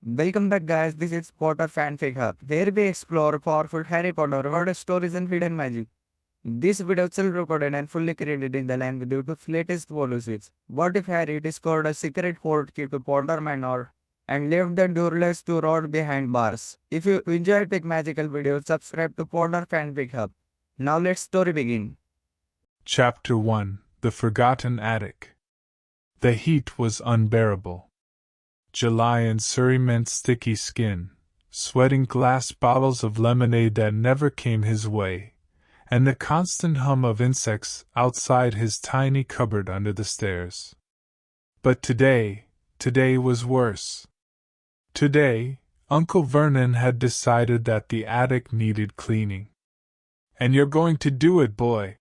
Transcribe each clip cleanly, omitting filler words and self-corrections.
Welcome back guys, this is Potter Fanfic Hub, where we explore powerful Harry Potter world stories and hidden magic. This video is self-recorded and fully credited in the language due to latest policies. What if Harry discovered a secret portkey to Potter Manor and left the Dursleys to rot behind bars? If you enjoy tech magical videos, subscribe to Potter Fanfic Hub. Now let's story begin. Chapter 1: The Forgotten Attic. The heat was unbearable. July in Surrey meant sticky skin, sweating glass bottles of lemonade that never came his way, and the constant hum of insects outside his tiny cupboard under the stairs. But today was worse. Today, Uncle Vernon had decided that the attic needed cleaning. "And you're going to do it, boy,"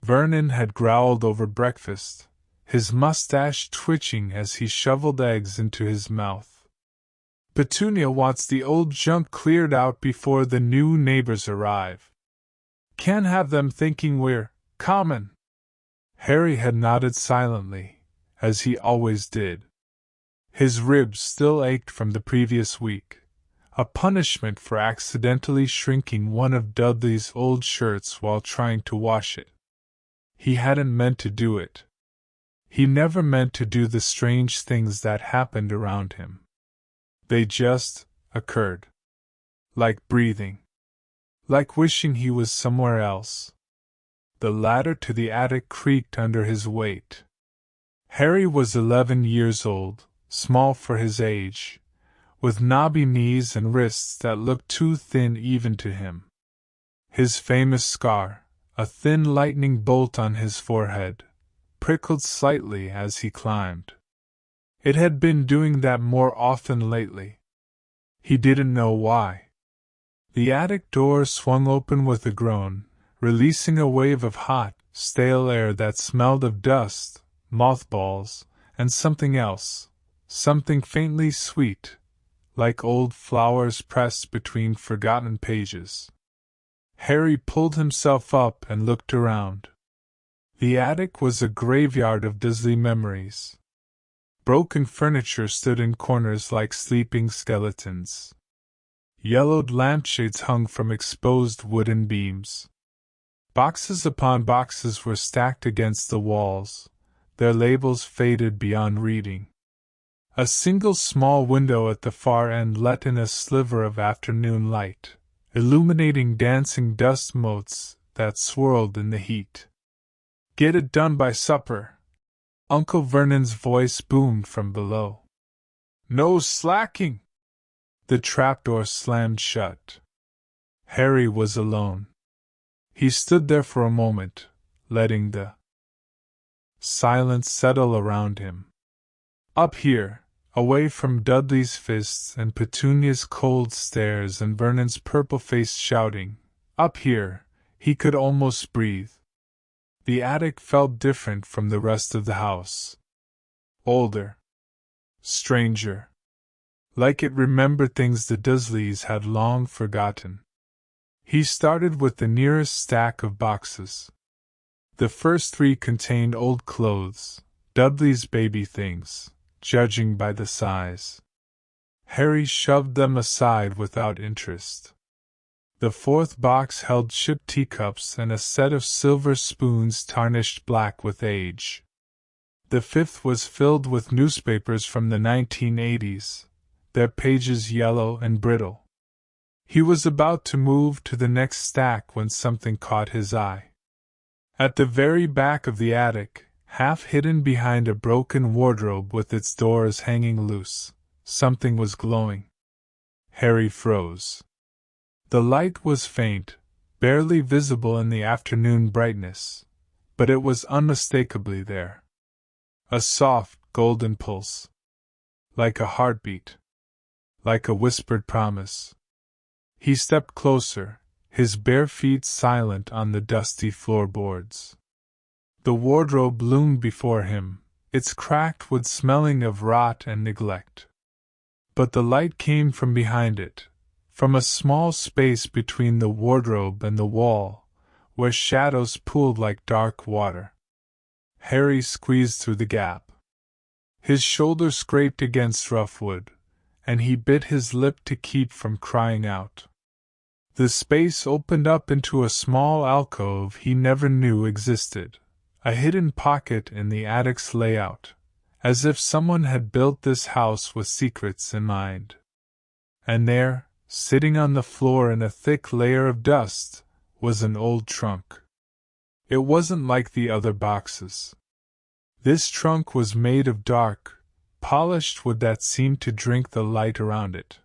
Vernon had growled over breakfast, his mustache twitching as he shoveled eggs into his mouth. "Petunia wants the old junk cleared out before the new neighbors arrive. Can't have them thinking we're common." Harry had nodded silently, as he always did. His ribs still ached from the previous week, a punishment for accidentally shrinking one of Dudley's old shirts while trying to wash it. He hadn't meant to do it. He never meant to do the strange things that happened around him. They just occurred. Like breathing. Like wishing he was somewhere else. The ladder to the attic creaked under his weight. Harry was 11 years old, small for his age, with knobby knees and wrists that looked too thin even to him. His famous scar, a thin lightning bolt on his forehead, prickled slightly as he climbed. It had been doing that more often lately. He didn't know why. The attic door swung open with a groan, releasing a wave of hot, stale air that smelled of dust, mothballs, and something else, something faintly sweet, like old flowers pressed between forgotten pages. Harry pulled himself up and looked around. The attic was a graveyard of Dursley memories. Broken furniture stood in corners like sleeping skeletons. Yellowed lampshades hung from exposed wooden beams. Boxes upon boxes were stacked against the walls, their labels faded beyond reading. A single small window at the far end let in a sliver of afternoon light, illuminating dancing dust motes that swirled in the heat. "Get it done by supper," Uncle Vernon's voice boomed from below. "No slacking!" The trapdoor slammed shut. Harry was alone. He stood there for a moment, letting the silence settle around him. Up here, away from Dudley's fists and Petunia's cold stares and Vernon's purple-faced shouting, up here, he could almost breathe. The attic felt different from the rest of the house. Older. Stranger. Like it remembered things the Dursleys had long forgotten. He started with the nearest stack of boxes. The first 3 contained old clothes, Dudley's baby things, judging by the size. Harry shoved them aside without interest. The 4th box held chipped teacups and a set of silver spoons tarnished black with age. The 5th was filled with newspapers from the 1980s, their pages yellow and brittle. He was about to move to the next stack when something caught his eye. At the very back of the attic, half hidden behind a broken wardrobe with its doors hanging loose, something was glowing. Harry froze. The light was faint, barely visible in the afternoon brightness, but it was unmistakably there. A soft, golden pulse. Like a heartbeat. Like a whispered promise. He stepped closer, his bare feet silent on the dusty floorboards. The wardrobe loomed before him, its cracked wood smelling of rot and neglect. But the light came from behind it, from a small space between the wardrobe and the wall, where shadows pooled like dark water. Harry squeezed through the gap. His shoulder scraped against rough wood, and he bit his lip to keep from crying out. The space opened up into a small alcove he never knew existed, a hidden pocket in the attic's layout, as if someone had built this house with secrets in mind. And there, sitting on the floor in a thick layer of dust, was an old trunk. It wasn't like the other boxes. This trunk was made of dark, polished wood that seemed to drink the light around it.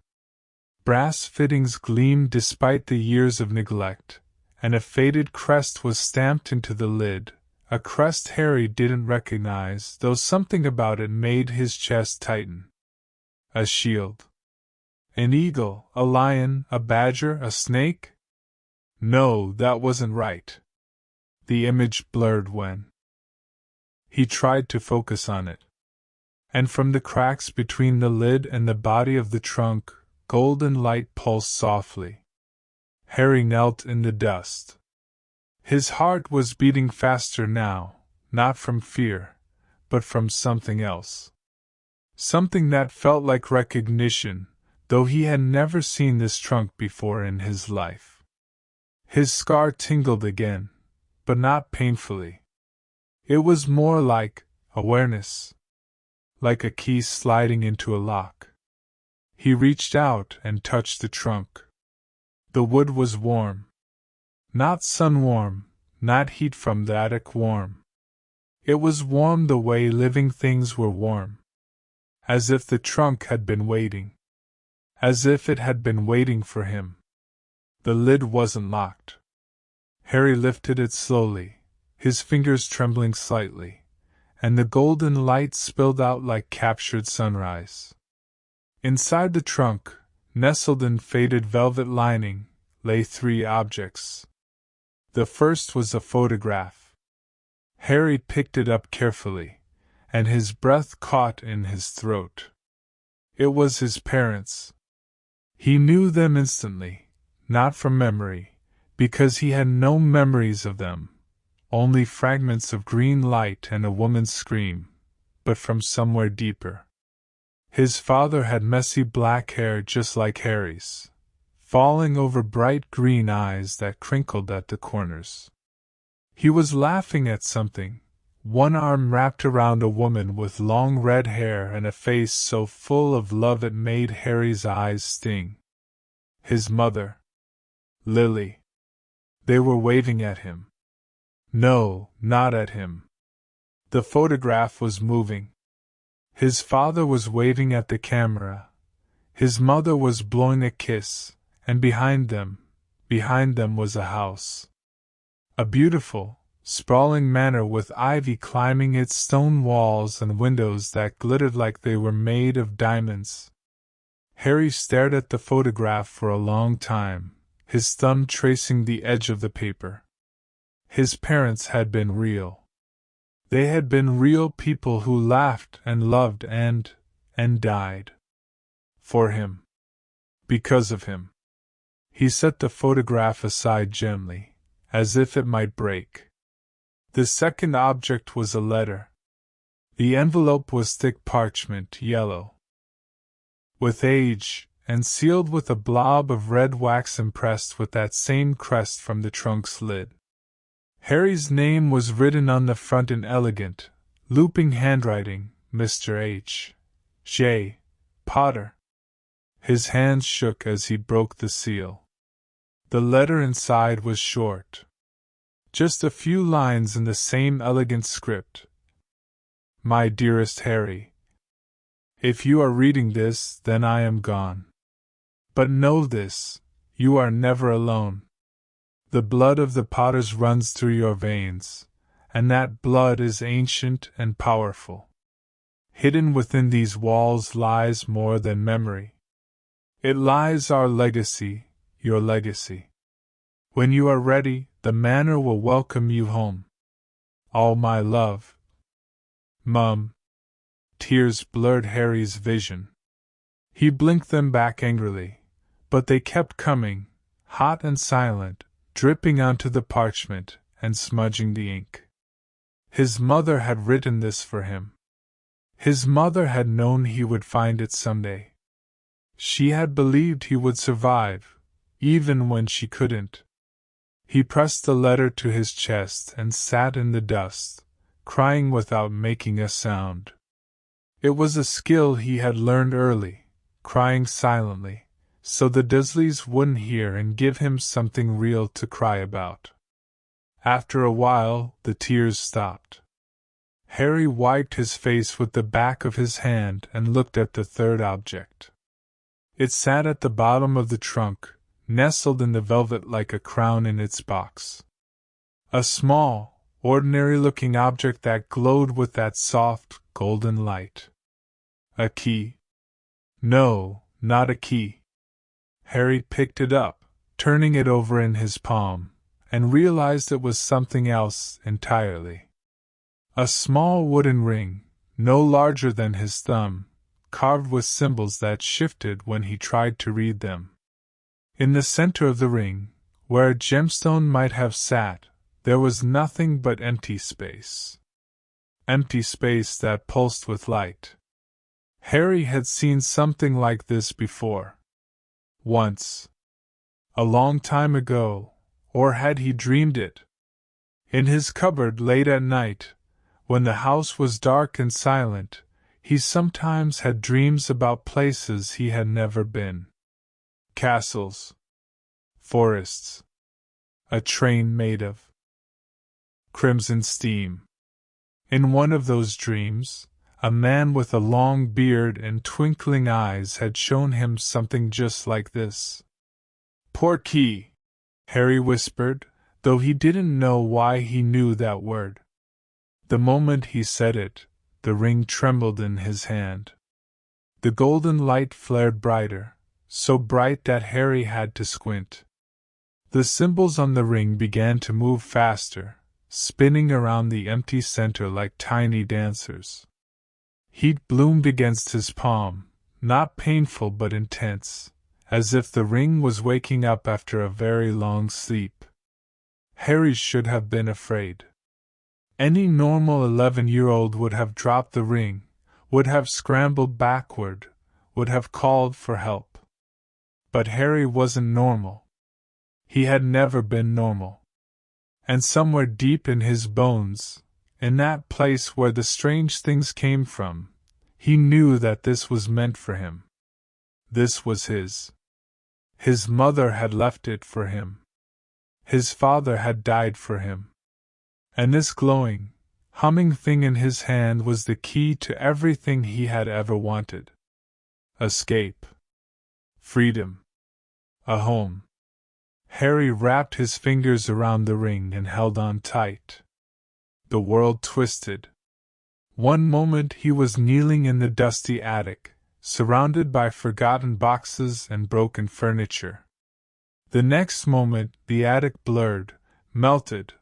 Brass fittings gleamed despite the years of neglect, and a faded crest was stamped into the lid, a crest Harry didn't recognize, though something about it made his chest tighten. A shield. An eagle, a lion, a badger, a snake? No, that wasn't right. The image blurred when he tried to focus on it. And from the cracks between the lid and the body of the trunk, golden light pulsed softly. Harry knelt in the dust. His heart was beating faster now, not from fear, but from something else. Something that felt like recognition, though he had never seen this trunk before in his life. His scar tingled again, but not painfully. It was more like awareness, like a key sliding into a lock. He reached out and touched the trunk. The wood was warm. Not sun warm, not heat from the attic warm. It was warm the way living things were warm. As if the trunk had been waiting. As if it had been waiting for him. The lid wasn't locked. Harry lifted it slowly, his fingers trembling slightly, and the golden light spilled out like captured sunrise. Inside the trunk, nestled in faded velvet lining, lay 3 objects. The first was a photograph. Harry picked it up carefully, and his breath caught in his throat. It was his parents. He knew them instantly, not from memory, because he had no memories of them, only fragments of green light and a woman's scream, but from somewhere deeper. His father had messy black hair just like Harry's, falling over bright green eyes that crinkled at the corners. He was laughing at something, one arm wrapped around a woman with long red hair and a face so full of love it made Harry's eyes sting. His mother. Lily. They were waving at him. No, not at him. The photograph was moving. His father was waving at the camera. His mother was blowing a kiss, and behind them was a house. A beautiful, sprawling manor with ivy climbing its stone walls and windows that glittered like they were made of diamonds. Harry stared at the photograph for a long time, his thumb tracing the edge of the paper. His parents had been real. They had been real people who laughed and loved and died. For him. Because of him. He set the photograph aside gently, as if it might break. The second object was a letter. The envelope was thick parchment, yellow with age, and sealed with a blob of red wax impressed with that same crest from the trunk's lid. Harry's name was written on the front in elegant, looping handwriting, Mr. H. J. Potter. His hands shook as he broke the seal. The letter inside was short. Just a few lines in the same elegant script. My dearest Harry, if you are reading this, then I am gone. But know this, you are never alone. The blood of the Potters runs through your veins, and that blood is ancient and powerful. Hidden within these walls lies more than memory. It lies our legacy, your legacy. When you are ready, the Manor will welcome you home. All my love. Mum. Tears blurred Harry's vision. He blinked them back angrily, but they kept coming, hot and silent, dripping onto the parchment and smudging the ink. His mother had written this for him. His mother had known he would find it someday. She had believed he would survive, even when she couldn't. He pressed the letter to his chest and sat in the dust, crying without making a sound. It was a skill he had learned early, crying silently, so the Dursleys wouldn't hear and give him something real to cry about. After a while, the tears stopped. Harry wiped his face with the back of his hand and looked at the third object. It sat at the bottom of the trunk, nestled in the velvet like a crown in its box. A small, ordinary-looking object that glowed with that soft, golden light. A key? No, not a key. Harry picked it up, turning it over in his palm, and realized it was something else entirely. A small wooden ring, no larger than his thumb, carved with symbols that shifted when he tried to read them. In the center of the ring, where a gemstone might have sat, there was nothing but empty space. Empty space that pulsed with light. Harry had seen something like this before. Once. A long time ago, or had he dreamed it? In his cupboard late at night, when the house was dark and silent, he sometimes had dreams about places he had never been. Castles. Forests. A train made of crimson steam. In one of those dreams, a man with a long beard and twinkling eyes had shown him something just like this. Portkey, Harry whispered, though he didn't know why he knew that word. The moment he said it, the ring trembled in his hand. The golden light flared brighter, so bright that Harry had to squint. The symbols on the ring began to move faster, spinning around the empty center like tiny dancers. Heat bloomed against his palm, not painful but intense, as if the ring was waking up after a very long sleep. Harry should have been afraid. Any normal 11-year-old would have dropped the ring, would have scrambled backward, would have called for help. But Harry wasn't normal. He had never been normal. And somewhere deep in his bones, in that place where the strange things came from, he knew that this was meant for him. This was his. His mother had left it for him. His father had died for him. And this glowing, humming thing in his hand was the key to everything he had ever wanted. Escape. Freedom. A home. Harry wrapped his fingers around the ring and held on tight. The world twisted. One moment he was kneeling in the dusty attic, surrounded by forgotten boxes and broken furniture. The next moment the attic blurred, melted,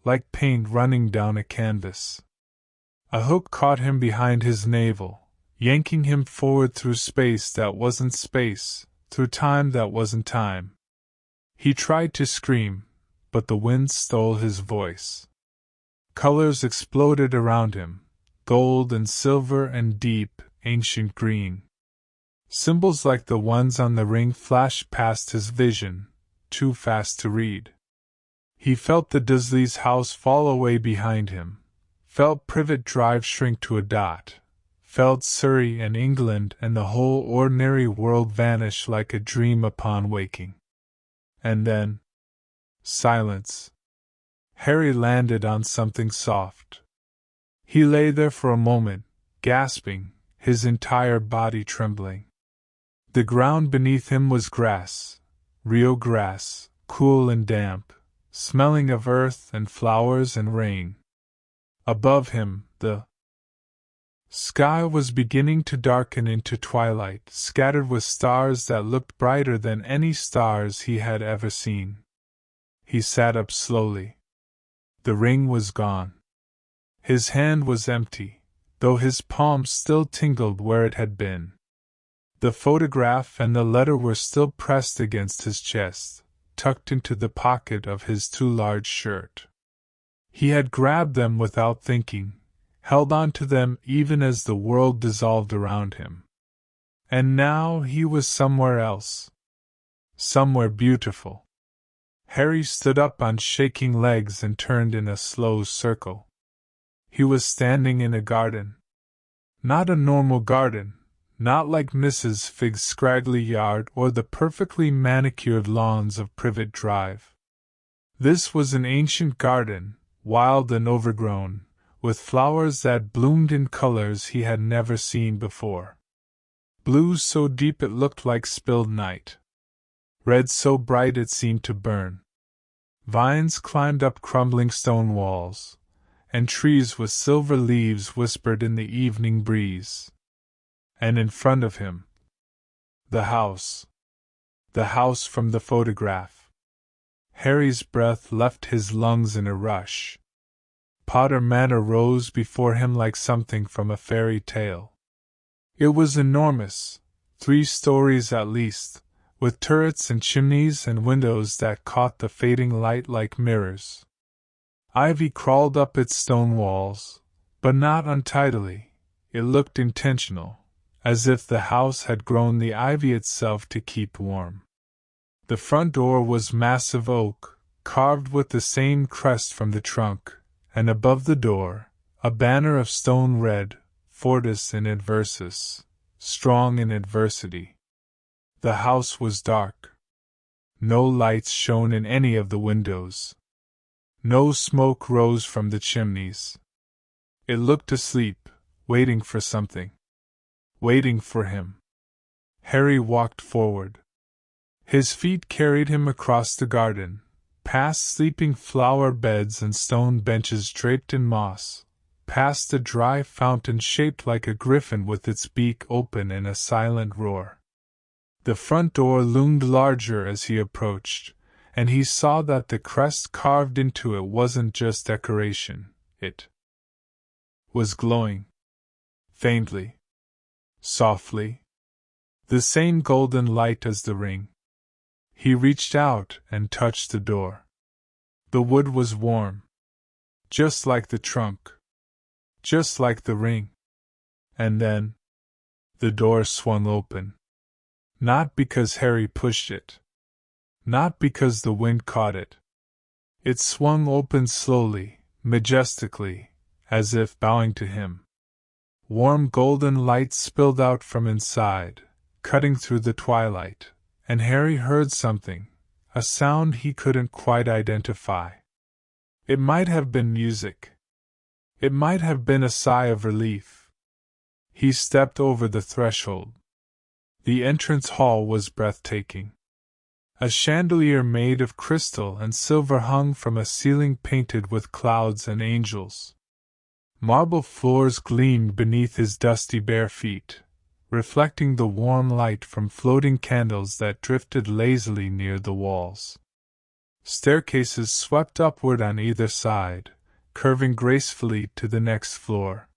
like paint running down a canvas. A hook caught him behind his navel, yanking him forward through space that wasn't space, through time that wasn't time. He tried to scream, but the wind stole his voice. Colors exploded around him, gold and silver and deep, ancient green. Symbols like the ones on the ring flashed past his vision, too fast to read. He felt the Dursleys' house fall away behind him, felt Privet Drive shrink to a dot, felt Surrey and England and the whole ordinary world vanish like a dream upon waking. And then, silence. Harry landed on something soft. He lay there for a moment, gasping, his entire body trembling. The ground beneath him was grass, real grass, cool and damp, smelling of earth and flowers and rain. Above him, the sky was beginning to darken into twilight, scattered with stars that looked brighter than any stars he had ever seen. He sat up slowly. The ring was gone. His hand was empty, though his palm still tingled where it had been. The photograph and the letter were still pressed against his chest, tucked into the pocket of his too large shirt. He had grabbed them without thinking, held on to them even as the world dissolved around him. And now he was somewhere else. Somewhere beautiful. Harry stood up on shaking legs and turned in a slow circle. He was standing in a garden. Not a normal garden, not like Mrs. Fig's scraggly yard or the perfectly manicured lawns of Privet Drive. This was an ancient garden, wild and overgrown, with flowers that bloomed in colors he had never seen before. Blue so deep it looked like spilled night. Red so bright it seemed to burn. Vines climbed up crumbling stone walls, and trees with silver leaves whispered in the evening breeze. And in front of him, the house. The house from the photograph. Harry's breath left his lungs in a rush. Potter Manor rose before him like something from a fairy tale. It was enormous, 3 stories at least, with turrets and chimneys and windows that caught the fading light like mirrors. Ivy crawled up its stone walls, but not untidily. It looked intentional, as if the house had grown the ivy itself to keep warm. The front door was massive oak, carved with the same crest from the trunk, and above the door, a banner of stone read, Fortis in Adversus, strong in adversity. The house was dark. No lights shone in any of the windows. No smoke rose from the chimneys. It looked asleep, waiting for something. Waiting for him. Harry walked forward. His feet carried him across the garden, past sleeping flower beds and stone benches draped in moss, past a dry fountain shaped like a griffin with its beak open in a silent roar. The front door loomed larger as he approached, and he saw that the crest carved into it wasn't just decoration, it was glowing. Faintly. Softly. The same golden light as the ring. He reached out and touched the door. The wood was warm. Just like the trunk. Just like the ring. And then, the door swung open. Not because Harry pushed it. Not because the wind caught it. It swung open slowly, majestically, as if bowing to him. Warm golden light spilled out from inside, cutting through the twilight, and Harry heard something, a sound he couldn't quite identify. It might have been music. It might have been a sigh of relief. He stepped over the threshold. The entrance hall was breathtaking. A chandelier made of crystal and silver hung from a ceiling painted with clouds and angels. Marble floors gleamed beneath his dusty bare feet, reflecting the warm light from floating candles that drifted lazily near the walls. Staircases swept upward on either side, curving gracefully to the next floor.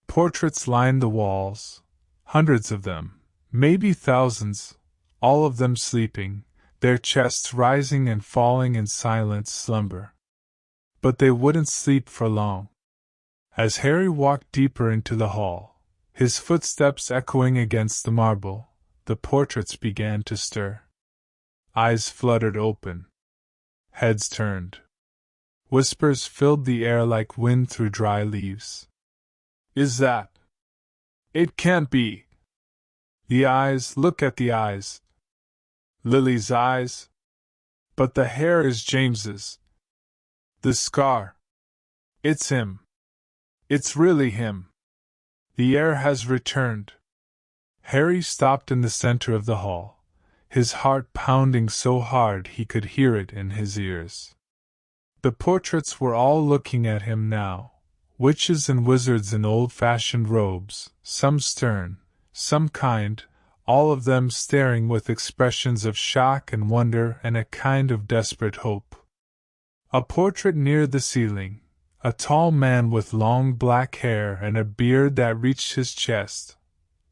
Portraits lined the walls, hundreds of them, maybe thousands, all of them sleeping, their chests rising and falling in silent slumber. But they wouldn't sleep for long. As Harry walked deeper into the hall, his footsteps echoing against the marble, the portraits began to stir. Eyes fluttered open. Heads turned. Whispers filled the air like wind through dry leaves. Is that? It can't be. The eyes, look at the eyes. Lily's eyes. But the hair is James's. The scar. It's him. It's really him. The air has returned. Harry stopped in the center of the hall, his heart pounding so hard he could hear it in his ears. The portraits were all looking at him now, witches and wizards in old-fashioned robes, some stern, some kind, all of them staring with expressions of shock and wonder and a kind of desperate hope. A portrait near the ceiling, a tall man with long black hair and a beard that reached his chest,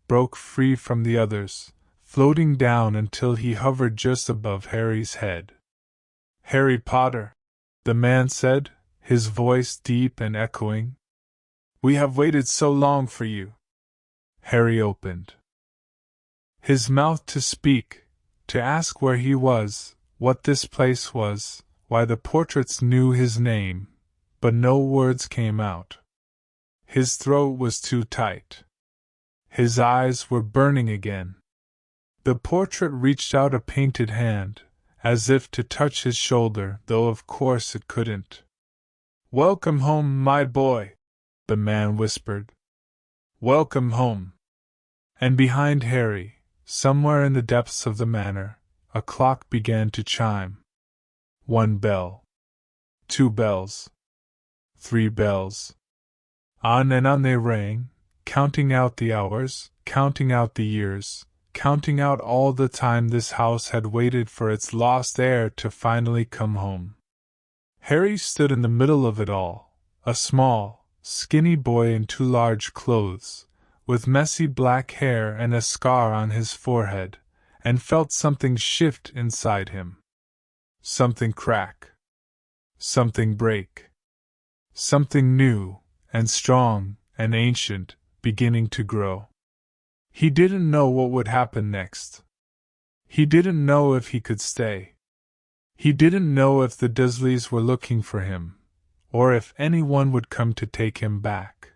broke free from the others, floating down until he hovered just above Harry's head. "Harry Potter," the man said, his voice deep and echoing. "We have waited so long for you." Harry opened. his mouth to speak, to ask where he was, what this place was, why the portraits knew his name, but no words came out. His throat was too tight. His eyes were burning again. The portrait reached out a painted hand, as if to touch his shoulder, though of course it couldn't. "Welcome home, my boy," the man whispered. "Welcome home." And behind Harry, somewhere in the depths of the manor, a clock began to chime. 1 bell. 2 bells. 3 bells. On and on they rang, counting out the hours, counting out the years, counting out all the time this house had waited for its lost heir to finally come home. Harry stood in the middle of it all, a small, skinny boy in too large clothes, with messy black hair and a scar on his forehead, and felt something shift inside him. Something crack. Something break. Something new, and strong, and ancient, beginning to grow. He didn't know what would happen next. He didn't know if he could stay. He didn't know if the Dursleys were looking for him, or if anyone would come to take him back.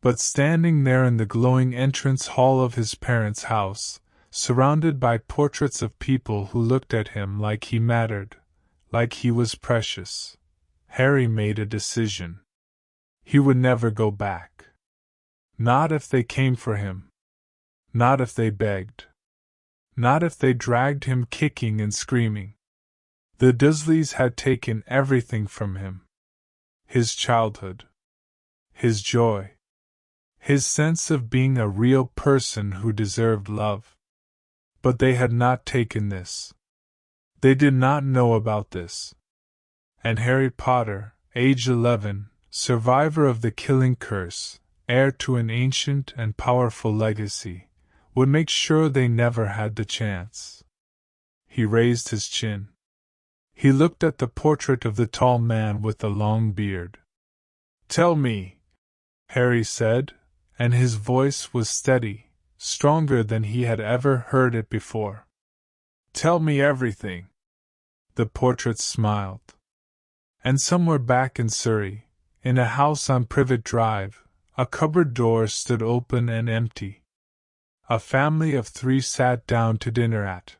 But standing there in the glowing entrance hall of his parents' house, surrounded by portraits of people who looked at him like he mattered, like he was precious, Harry made a decision. He would never go back. Not if they came for him. Not if they begged. Not if they dragged him kicking and screaming. The Dursleys had taken everything from him. His childhood. His joy. His sense of being a real person who deserved love. But they had not taken this. They did not know about this. And Harry Potter, age 11, survivor of the killing curse, heir to an ancient and powerful legacy, would make sure they never had the chance. He raised his chin. He looked at the portrait of the tall man with the long beard. "Tell me," Harry said, and his voice was steady, stronger than he had ever heard it before. "Tell me everything." The portrait smiled. And somewhere back in Surrey, in a house on Privet Drive, a cupboard door stood open and empty. A family of 3 sat down to dinner at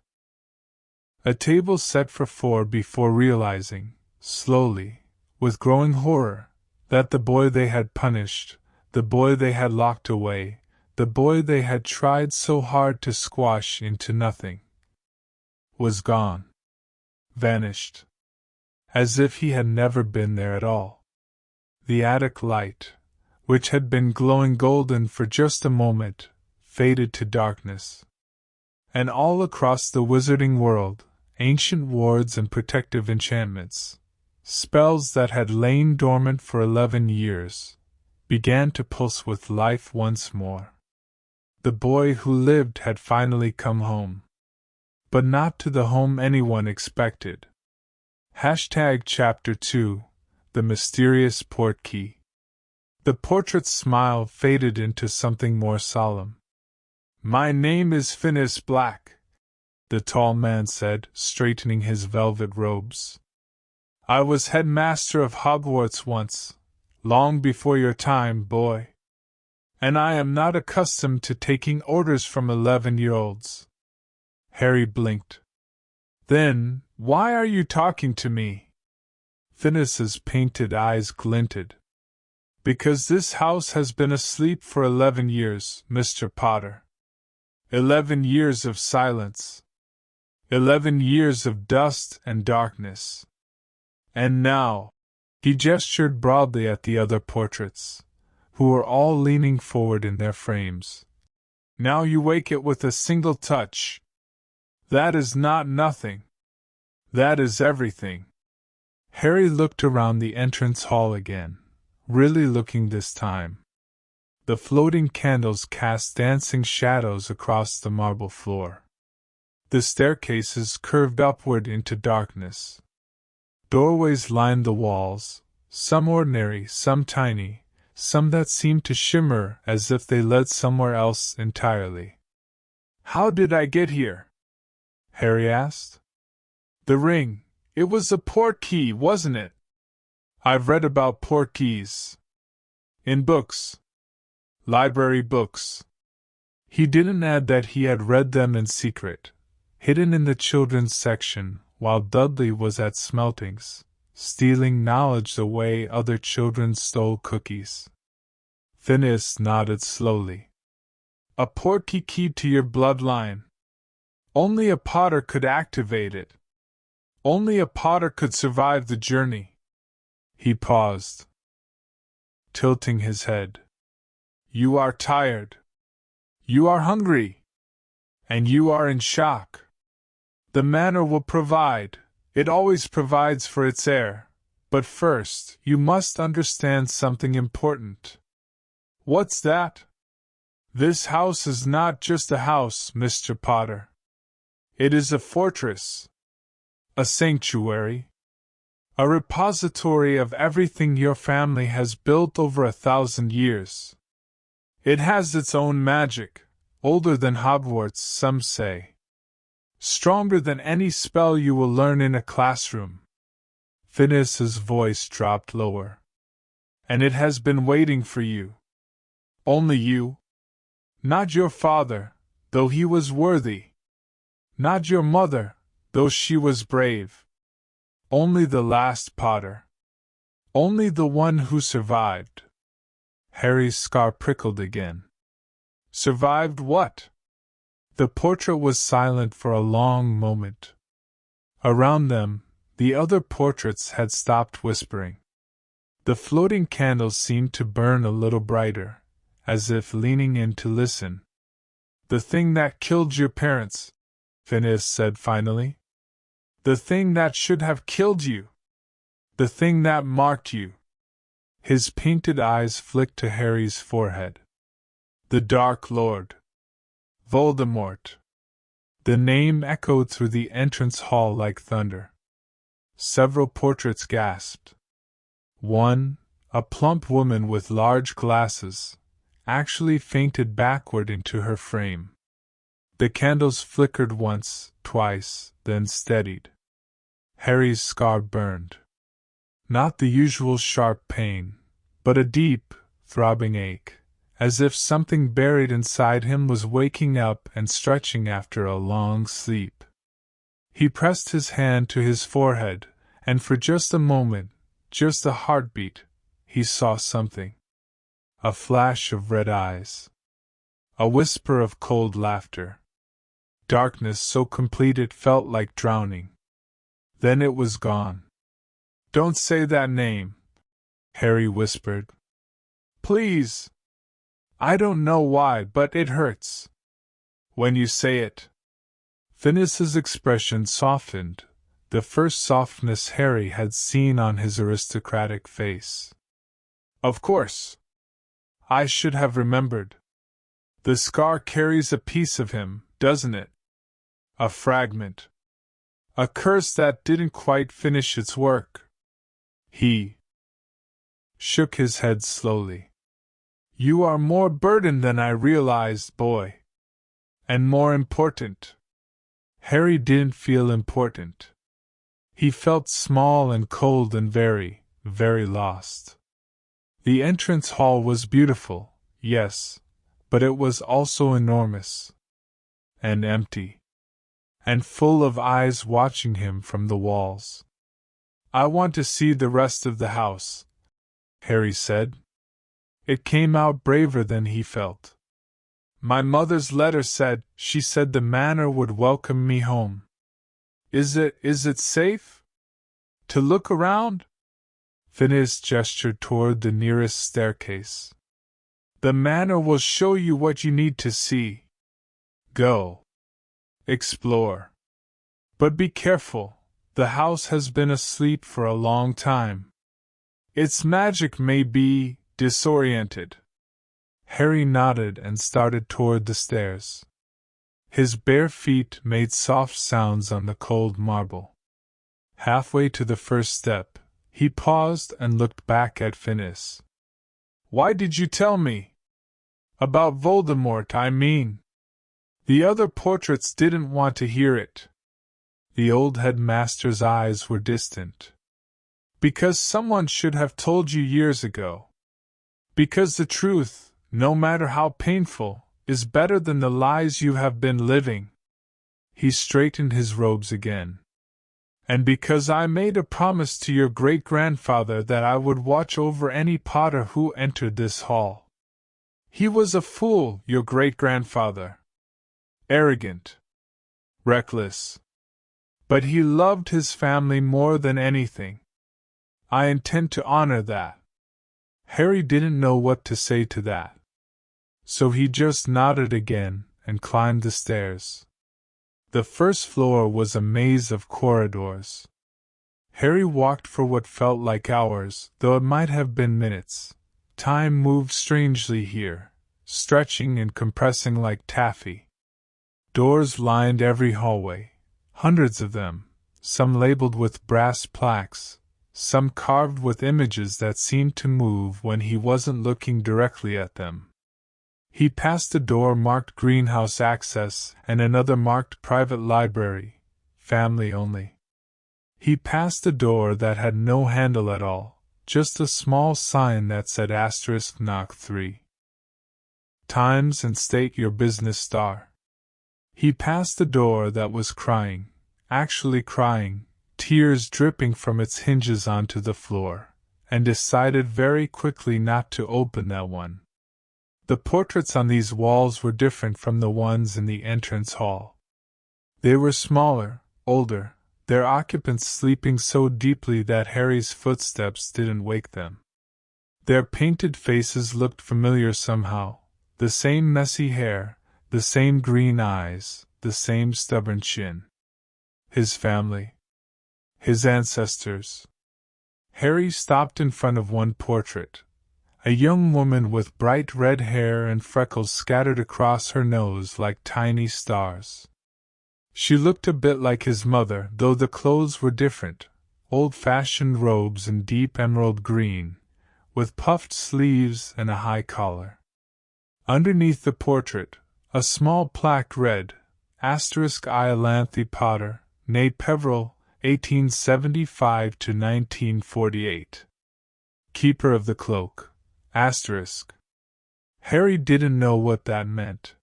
a table set for 4 before realizing, slowly, with growing horror, that the boy they had punished, the boy they had locked away, the boy they had tried so hard to squash into nothing, was gone. Vanished. As if he had never been there at all. The attic light, which had been glowing golden for just a moment, faded to darkness. And all across the wizarding world, ancient wards and protective enchantments, spells that had lain dormant for 11 years, began to pulse with life once more. The boy who lived had finally come home. But not to the home anyone expected. Chapter 2, The Mysterious Portkey. The portrait's smile faded into something more solemn. "My name is Phineas Black," the tall man said, straightening his velvet robes. "I was headmaster of Hogwarts once, long before your time, boy. And I am not accustomed to taking orders from 11-year-olds. Harry blinked. "Then, why are you talking to me?" Phineas's painted eyes glinted. "Because this house has been asleep for 11 years, Mr. Potter. 11 years of silence. 11 years of dust and darkness. And now," he gestured broadly at the other portraits, who were all leaning forward in their frames. "Now you wake it with a single touch. That is not nothing. That is everything." Harry looked around the entrance hall again, really looking this time. The floating candles cast dancing shadows across the marble floor. The staircases curved upward into darkness. Doorways lined the walls, some ordinary, some tiny, some that seemed to shimmer as if they led somewhere else entirely. How did I get here? Harry asked. The ring. It was a Portkey, wasn't it? I've read about Portkeys. In books. Library books. He didn't add that he had read them in secret, hidden in the children's section, while Dudley was at Smeltings, stealing knowledge the way other children stole cookies. Phineas nodded slowly. A Portkey key to your bloodline. Only a Potter could activate it. Only a Potter could survive the journey. He paused, tilting his head. You are tired. You are hungry. And you are in shock. The Manor will provide. It always provides for its heir. But first, you must understand something important. What's that? This house is not just a house, Mr. Potter. It is a fortress. A sanctuary. A repository of everything your family has built over 1,000 years. It has its own magic, older than Hogwarts, some say. Stronger than any spell you will learn in a classroom. Phineas's voice dropped lower. And it has been waiting for you. Only you. Not your father, though he was worthy. Not your mother, though she was brave. Only the last Potter. Only the one who survived. Harry's scar prickled again. Survived what? The portrait was silent for a long moment. Around them, the other portraits had stopped whispering. The floating candles seemed to burn a little brighter, as if leaning in to listen. The thing that killed your parents, Phineas said finally. The thing that should have killed you. The thing that marked you. His painted eyes flicked to Harry's forehead. The Dark Lord. Voldemort. The name echoed through the entrance hall like thunder. Several portraits gasped. One, a plump woman with large glasses, actually fainted backward into her frame. The candles flickered once, twice, then steadied. Harry's scar burned. Not the usual sharp pain, but a deep, throbbing ache, as if something buried inside him was waking up and stretching after a long sleep. He pressed his hand to his forehead, and for just a moment, just a heartbeat, he saw something. A flash of red eyes. A whisper of cold laughter. Darkness so complete it felt like drowning. Then it was gone. Don't say that name, Harry whispered. Please. I don't know why, but it hurts. When you say it. Phineas's expression softened, the first softness Harry had seen on his aristocratic face. Of course. I should have remembered. The scar carries a piece of him, doesn't it? A fragment. A curse that didn't quite finish its work. He shook his head slowly. You are more burdened than I realized, boy. And more important. Harry didn't feel important. He felt small and cold and very, very lost. The entrance hall was beautiful, yes, but it was also enormous. And empty. And full of eyes watching him from the walls. I want to see the rest of the house, Harry said. It came out braver than he felt. My mother's letter said, she said the Manor would welcome me home. Is it safe? To look around? Phineas gestured toward the nearest staircase. The Manor will show you what you need to see. Go. Explore. But be careful, the house has been asleep for a long time. Its magic may be disoriented. Harry nodded and started toward the stairs. His bare feet made soft sounds on the cold marble. Halfway to the first step, he paused and looked back at Phineas. Why did you tell me? About Voldemort, I mean. The other portraits didn't want to hear it. The old headmaster's eyes were distant. Because someone should have told you years ago. Because the truth, no matter how painful, is better than the lies you have been living. He straightened his robes again. And because I made a promise to your great-grandfather that I would watch over any Potter who entered this hall. He was a fool, your great-grandfather. Arrogant. Reckless. But he loved his family more than anything. I intend to honor that. Harry didn't know what to say to that. So he just nodded again and climbed the stairs. The first floor was a maze of corridors. Harry walked for what felt like hours, though it might have been minutes. Time moved strangely here, stretching and compressing like taffy. Doors lined every hallway, hundreds of them, some labeled with brass plaques, some carved with images that seemed to move when he wasn't looking directly at them. He passed a door marked Greenhouse Access and another marked Private Library, Family Only. He passed a door that had no handle at all, just a small sign that said * knock 3 times and state your business star. He passed a door that was crying, actually crying, tears dripping from its hinges onto the floor, and decided very quickly not to open that one. The portraits on these walls were different from the ones in the entrance hall. They were smaller, older, their occupants sleeping so deeply that Harry's footsteps didn't wake them. Their painted faces looked familiar somehow, the same messy hair, the same green eyes, the same stubborn chin. His family. His ancestors. Harry stopped in front of one portrait. A young woman with bright red hair and freckles scattered across her nose like tiny stars. She looked a bit like his mother, though the clothes were different, old-fashioned robes in deep emerald green, with puffed sleeves and a high collar. Underneath the portrait, a small plaque read, * Iolanthe Potter, née Peveril, 1875 to 1948. Keeper of the Cloak. *. Harry didn't know what that meant.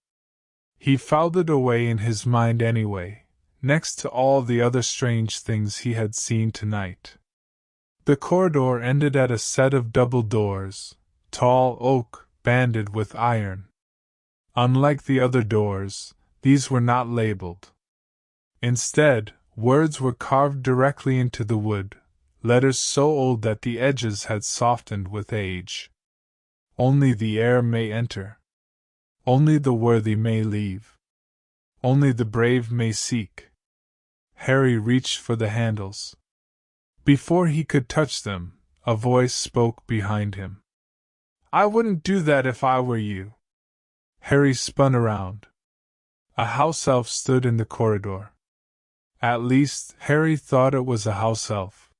He filed it away in his mind anyway, next to all the other strange things he had seen tonight. The corridor ended at a set of double doors, tall oak, banded with iron. Unlike the other doors, these were not labeled. Instead, words were carved directly into the wood, letters so old that the edges had softened with age. Only the heir may enter. Only the worthy may leave. Only the brave may seek. Harry reached for the handles. Before he could touch them, a voice spoke behind him. I wouldn't do that if I were you. Harry spun around. A house elf stood in the corridor. At least, Harry thought it was a house elf.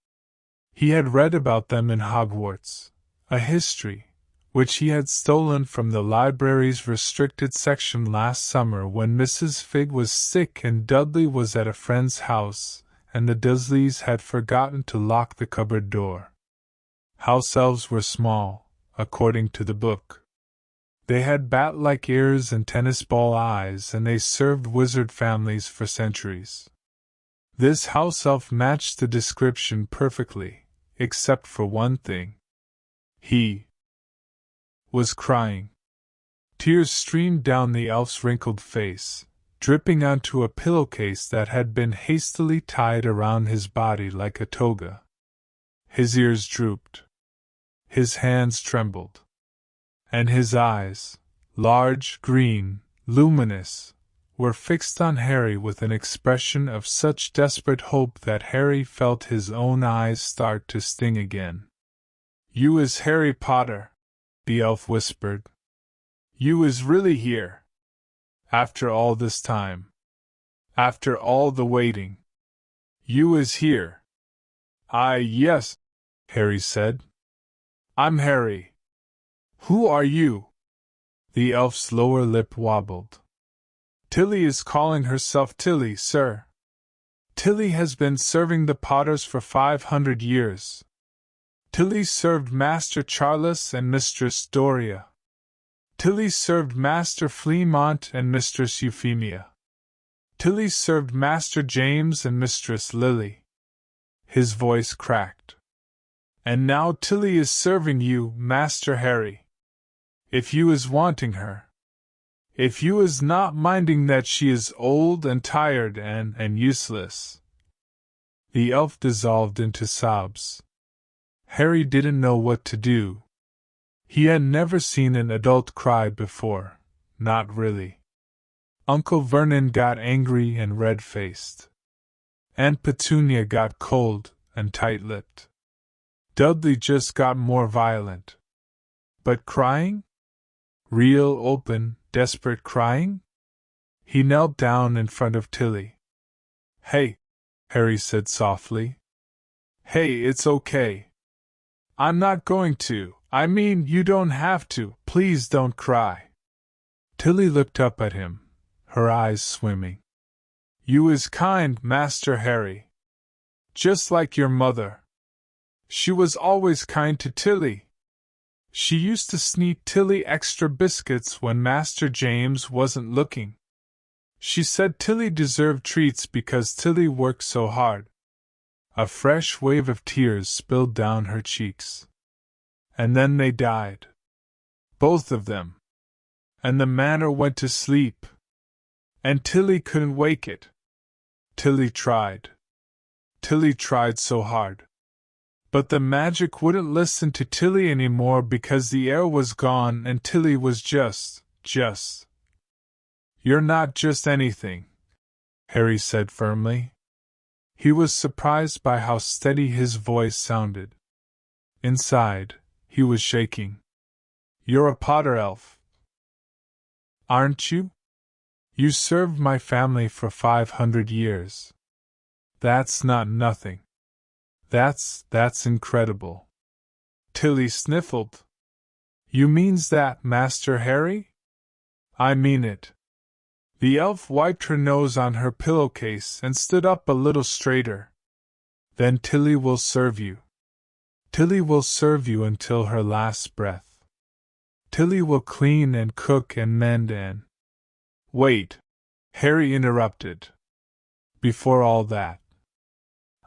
He had read about them in Hogwarts, a history, which he had stolen from the library's restricted section last summer when Mrs. Figg was sick and Dudley was at a friend's house, and the Dursleys had forgotten to lock the cupboard door. House elves were small, according to the book. They had bat-like ears and tennis-ball eyes, and they served wizard families for centuries. This house elf matched the description perfectly, except for one thing. He was crying. Tears streamed down the elf's wrinkled face, dripping onto a pillowcase that had been hastily tied around his body like a toga. His ears drooped. His hands trembled. And his eyes, large, green, luminous, were fixed on Harry with an expression of such desperate hope that Harry felt his own eyes start to sting again. You is Harry Potter, the elf whispered. You is really here. After all this time. After all the waiting. You is here. Yes, Harry said. I'm Harry. Who are you? The elf's lower lip wobbled. Tilly is calling herself Tilly, sir. Tilly has been serving the Potters for 500 years. Tilly served Master Charles and Mistress Doria. Tilly served Master Fleamont and Mistress Euphemia. Tilly served Master James and Mistress Lily. His voice cracked. And now Tilly is serving you, Master Harry. If you is wanting her. If you is not minding that she is old and tired and useless. The elf dissolved into sobs. Harry didn't know what to do. He had never seen an adult cry before, not really. Uncle Vernon got angry and red-faced. Aunt Petunia got cold and tight-lipped. Dudley just got more violent. But crying? Real, open, desperate crying? He knelt down in front of Tilly. "Hey," Harry said softly. "Hey, it's okay. I'm not going to. I mean, you don't have to. Please don't cry." Tilly looked up at him, her eyes swimming. "You is kind, Master Harry. Just like your mother. She was always kind to Tilly. She used to sneak Tilly extra biscuits when Master James wasn't looking. She said Tilly deserved treats because Tilly worked so hard." A fresh wave of tears spilled down her cheeks. "And then they died. Both of them. And the manor went to sleep. And Tilly couldn't wake it. Tilly tried. Tilly tried so hard. But the magic wouldn't listen to Tilly anymore because the air was gone and Tilly was just. You're not just anything," Harry said firmly. He was surprised by how steady his voice sounded. Inside, he was shaking. "You're a Potter elf, aren't you? You served my family for 500 years. That's not nothing. That's incredible." Tilly sniffled. "You means that, Master Harry?" "I mean it." The elf wiped her nose on her pillowcase and stood up a little straighter. "Then Tilly will serve you. Tilly will serve you until her last breath. Tilly will clean and cook and mend and—" "Wait," Harry interrupted. "Before all that,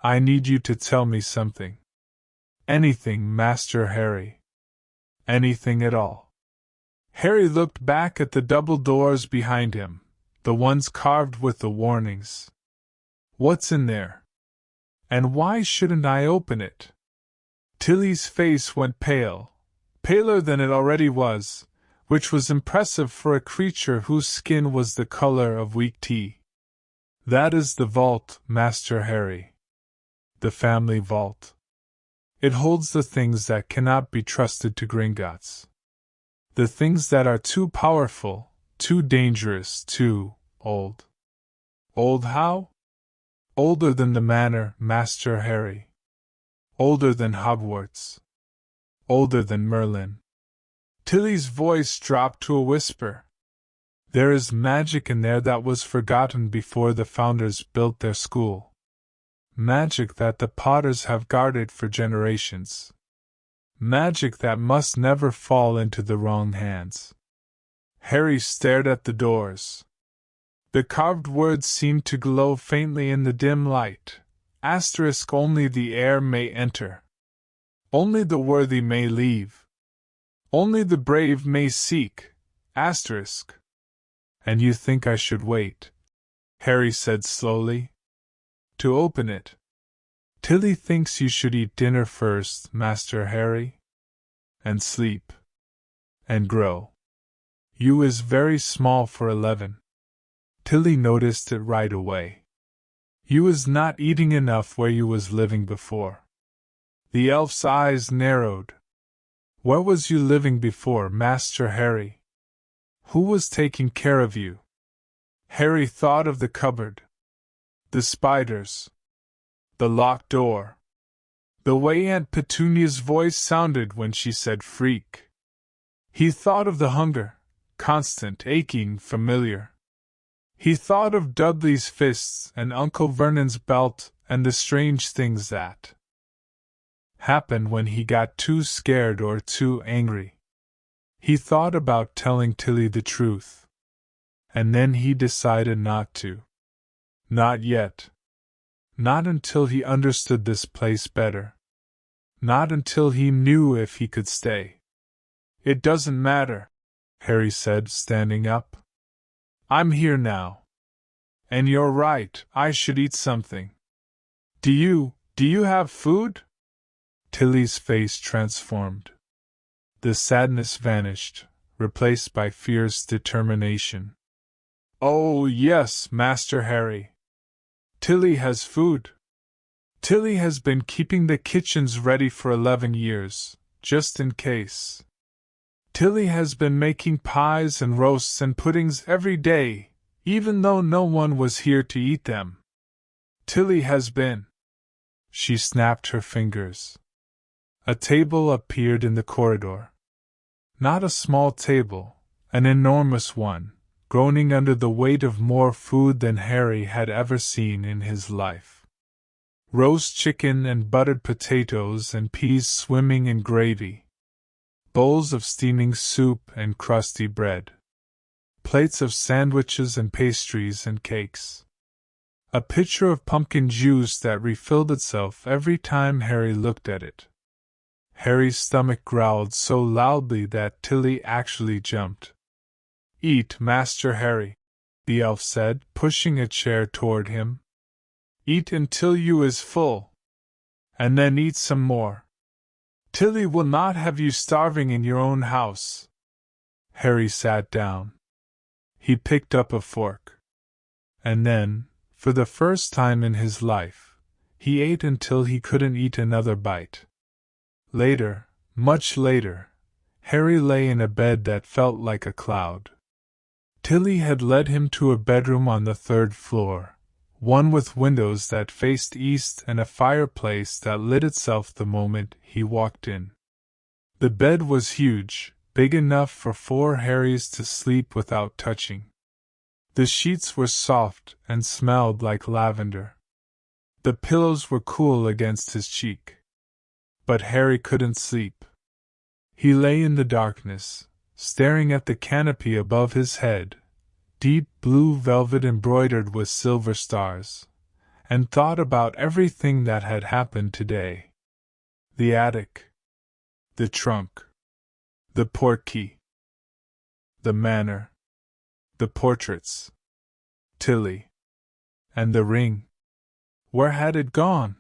I need you to tell me something. Anything, Master Harry. Anything at all." Harry looked back at the double doors behind him, the ones carved with the warnings. "What's in there? And why shouldn't I open it?" Tilly's face went pale, paler than it already was, which was impressive for a creature whose skin was the color of weak tea. "That is the vault, Master Harry. The family vault. It holds the things that cannot be trusted to Gringotts. The things that are too powerful, too dangerous, too old." "Old how?" "Older than the manor, Master Harry. Older than Hogwarts. Older than Merlin." Tilly's voice dropped to a whisper. "There is magic in there that was forgotten before the founders built their school. Magic that the Potters have guarded for generations. Magic that must never fall into the wrong hands." Harry stared at the doors. The carved words seemed to glow faintly in the dim light. Asterisk, only the heir may enter. Only the worthy may leave. Only the brave may seek. Asterisk. "And you think I should wait," Harry said slowly, "to open it? Tilly thinks you should eat dinner first, Master Harry. And sleep. And grow. You is very small for 11. Tilly noticed it right away. You was not eating enough where you was living before." The elf's eyes narrowed. "Where was you living before, Master Harry? Who was taking care of you?" Harry thought of the cupboard. The spiders. The locked door. The way Aunt Petunia's voice sounded when she said freak. He thought of the hunger, constant, aching, familiar. He thought of Dudley's fists and Uncle Vernon's belt and the strange things that happened when he got too scared or too angry. He thought about telling Tilly the truth. And then he decided not to. Not yet. Not until he understood this place better. Not until he knew if he could stay. It doesn't matter, Harry said, standing up. I'm here now. And you're right, I should eat something. Do you have food? Tilly's face transformed. The sadness vanished, replaced by fierce determination. Oh, yes, Master Harry. Tilly has food. Tilly has been keeping the kitchens ready for 11 years, just in case. Tilly has been making pies and roasts and puddings every day, even though no one was here to eat them. Tilly has been. She snapped her fingers. A table appeared in the corridor. Not a small table, an enormous one, groaning under the weight of more food than Harry had ever seen in his life. Roast chicken and buttered potatoes and peas swimming in gravy. Bowls of steaming soup and crusty bread. Plates of sandwiches and pastries and cakes. A pitcher of pumpkin juice that refilled itself every time Harry looked at it. Harry's stomach growled so loudly that Tilly actually jumped. Eat, Master Harry, the elf said, pushing a chair toward him. Eat until you is full. And then eat some more. Tilly will not have you starving in your own house. Harry sat down. He picked up a fork. And then, for the first time in his life, he ate until he couldn't eat another bite. Later, much later, Harry lay in a bed that felt like a cloud. Tilly had led him to a bedroom on the 3rd floor, one with windows that faced east and a fireplace that lit itself the moment he walked in. The bed was huge, big enough for 4 Harrys to sleep without touching. The sheets were soft and smelled like lavender. The pillows were cool against his cheek. But Harry couldn't sleep. He lay in the darkness, staring at the canopy above his head, deep blue velvet embroidered with silver stars, and thought about everything that had happened today. The attic. The trunk. The portkey. The manor. The portraits. Tilly. And the ring. Where had it gone?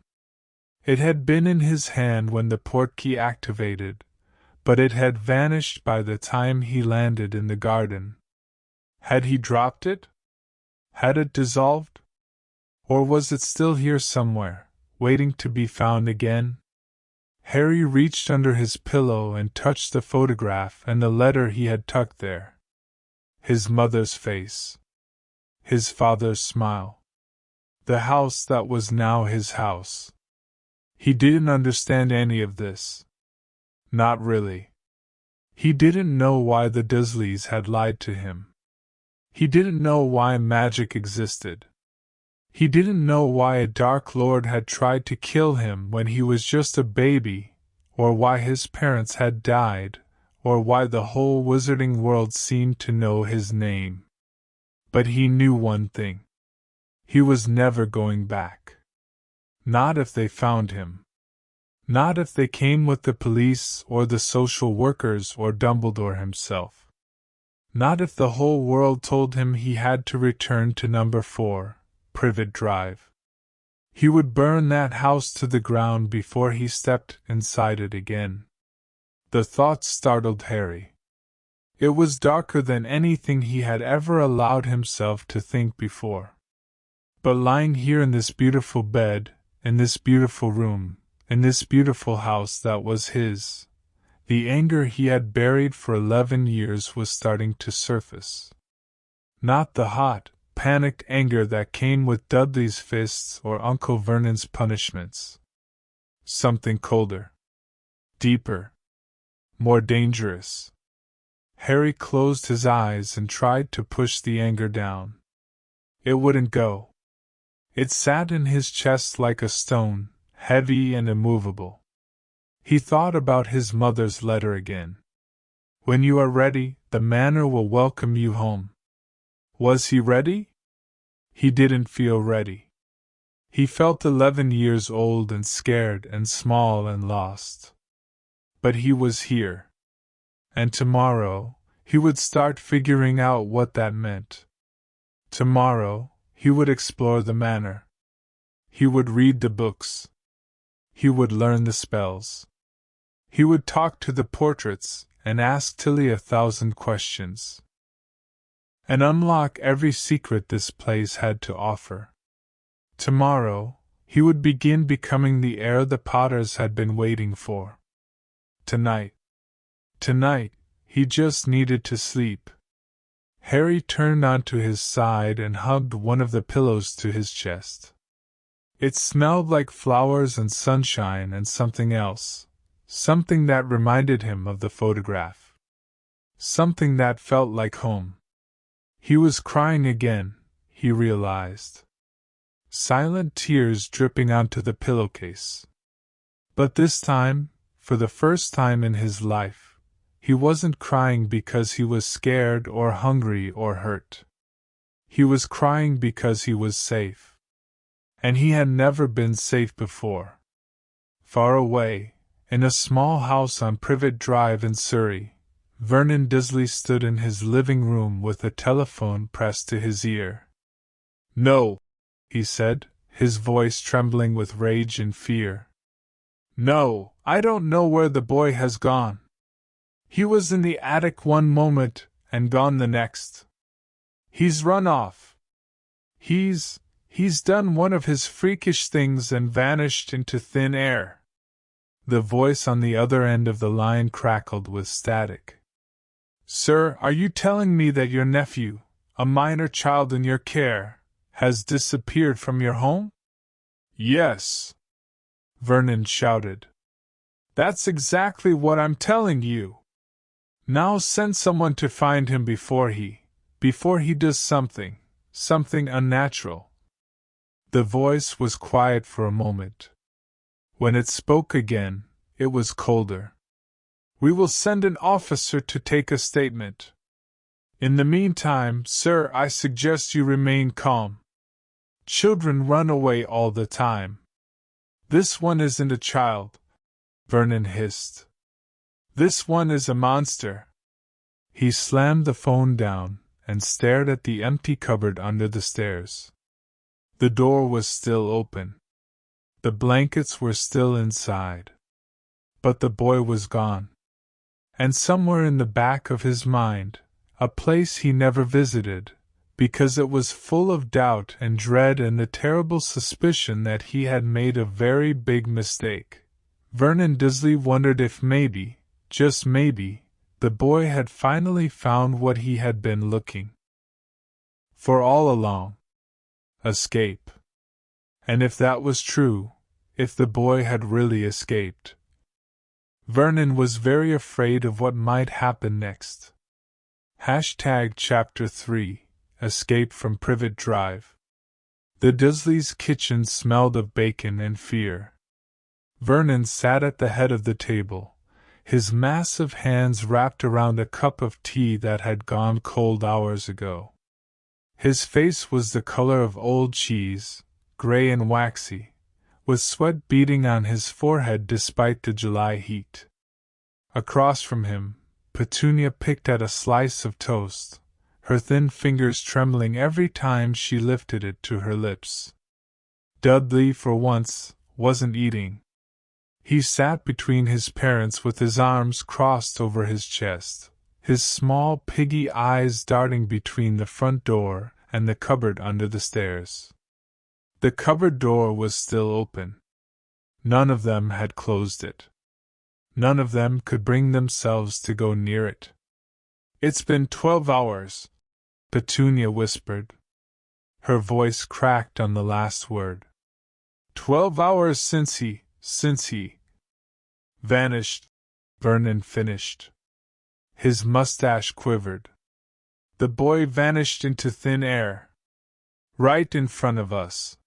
It had been in his hand when the portkey activated, but it had vanished by the time he landed in the garden. Had he dropped it? Had it dissolved? Or was it still here somewhere, waiting to be found again? Harry reached under his pillow and touched the photograph and the letter he had tucked there. His mother's face. His father's smile. The house that was now his house. He didn't understand any of this. Not really. He didn't know why the Dursleys had lied to him. He didn't know why magic existed. He didn't know why a Dark Lord had tried to kill him when he was just a baby, or why his parents had died, or why the whole wizarding world seemed to know his name. But he knew one thing. He was never going back. Not if they found him. Not if they came with the police or the social workers or Dumbledore himself. Not if the whole world told him he had to return to number 4, Privet Drive. He would burn that house to the ground before he stepped inside it again. The thought startled Harry. It was darker than anything he had ever allowed himself to think before. But lying here in this beautiful bed, in this beautiful room, in this beautiful house that was his, the anger he had buried for 11 years was starting to surface. Not the hot, panicked anger that came with Dudley's fists or Uncle Vernon's punishments. Something colder. Deeper. More dangerous. Harry closed his eyes and tried to push the anger down. It wouldn't go. It sat in his chest like a stone, heavy and immovable. He thought about his mother's letter again. When you are ready, the manor will welcome you home. Was he ready? He didn't feel ready. He felt 11 years old and scared and small and lost. But he was here. And tomorrow, he would start figuring out what that meant. Tomorrow, he would explore the manor. He would read the books. He would learn the spells. He would talk to the portraits and ask Tilly 1,000 questions. And unlock every secret this place had to offer. Tomorrow, he would begin becoming the heir the Potters had been waiting for. Tonight, he just needed to sleep. Harry turned onto his side and hugged one of the pillows to his chest. It smelled like flowers and sunshine and something else, something that reminded him of the photograph. Something that felt like home. He was crying again, he realized. Silent tears dripping onto the pillowcase. But this time, for the first time in his life, he wasn't crying because he was scared or hungry or hurt. He was crying because he was safe. And he had never been safe before. Far away, in a small house on Privet Drive in Surrey, Vernon Dursley stood in his living room with a telephone pressed to his ear. "No," he said, his voice trembling with rage and fear. "No, I don't know where the boy has gone. He was in the attic one moment, and gone the next. He's run off. He's done one of his freakish things and vanished into thin air." The voice on the other end of the line crackled with static. "Sir, are you telling me that your nephew, a minor child in your care, has disappeared from your home?" "Yes," Vernon shouted. "That's exactly what I'm telling you. Now send someone to find him before he does something unnatural." The voice was quiet for a moment. When it spoke again, it was colder. "We will send an officer to take a statement. In the meantime, sir, I suggest you remain calm. Children run away all the time. This one isn't a child," Vernon hissed. "This one is a monster." He slammed the phone down and stared at the empty cupboard under the stairs. The door was still open. The blankets were still inside. But the boy was gone. And somewhere in the back of his mind, a place he never visited, because it was full of doubt and dread and the terrible suspicion that he had made a very big mistake, Vernon Dursley wondered if maybe, just maybe, the boy had finally found what he had been looking for all along. Escape. And if that was true, if the boy had really escaped, Vernon was very afraid of what might happen next. Chapter 3 Escape from Privet Drive. The Dursleys' kitchen smelled of bacon and fear. Vernon sat at the head of the table, his massive hands wrapped around a cup of tea that had gone cold hours ago. His face was the color of old cheese, gray and waxy, with sweat beading on his forehead despite the July heat. Across from him, Petunia picked at a slice of toast, her thin fingers trembling every time she lifted it to her lips. Dudley, for once, wasn't eating. He sat between his parents with his arms crossed over his chest, his small piggy eyes darting between the front door and the cupboard under the stairs. The cupboard door was still open. None of them had closed it. None of them could bring themselves to go near it. "It's been 12 hours," Petunia whispered. Her voice cracked on the last word. 12 hours since he vanished, Vernon finished. His mustache quivered. "The boy vanished into thin air." Right in front of us.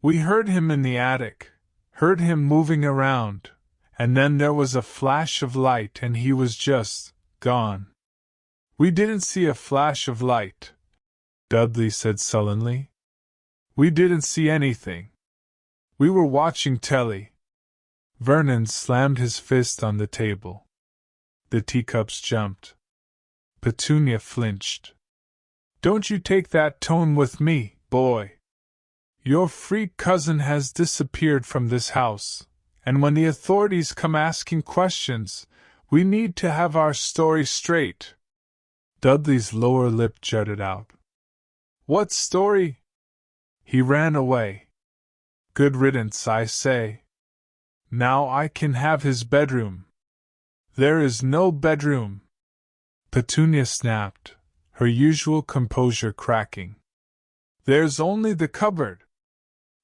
We heard him in the attic, heard him moving around, and then there was a flash of light and he was just gone. We didn't see a flash of light, Dudley said sullenly. We didn't see anything. We were watching telly. Vernon slammed his fist on the table. The teacups jumped. Petunia flinched. Don't you take that tone with me, boy. Your freak cousin has disappeared from this house, and when the authorities come asking questions, we need to have our story straight. Dudley's lower lip jutted out. What story? He ran away. Good riddance, I say. Now I can have his bedroom. There is no bedroom. Petunia snapped, her usual composure cracking. There's only the cupboard.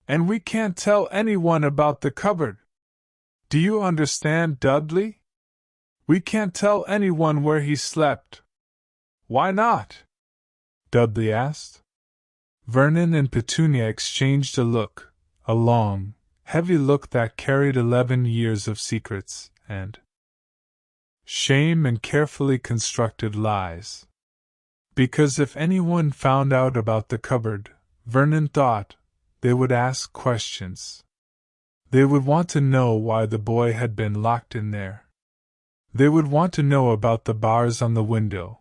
And we can't tell anyone about the cupboard. Do you understand, Dudley? We can't tell anyone where he slept. Why not? Dudley asked. Vernon and Petunia exchanged a look, a long, heavy look that carried 11 years of secrets, and shame and carefully constructed lies. Because if anyone found out about the cupboard, Vernon thought, they would ask questions. They would want to know why the boy had been locked in there. They would want to know about the bars on the window,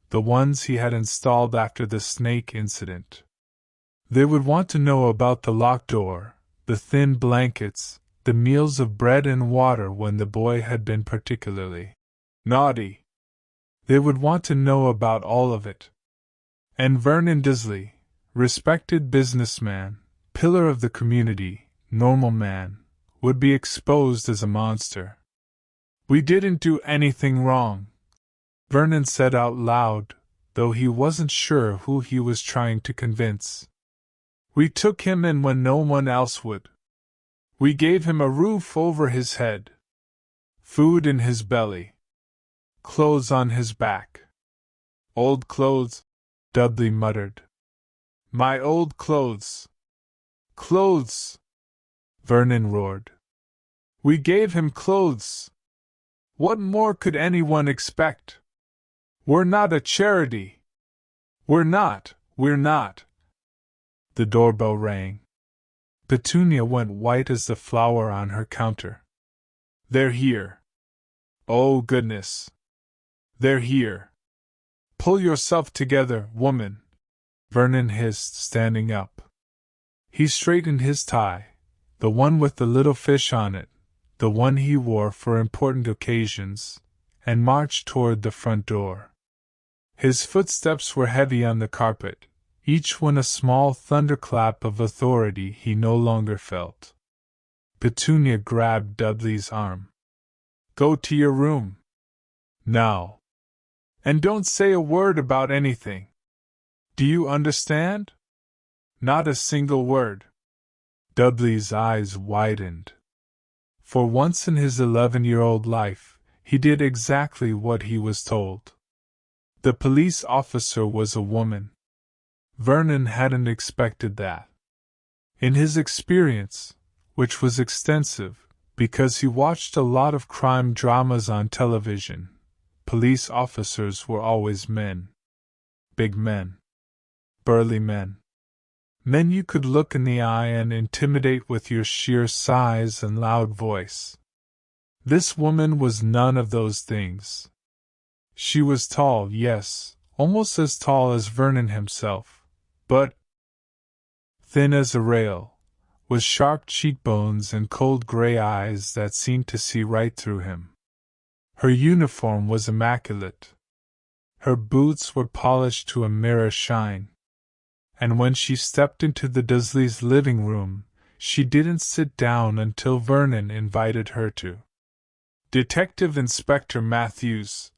the ones he had installed after the snake incident. They would want to know about the locked door, the thin blankets, the meals of bread and water when the boy had been particularly naughty. They would want to know about all of it. And Vernon Dursley, respected businessman, pillar of the community, normal man, would be exposed as a monster. We didn't do anything wrong, Vernon said out loud, though he wasn't sure who he was trying to convince. We took him in when no one else would. We gave him a roof over his head, food in his belly, clothes on his back. Old clothes, Dudley muttered. My old clothes. Clothes! Vernon roared. We gave him clothes. What more could anyone expect? We're not a charity. We're not. The doorbell rang. Petunia went white as the flower on her counter. They're here. Oh, goodness. They're here. Pull yourself together, woman, Vernon hissed, standing up. He straightened his tie, the one with the little fish on it, the one he wore for important occasions, and marched toward the front door. His footsteps were heavy on the carpet, each one a small thunderclap of authority he no longer felt. Petunia grabbed Dudley's arm. Go to your room. Now. And don't say a word about anything. Do you understand? Not a single word. Dudley's eyes widened. For once in his 11-year-old life, he did exactly what he was told. The police officer was a woman. Vernon hadn't expected that. In his experience, which was extensive, because he watched a lot of crime dramas on television, police officers were always men. Big men. Burly men. Men you could look in the eye and intimidate with your sheer size and loud voice. This woman was none of those things. She was tall, yes, almost as tall as Vernon himself, but thin as a rail, with sharp cheekbones and cold gray eyes that seemed to see right through him. Her uniform was immaculate. Her boots were polished to a mirror shine. And when she stepped into the Dursleys' living room, she didn't sit down until Vernon invited her to. Detective Inspector Matthews,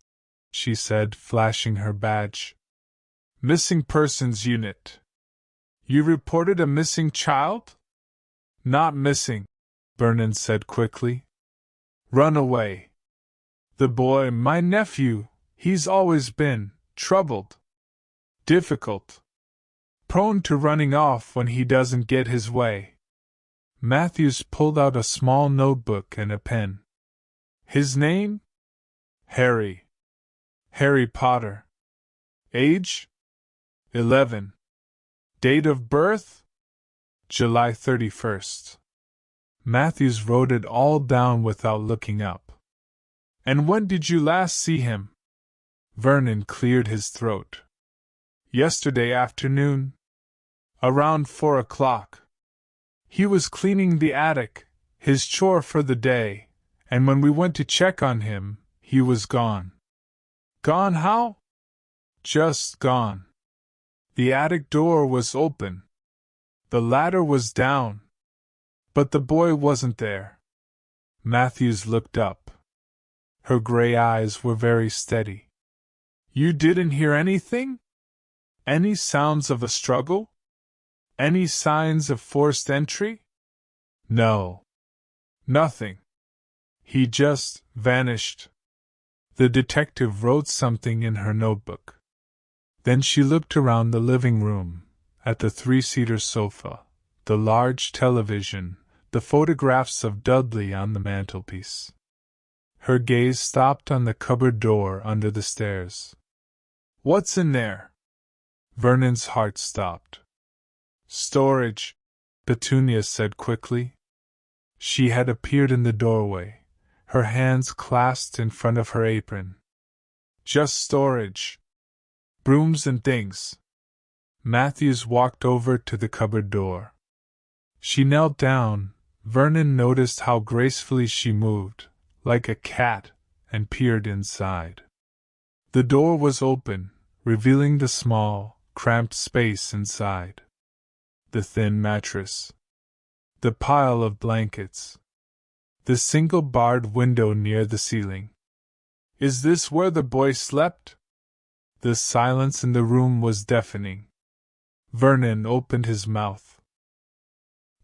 she said, flashing her badge. Missing Persons Unit. You reported a missing child? Not missing, Vernon said quickly. Run away. The boy, my nephew, he's always been troubled. Difficult. prone to running off when he doesn't get his way. Matthews pulled out a small notebook and a pen. His name? Harry. Harry Potter. Age? 11. Date of birth? July 31st. Matthews wrote it all down without looking up. And when did you last see him? Vernon cleared his throat. Yesterday afternoon. Around 4 o'clock. He was cleaning the attic, his chore for the day, and when we went to check on him, he was gone. Gone how? Just gone. The attic door was open. The ladder was down. But the boy wasn't there. Matthews looked up. Her gray eyes were very steady. You didn't hear anything? Any sounds of a struggle? Any signs of forced entry? No. Nothing. He just vanished. The detective wrote something in her notebook. Then she looked around the living room, at the three-seater sofa, the large television, the photographs of Dudley on the mantelpiece. Her gaze stopped on the cupboard door under the stairs. What's in there? Vernon's heart stopped. Storage, Petunia said quickly. She had appeared in the doorway, her hands clasped in front of her apron. Just storage. Brooms and things. Matthews walked over to the cupboard door. She knelt down. Vernon noticed how gracefully she moved, like a cat, and peered inside. The door was open, revealing the small, cramped space inside. The thin mattress. The pile of blankets. The single barred window near the ceiling. Is this where the boy slept? The silence in the room was deafening. Vernon opened his mouth.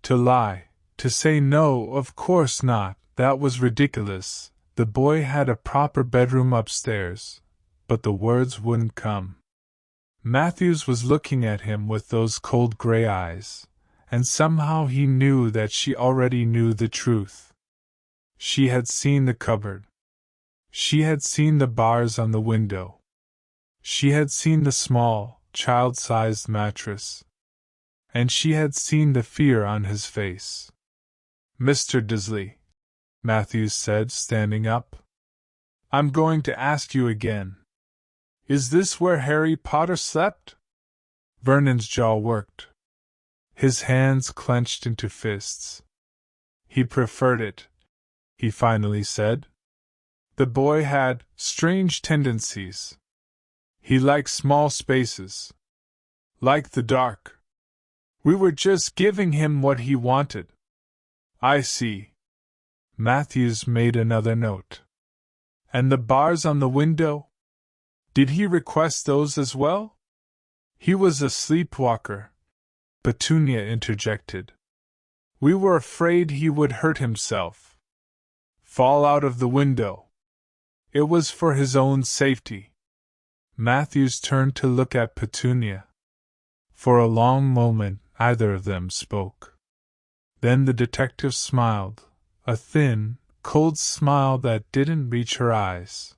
To lie, to say no, of course not, that was ridiculous. The boy had a proper bedroom upstairs, but the words wouldn't come. Matthews was looking at him with those cold gray eyes, and somehow he knew that she already knew the truth. She had seen the cupboard. She had seen the bars on the window. She had seen the small, child-sized mattress. And she had seen the fear on his face. Mr. Dursley, Matthews said, standing up. I'm going to ask you again. Is this where Harry Potter slept? Vernon's jaw worked. His hands clenched into fists. He preferred it, he finally said. The boy had strange tendencies. He liked small spaces. Liked the dark. We were just giving him what he wanted. I see. Matthews made another note. And the bars on the window? Did he request those as well? He was a sleepwalker, Petunia interjected. We were afraid he would hurt himself. Fall out of the window. It was for his own safety. Matthews turned to look at Petunia. For a long moment, neither of them spoke. Then the detective smiled, a thin, cold smile that didn't reach her eyes.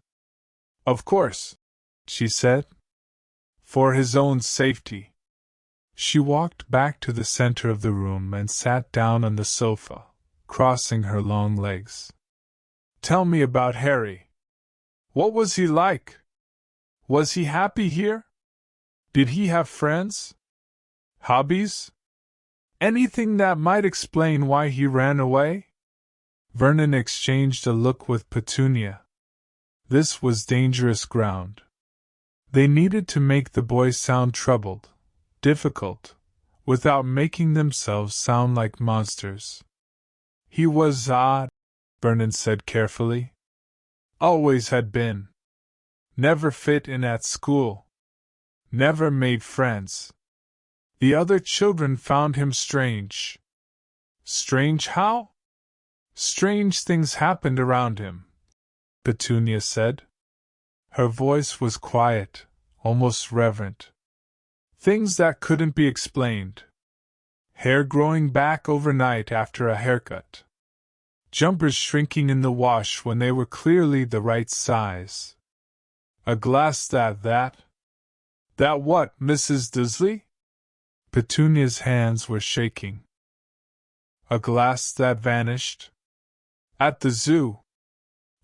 Of course, she said. For his own safety. She walked back to the center of the room and sat down on the sofa, crossing her long legs. Tell me about Harry. What was he like? Was he happy here? Did he have friends? Hobbies? Anything that might explain why he ran away? Vernon exchanged a look with Petunia. This was dangerous ground. They needed to make the boys sound troubled, difficult, without making themselves sound like monsters. He was odd, Vernon said carefully. Always had been. Never fit in at school. Never made friends. The other children found him strange. Strange how? Strange things happened around him, Petunia said. Her voice was quiet, almost reverent. Things that couldn't be explained. Hair growing back overnight after a haircut. Jumpers shrinking in the wash when they were clearly the right size. A glass that what, Mrs. Dursley? Petunia's hands were shaking. A glass that vanished? At the zoo.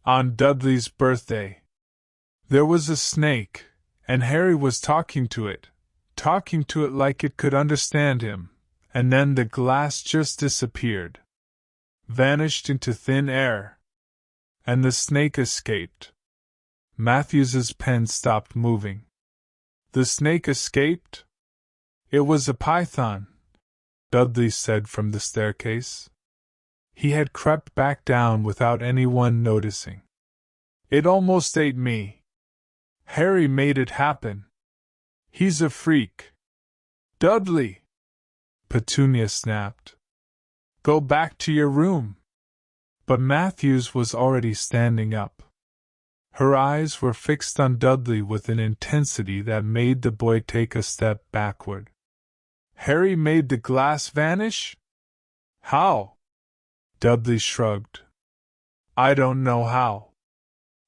On Dudley's birthday. There was a snake, and Harry was talking to it like it could understand him, and then the glass just disappeared. Vanished into thin air. And the snake escaped. Matthews's pen stopped moving. The snake escaped? It was a python, Dudley said from the staircase. He had crept back down without anyone noticing. It almost ate me. Harry made it happen. He's a freak. Dudley! Petunia snapped. Go back to your room. But Matthews was already standing up. Her eyes were fixed on Dudley with an intensity that made the boy take a step backward. Harry made the glass vanish? How? Dudley shrugged. I don't know how.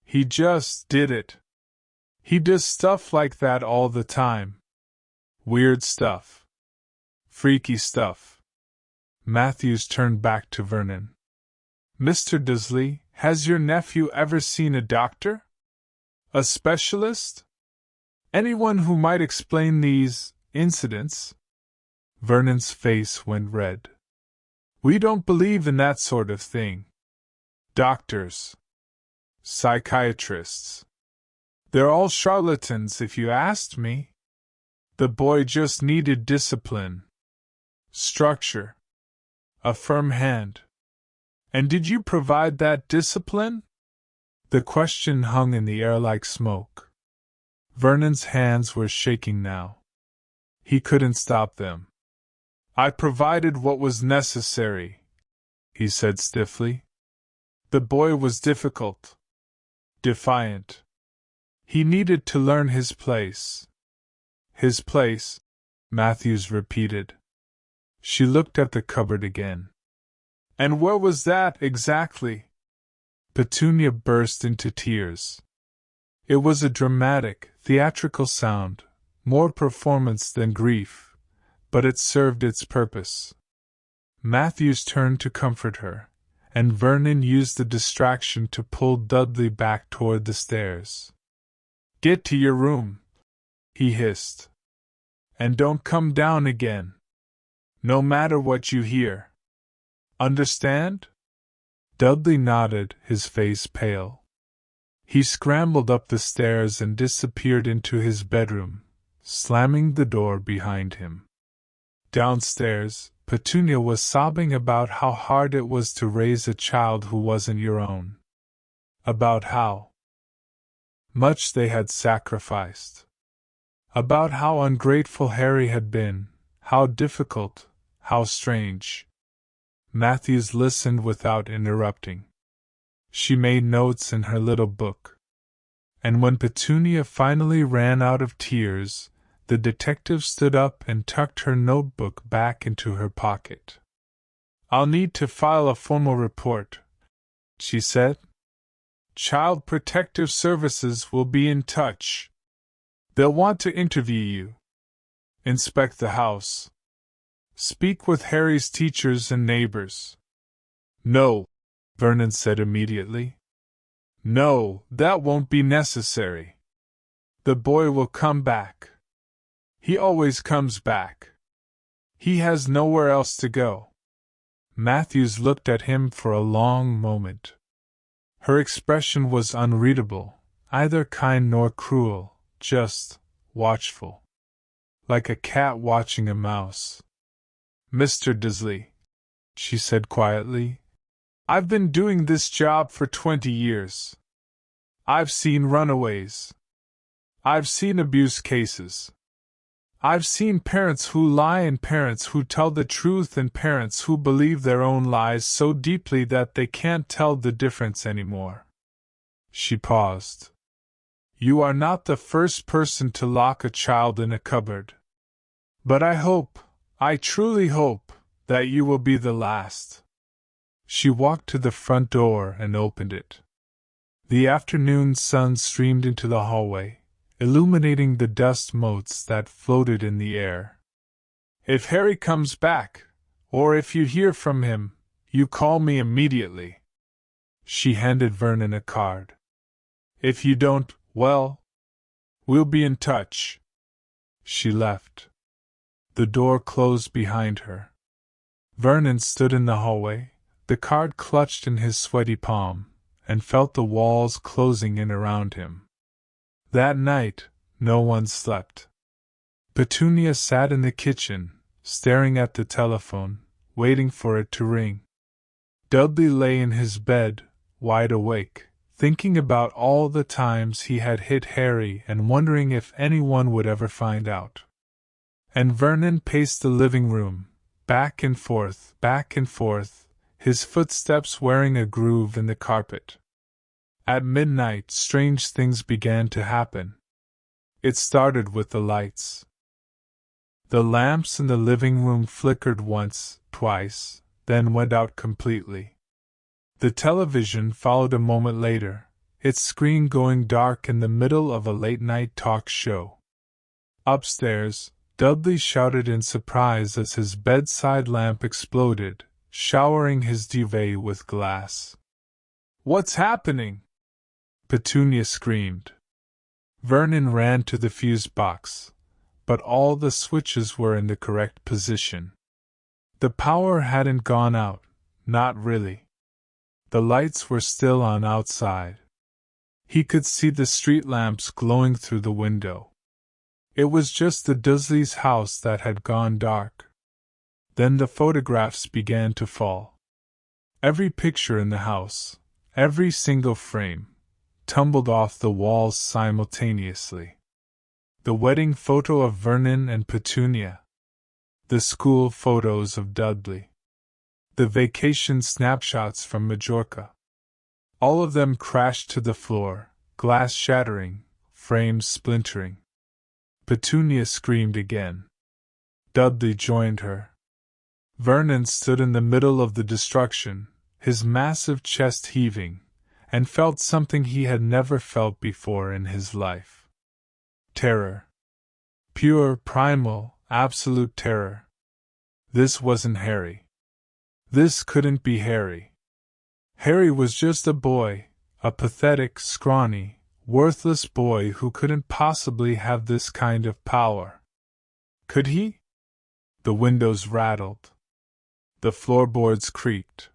He just did it. He does stuff like that all the time. Weird stuff. Freaky stuff. Matthews turned back to Vernon. Mr. Dursley, has your nephew ever seen a doctor? A specialist? Anyone who might explain these incidents? Vernon's face went red. We don't believe in that sort of thing. Doctors. Psychiatrists. They're all charlatans if you asked me. The boy just needed discipline. Structure. A firm hand. And did you provide that discipline? The question hung in the air like smoke. Vernon's hands were shaking now. He couldn't stop them. I provided what was necessary, he said stiffly. The boy was difficult. Defiant. He needed to learn his place. His place, Matthews repeated. She looked at the cupboard again. And where was that, exactly? Petunia burst into tears. It was a dramatic, theatrical sound, more performance than grief, but it served its purpose. Matthews turned to comfort her, and Vernon used the distraction to pull Dudley back toward the stairs. Get to your room, he hissed. And don't come down again. No matter what you hear. Understand? Dudley nodded, his face pale. He scrambled up the stairs and disappeared into his bedroom, slamming the door behind him. Downstairs, Petunia was sobbing about how hard it was to raise a child who wasn't your own. About how much they had sacrificed. About how ungrateful Harry had been, how difficult, how strange. Matthews listened without interrupting. She made notes in her little book. And when Petunia finally ran out of tears, the detective stood up and tucked her notebook back into her pocket. I'll need to file a formal report, she said. Child Protective Services will be in touch. They'll want to interview you. Inspect the house. Speak with Harry's teachers and neighbors. No, Vernon said immediately. No, that won't be necessary. The boy will come back. He always comes back. He has nowhere else to go. Matthews looked at him for a long moment. Her expression was unreadable, either kind nor cruel, just watchful. Like a cat watching a mouse. Mr. Dursley, she said quietly, I've been doing this job for 20 years. I've seen runaways. I've seen abuse cases. I've seen parents who lie and parents who tell the truth and parents who believe their own lies so deeply that they can't tell the difference anymore. She paused. You are not the first person to lock a child in a cupboard. But I truly hope, that you will be the last. She walked to the front door and opened it. The afternoon sun streamed into the hallway, illuminating the dust motes that floated in the air. If Harry comes back, or if you hear from him, you call me immediately. She handed Vernon a card. If you don't, well, we'll be in touch. She left. The door closed behind her. Vernon stood in the hallway, the card clutched in his sweaty palm, and felt the walls closing in around him. That night, no one slept. Petunia sat in the kitchen, staring at the telephone, waiting for it to ring. Dudley lay in his bed, wide awake, thinking about all the times he had hit Harry and wondering if anyone would ever find out. And Vernon paced the living room, back and forth, his footsteps wearing a groove in the carpet. At midnight, strange things began to happen. It started with the lights. The lamps in the living room flickered once, twice, then went out completely. The television followed a moment later, its screen going dark in the middle of a late-night talk show. Upstairs, Dudley shouted in surprise as his bedside lamp exploded, showering his duvet with glass. "What's happening?" Petunia screamed. Vernon ran to the fuse box, but all the switches were in the correct position. The power hadn't gone out, not really. The lights were still on outside. He could see the street lamps glowing through the window. It was just the Dursleys' house that had gone dark. Then the photographs began to fall. Every picture in the house, every single frame, tumbled off the walls simultaneously. The wedding photo of Vernon and Petunia. The school photos of Dudley. The vacation snapshots from Majorca. All of them crashed to the floor, glass shattering, frames splintering. Petunia screamed again. Dudley joined her. Vernon stood in the middle of the destruction, his massive chest heaving, and felt something he had never felt before in his life. Terror. Pure, primal, absolute terror. This wasn't Harry. This couldn't be Harry. Harry was just a boy, a pathetic, scrawny, worthless boy who couldn't possibly have this kind of power. Could he? The windows rattled. The floorboards creaked.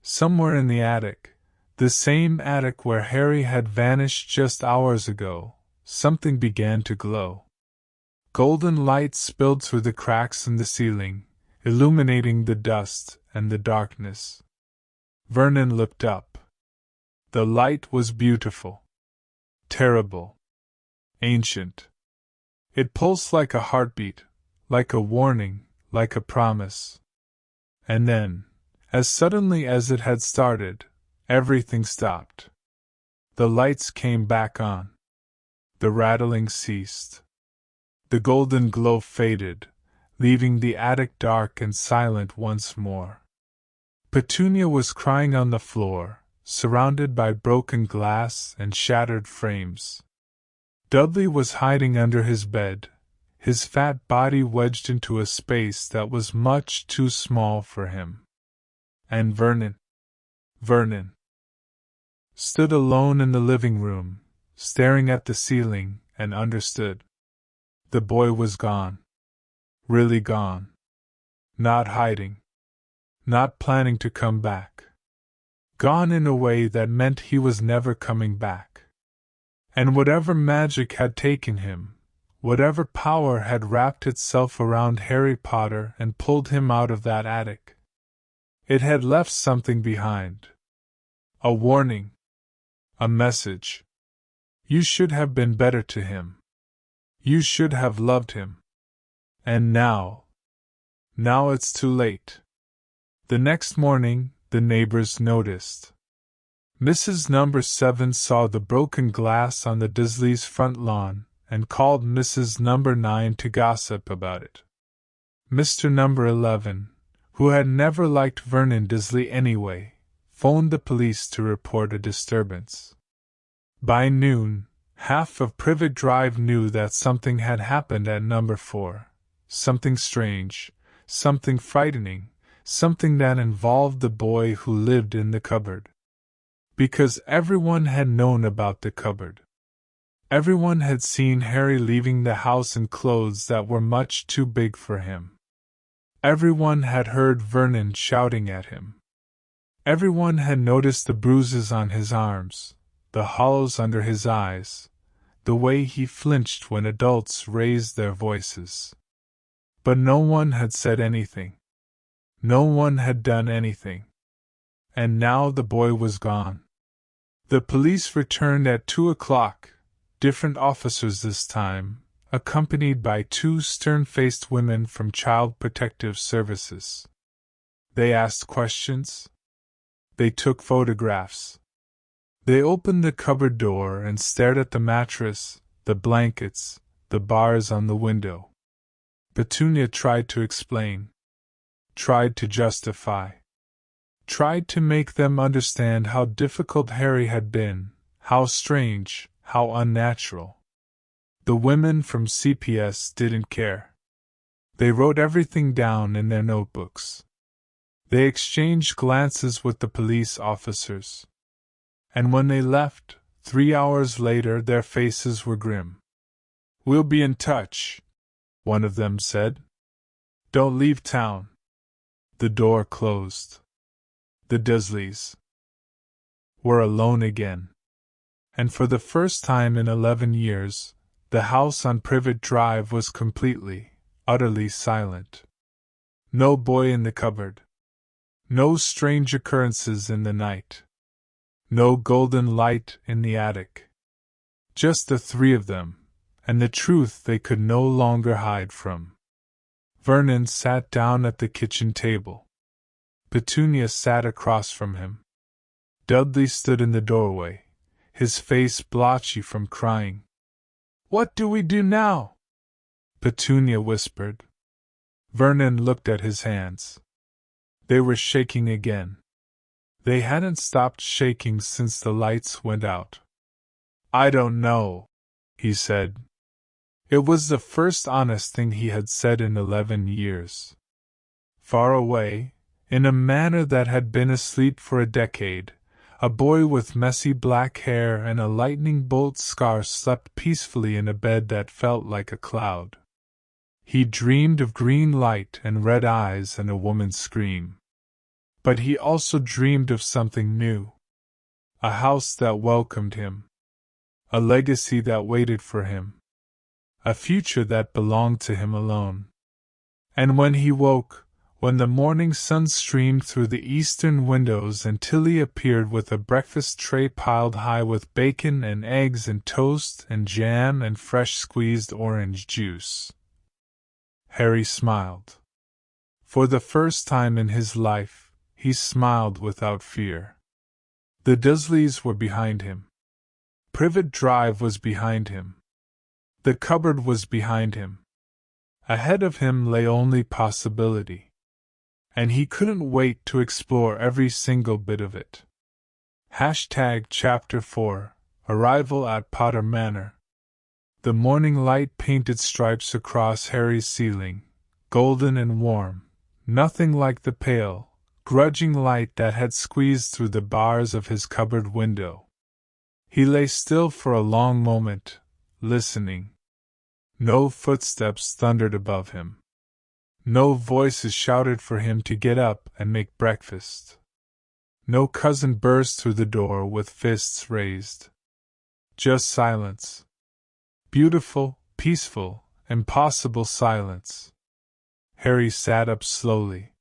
Somewhere in the attic, the same attic where Harry had vanished just hours ago, something began to glow. Golden light spilled through the cracks in the ceiling, illuminating the dust and the darkness. Vernon looked up. The light was beautiful. Terrible. Ancient. It pulsed like a heartbeat, like a warning, like a promise. And then, as suddenly as it had started, everything stopped. The lights came back on. The rattling ceased. The golden glow faded, leaving the attic dark and silent once more. Petunia was crying on the floor, surrounded by broken glass and shattered frames. Dudley was hiding under his bed, his fat body wedged into a space that was much too small for him. And Vernon stood alone in the living room, staring at the ceiling, and understood. The boy was gone. Really gone. Not hiding. Not planning to come back. Gone in a way that meant he was never coming back. And whatever magic had taken him, whatever power had wrapped itself around Harry Potter and pulled him out of that attic, it had left something behind. A warning. A message. You should have been better to him. You should have loved him. And now it's too late. The next morning, the neighbors noticed. Mrs. Number 7 saw the broken glass on the Dursleys' front lawn, and called Mrs. Number 9 to gossip about it. Mr. Number 11, who had never liked Vernon Dursley anyway, phoned the police to report a disturbance. By noon, half of Privet Drive knew that something had happened at Number 4, something strange, something frightening, something that involved the boy who lived in the cupboard. Because everyone had known about the cupboard. Everyone had seen Harry leaving the house in clothes that were much too big for him. Everyone had heard Vernon shouting at him. Everyone had noticed the bruises on his arms, the hollows under his eyes, the way he flinched when adults raised their voices. But no one had said anything. No one had done anything. And now the boy was gone. The police returned at 2 o'clock, different officers this time, accompanied by 2 stern-faced women from Child Protective Services. They asked questions. They took photographs. They opened the cupboard door and stared at the mattress, the blankets, the bars on the window. Petunia tried to explain. Tried to justify. Tried to make them understand how difficult Harry had been, how strange, how unnatural. The women from CPS didn't care. They wrote everything down in their notebooks. They exchanged glances with the police officers. And when they left, 3 hours later, their faces were grim. "We'll be in touch," one of them said. "Don't leave town." The door closed. The Dursleys were alone again. And for the first time in 11 years, the house on Privet Drive was completely, utterly silent. No boy in the cupboard. No strange occurrences in the night. No golden light in the attic. Just the 3 of them, and the truth they could no longer hide from. Vernon sat down at the kitchen table. Petunia sat across from him. Dudley stood in the doorway, his face blotchy from crying. "What do we do now?" Petunia whispered. Vernon looked at his hands. They were shaking again. They hadn't stopped shaking since the lights went out. "I don't know," he said. It was the first honest thing he had said in 11 years. Far away, in a manor that had been asleep for a decade, a boy with messy black hair and a lightning bolt scar slept peacefully in a bed that felt like a cloud. He dreamed of green light and red eyes and a woman's scream. But he also dreamed of something new. A house that welcomed him. A legacy that waited for him. A future that belonged to him alone. And when he woke, when the morning sun streamed through the eastern windows and Tilly appeared with a breakfast tray piled high with bacon and eggs and toast and jam and fresh squeezed orange juice, Harry smiled. For the first time in his life, he smiled without fear. The Dursleys were behind him. Privet Drive was behind him. The cupboard was behind him. Ahead of him lay only possibility. And he couldn't wait to explore every single bit of it. Chapter 4 Arrival at Potter Manor. The morning light painted stripes across Harry's ceiling, golden and warm, nothing like the pale, grudging light that had squeezed through the bars of his cupboard window. He lay still for a long moment, listening. No footsteps thundered above him. No voices shouted for him to get up and make breakfast. No cousin burst through the door with fists raised. Just silence. Beautiful, peaceful, impossible silence. Harry sat up slowly.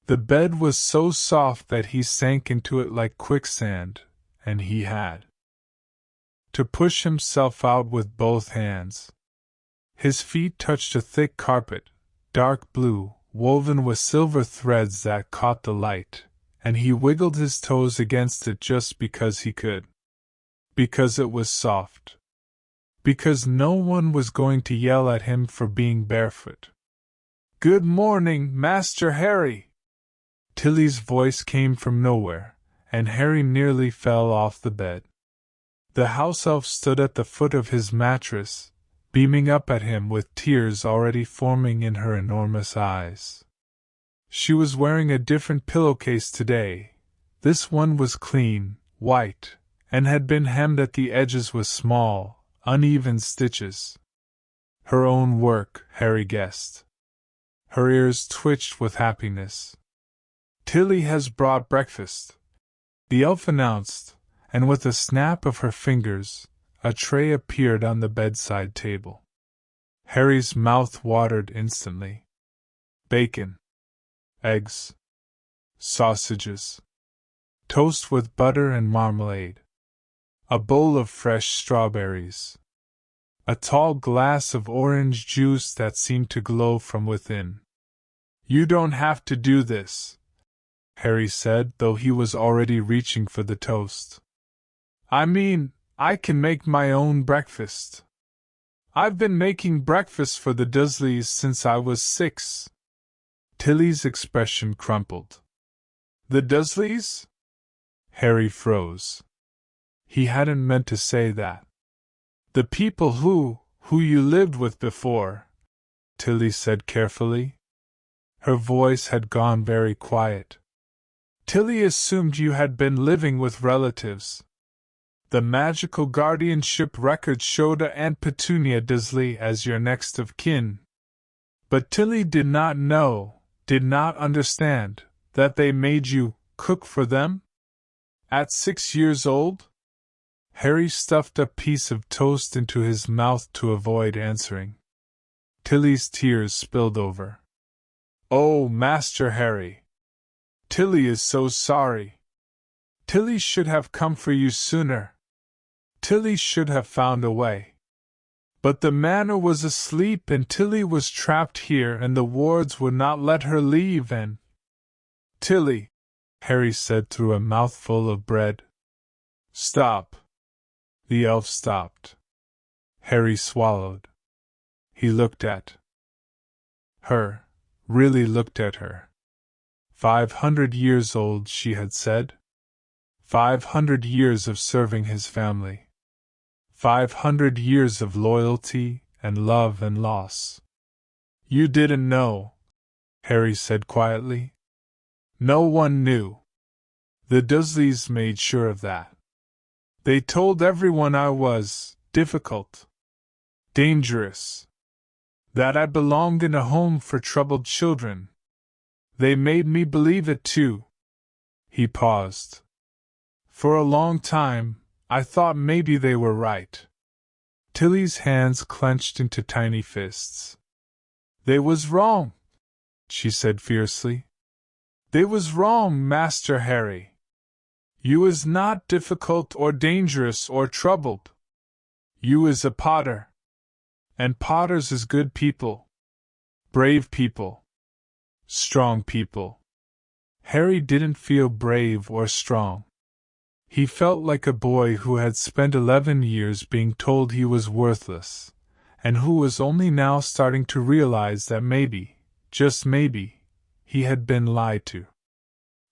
The bed was so soft that he sank into it like quicksand, and he had to push himself out with both hands. His feet touched a thick carpet, dark blue, woven with silver threads that caught the light, and he wiggled his toes against it just because he could. Because it was soft. because no one was going to yell at him for being barefoot. "Good morning, Master Harry!" Tilly's voice came from nowhere, and Harry nearly fell off the bed. The house elf stood at the foot of his mattress, beaming up at him with tears already forming in her enormous eyes. She was wearing a different pillowcase today. This one was clean, white, and had been hemmed at the edges with small, uneven stitches. Her own work, Harry guessed. Her ears twitched with happiness. "Tilly has brought breakfast," the elf announced, and with a snap of her fingers, a tray appeared on the bedside table. Harry's mouth watered instantly. Bacon, eggs, sausages, toast with butter and marmalade, a bowl of fresh strawberries, a tall glass of orange juice that seemed to glow from within. "You don't have to do this," Harry said, though he was already reaching for the toast. "I mean, I can make my own breakfast. I've been making breakfast for the Dursleys since I was 6. Tilly's expression crumpled. "The Dursleys?" Harry froze. He hadn't meant to say that. "The people who you lived with before," Tilly said carefully. Her voice had gone very quiet. "Tilly assumed you had been living with relatives. The magical guardianship record showed Aunt Petunia Dursley as your next of kin. But Tilly did not know, did not understand, that they made you cook for them? At 6 years old?" Harry stuffed a piece of toast into his mouth to avoid answering. Tilly's tears spilled over. "Oh, Master Harry! Tilly is so sorry. Tilly should have come for you sooner. Tilly should have found a way. But the Manor was asleep and Tilly was trapped here and the wards would not let her leave and—" "Tilly," Harry said through a mouthful of bread. "Stop." The elf stopped. Harry swallowed. He looked at her, really looked at her. 500 years old, she had said. 500 years of serving his family. 500 years of loyalty and love and loss. "You didn't know," Harry said quietly. "No one knew. The Dursleys made sure of that. They told everyone I was difficult, dangerous, that I belonged in a home for troubled children. They made me believe it too." He paused. "For a long time, I thought maybe they were right." Tilly's hands clenched into tiny fists. "They was wrong," she said fiercely. "They was wrong, Master Harry. You is not difficult or dangerous or troubled. You is a Potter. And Potters is good people. Brave people. Strong people." Harry didn't feel brave or strong. He felt like a boy who had spent 11 years being told he was worthless, and who was only now starting to realize that maybe, just maybe, he had been lied to.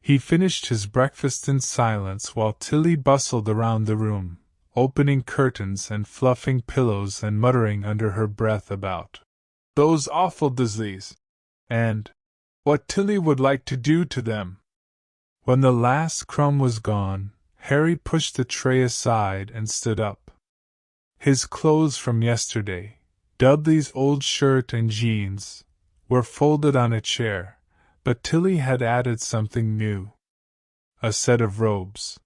He finished his breakfast in silence while Tilly bustled around the room, opening curtains and fluffing pillows and muttering under her breath about those awful Dursleys, and what Tilly would like to do to them. When the last crumb was gone, Harry pushed the tray aside and stood up. His clothes from yesterday, Dudley's old shirt and jeans, were folded on a chair, but Tilly had added something new. A set of robes.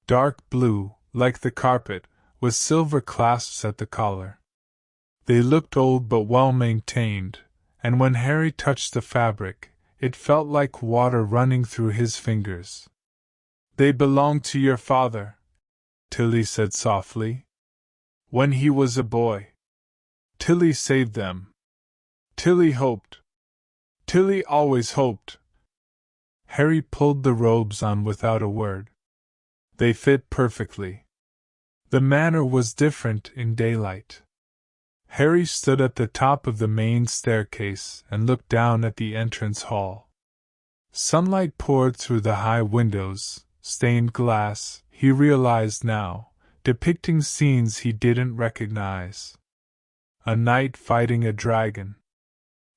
Dark blue, like the carpet, with silver clasps at the collar. They looked old but well maintained, and when Harry touched the fabric, it felt like water running through his fingers. "They belonged to your father," Tilly said softly. "When he was a boy. Tilly saved them. Tilly hoped. Tilly always hoped." Harry pulled the robes on without a word. They fit perfectly. The manor was different in daylight. Harry stood at the top of the main staircase and looked down at the entrance hall. Sunlight poured through the high windows, stained glass, he realized now, depicting scenes he didn't recognize. A knight fighting a dragon.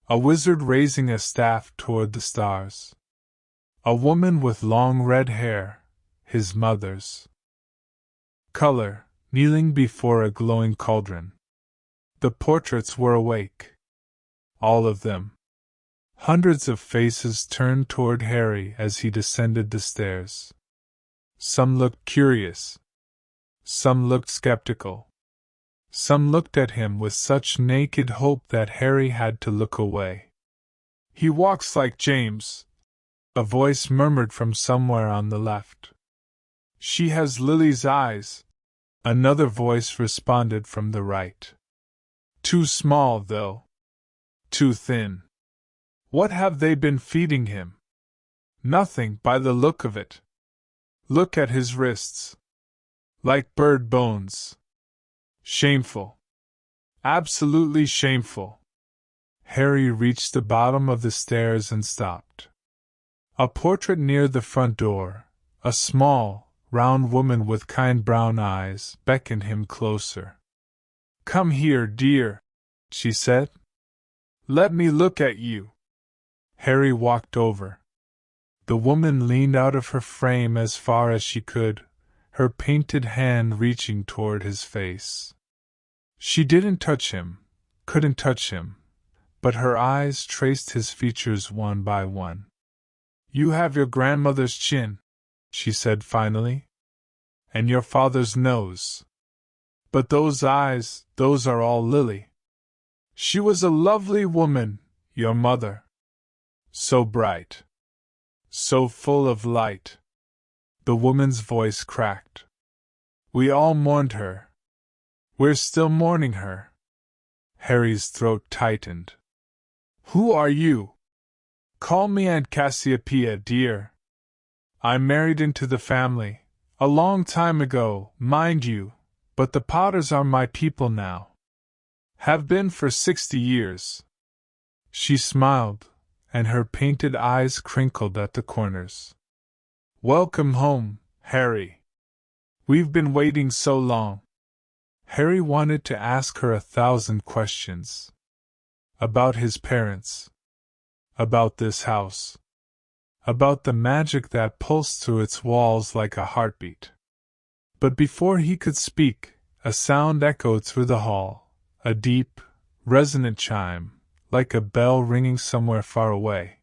A wizard raising a staff toward the stars. A woman with long red hair, his mother's color, kneeling before a glowing cauldron. The portraits were awake. All of them. Hundreds of faces turned toward Harry as he descended the stairs. Some looked curious. Some looked skeptical. Some looked at him with such naked hope that Harry had to look away. "He walks like James," a voice murmured from somewhere on the left. "She has Lily's eyes," another voice responded from the right. "Too small, though. Too thin. What have they been feeding him?" "Nothing, by the look of it. Look at his wrists. Like bird bones. Shameful. Absolutely shameful." Harry reached the bottom of the stairs and stopped. A portrait near the front door, a small, round woman with kind brown eyes, beckoned him closer. "Come here, dear," she said. "Let me look at you." Harry walked over. The woman leaned out of her frame as far as she could, her painted hand reaching toward his face. She didn't touch him, couldn't touch him, but her eyes traced his features one by one. "You have your grandmother's chin," she said finally, "and your father's nose. But those eyes, those are all Lily. She was a lovely woman, your mother. So bright. So full of light." The woman's voice cracked. "We all mourned her. We're still mourning her." Harry's throat tightened. "Who are you?" "Call me Aunt Cassiopeia, dear. I married into the family, a long time ago, mind you, but the Potters are my people now. Have been for 60 years. She smiled, and her painted eyes crinkled at the corners. "Welcome home, Harry. We've been waiting so long." Harry wanted to ask her 1,000 questions. About his parents. About this house. About the magic that pulsed through its walls like a heartbeat. But before he could speak, a sound echoed through the hall, a deep, resonant chime, like a bell ringing somewhere far away.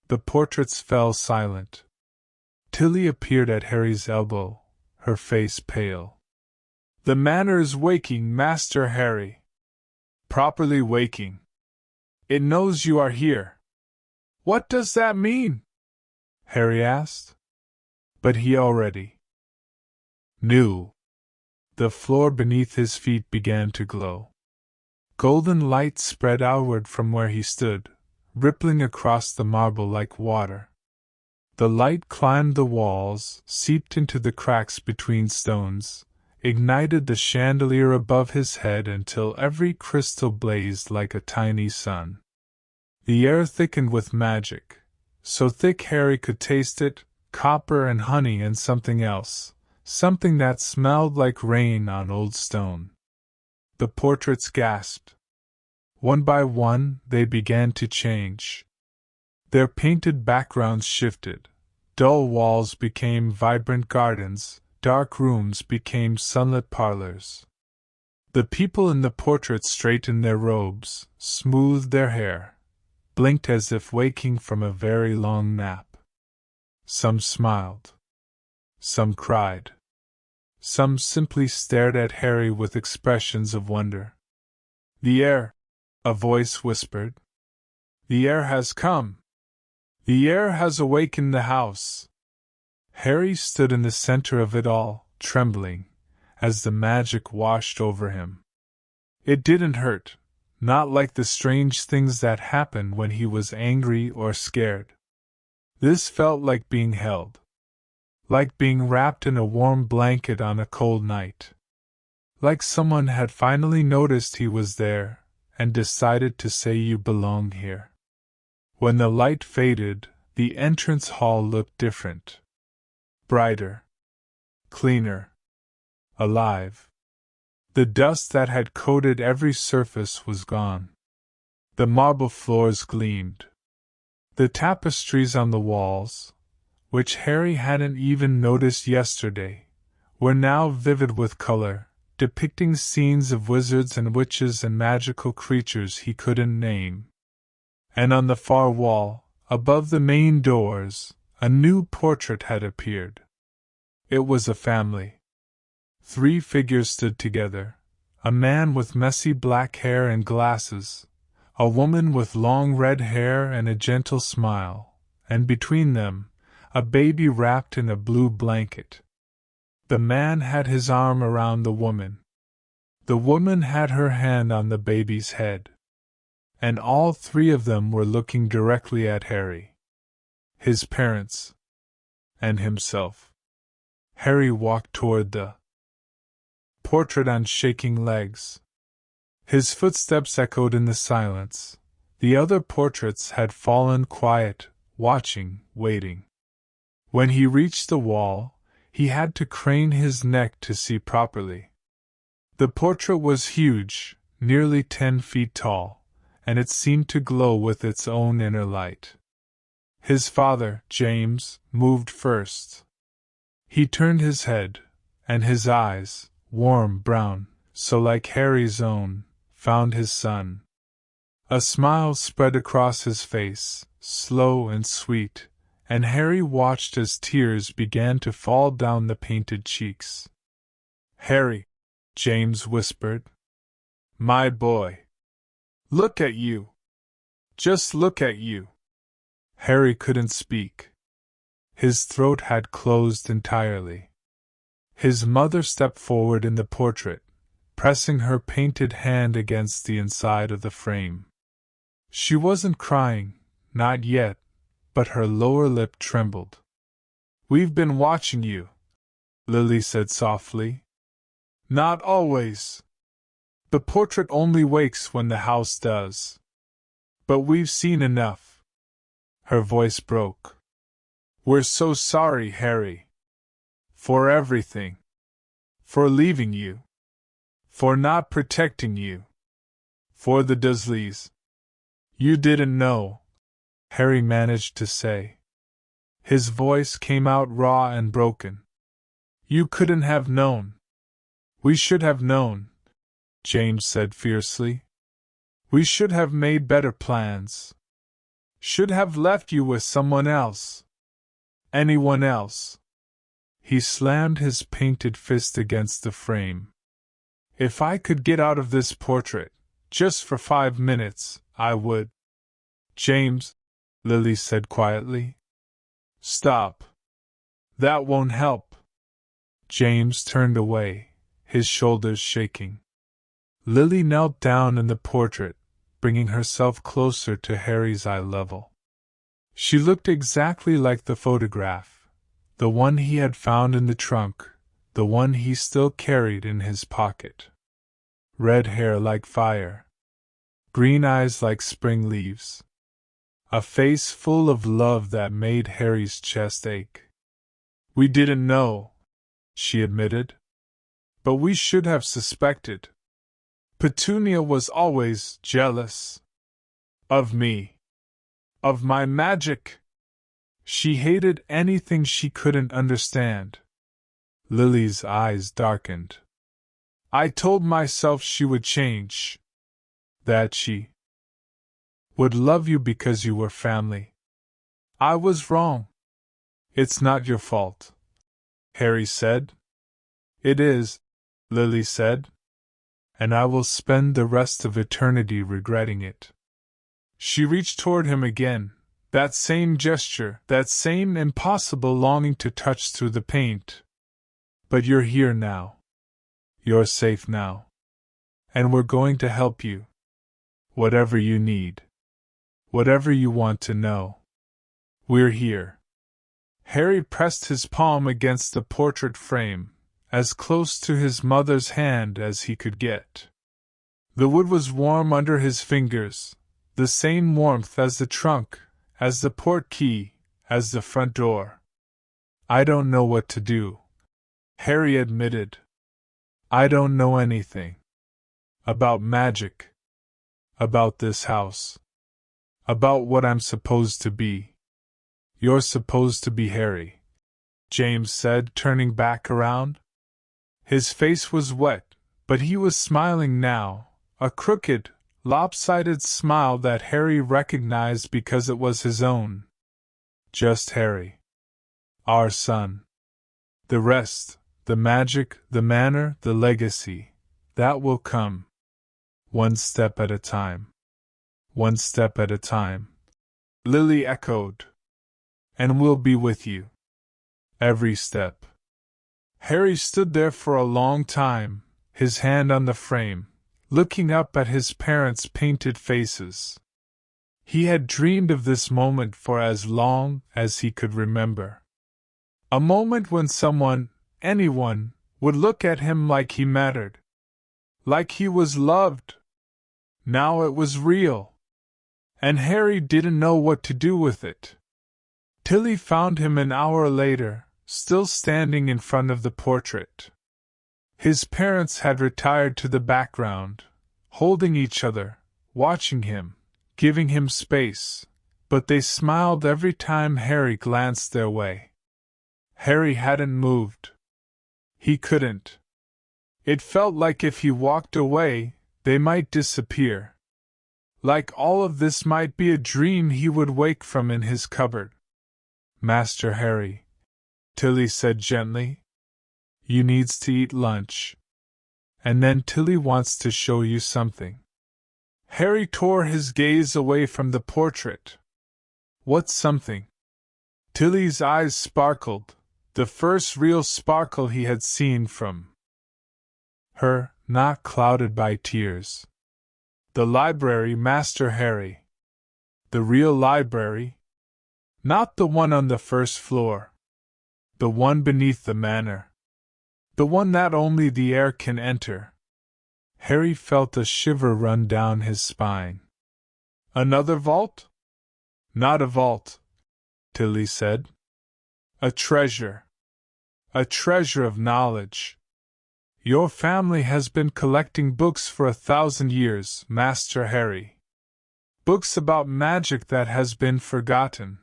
The portraits fell silent. Tilly appeared at Harry's elbow, her face pale. "The manor is waking, Master Harry. Properly waking. It knows you are here." "What does that mean?" Harry asked. But he already knew. The floor beneath his feet began to glow. Golden light spread outward from where he stood, rippling across the marble like water. The light climbed the walls, seeped into the cracks between stones, ignited the chandelier above his head until every crystal blazed like a tiny sun. The air thickened with magic, so thick Harry could taste it, copper and honey and something else, something that smelled like rain on old stone. The portraits gasped. One by one, they began to change. Their painted backgrounds shifted. Dull walls became vibrant gardens, dark rooms became sunlit parlors. The people in the portraits straightened their robes, smoothed their hair, blinked as if waking from a very long nap. Some smiled. Some cried. Some simply stared at Harry with expressions of wonder. "The heir," a voice whispered. "The heir has come. The heir has awakened the house." Harry stood in the center of it all, trembling, as the magic washed over him. It didn't hurt, not like the strange things that happened when he was angry or scared. This felt like being held. Like being wrapped in a warm blanket on a cold night. like someone had finally noticed he was there, and decided to say you belong here. When the light faded, the entrance hall looked different. Brighter. Cleaner. Alive. The dust that had coated every surface was gone. The marble floors gleamed. The tapestries on the walls, which Harry hadn't even noticed yesterday, were now vivid with color, depicting scenes of wizards and witches and magical creatures he couldn't name. And on the far wall, above the main doors, a new portrait had appeared. It was a family. 3 figures stood together: a man with messy black hair and glasses, a woman with long red hair and a gentle smile, and between them, a baby wrapped in a blue blanket. The man had his arm around the woman. The woman had her hand on the baby's head. And all 3 of them were looking directly at Harry. His parents. And himself. Harry walked toward the portrait on shaking legs. His footsteps echoed in the silence. The other portraits had fallen quiet, watching, waiting. When he reached the wall, he had to crane his neck to see properly. The portrait was huge, nearly 10 feet tall, and it seemed to glow with its own inner light. His father, James, moved first. He turned his head, and his eyes, warm brown, so like Harry's own, found his son. A smile spread across his face, slow and sweet, and Harry watched as tears began to fall down the painted cheeks. "Harry," James whispered. "My boy. Look at you. Just look at you." Harry couldn't speak. His throat had closed entirely. His mother stepped forward in the portrait, pressing her painted hand against the inside of the frame. She wasn't crying, not yet, but her lower lip trembled. "We've been watching you," Lily said softly. "Not always. The portrait only wakes when the house does. But we've seen enough." Her voice broke. "We're so sorry, Harry. For everything. For leaving you. For not protecting you. For the Dursleys. You didn't know," Harry managed to say. His voice came out raw and broken. "You couldn't have known." "We should have known," James said fiercely. "We should have made better plans. Should have left you with someone else. Anyone else." He slammed his painted fist against the frame. "If I could get out of this portrait, just for 5 minutes, I would." "James," Lily said quietly. "Stop. That won't help." James turned away, his shoulders shaking. Lily knelt down in the portrait, bringing herself closer to Harry's eye level. She looked exactly like the photograph, the one he had found in the trunk, the one he still carried in his pocket. Red hair like fire. Green eyes like spring leaves. A face full of love that made Harry's chest ache. "We didn't know," she admitted. "But we should have suspected. Petunia was always jealous. Of me. Of my magic. She hated anything she couldn't understand." Lily's eyes darkened. "I told myself she would change. That she would love you because you were family. I was wrong." "It's not your fault," Harry said. "It is," Lily said. "And I will spend the rest of eternity regretting it." She reached toward him again, that same gesture, that same impossible longing to touch through the paint. "But you're here now. You're safe now. And we're going to help you. Whatever you need. Whatever you want to know. We're here." Harry pressed his palm against the portrait frame, as close to his mother's hand as he could get. The wood was warm under his fingers, the same warmth as the trunk, as the portkey, as the front door. "I don't know what to do," Harry admitted. "I don't know anything. About magic. About this house. About what I'm supposed to be." "You're supposed to be Harry," James said, turning back around. His face was wet, but he was smiling now, a crooked, lopsided smile that Harry recognized because it was his own. "Just Harry. Our son. The rest, the magic, the manor, the legacy, that will come. One step at a time. One step at a time," Lily echoed. "And we'll be with you. Every step." Harry stood there for a long time, his hand on the frame, looking up at his parents' painted faces. He had dreamed of this moment for as long as he could remember. A moment when someone, anyone, would look at him like he mattered. Like he was loved. Now it was real. And Harry didn't know what to do with it. Tilly found him an hour later, still standing in front of the portrait. His parents had retired to the background, holding each other, watching him, giving him space, but they smiled every time Harry glanced their way. Harry hadn't moved. He couldn't. It felt like if he walked away, they might disappear. Like all of this might be a dream he would wake from in his cupboard. "Master Harry," Tilly said gently, "you needs to eat lunch. And then Tilly wants to show you something." Harry tore his gaze away from the portrait. "What something?" Tilly's eyes sparkled, the first real sparkle he had seen from her, not clouded by tears. "The library, Master Harry. The real library. Not the one on the first floor. The one beneath the manor. The one that only the air can enter." Harry felt a shiver run down his spine. "Another vault?" "Not a vault," Tilly said. "A treasure. A treasure of knowledge. Your family has been collecting books for 1,000 years, Master Harry. Books about magic that has been forgotten.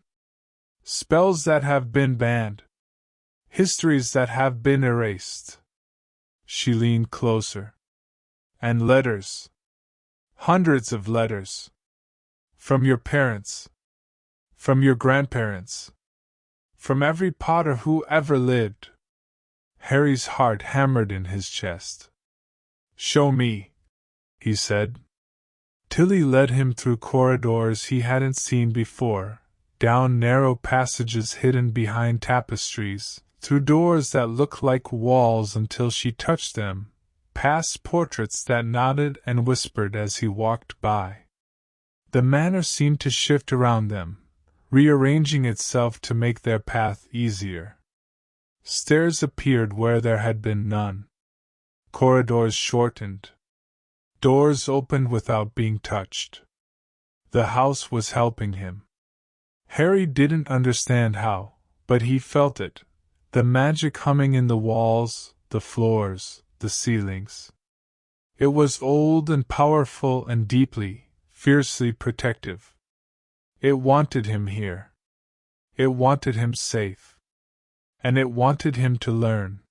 Spells that have been banned. Histories that have been erased." She leaned closer. "And letters. Hundreds of letters. From your parents. From your grandparents. From every Potter who ever lived." Harry's heart hammered in his chest. "Show me," he said. Tilly led him through corridors he hadn't seen before, down narrow passages hidden behind tapestries, through doors that looked like walls until she touched them, past portraits that nodded and whispered as he walked by. The manor seemed to shift around them, rearranging itself to make their path easier. Stairs appeared where there had been none. Corridors shortened. Doors opened without being touched. The house was helping him. Harry didn't understand how, but he felt it, the magic humming in the walls, the floors, the ceilings. It was old and powerful and deeply, fiercely protective. It wanted him here. It wanted him safe. And it wanted him to learn.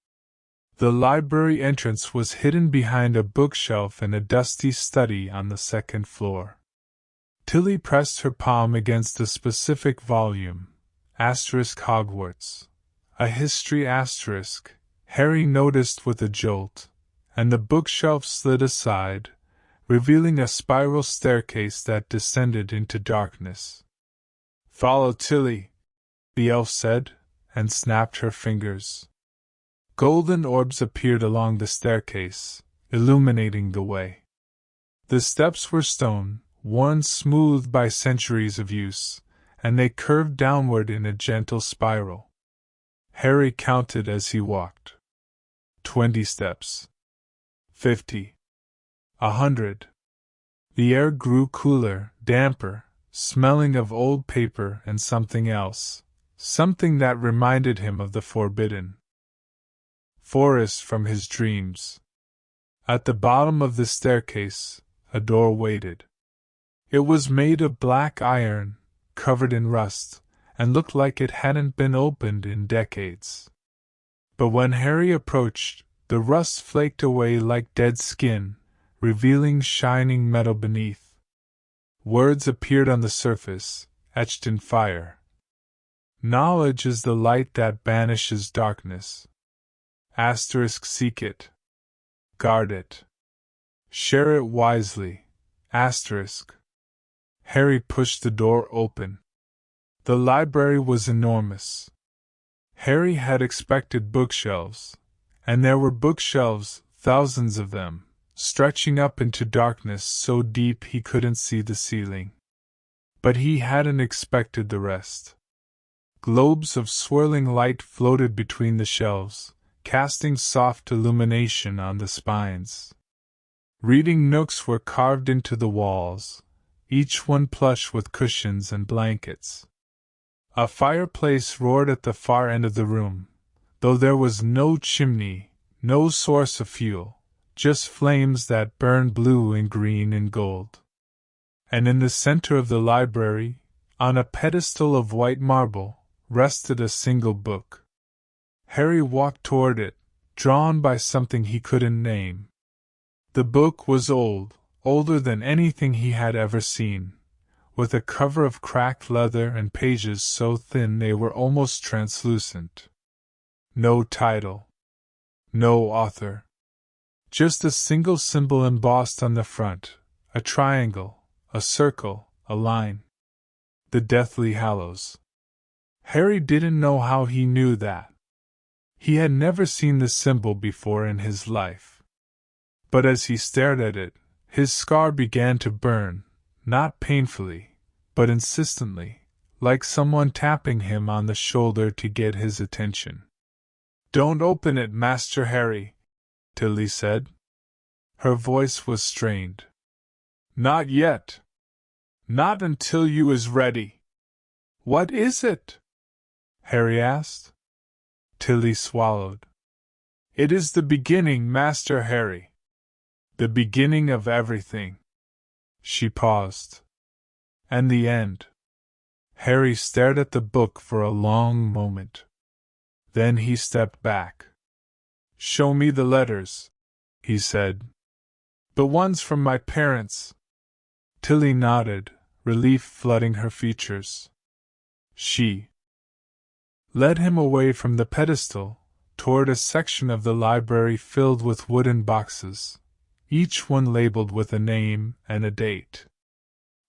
The library entrance was hidden behind a bookshelf in a dusty study on the second floor. Tilly pressed her palm against a specific volume, *Hogwarts. A history *, Harry noticed with a jolt, and the bookshelf slid aside, revealing a spiral staircase that descended into darkness. "Follow Tilly," the elf said, and snapped her fingers. Golden orbs appeared along the staircase, illuminating the way. The steps were stone, worn smooth by centuries of use, and they curved downward in a gentle spiral. Harry counted as he walked. 20 steps. 50. 100. The air grew cooler, damper, smelling of old paper and something else, something that reminded him of the forbidden forest from his dreams. At the bottom of the staircase, a door waited. It was made of black iron, covered in rust, and looked like it hadn't been opened in decades. But when Harry approached, the rust flaked away like dead skin, revealing shining metal beneath. Words appeared on the surface, etched in fire. Knowledge is the light that banishes darkness. Asterisk seek it. Guard it. Share it wisely. Asterisk. Harry pushed the door open. The library was enormous. Harry had expected bookshelves, and there were bookshelves, thousands of them, stretching up into darkness so deep he couldn't see the ceiling. But he hadn't expected the rest. Globes of swirling light floated between the shelves, casting soft illumination on the spines. Reading nooks were carved into the walls, each one plush with cushions and blankets. A fireplace roared at the far end of the room, though there was no chimney, no source of fuel, just flames that burned blue and green and gold. And in the center of the library, on a pedestal of white marble, rested a single book. Harry walked toward it, drawn by something he couldn't name. The book was old, older than anything he had ever seen, with a cover of cracked leather and pages so thin they were almost translucent. No title. No author. Just a single symbol embossed on the front, a triangle, a circle, a line. The Deathly Hallows. Harry didn't know how he knew that. He had never seen the symbol before in his life. But as he stared at it, his scar began to burn, not painfully, but insistently, like someone tapping him on the shoulder to get his attention. "Don't open it, Master Harry," Tilly said. Her voice was strained. "Not yet. Not until you is ready." "What is it?" Harry asked. Tilly swallowed. "It is the beginning, Master Harry. The beginning of everything." She paused. "And the end." Harry stared at the book for a long moment. Then he stepped back. "Show me the letters," he said. "The ones from my parents." Tilly nodded, relief flooding her features. She led him away from the pedestal, toward a section of the library filled with wooden boxes, each one labeled with a name and a date.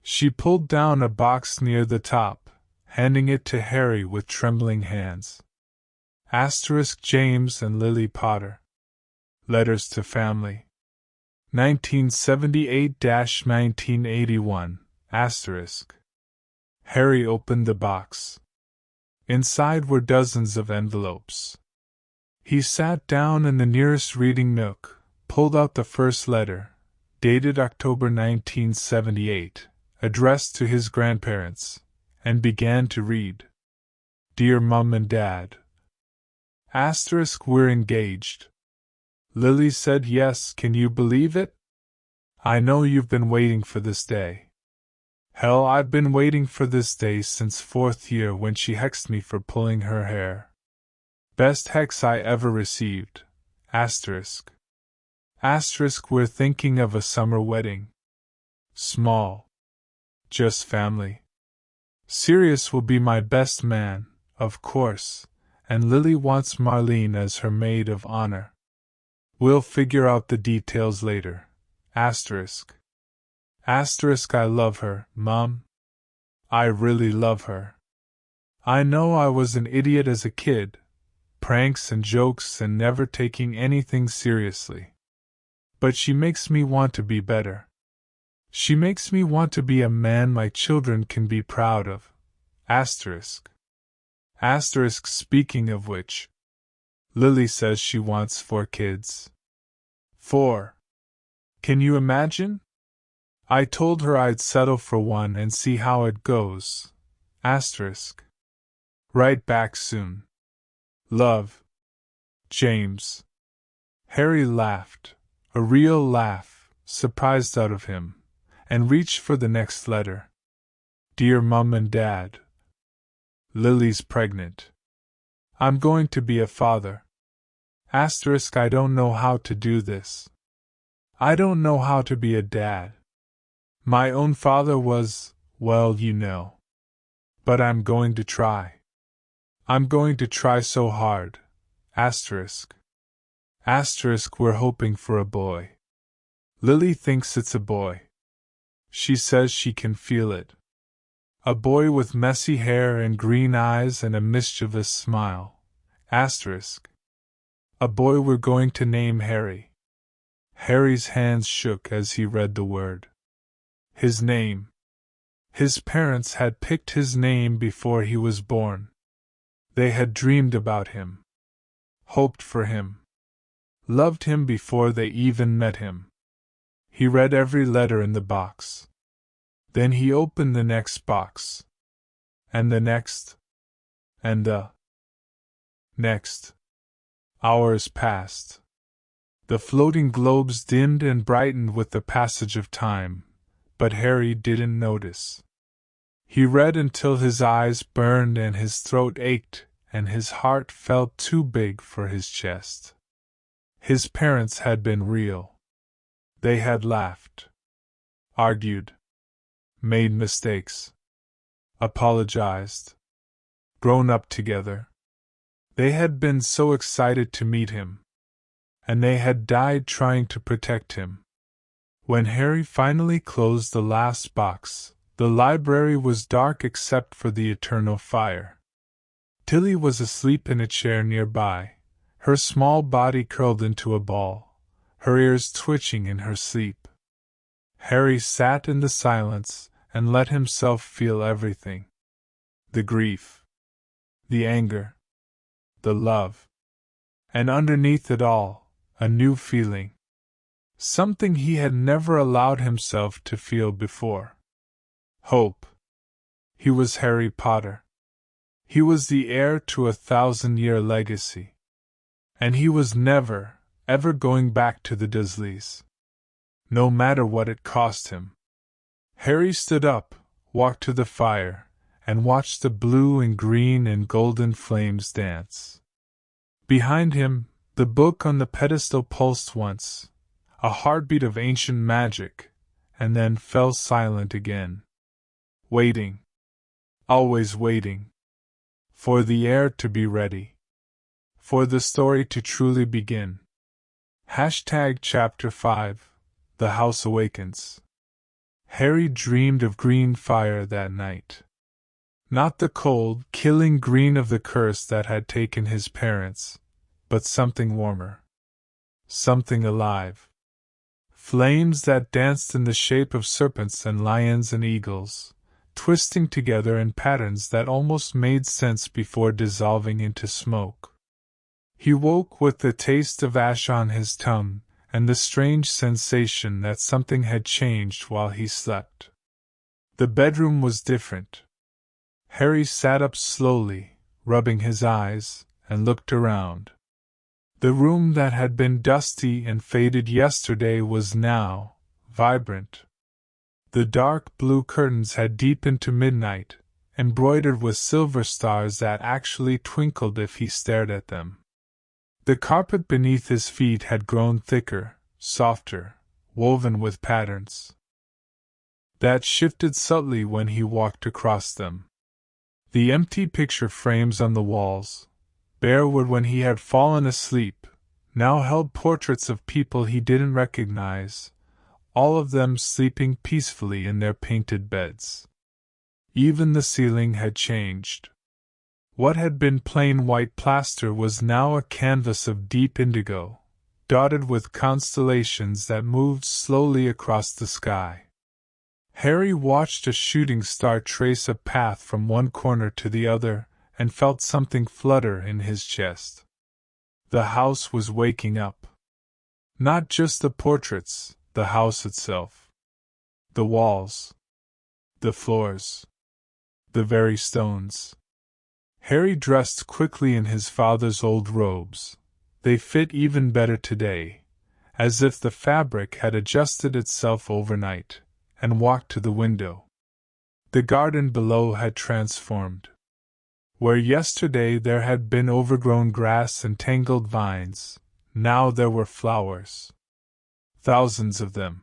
She pulled down a box near the top, handing it to Harry with trembling hands. James and Lily Potter. Letters to Family. 1978-1981. Harry opened the box. Inside were dozens of envelopes. He sat down in the nearest reading nook, pulled out the first letter, dated October 1978, addressed to his grandparents, and began to read. "Dear Mum and Dad. We're engaged. Lily said yes, can you believe it? I know you've been waiting for this day. Hell, I've been waiting for this day since 4th year when she hexed me for pulling her hair. Best hex I ever received. We're thinking of a summer wedding. Small. Just family. Sirius will be my best man, of course, and Lily wants Marlene as her maid of honor. We'll figure out the details later. I love her, Mom. I really love her. I know I was an idiot as a kid, pranks and jokes and never taking anything seriously. But she makes me want to be better. She makes me want to be a man my children can be proud of. Speaking of which, Lily says she wants 4 kids. 4. Can you imagine? I told her I'd settle for 1 and see how it goes. Asterisk. Right back soon. Love. James. Harry laughed, a real laugh, surprised out of him, and reached for the next letter. Dear Mum and Dad. Lily's pregnant. I'm going to be a father. Asterisk. I don't know how to do this. I don't know how to be a dad. My own father was, well, you know. But I'm going to try. I'm going to try so hard. Asterisk. Asterisk. We're hoping for a boy. Lily thinks it's a boy. She says she can feel it. A boy with messy hair and green eyes and a mischievous smile. Asterisk. A boy we're going to name Harry. Harry's hands shook as he read the word. His name. His parents had picked his name before he was born. They had dreamed about him. Hoped for him. Loved him before they even met him. He read every letter in the box. Then he opened the next box. And the next. And the next. Hours passed. The floating globes dimmed and brightened with the passage of time, but Harry didn't notice. He read until his eyes burned and his throat ached, and his heart felt too big for his chest. His parents had been real. They had laughed, argued, made mistakes, apologized, grown up together. They had been so excited to meet him, and they had died trying to protect him. When Harry finally closed the last box, the library was dark except for the eternal fire. Tilly was asleep in a chair nearby, her small body curled into a ball, her ears twitching in her sleep. Harry sat in the silence and let himself feel everything. The grief, the anger, the love, and underneath it all, a new feeling. Something he had never allowed himself to feel before. Hope. He was Harry Potter. He was the heir to a 1,000-year legacy. And he was never, ever going back to the Dursleys. No matter what it cost him. Harry stood up, walked to the fire, and watched the blue and green and golden flames dance. Behind him, the book on the pedestal pulsed once, a heartbeat of ancient magic, and then fell silent again. Waiting. Always waiting. For the heir to be ready. For the story to truly begin. Chapter 5. The House Awakens. Harry dreamed of green fire that night. Not the cold, killing green of the curse that had taken his parents, but something warmer. Something alive. Flames that danced in the shape of serpents and lions and eagles, twisting together in patterns that almost made sense before dissolving into smoke. He woke with the taste of ash on his tongue, and the strange sensation that something had changed while he slept. The bedroom was different. Harry sat up slowly, rubbing his eyes, and looked around. The room that had been dusty and faded yesterday was now vibrant. The dark blue curtains had deepened to midnight, embroidered with silver stars that actually twinkled if he stared at them. The carpet beneath his feet had grown thicker, softer, woven with patterns that shifted subtly when he walked across them. The empty picture frames on the walls, bare wood when he had fallen asleep, now held portraits of people he didn't recognize, all of them sleeping peacefully in their painted beds. Even the ceiling had changed. What had been plain white plaster was now a canvas of deep indigo, dotted with constellations that moved slowly across the sky. Harry watched a shooting star trace a path from one corner to the other, and felt something flutter in his chest. The house was waking up. Not just the portraits, the house itself. The walls. The floors. The very stones. Harry dressed quickly in his father's old robes. They fit even better today, as if the fabric had adjusted itself overnight, and walked to the window. The garden below had transformed. Where yesterday there had been overgrown grass and tangled vines, now there were flowers. Thousands of them.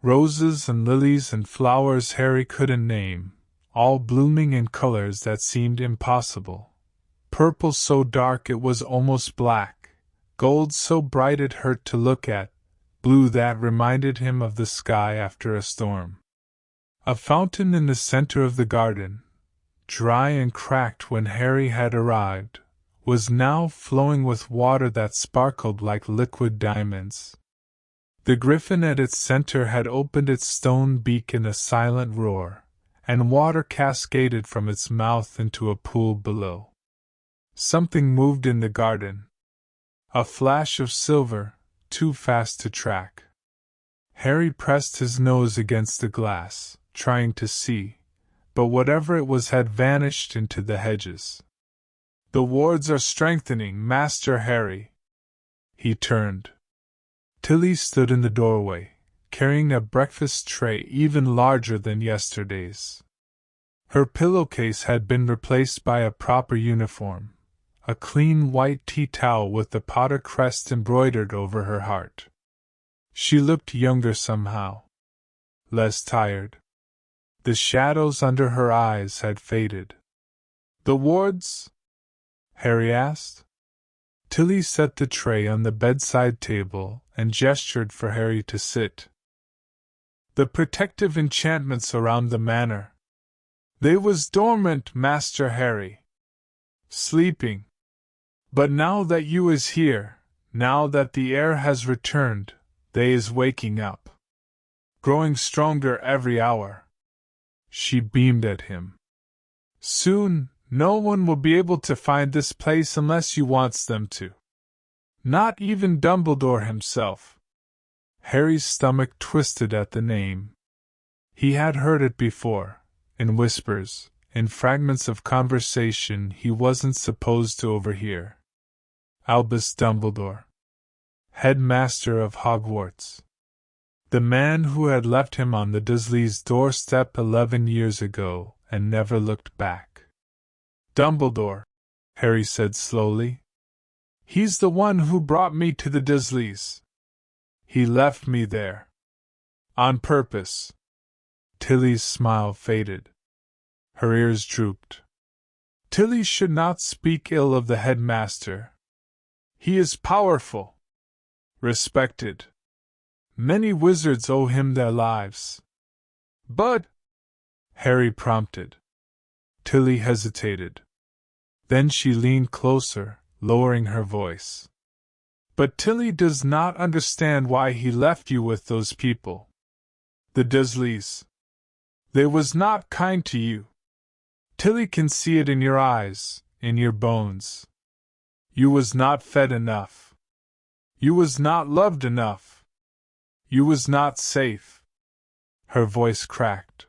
Roses and lilies and flowers Harry couldn't name, all blooming in colors that seemed impossible. Purple so dark it was almost black, gold so bright it hurt to look at, blue that reminded him of the sky after a storm. A fountain in the center of the garden, dry and cracked when Harry had arrived, was now flowing with water that sparkled like liquid diamonds. The griffin at its center had opened its stone beak in a silent roar, and water cascaded from its mouth into a pool below. Something moved in the garden. A flash of silver, too fast to track. Harry pressed his nose against the glass, trying to see, but whatever it was had vanished into the hedges. "The wards are strengthening, Master Harry." He turned. Tilly stood in the doorway, carrying a breakfast tray even larger than yesterday's. Her pillowcase had been replaced by a proper uniform, a clean white tea towel with the Potter crest embroidered over her heart. She looked younger somehow, less tired. The shadows under her eyes had faded. "The wards?" Harry asked. Tilly set the tray on the bedside table and gestured for Harry to sit. "The protective enchantments around the manor. They was dormant, Master Harry. Sleeping. But now that you is here, now that the air has returned, they is waking up. Growing stronger every hour." She beamed at him. "Soon, no one will be able to find this place unless you wants them to. Not even Dumbledore himself." Harry's stomach twisted at the name. He had heard it before, in whispers, in fragments of conversation he wasn't supposed to overhear. Albus Dumbledore. Headmaster of Hogwarts. The man who had left him on the Dursleys' doorstep 11 years ago and never looked back. "Dumbledore," Harry said slowly. "He's the one who brought me to the Dursleys. He left me there. On purpose." Tilly's smile faded. Her ears drooped. "Tilly should not speak ill of the headmaster. He is powerful. Respected. Many wizards owe him their lives." "But—" Harry prompted. Tilly hesitated. Then she leaned closer, lowering her voice. "But Tilly does not understand why he left you with those people. The Dursleys. They was not kind to you. Tilly can see it in your eyes, in your bones. You was not fed enough. You was not loved enough. You was not safe." Her voice cracked.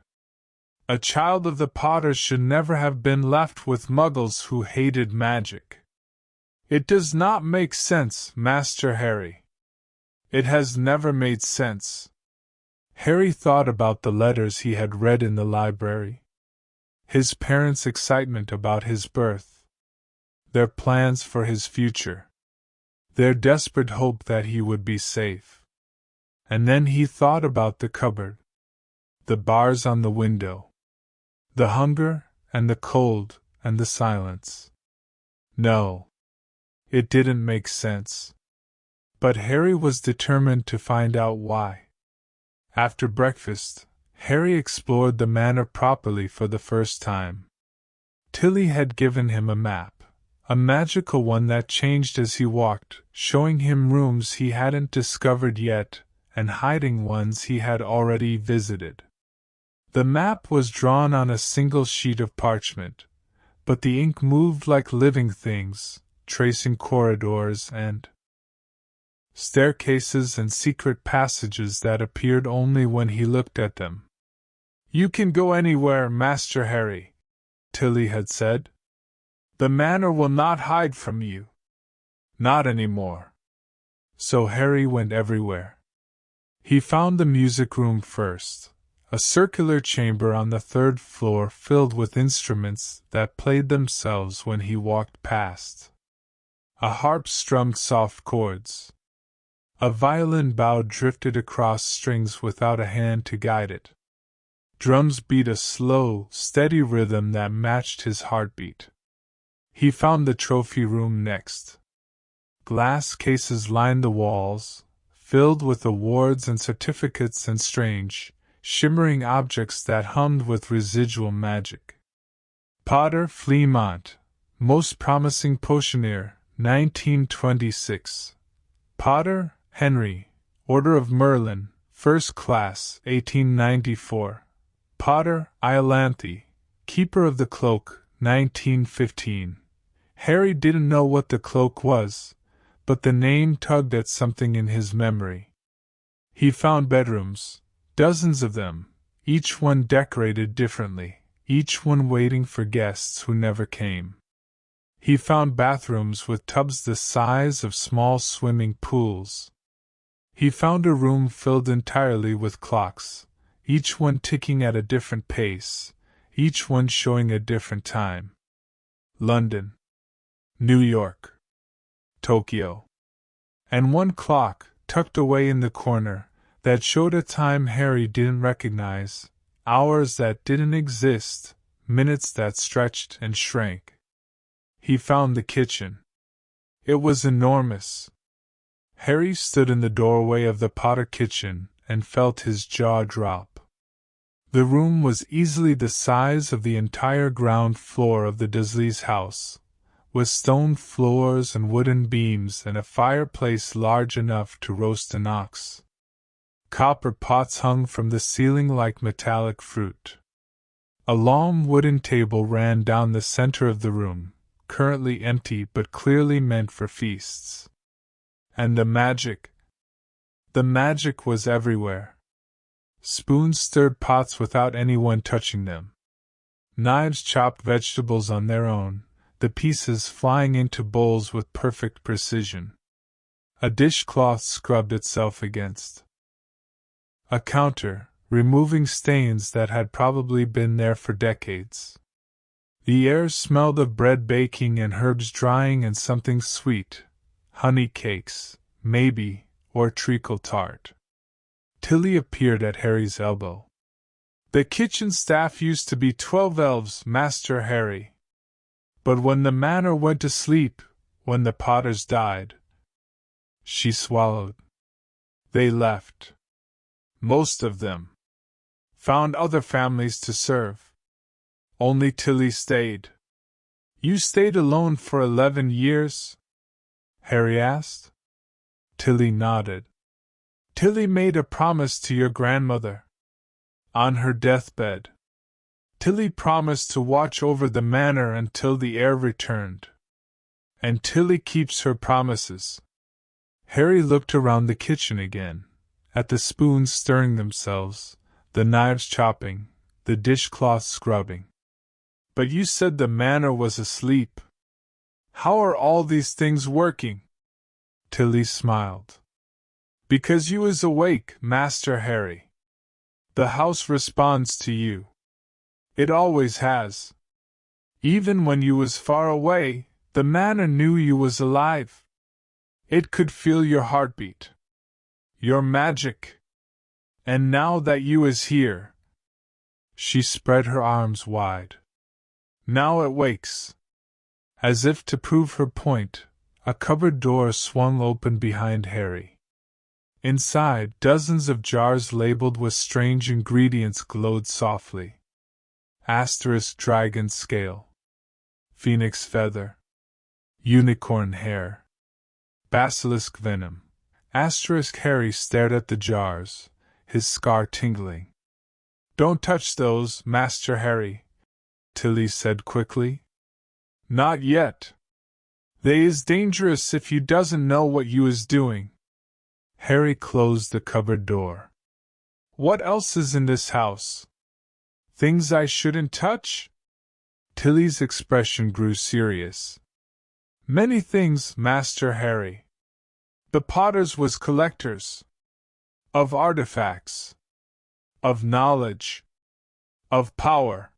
"A child of the Potters should never have been left with Muggles who hated magic. It does not make sense, Master Harry. It has never made sense." Harry thought about the letters he had read in the library. His parents' excitement about his birth. Their plans for his future. Their desperate hope that he would be safe. And then he thought about the cupboard. The bars on the window. The hunger, and the cold, and the silence. No. It didn't make sense. But Harry was determined to find out why. After breakfast, Harry explored the manor properly for the first time. Tilly had given him a map, a magical one that changed as he walked, showing him rooms he hadn't discovered yet, and hiding ones he had already visited. The map was drawn on a single sheet of parchment, but the ink moved like living things, tracing corridors and staircases and secret passages that appeared only when he looked at them. "You can go anywhere, Master Harry," Tilly had said. "The manor will not hide from you. Not anymore." So Harry went everywhere. He found the music room first, a circular chamber on the third floor filled with instruments that played themselves when he walked past. A harp strummed soft chords. A violin bow drifted across strings without a hand to guide it. Drums beat a slow, steady rhythm that matched his heartbeat. He found the trophy room next. Glass cases lined the walls, filled with awards and certificates and strange, shimmering objects that hummed with residual magic. Potter Fleamont, Most Promising Potioneer, 1926. Potter, Henry, Order of Merlin, First Class, 1894. Potter, Iolanthe, Keeper of the Cloak, 1915. Harry didn't know what the cloak was, but the name tugged at something in his memory. He found bedrooms, dozens of them, each one decorated differently, each one waiting for guests who never came. He found bathrooms with tubs the size of small swimming pools. He found a room filled entirely with clocks, each one ticking at a different pace, each one showing a different time. London, New York, Tokyo. And one clock, tucked away in the corner, that showed a time Harry didn't recognize, hours that didn't exist, minutes that stretched and shrank. He found the kitchen. It was enormous. Harry stood in the doorway of the Potter kitchen and felt his jaw drop. The room was easily the size of the entire ground floor of the Dursleys' house, with stone floors and wooden beams and a fireplace large enough to roast an ox. Copper pots hung from the ceiling like metallic fruit. A long wooden table ran down the center of the room, currently empty but clearly meant for feasts. And the magic was everywhere. Spoons stirred pots without anyone touching them. Knives chopped vegetables on their own, the pieces flying into bowls with perfect precision. A dishcloth scrubbed itself against a counter, removing stains that had probably been there for decades. The air smelled of bread baking and herbs drying and something sweet, honey cakes, maybe, or treacle tart. Tilly appeared at Harry's elbow. "The kitchen staff used to be 12 elves, Master Harry. But when the manor went to sleep, when the Potters died," she swallowed, "they left. Most of them. Found other families to serve. Only Tilly stayed." "You stayed alone for 11 years? Harry asked. Tilly nodded. "Tilly made a promise to your grandmother. On her deathbed. Tilly promised to watch over the manor until the heir returned. And Tilly keeps her promises." Harry looked around the kitchen again, at the spoons stirring themselves, the knives chopping, the dishcloth scrubbing. "But you said the manor was asleep. How are all these things working?" Tilly smiled. "Because you is awake, Master Harry. The house responds to you. It always has. Even when you was far away, the manor knew you was alive. It could feel your heartbeat. Your magic. And now that you is here," she spread her arms wide, "now it wakes." As if to prove her point, a cupboard door swung open behind Harry. Inside, dozens of jars labeled with strange ingredients glowed softly. Asterisk dragon scale. Phoenix feather. Unicorn hair. Basilisk venom. Asterisk Harry stared at the jars, his scar tingling. "Don't touch those, Master Harry," Tilly said quickly. "Not yet. They is dangerous if you doesn't know what you is doing. Harry closed the cupboard door. What else is in this house? Things I shouldn't touch? Tilly's expression grew serious. Many things, Master Harry. The Potters was collectors. Of artifacts. Of knowledge. Of power.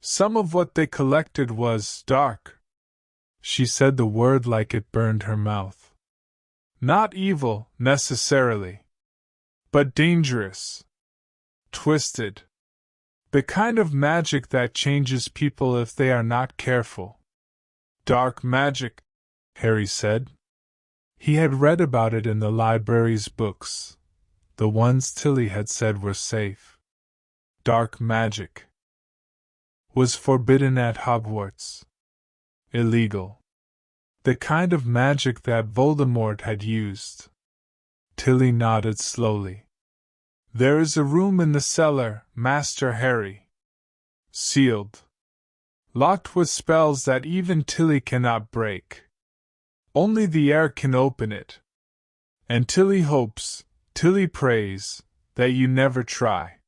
Some of what they collected was dark. She said the word like it burned her mouth. Not evil, necessarily. But dangerous. Twisted. The kind of magic that changes people if they are not careful. Dark magic, Harry said. He had read about it in the library's books, the ones Tilly had said were safe. Dark magic was forbidden at Hogwarts. Illegal. The kind of magic that Voldemort had used. Tilly nodded slowly. There is a room in the cellar, Master Harry. Sealed. Locked with spells that even Tilly cannot break. Only the air can open it. And Tilly hopes, Tilly prays, that you never try.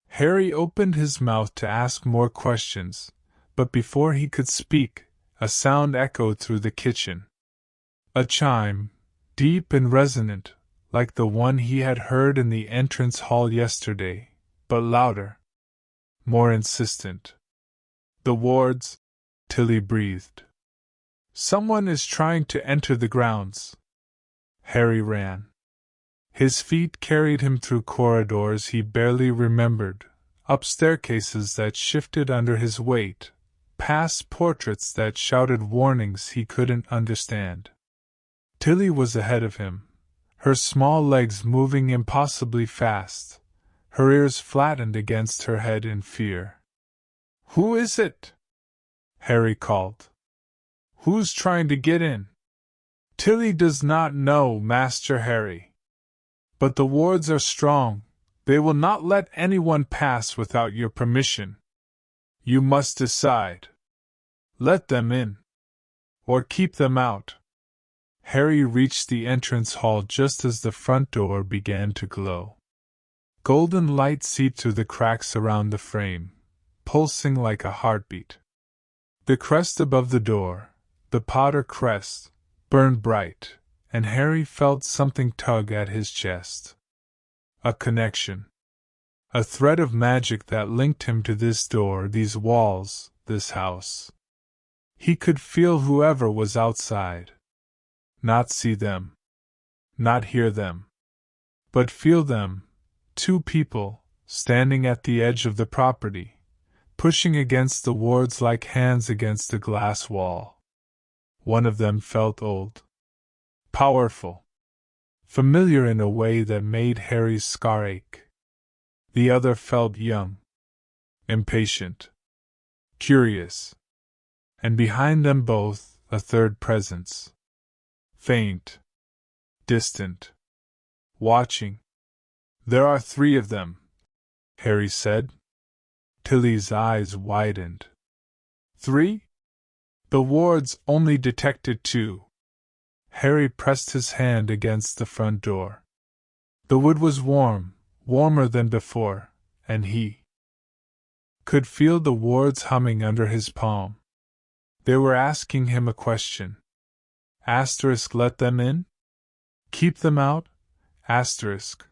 Harry opened his mouth to ask more questions, but before he could speak, a sound echoed through the kitchen. A chime, deep and resonant, like the one he had heard in the entrance hall yesterday, but louder. More insistent. The wards, Tilly breathed. Someone is trying to enter the grounds. Harry ran. His feet carried him through corridors he barely remembered, up staircases that shifted under his weight, past portraits that shouted warnings he couldn't understand. Tilly was ahead of him, her small legs moving impossibly fast, her ears flattened against her head in fear. Who is it? Harry called. Who's trying to get in? Tilly does not know, Master Harry. But the wards are strong. They will not let anyone pass without your permission. You must decide. Let them in. Or keep them out. Harry reached the entrance hall just as the front door began to glow. Golden light seeped through the cracks around the frame, pulsing like a heartbeat. The crest above the door, the Potter crest, burned bright, and Harry felt something tug at his chest. A connection. A thread of magic that linked him to this door, these walls, this house. He could feel whoever was outside. Not see them. Not hear them. But feel them, two people, standing at the edge of the property, pushing against the wards like hands against a glass wall. One of them felt old. Powerful. Familiar in a way that made Harry's scar ache. The other felt young. Impatient. Curious. And behind them both, a third presence. Faint. Distant. Watching. There are 3 of them, Harry said. Tilly's eyes widened. 3? The wards only detected 2. Harry pressed his hand against the front door. The wood was warm, warmer than before, and he could feel the wards humming under his palm. They were asking him a question. Asterisk, let them in? Keep them out? Asterisk.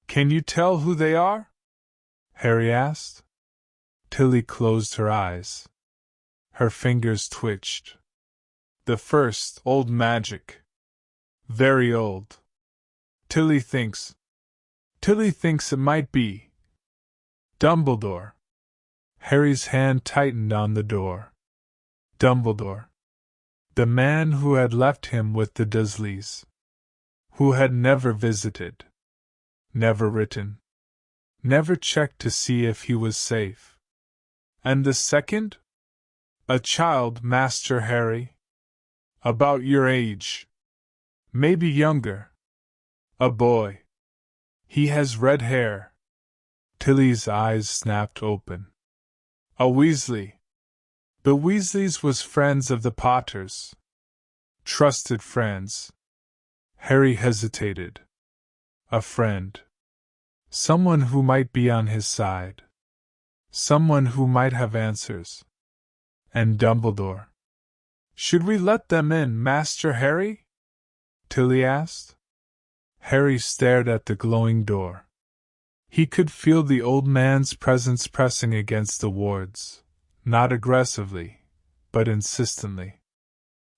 Can you tell who they are? Harry asked. Tilly closed her eyes. Her fingers twitched. The first, old magic. Very old. Tilly thinks it might be Dumbledore. Harry's hand tightened on the door. Dumbledore. The man who had left him with the Dursleys. Who had never visited. Never written. Never checked to see if he was safe. And the second? A child, Master Harry. About your age. Maybe younger. A boy. He has red hair. Tilly's eyes snapped open. A Weasley. The Weasleys was friends of the Potters. Trusted friends. Harry hesitated. A friend. Someone who might be on his side. Someone who might have answers. And Dumbledore. Should we let them in, Master Harry? Tilly asked. Harry stared at the glowing door. He could feel the old man's presence pressing against the wards, not aggressively, but insistently.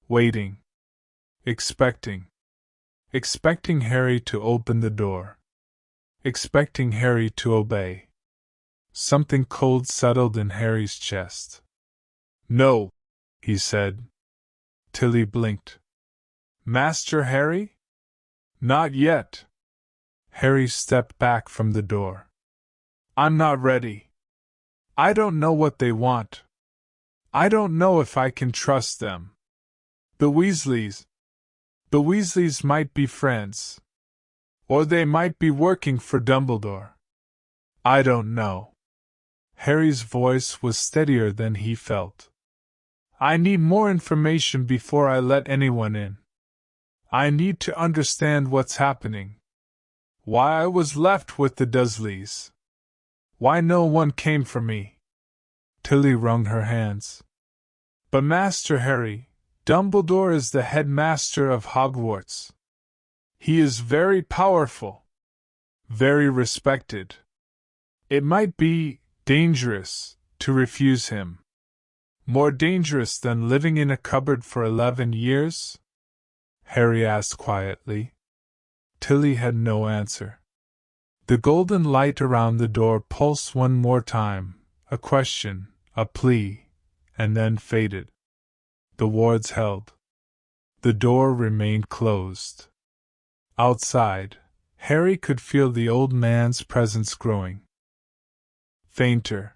Waiting. Expecting. Expecting Harry to open the door. Expecting Harry to obey. Something cold settled in Harry's chest. No, he said. Tilly blinked. Master Harry? Not yet. Harry stepped back from the door. I'm not ready. I don't know what they want. I don't know if I can trust them. The Weasleys might be friends. Or they might be working for Dumbledore. I don't know. Harry's voice was steadier than he felt. I need more information before I let anyone in. I need to understand what's happening. Why I was left with the Dursleys. Why no one came for me. Tilly wrung her hands. But Master Harry, Dumbledore is the headmaster of Hogwarts. He is very powerful. Very respected. It might be dangerous to refuse him. More dangerous than living in a cupboard for 11 years? Harry asked quietly. Tilly had no answer. The golden light around the door pulsed one more time, a question, a plea, and then faded. The wards held. The door remained closed. Outside, Harry could feel the old man's presence growing. Fainter.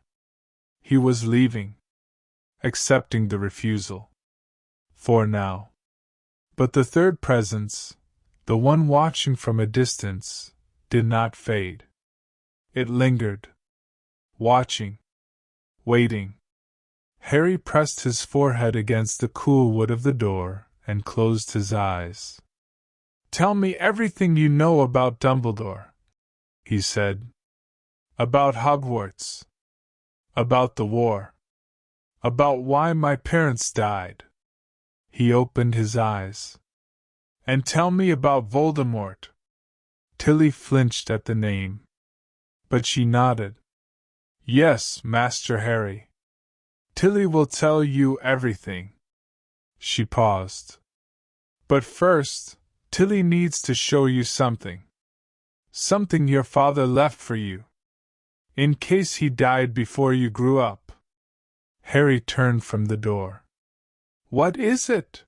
He was leaving. Accepting the refusal. For now. But the third presence, the one watching from a distance, did not fade. It lingered. Watching. Waiting. Harry pressed his forehead against the cool wood of the door and closed his eyes. Tell me everything you know about Dumbledore, he said. About Hogwarts. About the war. About why my parents died. He opened his eyes. And tell me about Voldemort. Tilly flinched at the name. But she nodded. Yes, Master Harry. Tilly will tell you everything. She paused. But first, Tilly needs to show you something. Something your father left for you. In case he died before you grew up. Harry turned from the door. What is it?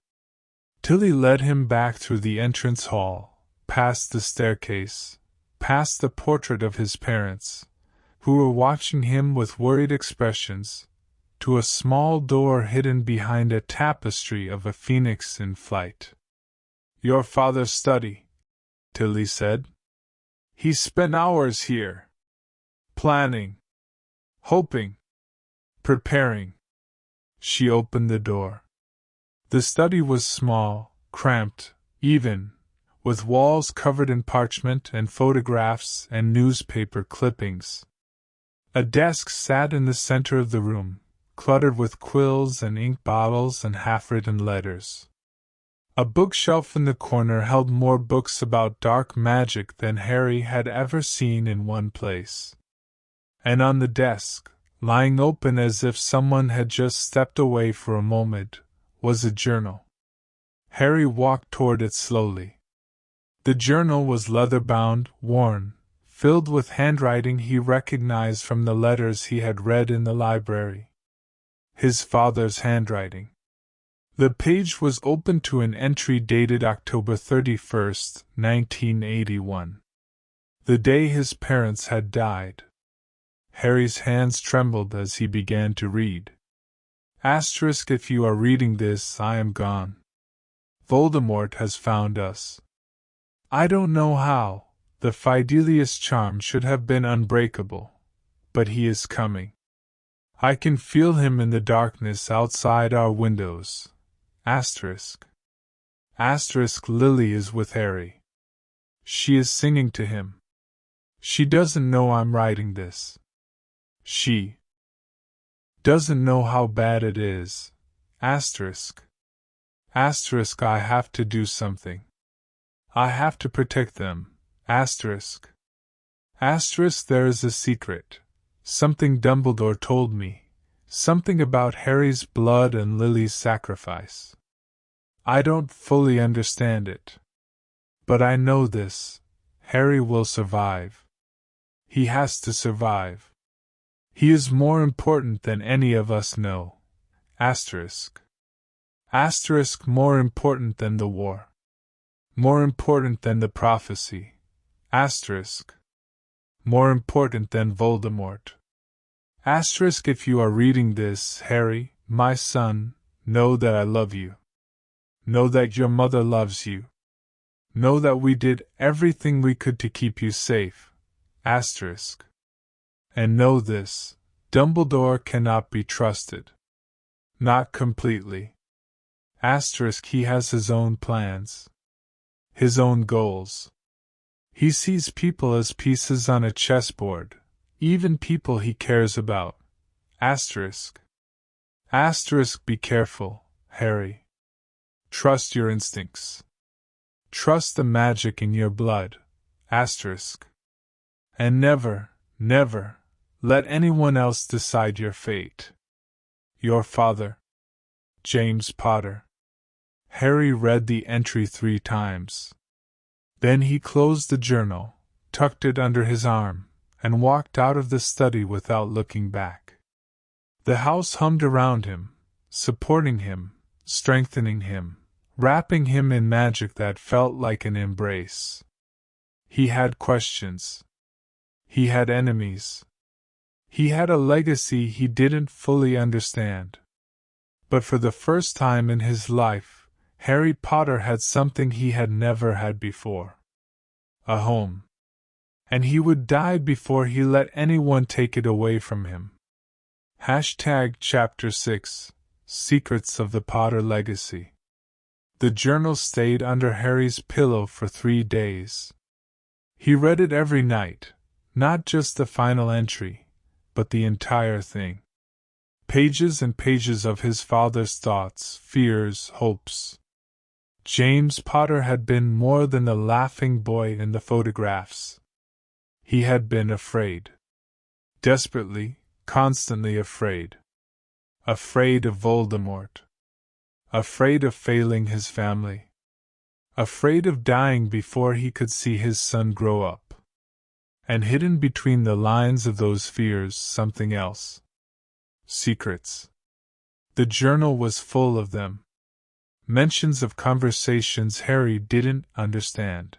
Tilly led him back through the entrance hall, past the staircase, past the portrait of his parents, who were watching him with worried expressions, to a small door hidden behind a tapestry of a phoenix in flight. Your father's study, Tilly said. He spent hours here. Planning. Hoping. Preparing. She opened the door. The study was small, cramped, even, with walls covered in parchment and photographs and newspaper clippings. A desk sat in the center of the room, cluttered with quills and ink bottles and half-written letters. A bookshelf in the corner held more books about dark magic than Harry had ever seen in one place. And on the desk, lying open as if someone had just stepped away for a moment, was a journal. Harry walked toward it slowly. The journal was leather-bound, worn, filled with handwriting he recognized from the letters he had read in the library. His father's handwriting. The page was open to an entry dated October 31st, 1981. The day his parents had died. Harry's hands trembled as he began to read. Asterisk, if you are reading this, I am gone. Voldemort has found us. I don't know how. The Fidelius charm should have been unbreakable. But he is coming. I can feel him in the darkness outside our windows. Asterisk. Lily is with Harry. She is singing to him. She doesn't know I'm writing this. She doesn't know how bad it is. Asterisk. I have to do something. I have to protect them. Asterisk. There is a secret. Something Dumbledore told me. Something about Harry's blood and Lily's sacrifice. I don't fully understand it. But I know this. Harry will survive. He has to survive. He is more important than any of us know. Asterisk. More important than the war. More important than the prophecy. Asterisk. More important than Voldemort. Asterisk. If you are reading this, Harry, my son, know that I love you. Know that your mother loves you. Know that we did everything we could to keep you safe. Asterisk. And know this, Dumbledore cannot be trusted. Not completely. Asterisk. He has his own plans. His own goals. He sees people as pieces on a chessboard, even people he cares about. Asterisk. Be careful, Harry. Trust your instincts. Trust the magic in your blood. Asterisk. And never, never, let anyone else decide your fate. Your father, James Potter. Harry read the entry 3 times. Then he closed the journal, tucked it under his arm, and walked out of the study without looking back. The house hummed around him, supporting him, strengthening him, wrapping him in magic that felt like an embrace. He had questions. He had enemies. He had a legacy he didn't fully understand. But for the first time in his life, Harry Potter had something he had never had before. A home. And he would die before he let anyone take it away from him. Chapter 6 Secrets of the Potter Legacy. The journal stayed under Harry's pillow for 3 days. He read it every night, not just the final entry, but the entire thing. Pages and pages of his father's thoughts, fears, hopes. James Potter had been more than the laughing boy in the photographs. He had been afraid. Desperately, constantly afraid. Afraid of Voldemort. Afraid of failing his family. Afraid of dying before he could see his son grow up. And hidden between the lines of those fears something else. Secrets. The journal was full of them. Mentions of conversations Harry didn't understand.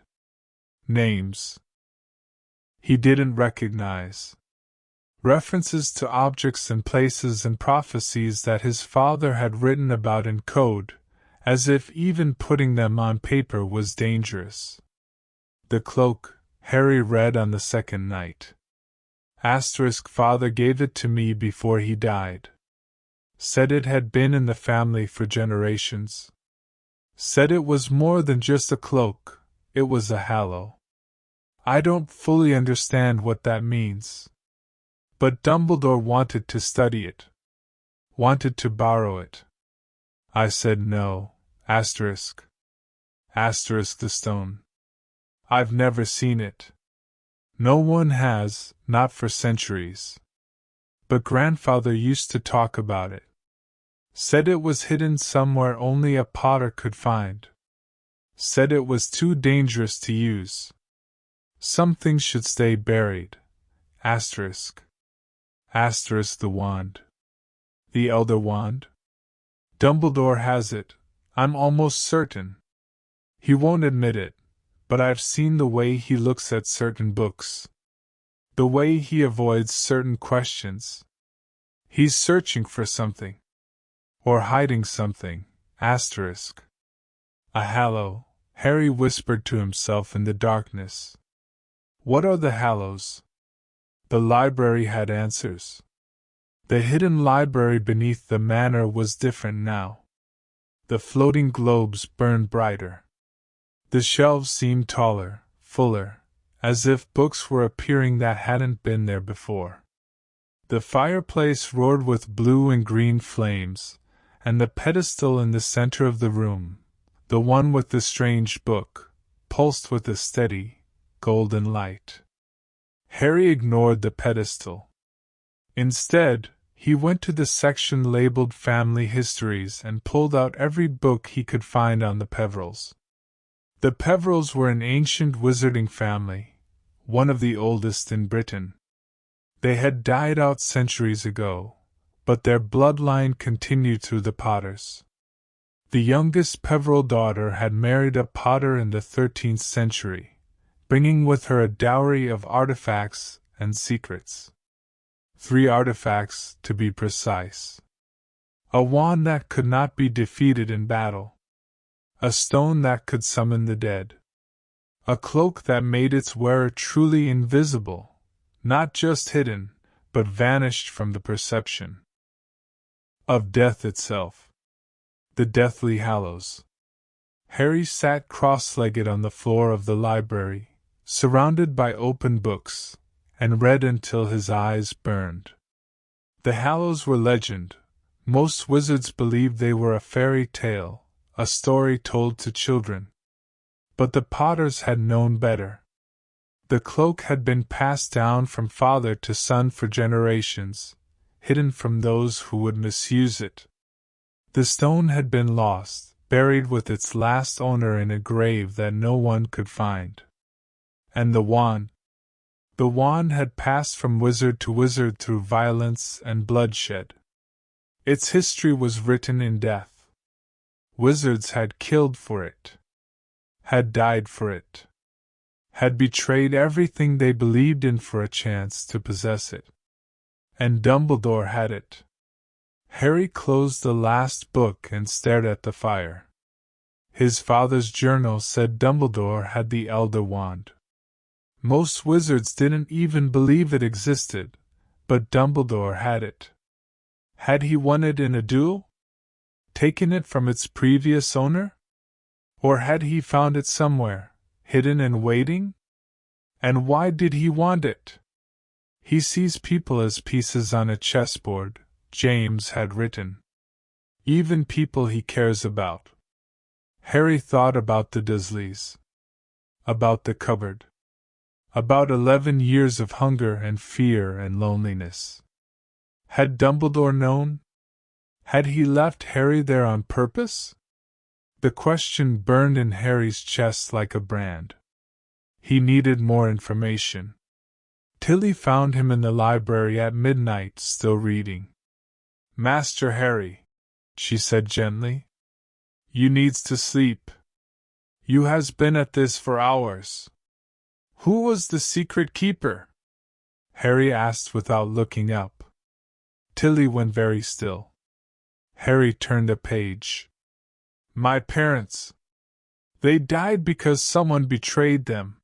Names he didn't recognize. References to objects and places and prophecies that his father had written about in code, as if even putting them on paper was dangerous. The cloak, Harry read on the second night. Father gave it to me before he died. Said it had been in the family for generations. Said it was more than just a cloak, it was a halo. I don't fully understand what that means. But Dumbledore wanted to study it. Wanted to borrow it. I said no. Asterisk the stone. I've never seen it. No one has, not for centuries. But grandfather used to talk about it. Said it was hidden somewhere only a Potter could find. Said it was too dangerous to use. Some things should stay buried. Asterisk the wand. The Elder Wand? Dumbledore has it, I'm almost certain. He won't admit it, but I've seen the way he looks at certain books. The way he avoids certain questions. He's searching for something. Or hiding something. Asterisk. A halo, Harry whispered to himself in the darkness. What are the halos? The library had answers. The hidden library beneath the manor was different now. The floating globes burned brighter. The shelves seemed taller, fuller, as if books were appearing that hadn't been there before. The fireplace roared with blue and green flames, and the pedestal in the center of the room, the one with the strange book, pulsed with a steady, golden light. Harry ignored the pedestal. Instead, he went to the section labeled Family Histories and pulled out every book he could find on the Peverills. The Peverills were an ancient wizarding family, one of the oldest in Britain. They had died out centuries ago, but their bloodline continued through the Potters. The youngest Peveril daughter had married a Potter in the 13th century, bringing with her a dowry of artifacts and secrets. 3 artifacts, to be precise. A wand that could not be defeated in battle. A stone that could summon the dead. A cloak that made its wearer truly invisible, not just hidden, but vanished from the perception of death itself. The Deathly Hallows. Harry sat cross-legged on the floor of the library, surrounded by open books, and read until his eyes burned. The Hallows were legend. Most wizards believed they were a fairy tale, a story told to children. But the Potters had known better. The cloak had been passed down from father to son for generations, hidden from those who would misuse it. The stone had been lost, buried with its last owner in a grave that no one could find. And the wand? The wand had passed from wizard to wizard through violence and bloodshed. Its history was written in death. Wizards had killed for it, had died for it, had betrayed everything they believed in for a chance to possess it. And Dumbledore had it. Harry closed the last book and stared at the fire. His father's journal said Dumbledore had the Elder Wand. Most wizards didn't even believe it existed, but Dumbledore had it. Had he won it in a duel? Taken it from its previous owner? Or had he found it somewhere, hidden and waiting? And why did he want it? He sees people as pieces on a chessboard, James had written. Even people he cares about. Harry thought about the Dursleys. About the cupboard. About 11 years of hunger and fear and loneliness. Had Dumbledore known? Had he left Harry there on purpose? The question burned in Harry's chest like a brand. He needed more information. Tilly found him in the library at midnight, still reading. "Master Harry," she said gently, "you needs to sleep. You has been at this for hours." "Who was the secret keeper?" Harry asked without looking up. Tilly went very still. Harry turned a page. "My parents. They died because someone betrayed them.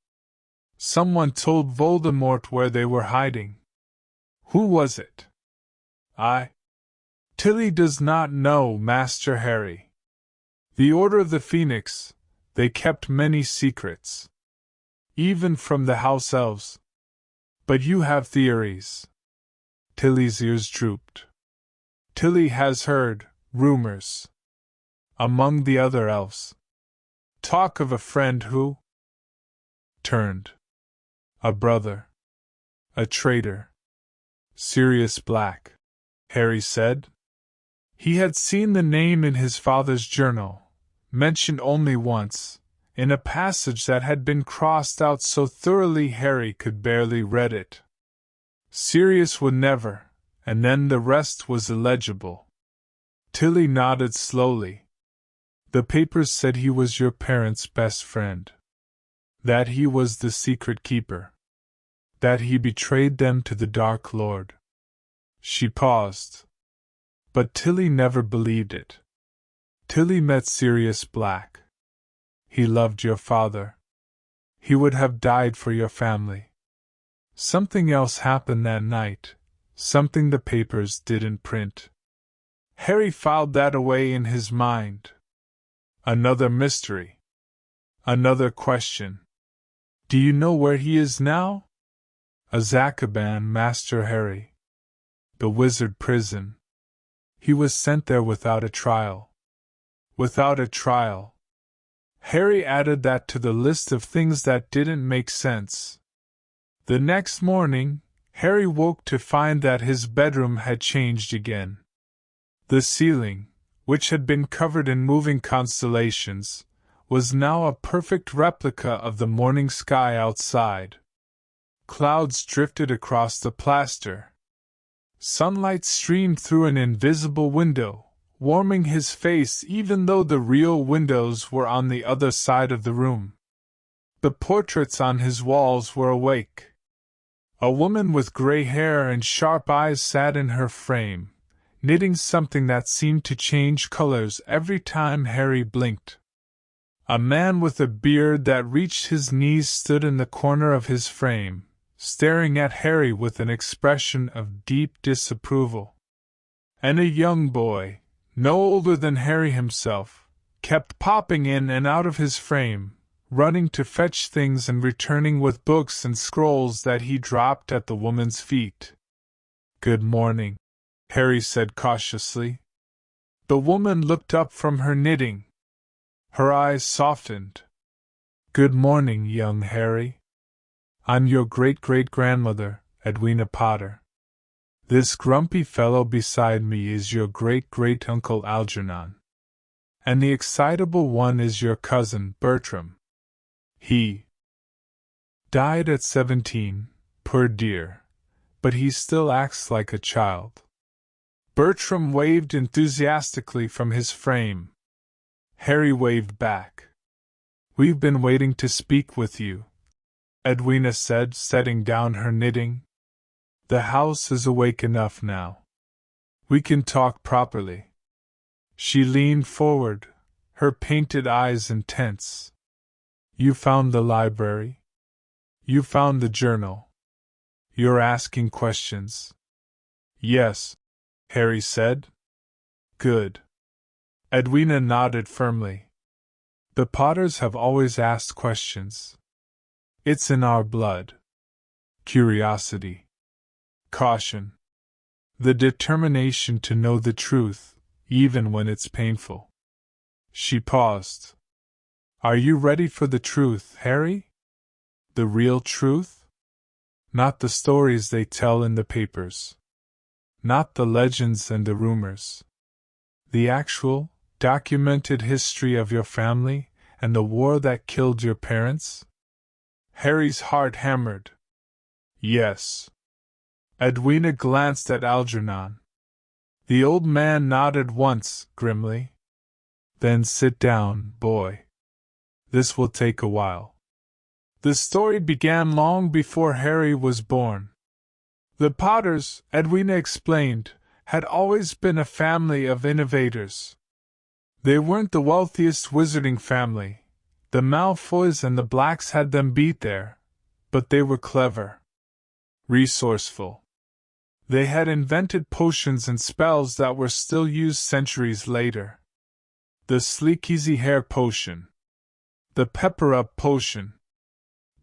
Someone told Voldemort where they were hiding. Who was it?" Tilly does not know, Master Harry. The Order of the Phoenix, they kept many secrets. Even from the house elves. But you have theories." Tilly's ears drooped. Tilly has heard rumors. Among the other elves. Talk of a friend who turned. A brother. A traitor. Sirius Black, Harry said. He had seen the name in his father's journal, mentioned only once, in a passage that had been crossed out so thoroughly Harry could barely read it. Sirius would never, and then the rest was illegible. Tilly nodded slowly. The papers said he was your parents' best friend. That he was the secret keeper. That he betrayed them to the Dark Lord. She paused. But Tilly never believed it. Tilly met Sirius Black. He loved your father. He would have died for your family. Something else happened that night, something the papers didn't print. Harry filed that away in his mind, Another mystery. Another question. Do you know where he is now? Azkaban, Master Harry. The wizard prison. He was sent there without a trial. Without a trial. Harry added that to the list of things that didn't make sense. The next morning, Harry woke to find that his bedroom had changed again. The ceiling, which had been covered in moving constellations, was now a perfect replica of the morning sky outside. Clouds drifted across the plaster. Sunlight streamed through an invisible window, warming his face even though the real windows were on the other side of the room. The portraits on his walls were awake. A woman with gray hair and sharp eyes sat in her frame, knitting something that seemed to change colors every time Harry blinked. A man with a beard that reached his knees stood in the corner of his frame, staring at Harry with an expression of deep disapproval. And a young boy, no older than Harry himself, kept popping in and out of his frame, running to fetch things and returning with books and scrolls that he dropped at the woman's feet. "Good morning," Harry said cautiously. The woman looked up from her knitting. Her eyes softened. "Good morning, young Harry. I'm your great-great-grandmother, Edwina Potter. This grumpy fellow beside me is your great-great-uncle Algernon. And the excitable one is your cousin, Bertram. He died at 17, poor dear, but he still acts like a child." Bertram waved enthusiastically from his frame. Harry waved back. "We've been waiting to speak with you," Edwina said, setting down her knitting. "The house is awake enough now. We can talk properly." She leaned forward, her painted eyes intense. "You found the library? You found the journal? You're asking questions?" "Yes," Harry said. "Good." Edwina nodded firmly. "The Potters have always asked questions. It's in our blood. Curiosity. Caution. The determination to know the truth, even when it's painful." She paused. "Are you ready for the truth, Harry? The real truth? Not the stories they tell in the papers. Not the legends and the rumors. The actual, documented history of your family and the war that killed your parents?" Harry's heart hammered. "Yes." Edwina glanced at Algernon. The old man nodded once, grimly. "Then sit down, boy. This will take a while." The story began long before Harry was born. The Potters, Edwina explained, had always been a family of innovators. They weren't the wealthiest wizarding family. The Malfoys and the Blacks had them beat there, but they were clever. Resourceful. They had invented potions and spells that were still used centuries later. The Sleek Easy Hair Potion. The Pepper Up Potion.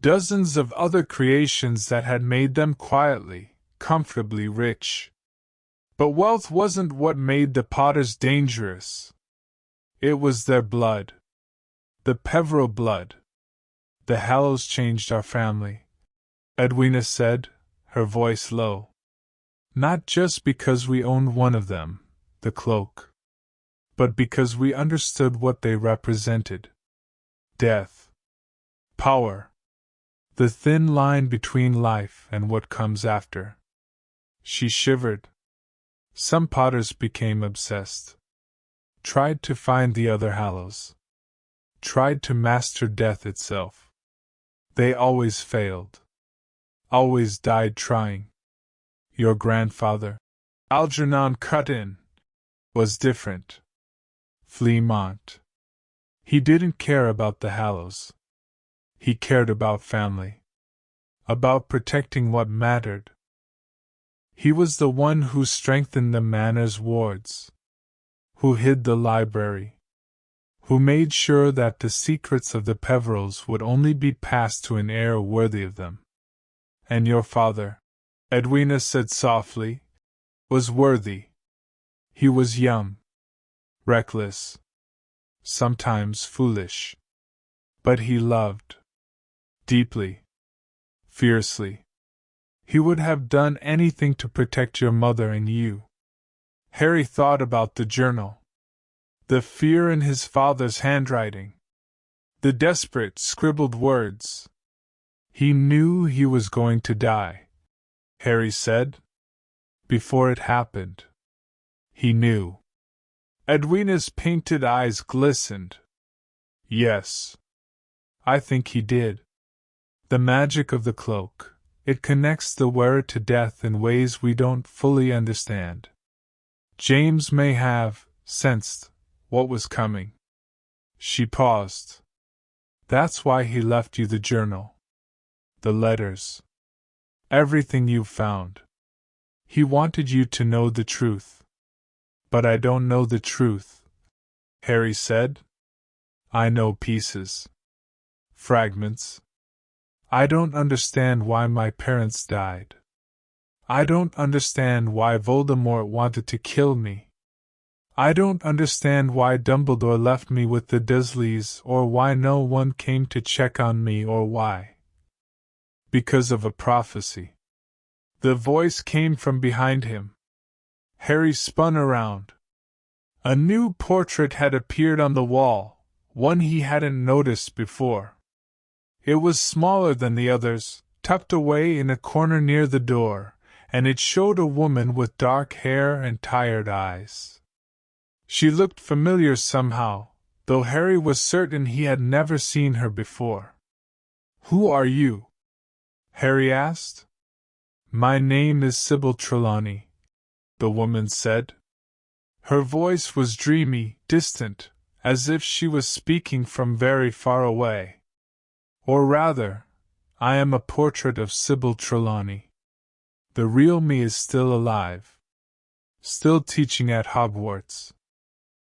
Dozens of other creations that had made them quietly, comfortably rich. But wealth wasn't what made the Potters dangerous. It was their blood. The Peveril blood. "The Hallows changed our family," Edwina said, her voice low. "Not just because we owned one of them, the cloak, but because we understood what they represented. Death. Power. The thin line between life and what comes after." She shivered. Some Potters became obsessed. Tried to find the other Hallows. Tried to master death itself. They always failed. Always died trying. Your grandfather, Algernon cut in, was different. Fleamont. He didn't care about the Hallows. He cared about family. About protecting what mattered. He was the one who strengthened the Manor's wards. Who hid the library. who made sure that the secrets of the Peverils would only be passed to an heir worthy of them. And your father, Edwina said softly, was worthy. He was young, reckless, sometimes foolish. But he loved. Deeply. Fiercely. He would have done anything to protect your mother and you. Harry thought about the journal. The fear in his father's handwriting. The desperate, scribbled words. He knew he was going to die, Harry said. Before it happened. He knew. Edwina's painted eyes glistened. Yes. I think he did. The magic of the cloak, it connects the wearer to death in ways we don't fully understand. James may have sensed what was coming. She paused. That's why he left you the journal. The letters. Everything you've found. He wanted you to know the truth. But I don't know the truth, Harry said. I know pieces. Fragments. I don't understand why my parents died. I don't understand why Voldemort wanted to kill me. I don't understand why Dumbledore left me with the Dursleys, or why no one came to check on me, or why. Because of a prophecy. The voice came from behind him. Harry spun around. A new portrait had appeared on the wall, one he hadn't noticed before. It was smaller than the others, tucked away in a corner near the door, and it showed a woman with dark hair and tired eyes. She looked familiar somehow, though Harry was certain he had never seen her before. Who are you? Harry asked. My name is Sybil Trelawney, the woman said. Her voice was dreamy, distant, as if she was speaking from very far away. Or rather, I am a portrait of Sybil Trelawney. The real me is still alive. Still teaching at Hogwarts.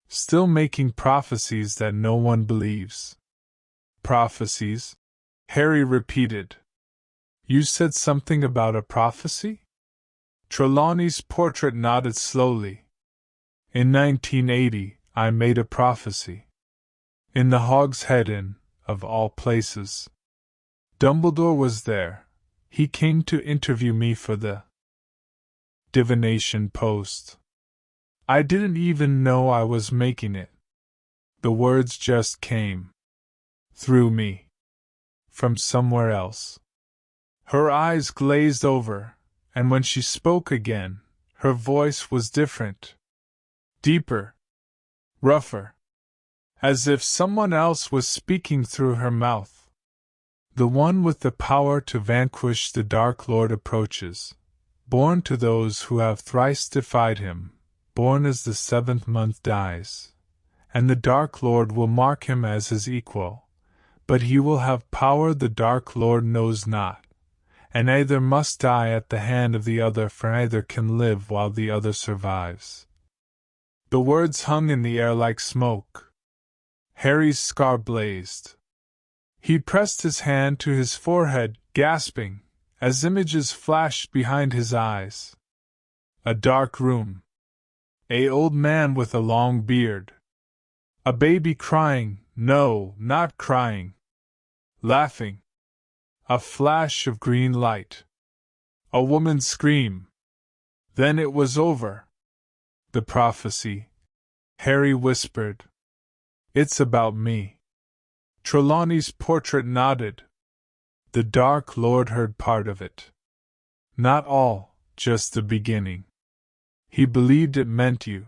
Still making prophecies that no one believes. Prophecies? Harry repeated. You said something about a prophecy? Trelawney's portrait nodded slowly. In 1980, I made a prophecy. In the Hog's Head Inn, of all places. Dumbledore was there. He came to interview me for the divination post. I didn't even know I was making it. The words just came. Through me. From somewhere else. Her eyes glazed over, and when she spoke again, her voice was different. Deeper. Rougher. As if someone else was speaking through her mouth. The one with the power to vanquish the Dark Lord approaches, born to those who have thrice defied him, born as the 7th month dies, and the Dark Lord will mark him as his equal, but he will have power the Dark Lord knows not, and either must die at the hand of the other, for either can live while the other survives. The words hung in the air like smoke. Harry's scar blazed. He pressed his hand to his forehead, gasping, as images flashed behind his eyes. A dark room. An old man with a long beard. A baby crying, no, not crying. Laughing. A flash of green light. A woman's scream. Then it was over. The prophecy. Harry whispered. It's about me. Trelawney's portrait nodded. The Dark Lord heard part of it. Not all, just the beginning. He believed it meant you.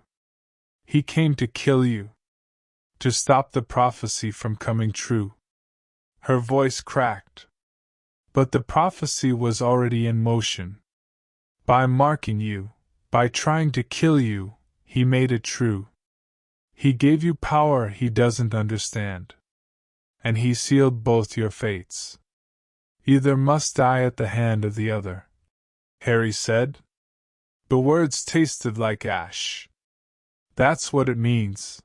He came to kill you. To stop the prophecy from coming true. Her voice cracked. But the prophecy was already in motion. By marking you, by trying to kill you, he made it true. He gave you power he doesn't understand. And he sealed both your fates. Either must die at the hand of the other, Harry said. The words tasted like ash. That's what it means.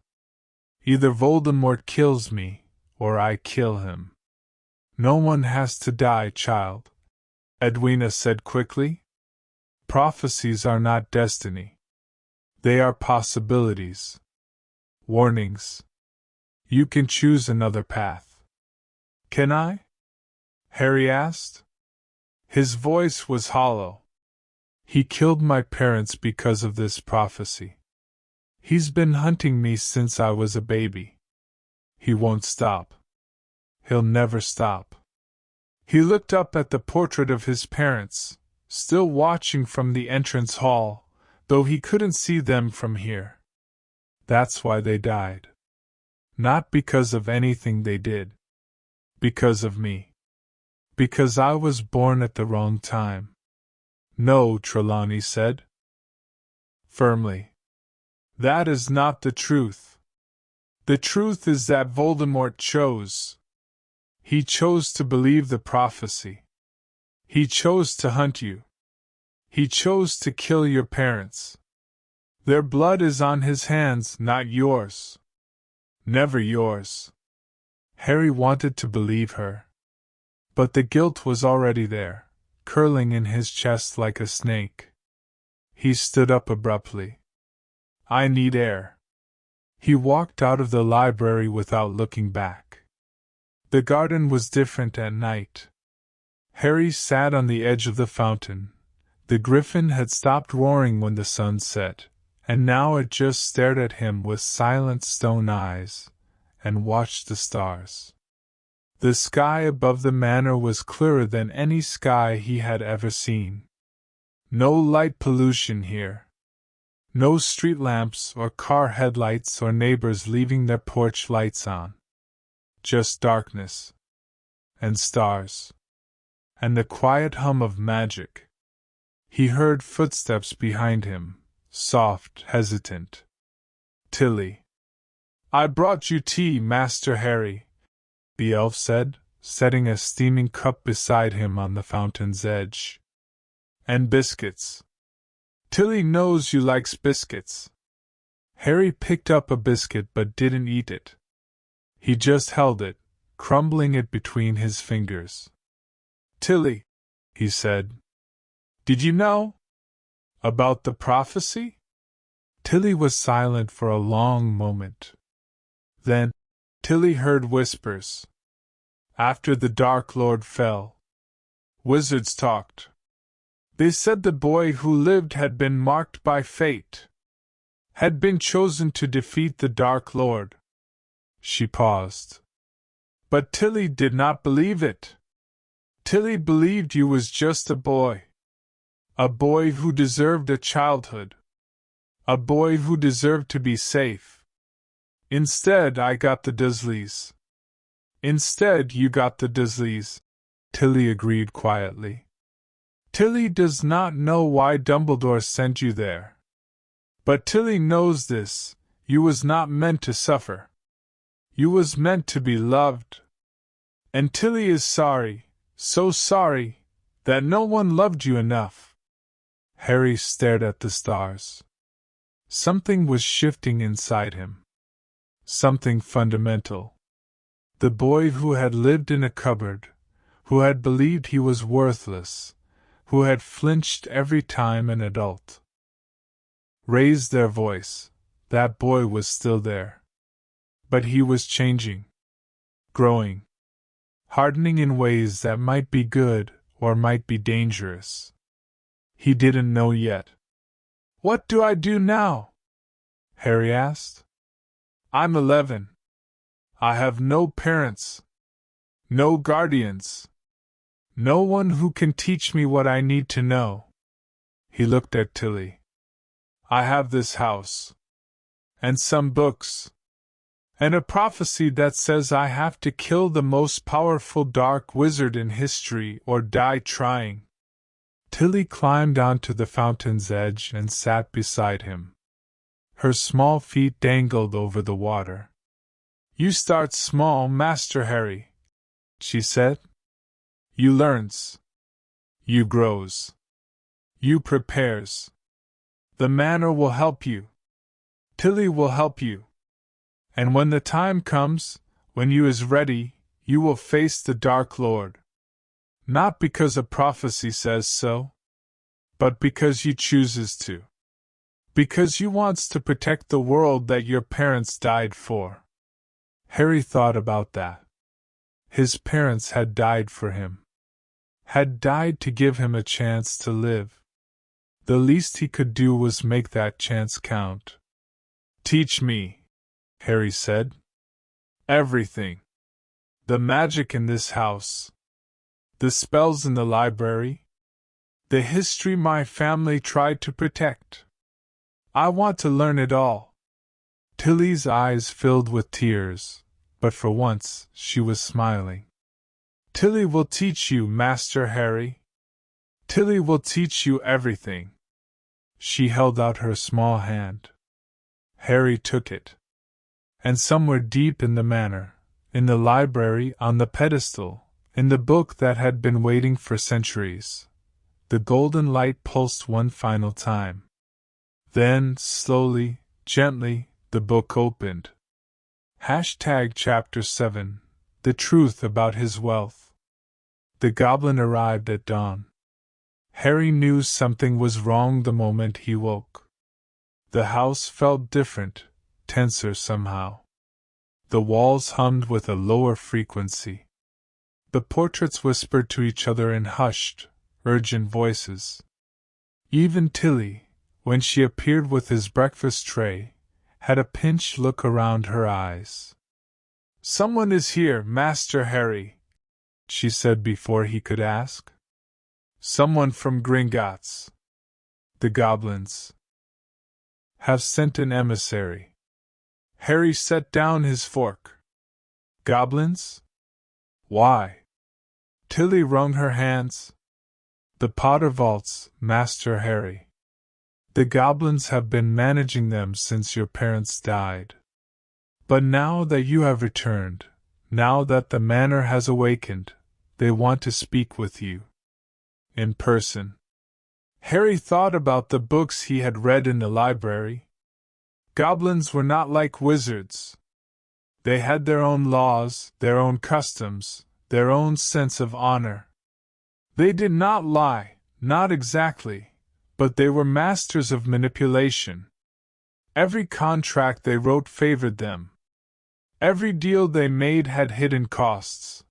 Either Voldemort kills me, or I kill him. No one has to die, child, Edwina said quickly. Prophecies are not destiny. They are possibilities. Warnings. You can choose another path. Can I? Harry asked. His voice was hollow. He killed my parents because of this prophecy. He's been hunting me since I was a baby. He won't stop. He'll never stop. He looked up at the portrait of his parents, still watching from the entrance hall, though he couldn't see them from here. That's why they died. Not because of anything they did. Because of me. Because I was born at the wrong time. No, Trelawney said firmly. That is not the truth. The truth is that Voldemort chose. He chose to believe the prophecy. He chose to hunt you. He chose to kill your parents. Their blood is on his hands, not yours. Never yours. Harry wanted to believe her. But the guilt was already there, curling in his chest like a snake. He stood up abruptly. I need air. He walked out of the library without looking back. The garden was different at night. Harry sat on the edge of the fountain. The griffin had stopped roaring when the sun set, and now it just stared at him with silent stone eyes, and watched the stars. The sky above the manor was clearer than any sky he had ever seen. No light pollution here. No street lamps or car headlights or neighbors leaving their porch lights on. Just darkness. And stars. And the quiet hum of magic. He heard footsteps behind him, soft, hesitant. Tilly. I brought you tea, Master Harry, the elf said, setting a steaming cup beside him on the fountain's edge. And biscuits. Tilly knows you likes biscuits. Harry picked up a biscuit but didn't eat it. He just held it, crumbling it between his fingers. Tilly, he said. Did you know about the prophecy? Tilly was silent for a long moment. Then, Tilly heard whispers. After the Dark Lord fell, wizards talked. They said the boy who lived had been marked by fate, had been chosen to defeat the Dark Lord. She paused. But Tilly did not believe it. Tilly believed you was just a boy. A boy who deserved a childhood. A boy who deserved to be safe. Instead, I got the Dursleys. Instead, you got the Dursleys, Tilly agreed quietly. Tilly does not know why Dumbledore sent you there. But Tilly knows this, you was not meant to suffer. You was meant to be loved. And Tilly is sorry, so sorry, that no one loved you enough. Harry stared at the stars. Something was shifting inside him. Something fundamental. The boy who had lived in a cupboard, who had believed he was worthless, who had flinched every time an adult raised their voice, that boy was still there. But he was changing. Growing. Hardening in ways that might be good or might be dangerous. He didn't know yet. What do I do now? Harry asked. I'm 11. I have no parents. No guardians. No one who can teach me what I need to know. He looked at Tilly. I have this house. And some books. And a prophecy that says I have to kill the most powerful dark wizard in history or die trying. Tilly climbed onto the fountain's edge and sat beside him. Her small feet dangled over the water. You start small, Master Harry, she said. You learns. You grows. You prepares. The Manor will help you. Tilly will help you. And when the time comes, when you is ready, you will face the Dark Lord. Not because a prophecy says so, but because you chooses to. Because you wants to protect the world that your parents died for. Harry thought about that. His parents had died for him. Had died to give him a chance to live. The least he could do was make that chance count. Teach me, Harry said. Everything. The magic in this house. The spells in the library. The history my family tried to protect. I want to learn it all. Tilly's eyes filled with tears, but for once she was smiling. Tilly will teach you, Master Harry. Tilly will teach you everything. She held out her small hand. Harry took it. And somewhere deep in the manor, in the library on the pedestal, in the book that had been waiting for centuries, the golden light pulsed one final time. Then, slowly, gently, the book opened. Chapter 7 The Truth About His Wealth. The goblin arrived at dawn. Harry knew something was wrong the moment he woke. The house felt different, tenser somehow. The walls hummed with a lower frequency. The portraits whispered to each other in hushed, urgent voices. Even Tilly, when she appeared with his breakfast tray, had a pinched look around her eyes. "Someone is here, Master Harry," she said before he could ask. "Someone from Gringotts. The goblins have sent an emissary." Harry set down his fork. "Goblins? Why?" Tilly wrung her hands. "The Potter vaults, Master Harry. The goblins have been managing them since your parents died. But now that you have returned, now that the manor has awakened, they want to speak with you. In person." Harry thought about the books he had read in the library. Goblins were not like wizards. They had their own laws, their own customs, their own sense of honor. They did not lie, not exactly, but they were masters of manipulation. Every contract they wrote favored them. Every deal they made had hidden costs.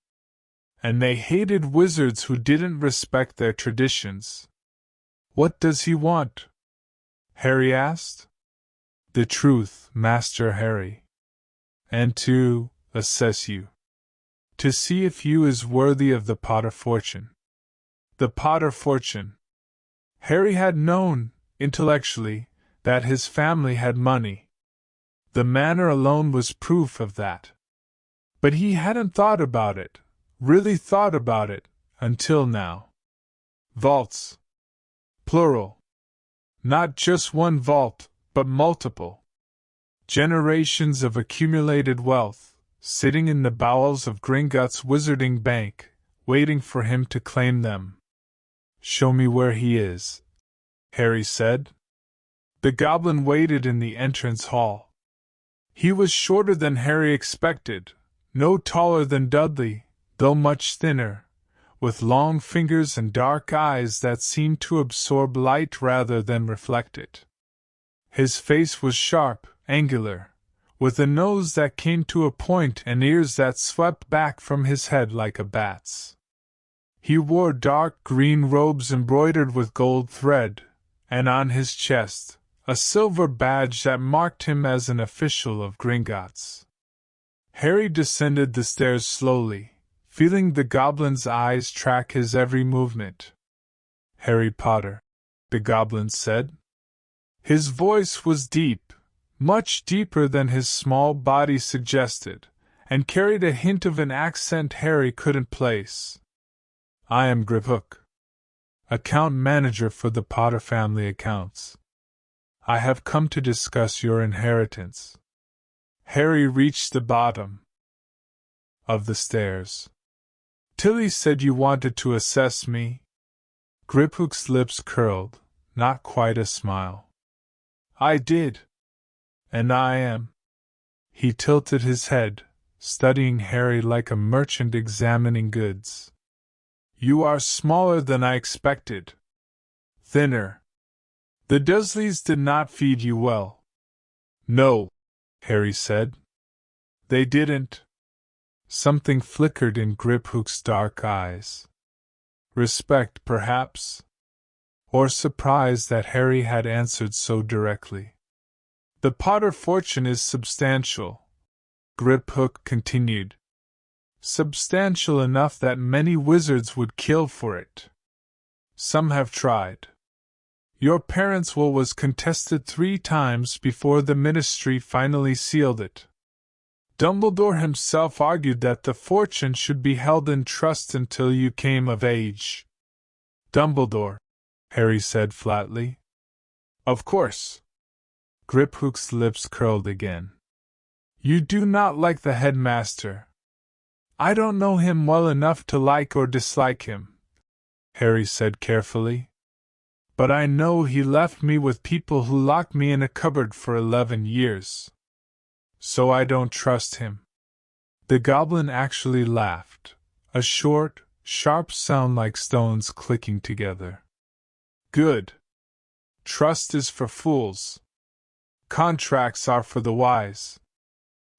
And they hated wizards who didn't respect their traditions. "What does he want?" Harry asked. "The truth, Master Harry. And to assess you. To see if you is worthy of the Potter fortune." The Potter fortune. Harry had known, intellectually, that his family had money. The manor alone was proof of that. But he hadn't thought about it, really thought about it, until now. Vaults. Plural. Not just one vault, but multiple. Generations of accumulated wealth, sitting in the bowels of Gringotts' wizarding bank, waiting for him to claim them. "Show me where he is," Harry said. The goblin waited in the entrance hall. He was shorter than Harry expected, no taller than Dudley, though much thinner, with long fingers and dark eyes that seemed to absorb light rather than reflect it. His face was sharp, angular, with a nose that came to a point and ears that swept back from his head like a bat's. He wore dark green robes embroidered with gold thread, and on his chest, a silver badge that marked him as an official of Gringotts. Harry descended the stairs slowly, feeling the goblin's eyes track his every movement. "Harry Potter," the goblin said. His voice was deep, much deeper than his small body suggested, and carried a hint of an accent Harry couldn't place. "I am Griphook, account manager for the Potter family accounts. I have come to discuss your inheritance." Harry reached the bottom of the stairs. "Tilly said you wanted to assess me." Griphook's lips curled, not quite a smile. "I did. And I am." He tilted his head, studying Harry like a merchant examining goods. You are smaller than I expected. Thinner. The Dursleys did not feed you well. No, Harry said. They didn't. Something flickered in Griphook's dark eyes. Respect, perhaps? Or surprise that Harry had answered so directly. The Potter fortune is substantial, Griphook continued. Substantial enough that many wizards would kill for it. Some have tried. Your parents' will was contested 3 times before the ministry finally sealed it. Dumbledore himself argued that the fortune should be held in trust until you came of age. Dumbledore, Harry said flatly. Of course. Griphook's lips curled again. You do not like the headmaster. I don't know him well enough to like or dislike him, Harry said carefully. But I know he left me with people who locked me in a cupboard for 11 years. So I don't trust him. The goblin actually laughed, a short, sharp sound like stones clicking together. Good. Trust is for fools. Contracts are for the wise.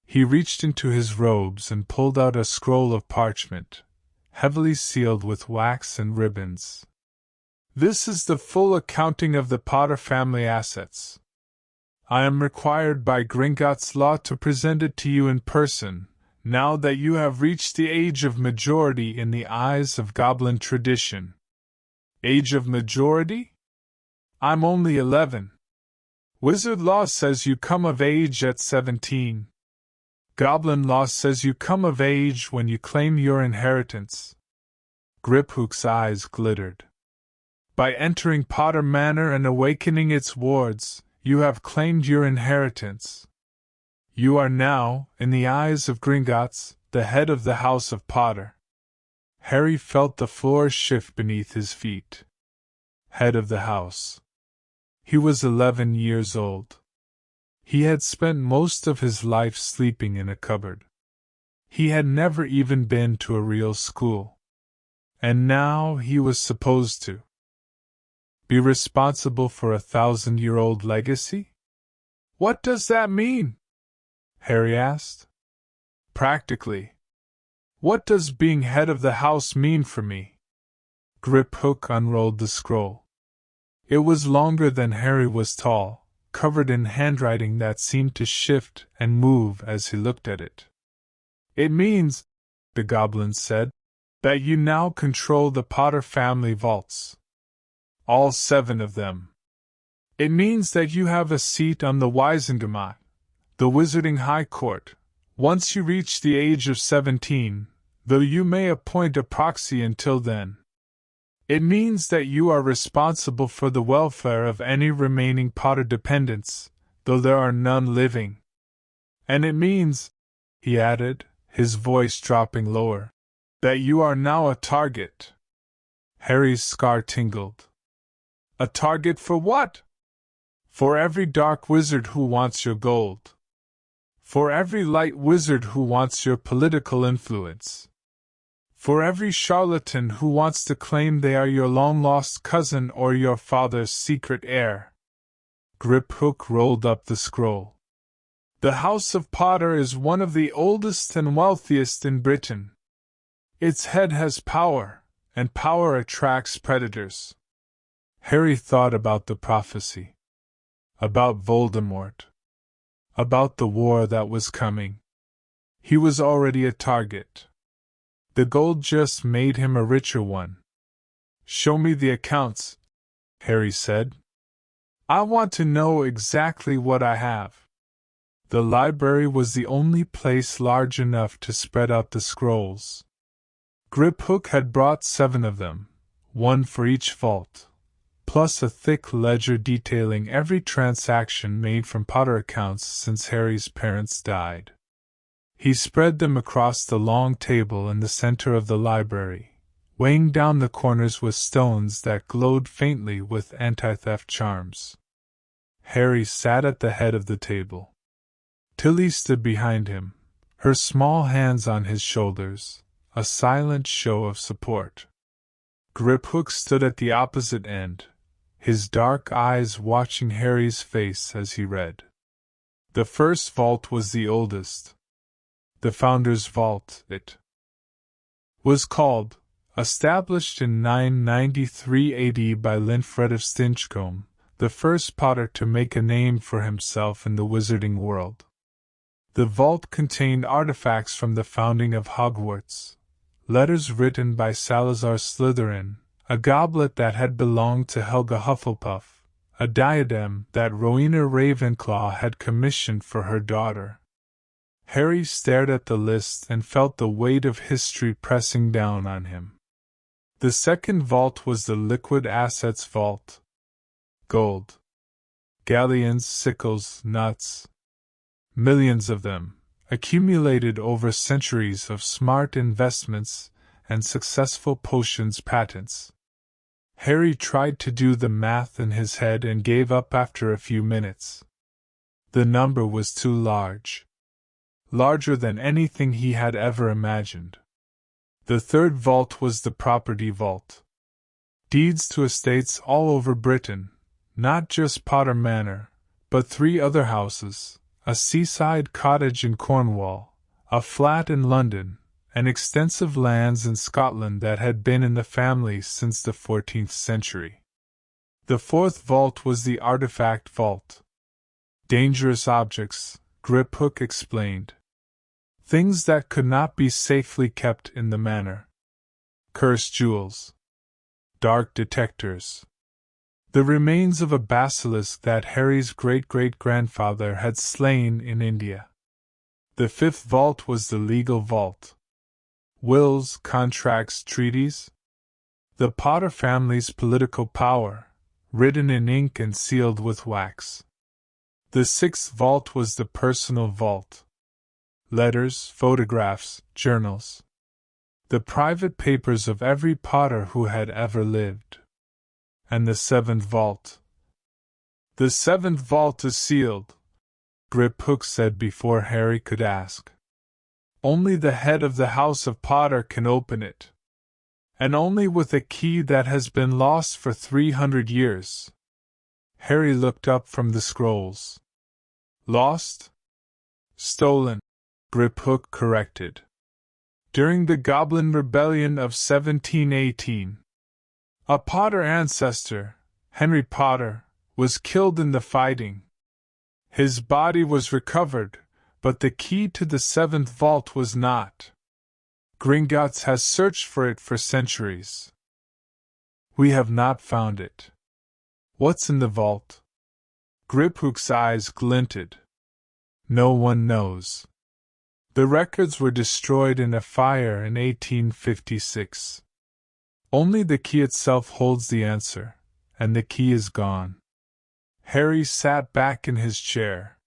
He reached into his robes and pulled out a scroll of parchment, heavily sealed with wax and ribbons. This is the full accounting of the Potter family assets. I am required by Gringotts law to present it to you in person, now that you have reached the age of majority in the eyes of goblin tradition. Age of majority? I'm only 11. Wizard law says you come of age at 17. Goblin law says you come of age when you claim your inheritance. Griphook's eyes glittered. By entering Potter Manor and awakening its wards, you have claimed your inheritance. You are now, in the eyes of Gringotts, the head of the House of Potter. Harry felt the floor shift beneath his feet. Head of the house. He was 11 years old. He had spent most of his life sleeping in a cupboard. He had never even been to a real school. And now he was supposed to be responsible for a 1,000-year-old legacy? What does that mean? Harry asked. Practically. What does being head of the house mean for me? Griphook unrolled the scroll. It was longer than Harry was tall, covered in handwriting that seemed to shift and move as he looked at it. It means, the goblin said, that you now control the Potter family vaults. All 7 of them. It means that you have a seat on the Wisengamot, the Wizarding High Court, once you reach the age of 17, though you may appoint a proxy until then. It means that you are responsible for the welfare of any remaining Potter dependents, though there are none living. And it means, he added, his voice dropping lower, that you are now a target. Harry's scar tingled. A target for what? For every dark wizard who wants your gold. For every light wizard who wants your political influence. For every charlatan who wants to claim they are your long-lost cousin or your father's secret heir. Griphook rolled up the scroll. The House of Potter is one of the oldest and wealthiest in Britain. Its head has power, and power attracts predators. Harry thought about the prophecy. About Voldemort. About the war that was coming. He was already a target. The gold just made him a richer one. Show me the accounts, Harry said. I want to know exactly what I have. The library was the only place large enough to spread out the scrolls. Griphook had brought 7 of them, 1 for each vault, plus a thick ledger detailing every transaction made from Potter accounts since Harry's parents died. He spread them across the long table in the center of the library, weighing down the corners with stones that glowed faintly with anti-theft charms. Harry sat at the head of the table. Tilly stood behind him, her small hands on his shoulders, a silent show of support. Griphook stood at the opposite end, his dark eyes watching Harry's face as he read. The first vault was the oldest. The Founder's Vault, it was called, established in 993 AD by Linfred of Stinchcombe, the first potter to make a name for himself in the wizarding world. The vault contained artifacts from the founding of Hogwarts, letters written by Salazar Slytherin, a goblet that had belonged to Helga Hufflepuff, a diadem that Rowena Ravenclaw had commissioned for her daughter. Harry stared at the list and felt the weight of history pressing down on him. The second vault was the Liquid Assets Vault. Gold, galleons, sickles, nuts. Millions of them, accumulated over centuries of smart investments and successful potions patents. Harry tried to do the math in his head and gave up after a few minutes. The number was too large. Larger than anything he had ever imagined. The third vault was the Property Vault. Deeds to estates all over Britain, not just Potter Manor, but 3 other houses, a seaside cottage in Cornwall, a flat in London, and extensive lands in Scotland that had been in the family since the 14th century. The fourth vault was the Artifact Vault. Dangerous objects, Griphook explained. Things that could not be safely kept in the manor. Cursed jewels. Dark detectors. The remains of a basilisk that Harry's great-great-grandfather had slain in India. The fifth vault was the Legal Vault. Wills, contracts, treaties. The Potter family's political power, written in ink and sealed with wax. The sixth vault was the Personal Vault. Letters, photographs, journals. The private papers of every Potter who had ever lived. And the seventh vault. The seventh vault is sealed, Griphook said before Harry could ask. Only the head of the House of Potter can open it. And only with a key that has been lost for 300 years. Harry looked up from the scrolls. Lost? Stolen, Griphook corrected. During the Goblin Rebellion of 1718. A Potter ancestor, Henry Potter, was killed in the fighting. His body was recovered, but the key to the seventh vault was not. Gringotts has searched for it for centuries. We have not found it. What's in the vault? Griphook's eyes glinted. No one knows. The records were destroyed in a fire in 1856. Only the key itself holds the answer, and the key is gone. Harry sat back in his chair.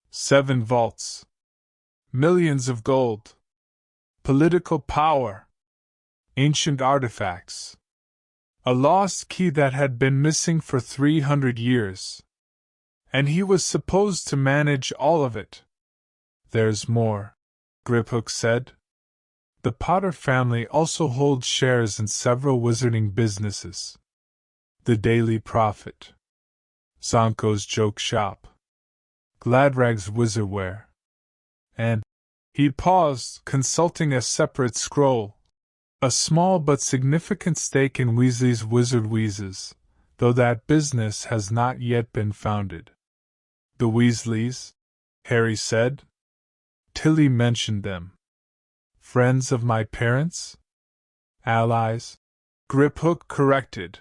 7 vaults. Millions of gold. Political power. Ancient artifacts. A lost key that had been missing for 300 years. And he was supposed to manage all of it. There's more, Griphook said. The Potter family also holds shares in several wizarding businesses. The Daily Prophet. Zonko's Joke Shop. Gladrag's Wizardware. And, he paused, consulting a separate scroll. A small but significant stake in Weasley's Wizard Wheezes, though that business has not yet been founded. The Weasleys? Harry said. Tilly mentioned them. Friends of my parents? Allies? Griphook corrected.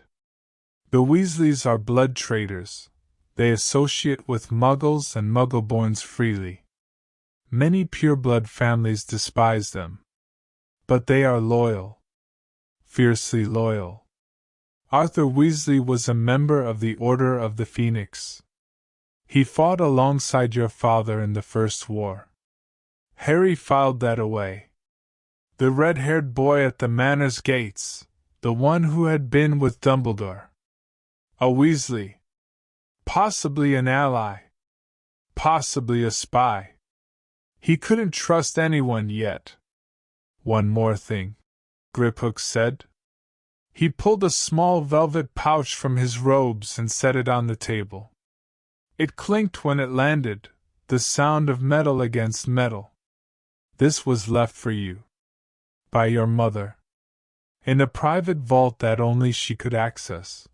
The Weasleys are blood traders. They associate with Muggles and Muggleborns freely. Many pureblood families despise them. But they are loyal. Fiercely loyal. Arthur Weasley was a member of the Order of the Phoenix. He fought alongside your father in the First War. Harry filed that away. The red-haired boy at the Manor's gates, the one who had been with Dumbledore. A Weasley. Possibly an ally. Possibly a spy. He couldn't trust anyone yet. One more thing, Griphook said. He pulled a small velvet pouch from his robes and set it on the table. It clinked when it landed, the sound of metal against metal. This was left for you. By your mother. In a private vault that only she could access.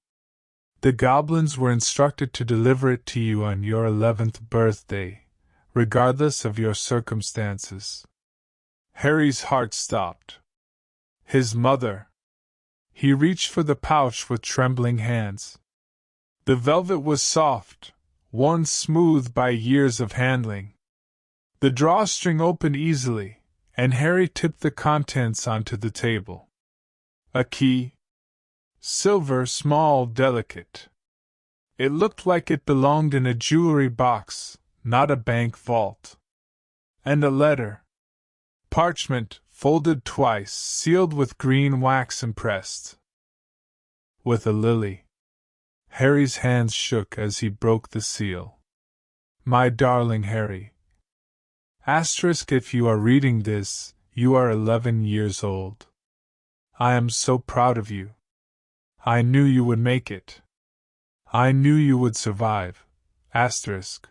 The goblins were instructed to deliver it to you on your 11th birthday, regardless of your circumstances. Harry's heart stopped. His mother. He reached for the pouch with trembling hands. The velvet was soft, worn smooth by years of handling. The drawstring opened easily, and Harry tipped the contents onto the table. A key. Silver, small, delicate. It looked like it belonged in a jewelry box, not a bank vault. And a letter. Parchment, folded twice, sealed with green wax impressed. With a lily. Harry's hands shook as he broke the seal. My darling Harry. Asterisk, if you are reading this, you are 11 years old. I am so proud of you. I knew you would make it. I knew you would survive. Asterisk.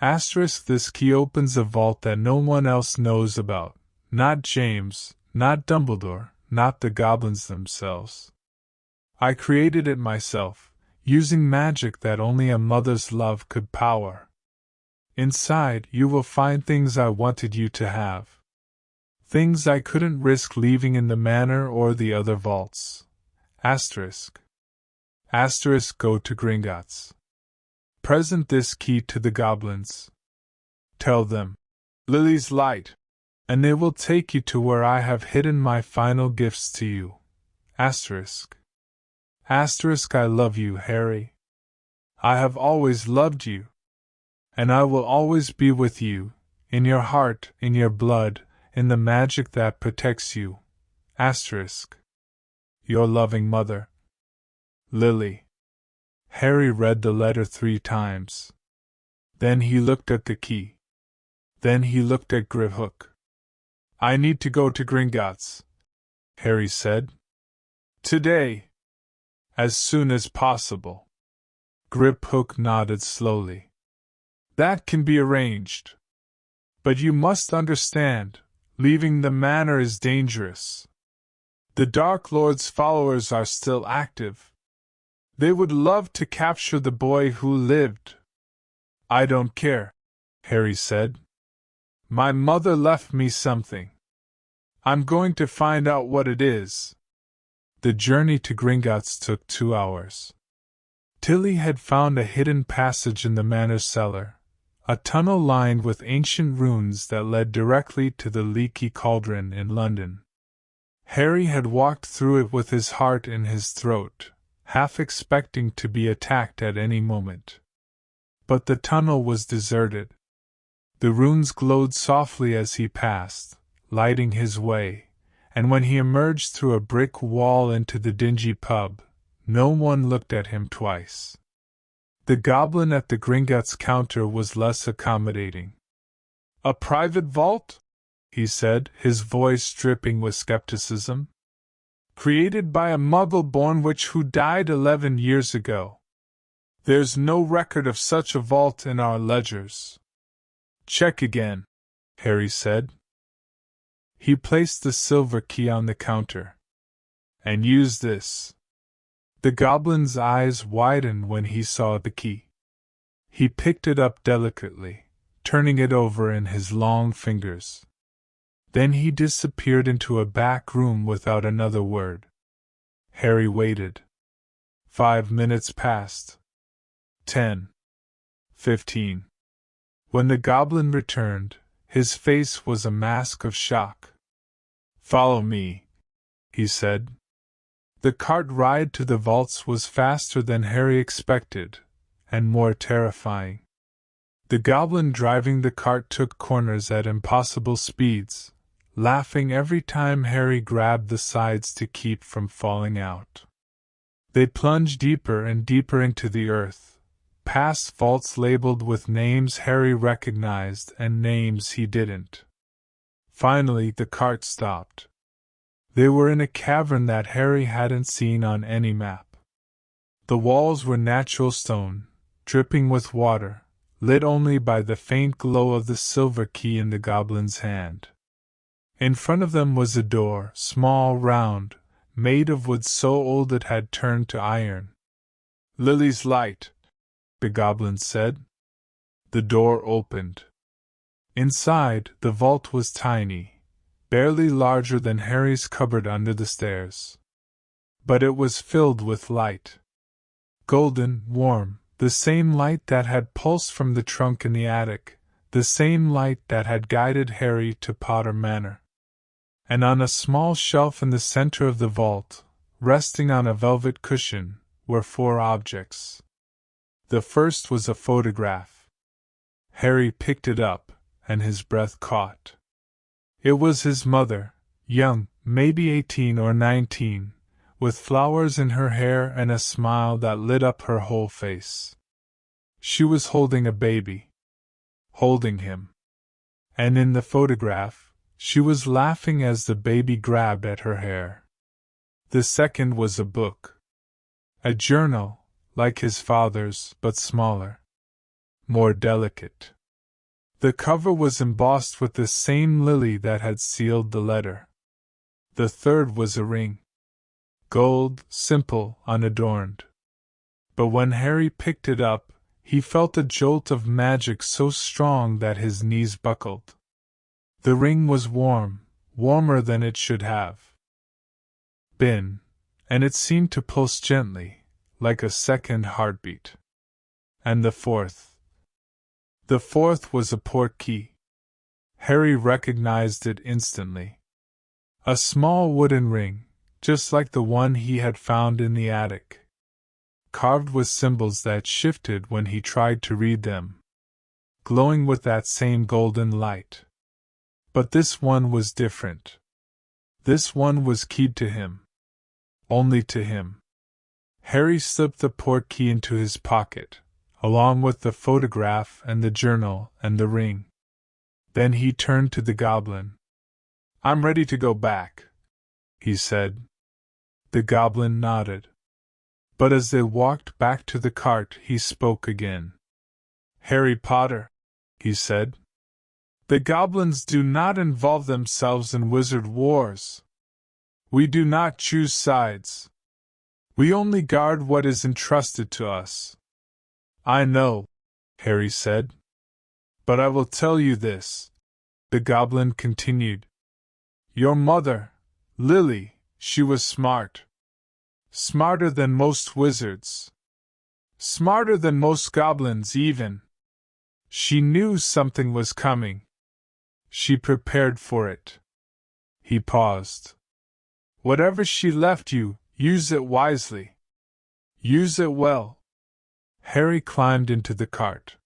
Asterisk, this key opens a vault that no one else knows about. Not James, not Dumbledore, not the goblins themselves. I created it myself, using magic that only a mother's love could power. Inside, you will find things I wanted you to have. Things I couldn't risk leaving in the manor or the other vaults. Asterisk. Asterisk, go to Gringotts. Present this key to the goblins. Tell them, Lily's light, and they will take you to where I have hidden my final gifts to you. Asterisk. Asterisk, I love you, Harry. I have always loved you. And I will always be with you, in your heart, in your blood, in the magic that protects you. Asterisk. Your loving mother. Lily. Harry read the letter 3 times. Then he looked at the key. Then he looked at Griphook. I need to go to Gringotts, Harry said. Today. As soon as possible. Griphook nodded slowly. That can be arranged. But you must understand, leaving the manor is dangerous. The Dark Lord's followers are still active. They would love to capture the boy who lived. I don't care, Harry said. My mother left me something. I'm going to find out what it is. The journey to Gringotts took 2 hours. Tilly had found a hidden passage in the manor cellar, a tunnel lined with ancient runes that led directly to the Leaky Cauldron in London. Harry had walked through it with his heart in his throat, half expecting to be attacked at any moment. But the tunnel was deserted. The runes glowed softly as he passed, lighting his way, and when he emerged through a brick wall into the dingy pub, no one looked at him twice. The goblin at the Gringotts counter was less accommodating. A private vault? He said, his voice dripping with skepticism. Created by a muggle-born witch who died 11 years ago. There's no record of such a vault in our ledgers. Check again, Harry said. He placed the silver key on the counter. And use this. The goblin's eyes widened when he saw the key. He picked it up delicately, turning it over in his long fingers. Then he disappeared into a back room without another word. Harry waited. 5 minutes passed. 10. 15. When the goblin returned, his face was a mask of shock. Follow me, he said. The cart ride to the vaults was faster than Harry expected, and more terrifying. The goblin driving the cart took corners at impossible speeds, laughing every time Harry grabbed the sides to keep from falling out. They plunged deeper and deeper into the earth, past vaults labeled with names Harry recognized and names he didn't. Finally, the cart stopped. They were in a cavern that Harry hadn't seen on any map. The walls were natural stone, dripping with water, lit only by the faint glow of the silver key in the goblin's hand. In front of them was a door, small, round, made of wood so old it had turned to iron. "Lily's light," the goblin said. The door opened. Inside, the vault was tiny, barely larger than Harry's cupboard under the stairs. But it was filled with light. Golden, warm, the same light that had pulsed from the trunk in the attic, the same light that had guided Harry to Potter Manor. And on a small shelf in the center of the vault, resting on a velvet cushion, were 4 objects. The first was a photograph. Harry picked it up, and his breath caught. It was his mother, young, maybe 18 or 19, with flowers in her hair and a smile that lit up her whole face. She was holding a baby. Holding him. And in the photograph, she was laughing as the baby grabbed at her hair. The second was a book. A journal, like his father's, but smaller. More delicate. The cover was embossed with the same lily that had sealed the letter. The third was a ring. Gold, simple, unadorned. But when Harry picked it up, he felt a jolt of magic so strong that his knees buckled. The ring was warm, warmer than it should have been, and it seemed to pulse gently, like a second heartbeat. And the fourth. The fourth was a portkey. Harry recognized it instantly. A small wooden ring, just like the one he had found in the attic. Carved with symbols that shifted when he tried to read them. Glowing with that same golden light. But this one was different. This one was keyed to him. Only to him. Harry slipped the portkey into his pocket, along with the photograph and the journal and the ring. Then he turned to the goblin. "I'm ready to go back," he said. The goblin nodded. But as they walked back to the cart, he spoke again. "Harry Potter," he said. "The goblins do not involve themselves in wizard wars. We do not choose sides. We only guard what is entrusted to us." "I know," Harry said. "But I will tell you this," the goblin continued. "Your mother, Lily, she was smart. Smarter than most wizards. Smarter than most goblins, even. She knew something was coming. She prepared for it." He paused. "Whatever she left you, use it wisely. Use it well." Harry climbed into the cart.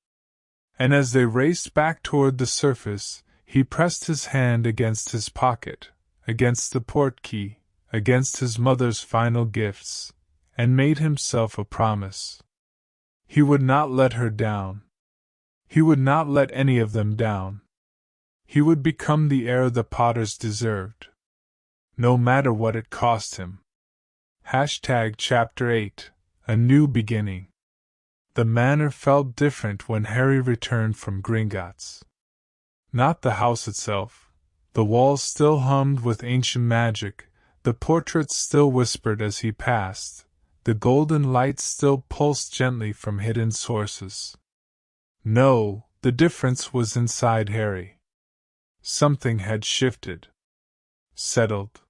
And as they raced back toward the surface, he pressed his hand against his pocket, against the portkey, against his mother's final gifts, and made himself a promise. He would not let her down. He would not let any of them down. He would become the heir the Potters deserved. No matter what it cost him. Chapter 8, A New Beginning. The manor felt different when Harry returned from Gringotts. Not the house itself. The walls still hummed with ancient magic, the portraits still whispered as he passed, the golden light still pulsed gently from hidden sources. No, the difference was inside Harry. Something had shifted. Settled.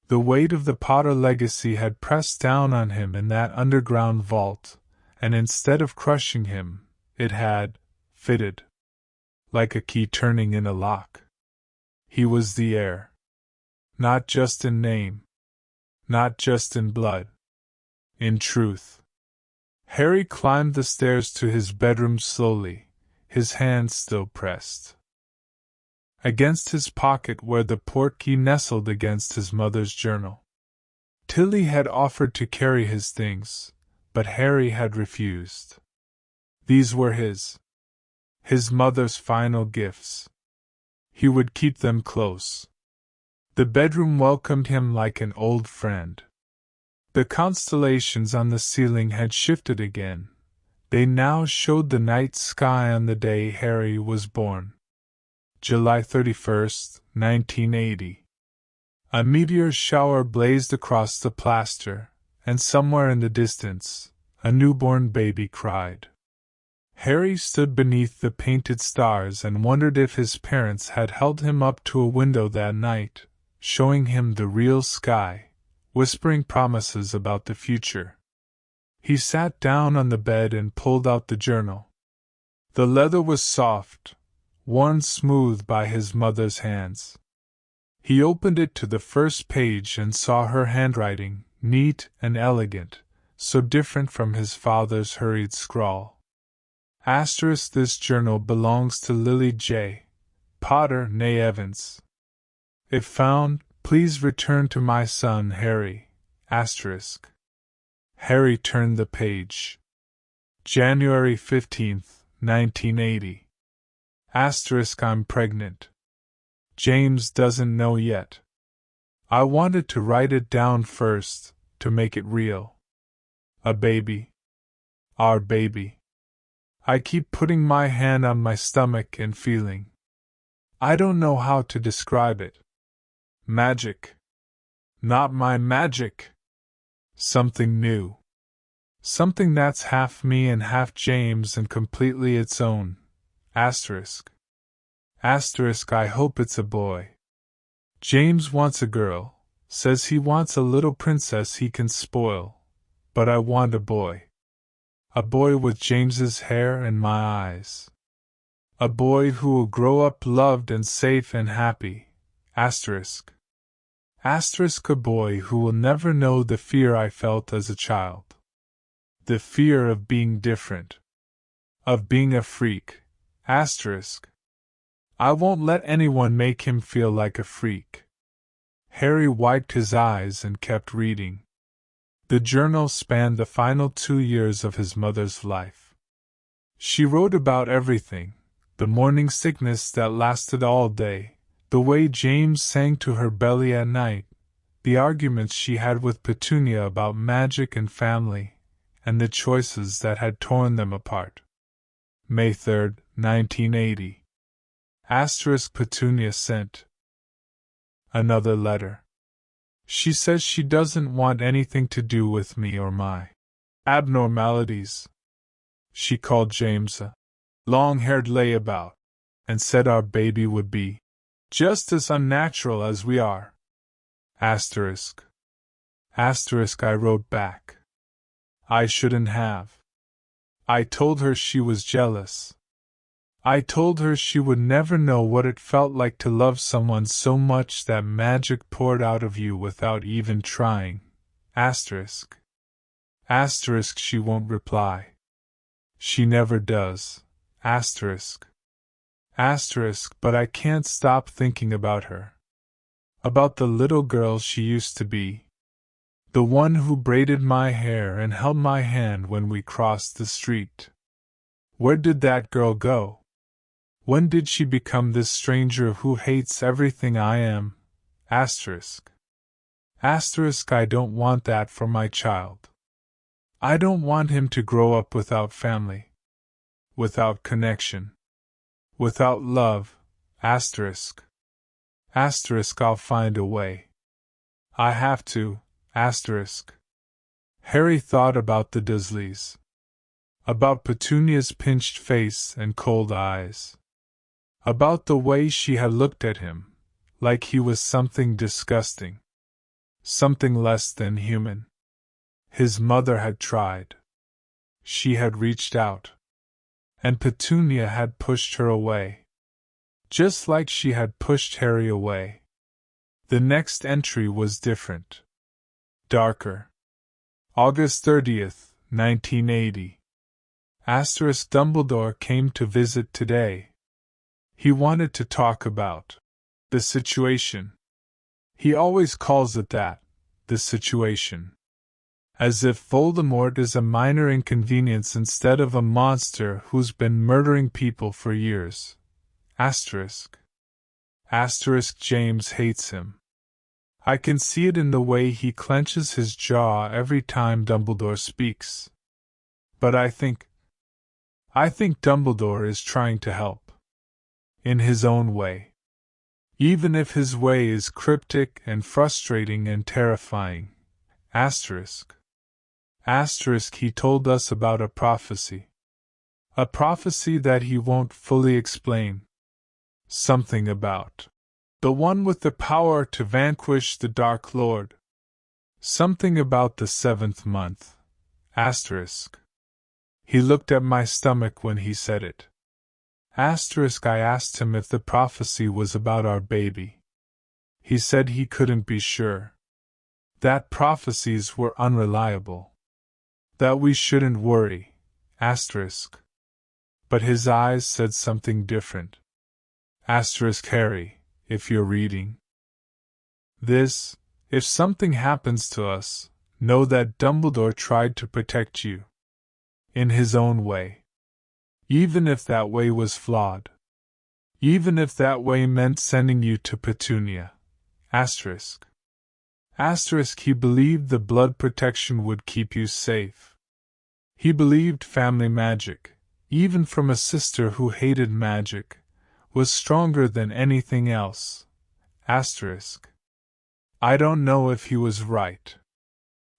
The weight of the Potter legacy had pressed down on him in that underground vault, and instead of crushing him, it had fitted. Like a key turning in a lock. He was the heir. Not just in name. Not just in blood. In truth. Harry climbed the stairs to his bedroom slowly, his hands still pressed against his pocket where the portkey nestled against his mother's journal. Tilly had offered to carry his things, but Harry had refused. These were his mother's final gifts. He would keep them close. The bedroom welcomed him like an old friend. The constellations on the ceiling had shifted again. They now showed the night sky on the day Harry was born. July 31st, 1980. A meteor shower blazed across the plaster, and somewhere in the distance, a newborn baby cried. Harry stood beneath the painted stars and wondered if his parents had held him up to a window that night, showing him the real sky, whispering promises about the future. He sat down on the bed and pulled out the journal. The leather was soft, worn smooth by his mother's hands. He opened it to the first page and saw her handwriting, neat and elegant, so different from his father's hurried scrawl. This journal belongs to Lily J. Potter née Evans. If found, please return to my son Harry. Harry turned the page. January 15th, 1980. I'm pregnant. James doesn't know yet. I wanted to write it down first, to make it real. A baby. Our baby. I keep putting my hand on my stomach and feeling. I don't know how to describe it. Magic. Not my magic. Something new. Something that's half me and half James and completely its own. I hope it's a boy. James wants a girl, says he wants a little princess he can spoil. But I want a boy. A boy with James's hair and my eyes. A boy who will grow up loved and safe and happy. A boy who will never know the fear I felt as a child. The fear of being different. Of being a freak. I won't let anyone make him feel like a freak. Harry wiped his eyes and kept reading. The journal spanned the final 2 years of his mother's life. She wrote about everything, the morning sickness that lasted all day, the way James sang to her belly at night, the arguments she had with Petunia about magic and family, and the choices that had torn them apart. May 3rd, 1980. Petunia sent another letter. She says she doesn't want anything to do with me or my abnormalities. She called James a long-haired layabout, and said our baby would be just as unnatural as we are. I wrote back. I shouldn't have. I told her she was jealous. I told her she would never know what it felt like to love someone so much that magic poured out of you without even trying. She won't reply. She never does. But I can't stop thinking about her. About the little girl she used to be. The one who braided my hair and held my hand when we crossed the street. Where did that girl go? When did she become this stranger who hates everything I am? I don't want that for my child. I don't want him to grow up without family. Without connection. Without love. I'll find a way. I have to. Harry thought about the Dursleys. About Petunia's pinched face and cold eyes. About the way she had looked at him, like he was something disgusting. Something less than human. His mother had tried. She had reached out. And Petunia had pushed her away. Just like she had pushed Harry away. The next entry was different. Darker. August 30th, 1980. Dumbledore came to visit today. He wanted to talk about the situation. He always calls it that, the situation. As if Voldemort is a minor inconvenience instead of a monster who's been murdering people for years. Asterisk. Asterisk James hates him. I can see it in the way he clenches his jaw every time Dumbledore speaks. But I think Dumbledore is trying to help. In his own way. Even if his way is cryptic and frustrating and terrifying. Asterisk. Asterisk he told us about a prophecy. A prophecy that he won't fully explain. Something about the one with the power to vanquish the Dark Lord. Something about the 7th month. Asterisk. He looked at my stomach when he said it. Asterisk I asked him if the prophecy was about our baby. He said he couldn't be sure. That prophecies were unreliable. That we shouldn't worry. Asterisk. But his eyes said something different. Asterisk Harry, if you're reading this, if something happens to us, know that Dumbledore tried to protect you. In his own way. Even if that way was flawed. Even if that way meant sending you to Petunia. Asterisk. Asterisk he believed the blood protection would keep you safe. He believed family magic, even from a sister who hated magic, was stronger than anything else. Asterisk. I don't know if he was right.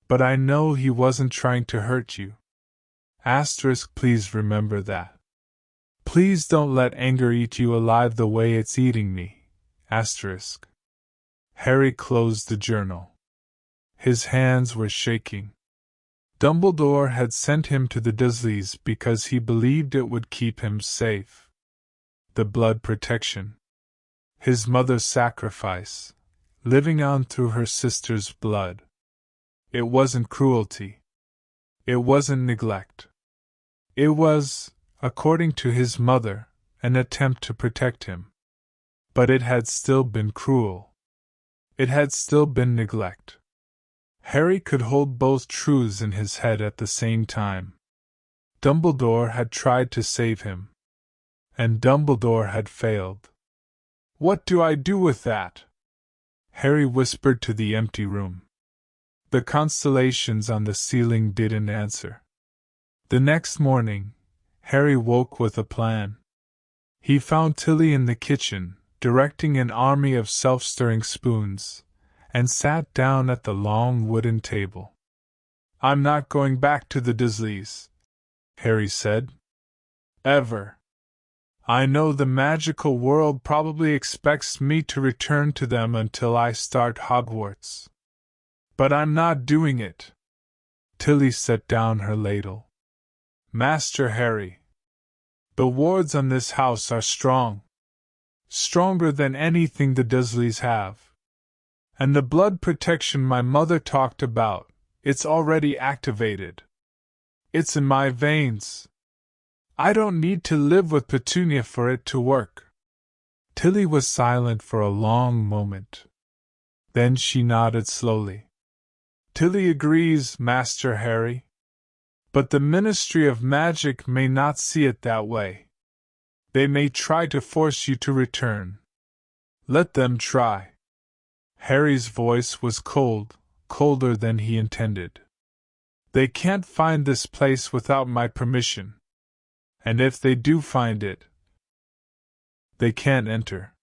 But I know he wasn't trying to hurt you. Asterisk please remember that. Please don't let anger eat you alive the way it's eating me. Asterisk. Harry closed the journal. His hands were shaking. Dumbledore had sent him to the Dursleys because he believed it would keep him safe. The blood protection. His mother's sacrifice, living on through her sister's blood. It wasn't cruelty. It wasn't neglect. It was, according to his mother, an attempt to protect him. But it had still been cruel. It had still been neglect. Harry could hold both truths in his head at the same time. Dumbledore had tried to save him. And Dumbledore had failed. What do I do with that? Harry whispered to the empty room. The constellations on the ceiling didn't answer. The next morning, Harry woke with a plan. He found Tilly in the kitchen, directing an army of self-stirring spoons, and sat down at the long wooden table. I'm not going back to the Dursleys, Harry said. Ever. I know the magical world probably expects me to return to them until I start Hogwarts. But I'm not doing it. Tilly set down her ladle. Master Harry. The wards on this house are strong. Stronger than anything the Dursleys have. And the blood protection my mother talked about, it's already activated. It's in my veins. I don't need to live with Petunia for it to work. Tilly was silent for a long moment. Then she nodded slowly. Tilly agrees, Master Harry. But the Ministry of Magic may not see it that way. They may try to force you to return. Let them try. Harry's voice was cold, colder than he intended. They can't find this place without my permission. And if they do find it, they can't enter.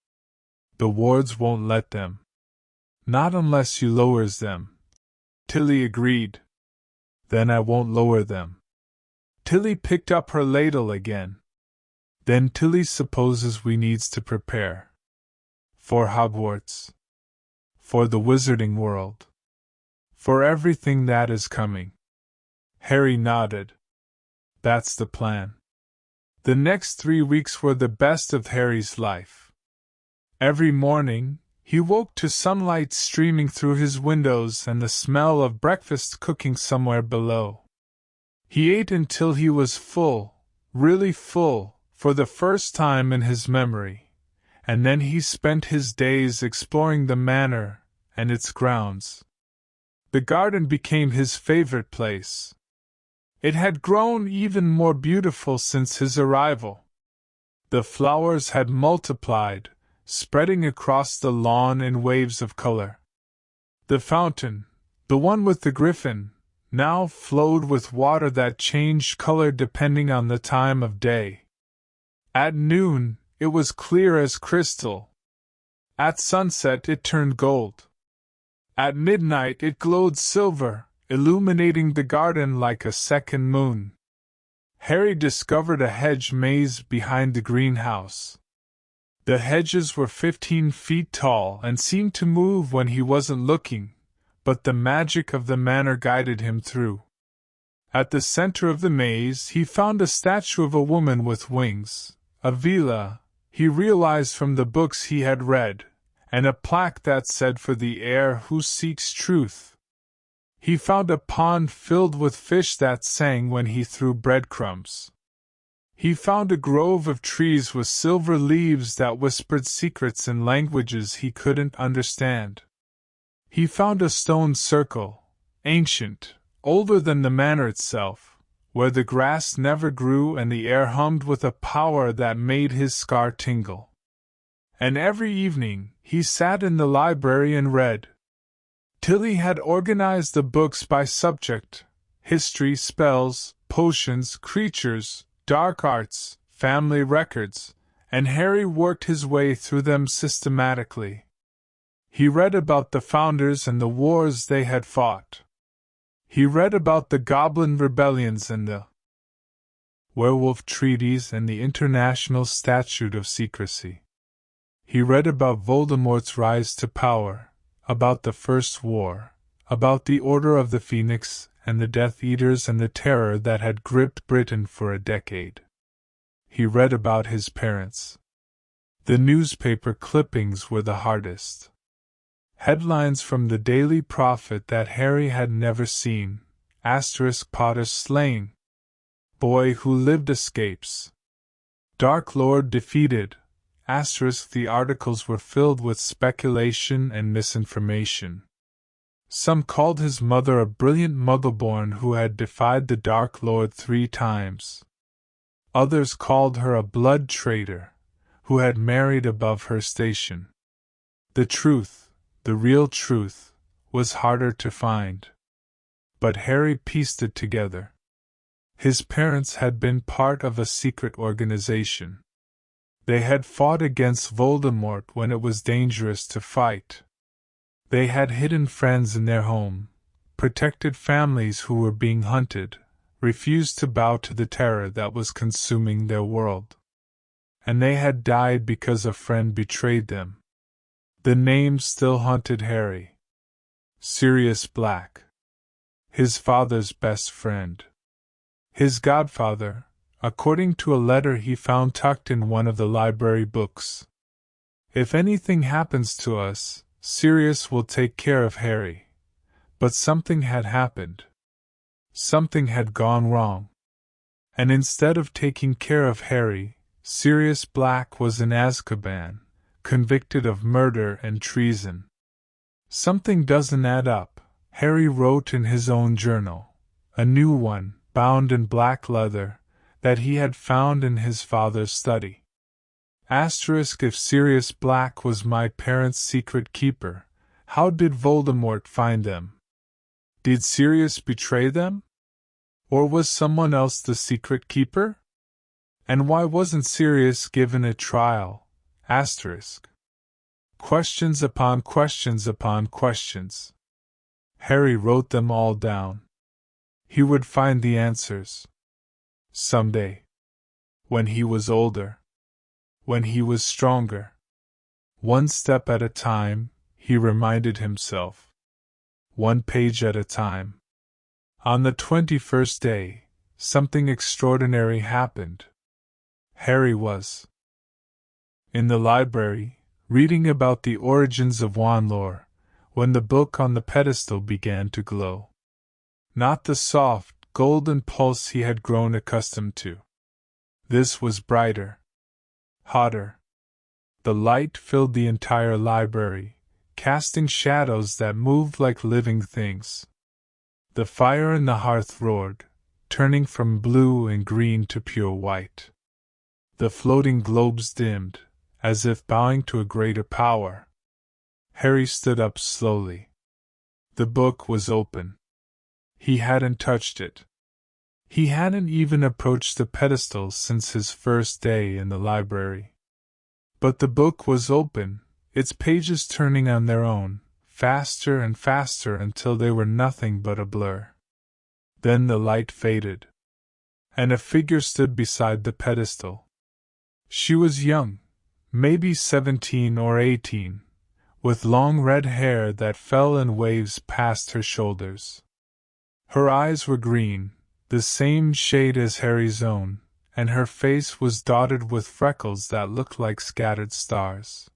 The wards won't let them. Not unless you lowers them. Tilly agreed. Then I won't lower them. Tilly picked up her ladle again. Then Tilly supposes we needs to prepare. For Hogwarts. For the wizarding world. For everything that is coming. Harry nodded. That's the plan. The next 3 weeks were the best of Harry's life. Every morning, he woke to sunlight streaming through his windows and the smell of breakfast cooking somewhere below. He ate until he was full, really full, for the first time in his memory, and then he spent his days exploring the manor and its grounds. The garden became his favorite place. It had grown even more beautiful since his arrival. The flowers had multiplied, spreading across the lawn in waves of color. The fountain, the one with the griffin, now flowed with water that changed color depending on the time of day. At noon, it was clear as crystal. At sunset, it turned gold. At midnight, it glowed silver, illuminating the garden like a second moon. Harry discovered a hedge maze behind the greenhouse. The hedges were 15 feet tall and seemed to move when he wasn't looking, but the magic of the manor guided him through. At the center of the maze, he found a statue of a woman with wings, a vela, he realized from the books he had read, and a plaque that said, "For the heir who seeks truth." He found a pond filled with fish that sang when he threw breadcrumbs. He found a grove of trees with silver leaves that whispered secrets in languages he couldn't understand. He found a stone circle, ancient, older than the manor itself, where the grass never grew and the air hummed with a power that made his scar tingle. And every evening, he sat in the library and read. Tilly had organized the books by subject: history, spells, potions, creatures, dark arts, family records, and Harry worked his way through them systematically. He read about the founders and the wars they had fought. He read about the Goblin rebellions and the werewolf treaties and the International Statute of Secrecy. He read about Voldemort's rise to power, about the First War, about the Order of the Phoenix and the Death Eaters and the terror that had gripped Britain for a decade. He read about his parents. The newspaper clippings were the hardest. Headlines from the Daily Prophet that Harry had never seen, * Potter slain. Boy who lived escapes. Dark Lord defeated, * the articles were filled with speculation and misinformation. Some called his mother a brilliant Muggleborn who had defied the Dark Lord 3 times. Others called her a blood traitor, who had married above her station. The truth, the real truth, was harder to find. But Harry pieced it together. His parents had been part of a secret organization. They had fought against Voldemort when it was dangerous to fight. They had hidden friends in their home, protected families who were being hunted, refused to bow to the terror that was consuming their world. And they had died because a friend betrayed them. The name still haunted Harry. Sirius Black. His father's best friend. His godfather, according to a letter he found tucked in one of the library books. If anything happens to us, Sirius will take care of Harry. But something had happened. Something had gone wrong. And instead of taking care of Harry, Sirius Black was in Azkaban, convicted of murder and treason. Something doesn't add up, Harry wrote in his own journal, a new one, bound in black leather, that he had found in his father's study. * If Sirius Black was my parents' secret keeper, how did Voldemort find them? Did Sirius betray them? Or was someone else the secret keeper? And why wasn't Sirius given a trial? Questions upon questions upon questions. Harry wrote them all down. He would find the answers. Someday. When he was older. When he was stronger. One step at a time, he reminded himself. One page at a time. On the 21st day, something extraordinary happened. Harry was in the library, reading about the origins of wand lore, when the book on the pedestal began to glow. Not the soft, golden pulse he had grown accustomed to. This was brighter. Hotter. The light filled the entire library, casting shadows that moved like living things. The fire in the hearth roared, turning from blue and green to pure white. The floating globes dimmed, as if bowing to a greater power. Harry stood up slowly. The book was open. He hadn't touched it. He hadn't even approached the pedestal since his first day in the library. But the book was open, its pages turning on their own, faster and faster until they were nothing but a blur. Then the light faded, and a figure stood beside the pedestal. She was young, maybe 17 or 18, with long red hair that fell in waves past her shoulders. Her eyes were green, the same shade as Harry's own, and her face was dotted with freckles that looked like scattered stars.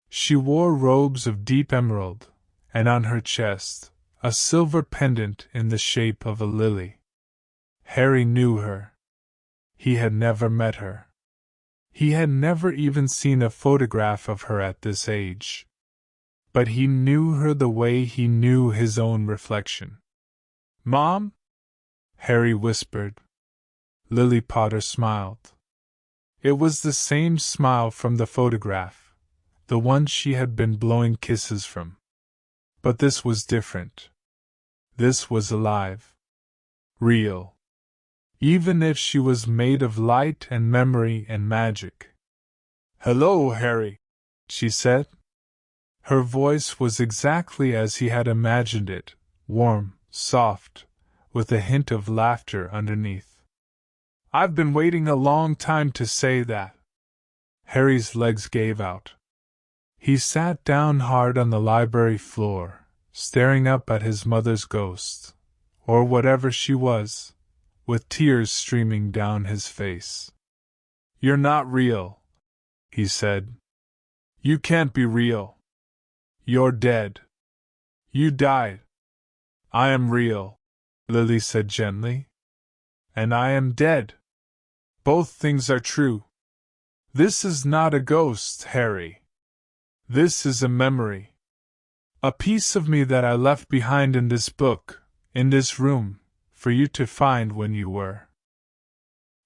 She wore robes of deep emerald, and on her chest, a silver pendant in the shape of a lily. Harry knew her. He had never met her. He had never even seen a photograph of her at this age. But he knew her the way he knew his own reflection. "Mom?" Harry whispered. Lily Potter smiled. It was the same smile from the photograph, the one she had been blowing kisses from. But this was different. This was alive. Real. Even if she was made of light and memory and magic. "Hello, Harry," she said. Her voice was exactly as he had imagined it, warm, soft, with a hint of laughter underneath. "I've been waiting a long time to say that." Harry's legs gave out. He sat down hard on the library floor, staring up at his mother's ghost, or whatever she was, with tears streaming down his face. "You're not real," he said. "You can't be real. You're dead. You died." "I am real," Lily said gently. "And I am dead. Both things are true. This is not a ghost, Harry. This is a memory. A piece of me that I left behind in this book, in this room, for you to find when you were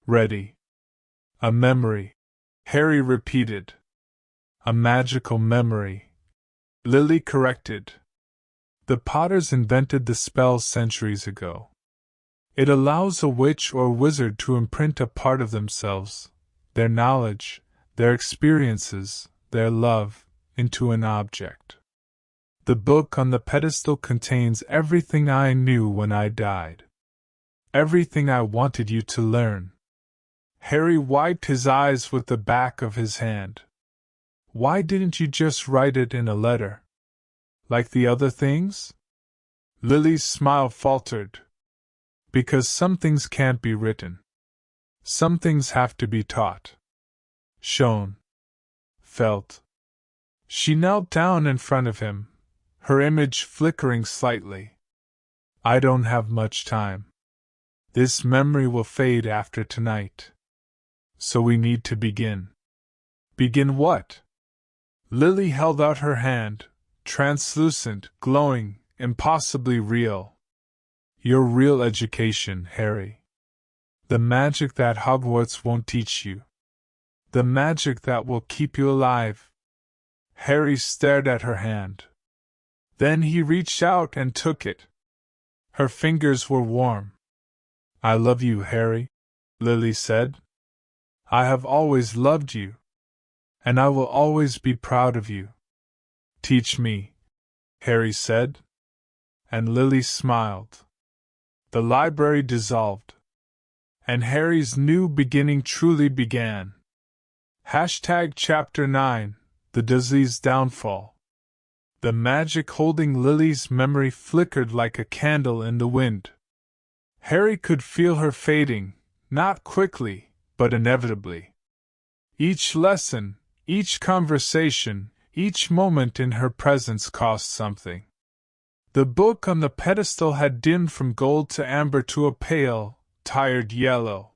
ready." "A memory," Harry repeated. "A magical memory," Lily corrected. "The Potters invented the spell centuries ago. It allows a witch or wizard to imprint a part of themselves, their knowledge, their experiences, their love, into an object. The book on the pedestal contains everything I knew when I died. Everything I wanted you to learn." Harry wiped his eyes with the back of his hand. "Why didn't you just write it in a letter? Like the other things?" Lily's smile faltered. "Because some things can't be written. Some things have to be taught. Shown. Felt." She knelt down in front of him, her image flickering slightly. "I don't have much time. This memory will fade after tonight. So we need to begin." "Begin what?" Lily held out her hand, translucent, glowing, impossibly real. "Your real education, Harry. The magic that Hogwarts won't teach you. The magic that will keep you alive." Harry stared at her hand. Then he reached out and took it. Her fingers were warm. "I love you, Harry," Lily said. "I have always loved you. And I will always be proud of you." "Teach me," Harry said. And Lily smiled. The library dissolved. And Harry's new beginning truly began. Chapter 9, The Dursleys' Downfall. The magic holding Lily's memory flickered like a candle in the wind. Harry could feel her fading, not quickly, but inevitably. Each lesson, each conversation, each moment in her presence cost something. The book on the pedestal had dimmed from gold to amber to a pale, tired yellow.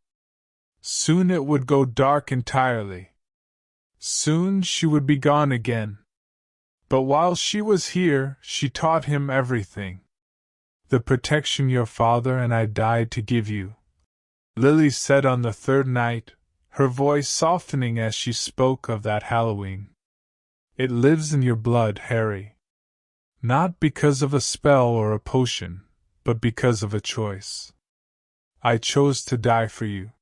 Soon it would go dark entirely. Soon she would be gone again. But while she was here, she taught him everything. The protection your father and I died to give you, Lily said on the third night, her voice softening as she spoke of that Halloween. It lives in your blood, Harry. Not because of a spell or a potion, but because of a choice. I chose to die for you.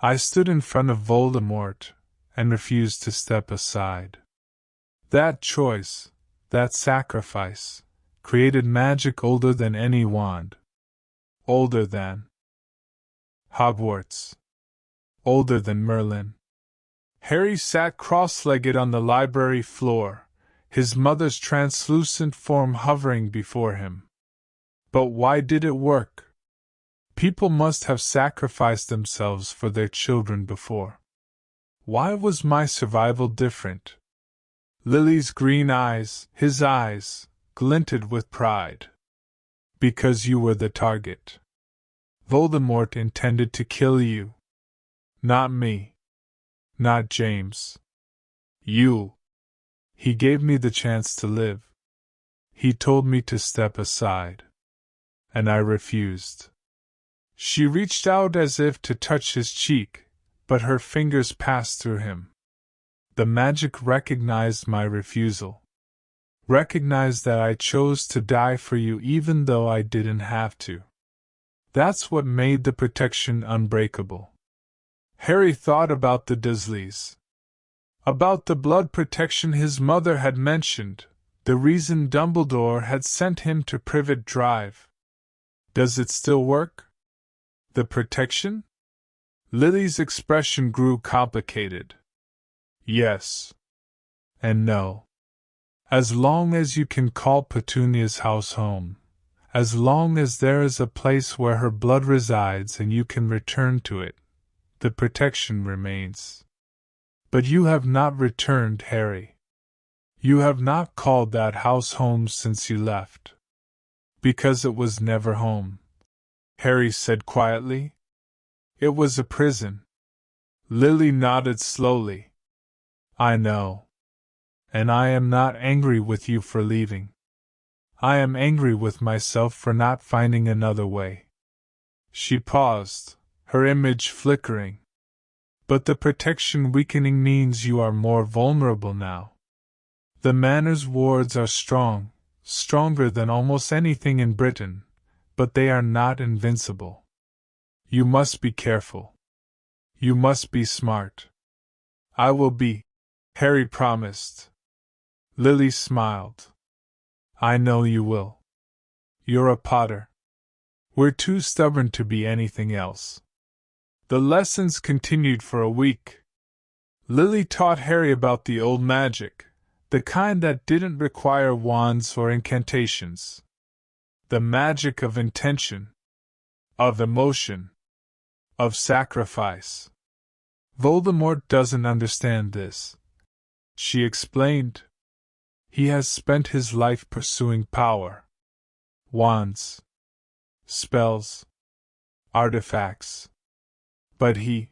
I stood in front of Voldemort and refused to step aside. That choice, that sacrifice, created magic older than any wand. Older than Hogwarts. Older than Merlin. Harry sat cross-legged on the library floor, his mother's translucent form hovering before him. But why did it work? People must have sacrificed themselves for their children before. Why was my survival different? Lily's green eyes, his eyes, glinted with pride. Because you were the target. Voldemort intended to kill you. Not me. Not James. You. He gave me the chance to live. He told me to step aside. And I refused. She reached out as if to touch his cheek, but her fingers passed through him. The magic recognized my refusal. Recognized that I chose to die for you even though I didn't have to. That's what made the protection unbreakable. Harry thought about the Dursleys. About the blood protection his mother had mentioned, the reason Dumbledore had sent him to Privet Drive. Does it still work? The protection? Lily's expression grew complicated. Yes. And no. As long as you can call Petunia's house home. As long as there is a place where her blood resides and you can return to it, the protection remains. But you have not returned, Harry. You have not called that house home since you left. Because it was never home, Harry said quietly. It was a prison. Lily nodded slowly. I know. And I am not angry with you for leaving. I am angry with myself for not finding another way. She paused, her image flickering. But the protection weakening means you are more vulnerable now. The Manor's wards are strong, stronger than almost anything in Britain, but they are not invincible. You must be careful. You must be smart. I will be, Harry promised. Lily smiled. I know you will. You're a Potter. We're too stubborn to be anything else. The lessons continued for a week. Lily taught Harry about the old magic, the kind that didn't require wands or incantations. The magic of intention, of emotion, of sacrifice. Voldemort doesn't understand this, she explained. He has spent his life pursuing power. Wands. Spells. Artifacts. But he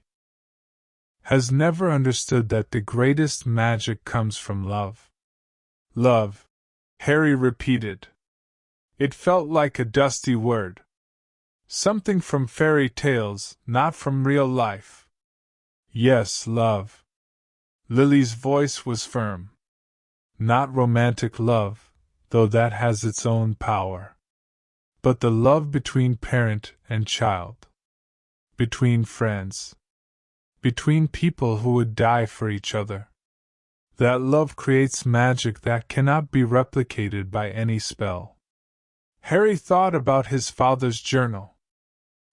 has never understood that the greatest magic comes from love. Love, Harry repeated. It felt like a dusty word. Something from fairy tales, not from real life. Yes, love. Lily's voice was firm. Not romantic love, though that has its own power. But the love between parent and child. Between friends. Between people who would die for each other. That love creates magic that cannot be replicated by any spell. Harry thought about his father's journal.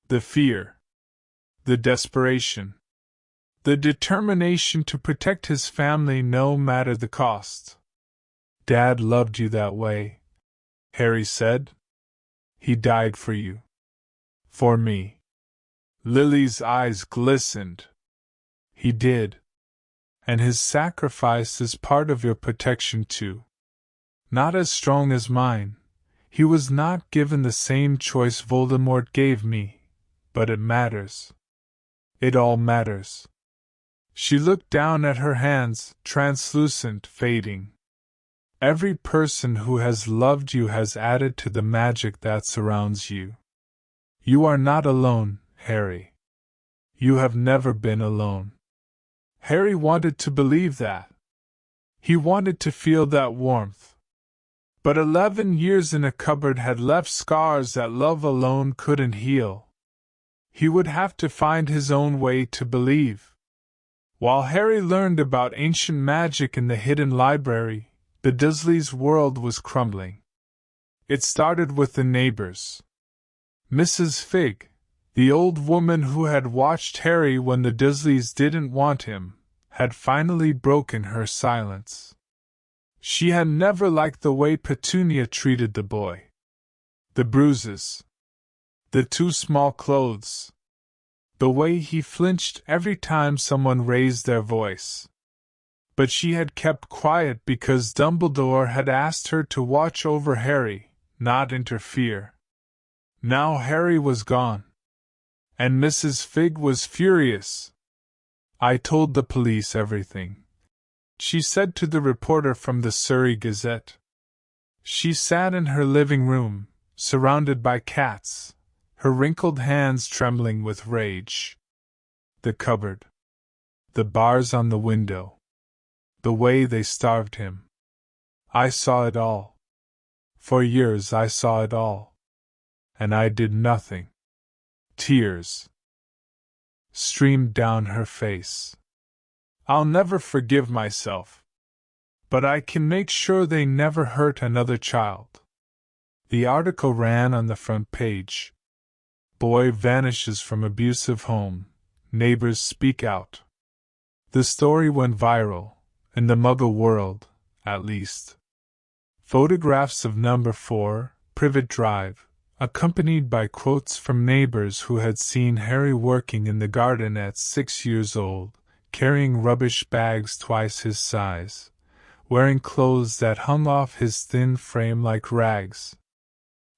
The fear. The desperation. The determination to protect his family no matter the cost. Dad loved you that way, Harry said. He died for you. For me. Lily's eyes glistened. He did. And his sacrifice is part of your protection too. Not as strong as mine. He was not given the same choice Voldemort gave me, but it matters. It all matters. She looked down at her hands, translucent, fading. Every person who has loved you has added to the magic that surrounds you. You are not alone, Harry. You have never been alone. Harry wanted to believe that. He wanted to feel that warmth. But 11 years in a cupboard had left scars that love alone couldn't heal. He would have to find his own way to believe. While Harry learned about ancient magic in the hidden library, the Dursleys' world was crumbling. It started with the neighbors. Mrs. Fig, the old woman who had watched Harry when the Dursleys didn't want him, had finally broken her silence. She had never liked the way Petunia treated the boy. The bruises. The too small clothes. The way he flinched every time someone raised their voice. But she had kept quiet because Dumbledore had asked her to watch over Harry, not interfere. Now Harry was gone. And Mrs. Fig was furious. "I told the police everything," she said to the reporter from the Surrey Gazette. She sat in her living room, surrounded by cats, her wrinkled hands trembling with rage. The cupboard. The bars on the window. The way they starved him. I saw it all. For years I saw it all. And I did nothing. Tears streamed down her face. I'll never forgive myself. But I can make sure they never hurt another child. The article ran on the front page. Boy vanishes from abusive home. Neighbors speak out. The story went viral, in the Muggle world, at least. Photographs of number 4, Privet Drive, accompanied by quotes from neighbors who had seen Harry working in the garden at 6 years old, carrying rubbish bags twice his size, wearing clothes that hung off his thin frame like rags.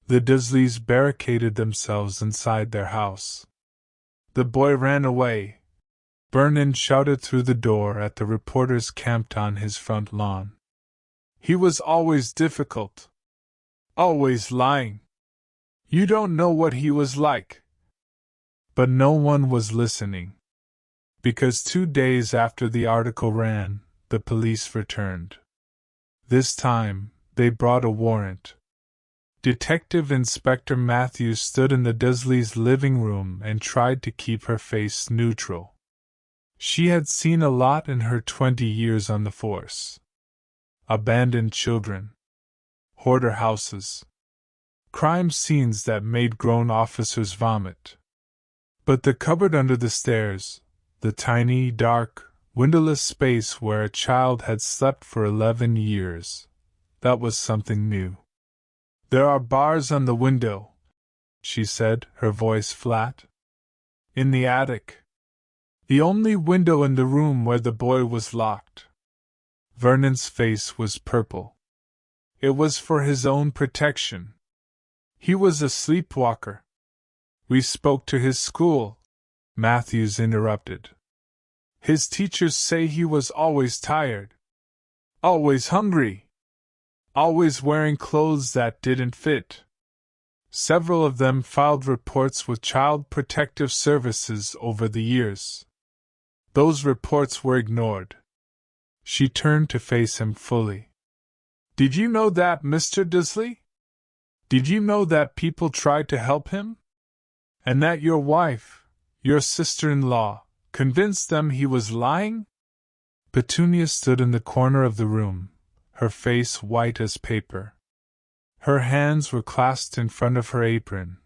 The Dursleys barricaded themselves inside their house. The boy ran away. Vernon shouted through the door at the reporters camped on his front lawn. He was always difficult. Always lying. You don't know what he was like. But no one was listening. Because 2 days after the article ran, the police returned. This time, they brought a warrant. Detective Inspector Matthews stood in the Dursleys' living room and tried to keep her face neutral. She had seen a lot in her 20 years on the force. Abandoned children. Hoarder houses. Crime scenes that made grown officers vomit. But the cupboard under the stairs, the tiny, dark, windowless space where a child had slept for 11 years, that was something new. There are bars on the window, she said, her voice flat. In the attic. The only window in the room where the boy was locked. Vernon's face was purple. It was for his own protection. He was a sleepwalker. We spoke to his school, Matthews interrupted. His teachers say he was always tired. Always hungry. Always wearing clothes that didn't fit. Several of them filed reports with Child Protective Services over the years. Those reports were ignored. She turned to face him fully. Did you know that, Mr. Dursley? Did you know that people tried to help him? And that your wife, your sister-in-law, convinced them he was lying? Petunia stood in the corner of the room, her face white as paper. Her hands were clasped in front of her apron,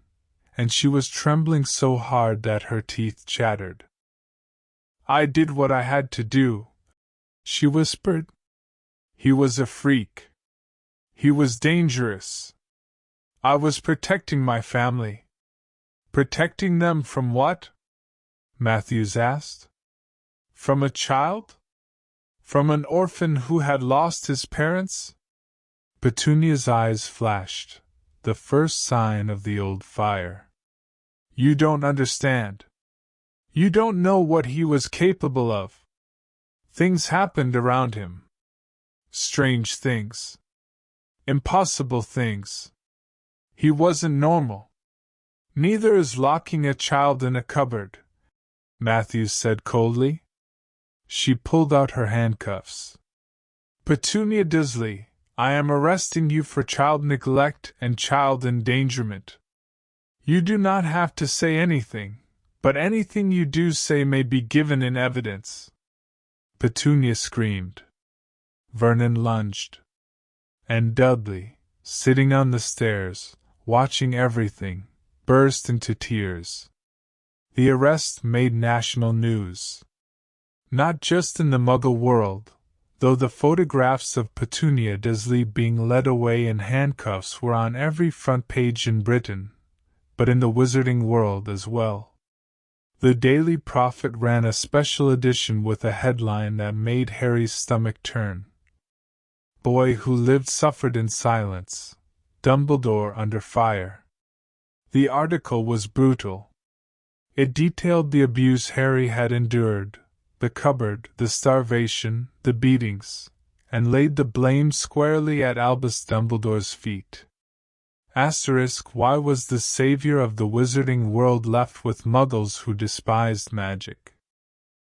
and she was trembling so hard that her teeth chattered. I did what I had to do, she whispered. He was a freak. He was dangerous. I was protecting my family. Protecting them from what? Matthews asked. From a child? From an orphan who had lost his parents? Petunia's eyes flashed, the first sign of the old fire. You don't understand. You don't know what he was capable of. Things happened around him. Strange things. Impossible things. He wasn't normal. Neither is locking a child in a cupboard, Matthews said coldly. She pulled out her handcuffs. Petunia Dursley, I am arresting you for child neglect and child endangerment. You do not have to say anything, but anything you do say may be given in evidence. Petunia screamed. Vernon lunged. And Dudley, sitting on the stairs, watching everything, burst into tears. The arrest made national news. Not just in the Muggle world, though the photographs of Petunia Dursley being led away in handcuffs were on every front page in Britain, but in the wizarding world as well. The Daily Prophet ran a special edition with a headline that made Harry's stomach turn. Boy who lived suffered in silence. Dumbledore under fire. The article was brutal. It detailed the abuse Harry had endured, the cupboard, the starvation, the beatings, and laid the blame squarely at Albus Dumbledore's feet. Why was the savior of the wizarding world left with muggles who despised magic?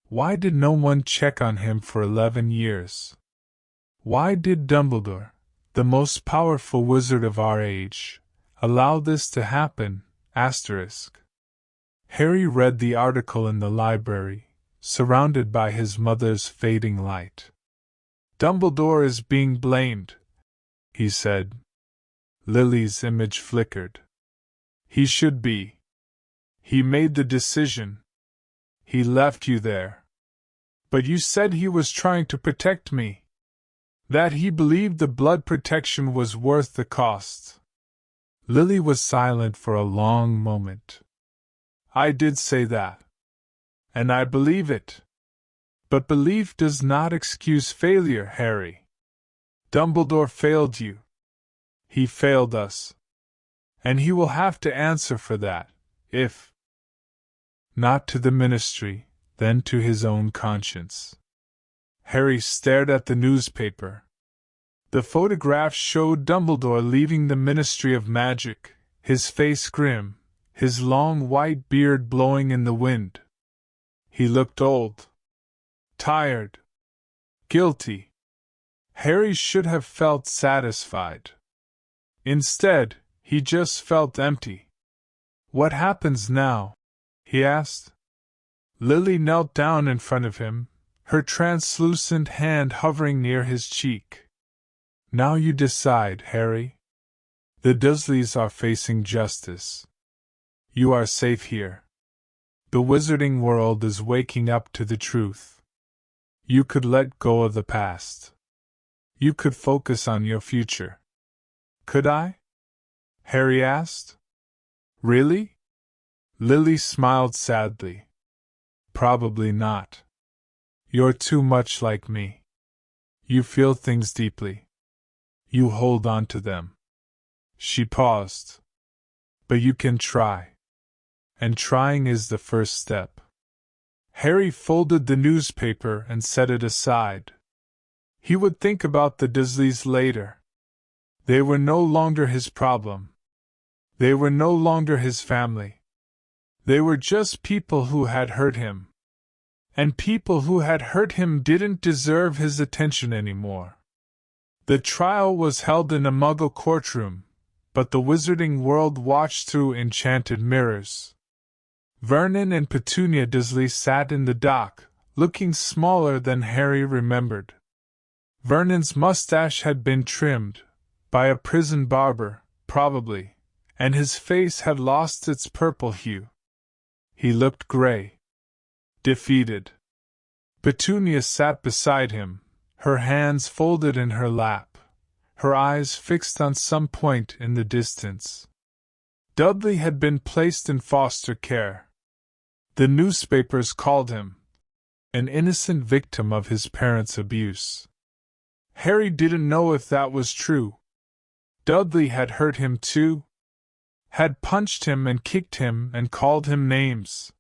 Why did no one check on him for 11 years? Why did Dumbledore, the most powerful wizard of our age, allow this to happen? Harry read the article in the library, surrounded by his mother's fading light. Dumbledore is being blamed, he said. Lily's image flickered. He should be. He made the decision. He left you there. But you said he was trying to protect me. That he believed the blood protection was worth the cost. Lily was silent for a long moment. I did say that. And I believe it. But belief does not excuse failure, Harry. Dumbledore failed you. He failed us. And he will have to answer for that, if not to the Ministry, then to his own conscience. Harry stared at the newspaper. The photograph showed Dumbledore leaving the Ministry of Magic, his face grim, his long white beard blowing in the wind. He looked old. Tired. Guilty. Harry should have felt satisfied. Instead, he just felt empty. What happens now? He asked. Lily knelt down in front of him, her translucent hand hovering near his cheek. Now you decide, Harry. The Dursleys are facing justice. You are safe here. The wizarding world is waking up to the truth. You could let go of the past. You could focus on your future. Could I? Harry asked. Really? Lily smiled sadly. Probably not. You're too much like me. You feel things deeply. You hold on to them. She paused. But you can try. And trying is the first step. Harry folded the newspaper and set it aside. He would think about the Dursleys later. They were no longer his problem. They were no longer his family. They were just people who had hurt him. And people who had hurt him didn't deserve his attention anymore. The trial was held in a Muggle courtroom, but the wizarding world watched through enchanted mirrors. Vernon and Petunia Dursley sat in the dock, looking smaller than Harry remembered. Vernon's mustache had been trimmed, by a prison barber, probably, and his face had lost its purple hue. He looked gray. Defeated. Petunia sat beside him, her hands folded in her lap, her eyes fixed on some point in the distance. Dudley had been placed in foster care. The newspapers called him an innocent victim of his parents' abuse. Harry didn't know if that was true. Dudley had hurt him too. Had punched him and kicked him and called him names.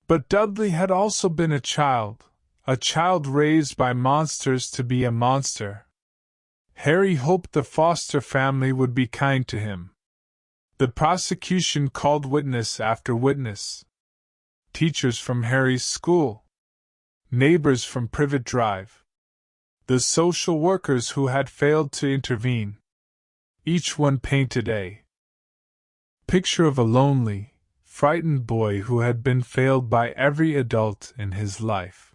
But Dudley had also been a child raised by monsters to be a monster. Harry hoped the Foster family would be kind to him. The prosecution called witness after witness. Teachers from Harry's school. Neighbors from Privet Drive. The social workers who had failed to intervene. Each one painted a picture of a lonely, frightened boy who had been failed by every adult in his life.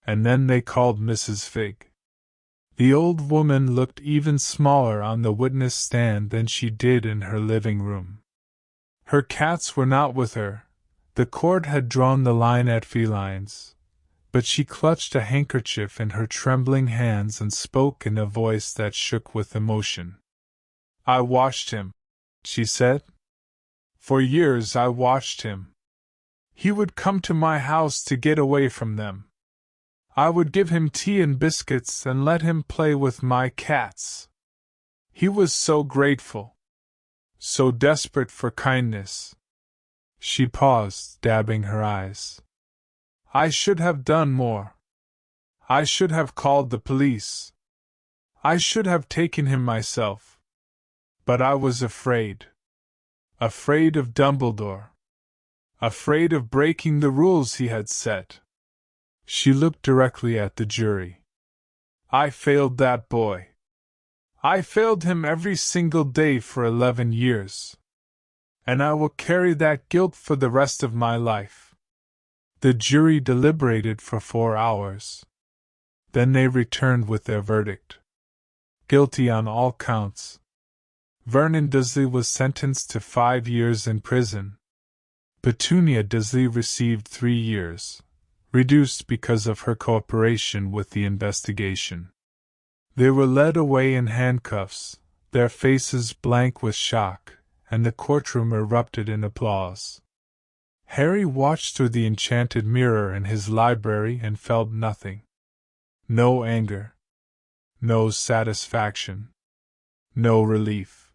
And then they called Mrs. Figg. The old woman looked even smaller on the witness stand than she did in her living room. Her cats were not with her. The court had drawn the line at felines. But she clutched a handkerchief in her trembling hands and spoke in a voice that shook with emotion. "I watched him," she said. "For years I watched him. He would come to my house to get away from them. I would give him tea and biscuits and let him play with my cats. He was so grateful, so desperate for kindness." She paused, dabbing her eyes. "I should have done more. I should have called the police. I should have taken him myself. But I was afraid. Afraid of Dumbledore. Afraid of breaking the rules he had set." She looked directly at the jury. "I failed that boy. I failed him every single day for 11 years. And I will carry that guilt for the rest of my life." The jury deliberated for 4 hours. Then they returned with their verdict. Guilty on all counts. Vernon Dursley was sentenced to 5 years in prison. Petunia Dursley received 3 years, reduced because of her cooperation with the investigation. They were led away in handcuffs, their faces blank with shock, and the courtroom erupted in applause. Harry watched through the enchanted mirror in his library and felt nothing. No anger. No satisfaction. No relief.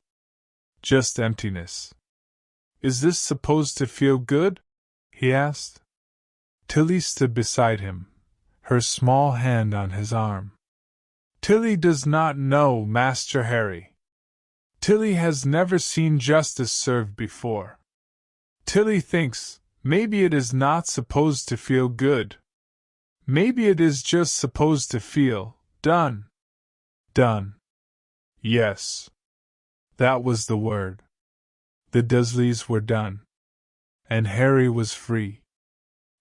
Just emptiness. "Is this supposed to feel good?" he asked. Tilly stood beside him, her small hand on his arm. "Tilly does not know, Master Harry. Tilly has never seen justice served before. Tilly thinks, maybe it is not supposed to feel good. Maybe it is just supposed to feel done. Done. Yes. That was the word. The Dursleys were done. And Harry was free.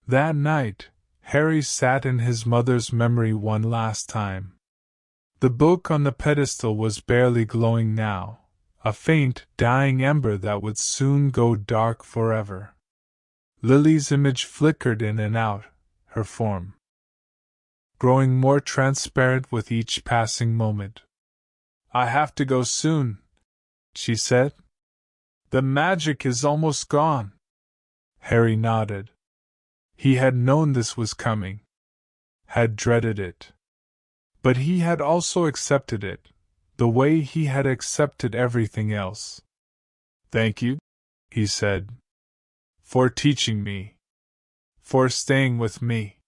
That night, Harry sat in his mother's memory one last time. The book on the pedestal was barely glowing now, a faint, dying ember that would soon go dark forever. Lily's image flickered in and out, her form growing more transparent with each passing moment. "I have to go soon," she said. "The magic is almost gone." Harry nodded. He had known this was coming, had dreaded it. But he had also accepted it, the way he had accepted everything else. "Thank you," he said, "for teaching me, for staying with me,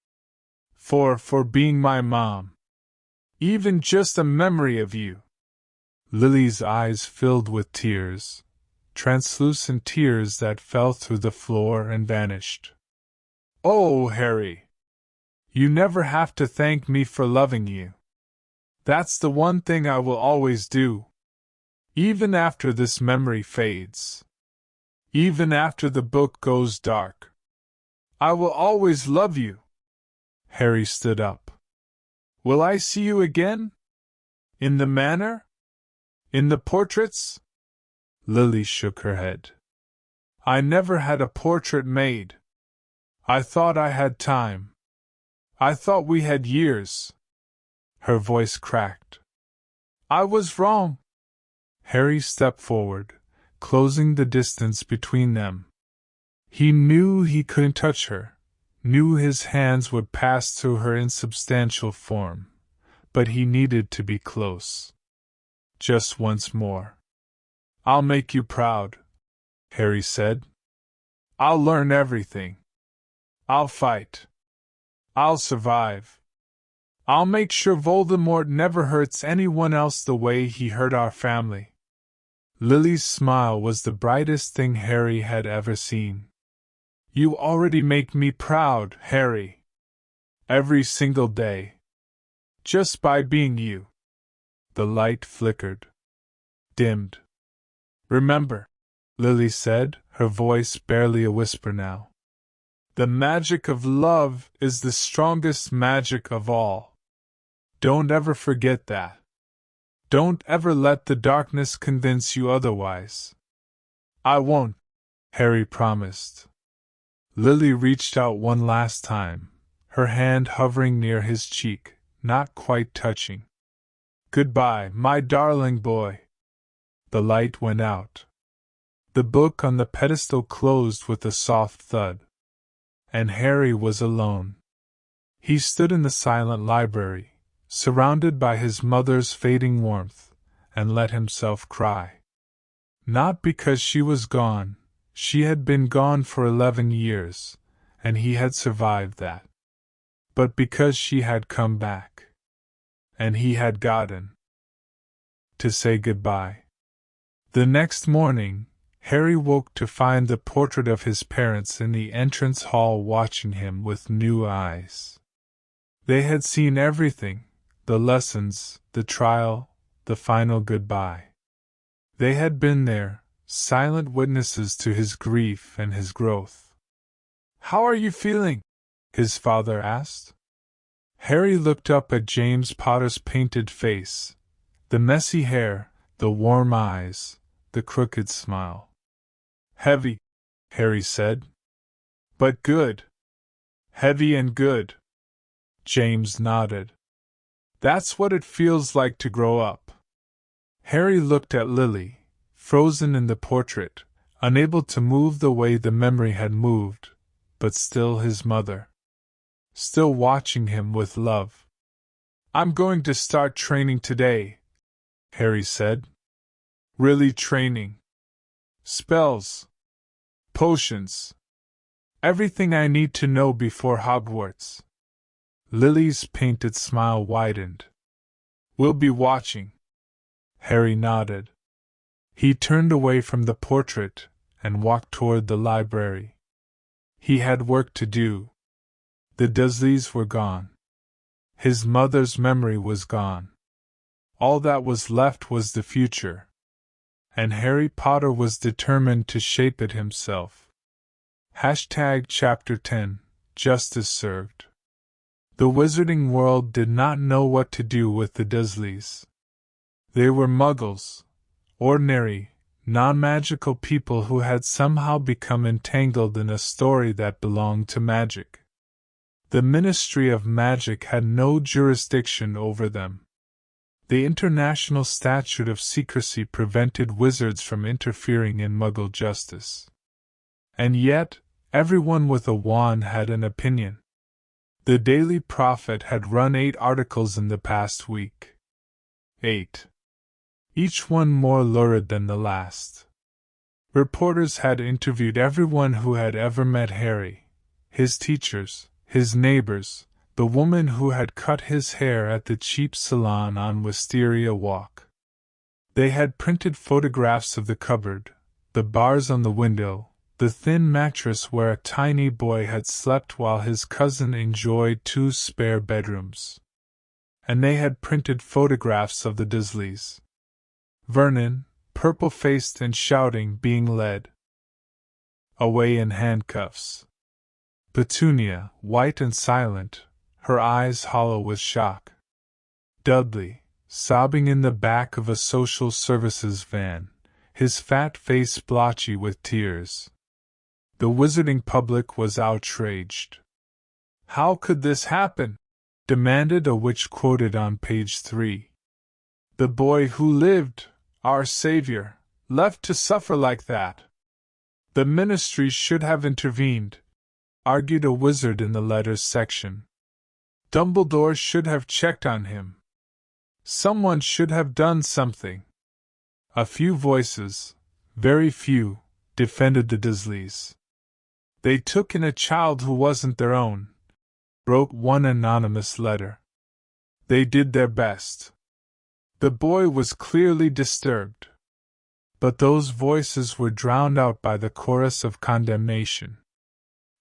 for being my mom. Even just a memory of you." Lily's eyes filled with tears, translucent tears that fell through the floor and vanished. "Oh, Harry! You never have to thank me for loving you. That's the one thing I will always do. Even after this memory fades. Even after the book goes dark. I will always love you." Harry stood up. "Will I see you again? In the Manor? In the portraits?" Lily shook her head. "I never had a portrait made. I thought I had time. I thought we had years." Her voice cracked. "I was wrong." Harry stepped forward, closing the distance between them. He knew he couldn't touch her, knew his hands would pass through her insubstantial form, but he needed to be close. Just once more. "I'll make you proud," Harry said. "I'll learn everything. I'll fight. I'll survive. I'll make sure Voldemort never hurts anyone else the way he hurt our family. Lily's smile was the brightest thing Harry had ever seen. You already make me proud, Harry. Every single day. Just by being you. The light flickered. Dimmed. Remember, Lily said, her voice barely a whisper now. The magic of love is the strongest magic of all. Don't ever forget that. Don't ever let the darkness convince you otherwise. I won't, Harry promised. Lily reached out one last time, her hand hovering near his cheek, not quite touching. Goodbye, my darling boy. The light went out. The book on the pedestal closed with a soft thud. And Harry was alone. He stood in the silent library, surrounded by his mother's fading warmth, and let himself cry. Not because she was gone. She had been gone for 11 years, and he had survived that. But because she had come back. And he had gotten to say goodbye. The next morning, Harry woke to find the portrait of his parents in the entrance hall watching him with new eyes. They had seen everything, the lessons, the trial, the final goodbye. They had been there, silent witnesses to his grief and his growth. How are you feeling? His father asked. Harry looked up at James Potter's painted face, the messy hair, the warm eyes, the crooked smile. Heavy, Harry said. But good. Heavy and good. James nodded. That's what it feels like to grow up. Harry looked at Lily, frozen in the portrait, unable to move the way the memory had moved, but still his mother. Still watching him with love. I'm going to start training today, Harry said. Really training. Spells. Potions. Everything I need to know before Hogwarts. Lily's painted smile widened. We'll be watching. Harry nodded. He turned away from the portrait and walked toward the library. He had work to do. The Dursleys were gone. His mother's memory was gone. All that was left was the future. And Harry Potter was determined to shape it himself. Chapter 10 Justice Served. The wizarding world did not know what to do with the Dursleys. They were muggles, ordinary, non-magical people who had somehow become entangled in a story that belonged to magic. The Ministry of Magic had no jurisdiction over them. The International Statute of Secrecy prevented wizards from interfering in Muggle justice. And yet, everyone with a wand had an opinion. The Daily Prophet had run 8 articles in the past week. 8. Each one more lurid than the last. Reporters had interviewed everyone who had ever met Harry, his teachers, his neighbors, the woman who had cut his hair at the cheap salon on Wisteria Walk. They had printed photographs of the cupboard, the bars on the window, the thin mattress where a tiny boy had slept while his cousin enjoyed 2 spare bedrooms. And they had printed photographs of the Dursleys. Vernon, purple-faced and shouting, being led away in handcuffs. Petunia, white and silent, her eyes hollow with shock. Dudley, sobbing in the back of a social services van, his fat face blotchy with tears. The wizarding public was outraged. How could this happen? Demanded a witch quoted on page 3. The boy who lived, our savior, left to suffer like that. The ministry should have intervened, argued a wizard in the letters section. Dumbledore should have checked on him. Someone should have done something. A few voices, very few, defended the Dursleys. They took in a child who wasn't their own, wrote one anonymous letter. They did their best. The boy was clearly disturbed. But those voices were drowned out by the chorus of condemnation.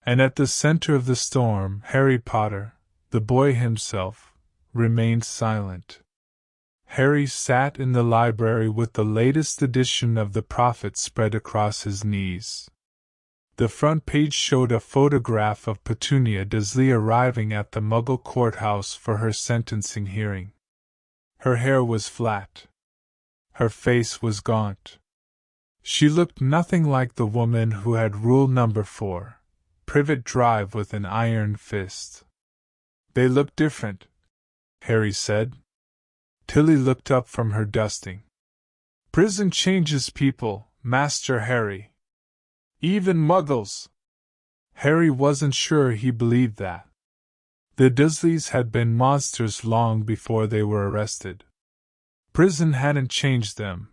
And at the center of the storm, Harry Potter, the boy himself, remained silent. Harry sat in the library with the latest edition of The Prophet spread across his knees. The front page showed a photograph of Petunia Dursley arriving at the Muggle courthouse for her sentencing hearing. Her hair was flat. Her face was gaunt. She looked nothing like the woman who had ruled Number 4, Privet Drive with an iron fist. They look different, Harry said. Tilly looked up from her dusting. Prison changes people, Master Harry. Even Muggles. Harry wasn't sure he believed that. The Dursleys had been monsters long before they were arrested. Prison hadn't changed them.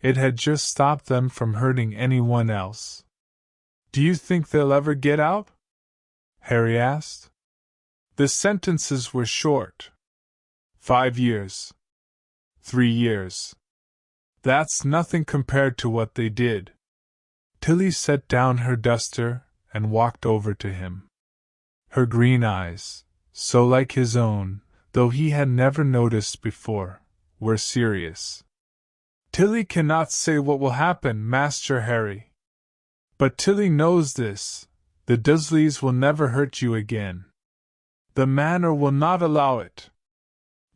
It had just stopped them from hurting anyone else. Do you think they'll ever get out? Harry asked. The sentences were short. 5 years. 3 years. That's nothing compared to what they did. Tilly set down her duster and walked over to him. Her green eyes, so like his own, though he had never noticed before, were serious. Tilly cannot say what will happen, Master Harry. But Tilly knows this. The Dursleys will never hurt you again. The Manor will not allow it.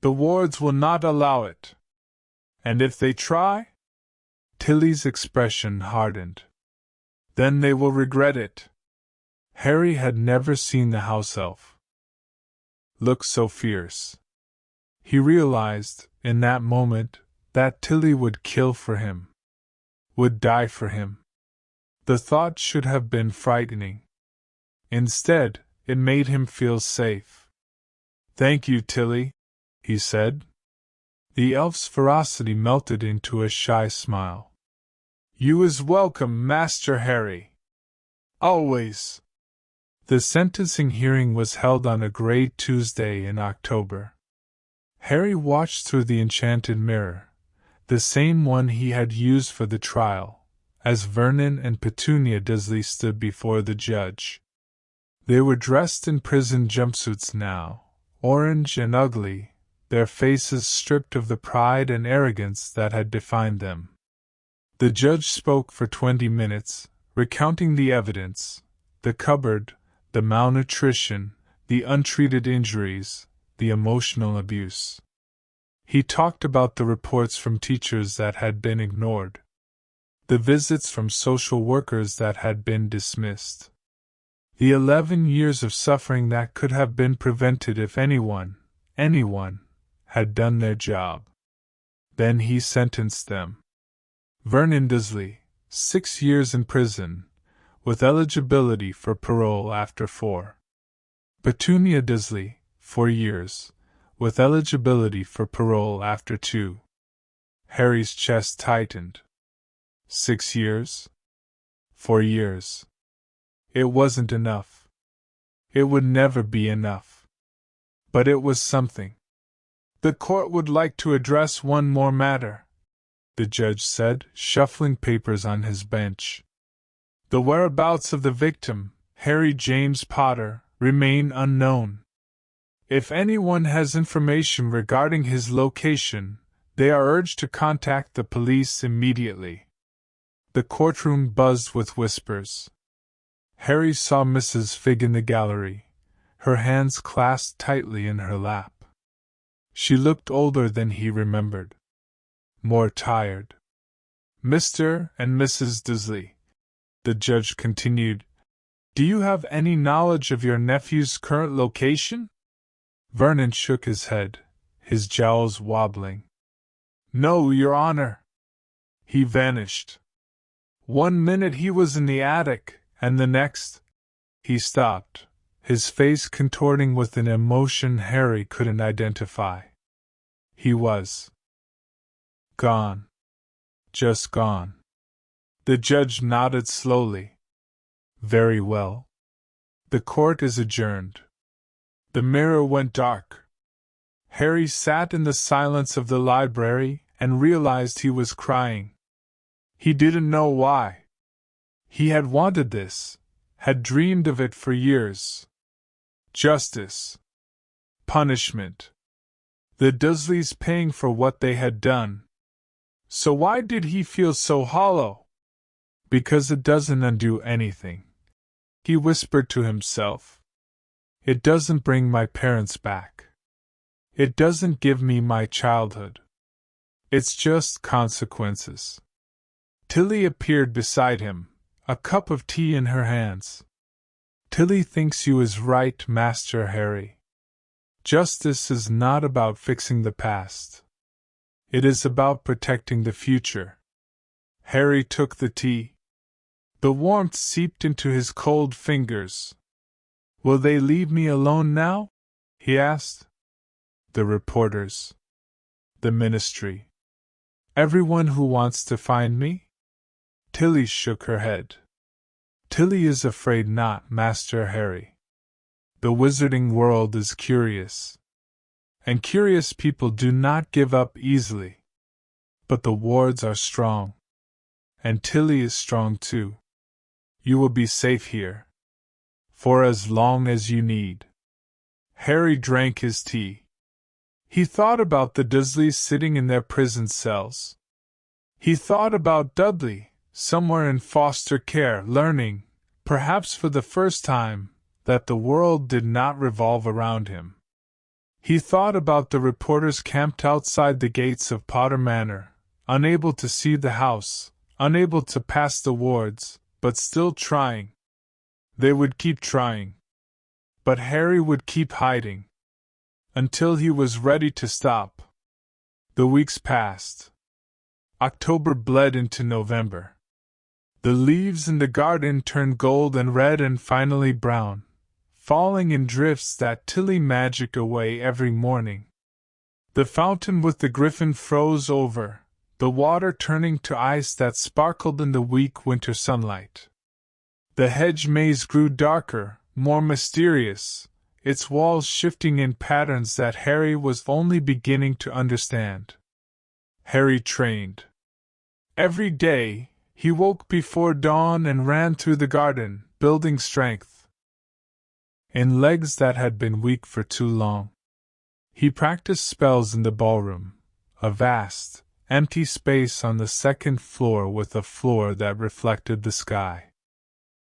The wards will not allow it. And if they try? Tilly's expression hardened. Then they will regret it. Harry had never seen the house elf look so fierce. He realized, in that moment, that Tilly would kill for him. Would die for him. The thought should have been frightening. Instead, it made him feel safe. Thank you, Tilly, he said. The elf's ferocity melted into a shy smile. You is welcome, Master Harry. Always. The sentencing hearing was held on a grey Tuesday in October. Harry watched through the enchanted mirror, the same one he had used for the trial, as Vernon and Petunia Dursley stood before the judge. They were dressed in prison jumpsuits now, orange and ugly, their faces stripped of the pride and arrogance that had defined them. The judge spoke for 20 minutes, recounting the evidence, the cupboard, the malnutrition, the untreated injuries, the emotional abuse. He talked about the reports from teachers that had been ignored, the visits from social workers that had been dismissed, the 11 years of suffering that could have been prevented if anyone, had done their job. Then he sentenced them. Vernon Dursley, 6 years in prison, with eligibility for parole after 4. Petunia Dursley, 4 years, with eligibility for parole after 2. Harry's chest tightened. 6 years? 4 years. It wasn't enough. It would never be enough. But it was something. The court would like to address one more matter, the judge said, shuffling papers on his bench. The whereabouts of the victim, Harry James Potter, remain unknown. If anyone has information regarding his location, they are urged to contact the police immediately. The courtroom buzzed with whispers. Harry saw Mrs. Figg in the gallery, her hands clasped tightly in her lap. She looked older than he remembered. More tired. Mr. and Mrs. Dursley, the judge continued, do you have any knowledge of your nephew's current location? Vernon shook his head, his jowls wobbling. No, Your Honor. He vanished. 1 minute he was in the attic, and the next... He stopped, his face contorting with an emotion Harry couldn't identify. He was gone. Just gone. The judge nodded slowly. Very well. The court is adjourned. The mirror went dark. Harry sat in the silence of the library and realized he was crying. He didn't know why. He had wanted this, had dreamed of it for years. Justice. Punishment. The Dursleys paying for what they had done. So why did he feel so hollow? Because it doesn't undo anything. He whispered to himself. It doesn't bring my parents back. It doesn't give me my childhood. It's just consequences. Tilly appeared beside him, a cup of tea in her hands. Tilly thinks you is right, Master Harry. Justice is not about fixing the past. It is about protecting the future. Harry took the tea. The warmth seeped into his cold fingers. Will they leave me alone now? He asked. The reporters. The ministry. Everyone who wants to find me? Tilly shook her head. Tilly is afraid not, Master Harry. The wizarding world is curious. And curious people do not give up easily. But the wards are strong. And Tilly is strong too. You will be safe here. For as long as you need. Harry drank his tea. He thought about the Dursleys sitting in their prison cells. He thought about Dudley, somewhere in foster care, learning, perhaps for the first time, that the world did not revolve around him. He thought about the reporters camped outside the gates of Potter Manor, unable to see the house, unable to pass the wards, but still trying. They would keep trying. But Harry would keep hiding. Until he was ready to stop. The weeks passed. October bled into November. The leaves in the garden turned gold and red and finally brown, falling in drifts that Tilly magicked away every morning. The fountain with the griffin froze over, the water turning to ice that sparkled in the weak winter sunlight. The hedge maze grew darker, more mysterious, its walls shifting in patterns that Harry was only beginning to understand. Harry trained. Every day, he woke before dawn and ran through the garden, building strength in legs that had been weak for too long. He practiced spells in the ballroom, a vast, empty space on the second floor with a floor that reflected the sky.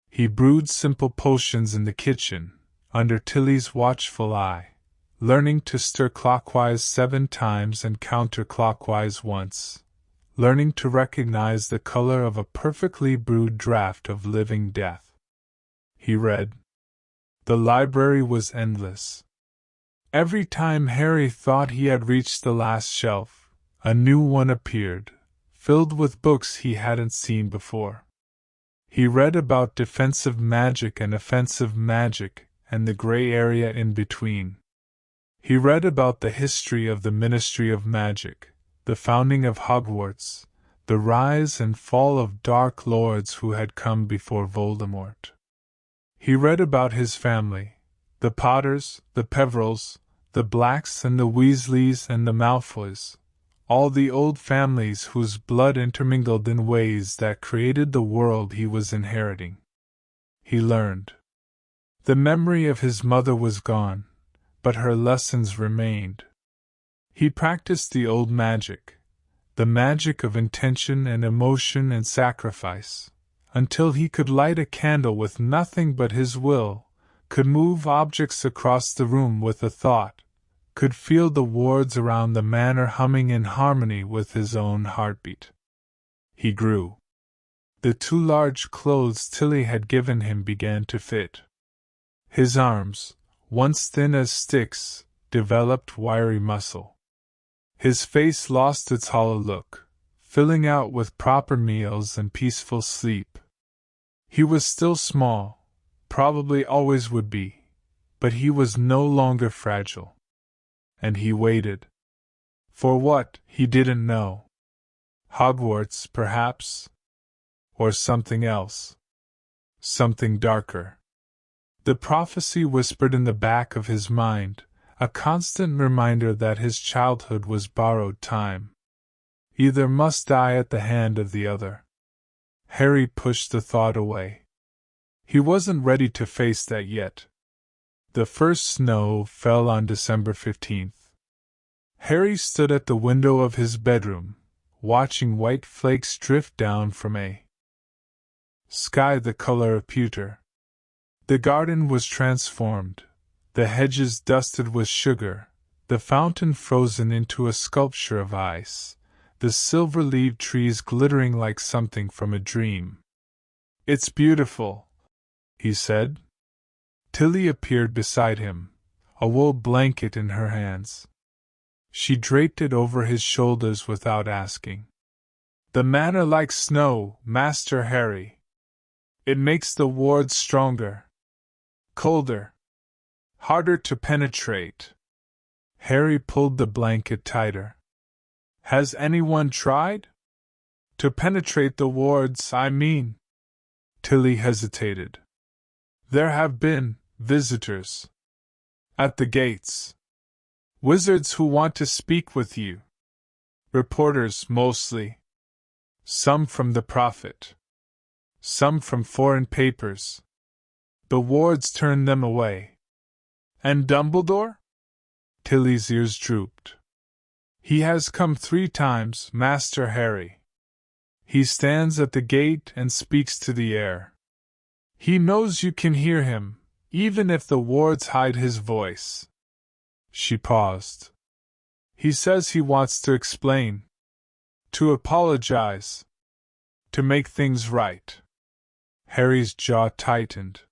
He brewed simple potions in the kitchen, under Tilly's watchful eye, learning to stir clockwise 7 times and counterclockwise once, learning to recognize the color of a perfectly brewed draught of living death. He read. The library was endless. Every time Harry thought he had reached the last shelf, a new one appeared, filled with books he hadn't seen before. He read about defensive magic and offensive magic, and the gray area in between. He read about the history of the Ministry of Magic, the founding of Hogwarts, the rise and fall of dark lords who had come before Voldemort. He read about his family, the Potters, the Peverils, the Blacks and the Weasleys and the Malfoys, all the old families whose blood intermingled in ways that created the world he was inheriting. He learned. The memory of his mother was gone, but her lessons remained. He practiced the old magic, the magic of intention and emotion and sacrifice, until he could light a candle with nothing but his will, could move objects across the room with a thought, could feel the wards around the manor humming in harmony with his own heartbeat. He grew. The 2 large clothes Tilly had given him began to fit. His arms, once thin as sticks, developed wiry muscle. His face lost its hollow look, filling out with proper meals and peaceful sleep. He was still small, probably always would be, but he was no longer fragile. And he waited. For what, he didn't know. Hogwarts, perhaps? Or something else. Something darker. The prophecy whispered in the back of his mind, a constant reminder that his childhood was borrowed time. Either must die at the hand of the other. Harry pushed the thought away. He wasn't ready to face that yet. The first snow fell on December 15th. Harry stood at the window of his bedroom, watching white flakes drift down from a sky the color of pewter. The garden was transformed, the hedges dusted with sugar, the fountain frozen into a sculpture of ice, the silver-leaved trees glittering like something from a dream. "It's beautiful," he said. Tilly appeared beside him, a wool blanket in her hands. She draped it over his shoulders without asking. "The manor likes snow, Master Harry. It makes the wards stronger, colder, harder to penetrate." Harry pulled the blanket tighter. "Has anyone tried? To penetrate the wards, I mean." Tilly hesitated. "There have been visitors at the gates. Wizards who want to speak with you. Reporters, mostly. Some from the Prophet. Some from foreign papers. The wards turned them away." "And Dumbledore?" Tilly's ears drooped. "He has come 3 times, Master Harry. He stands at the gate and speaks to the air. He knows you can hear him, even if the wards hide his voice." She paused. "He says he wants to explain. To apologize. To make things right." Harry's jaw tightened.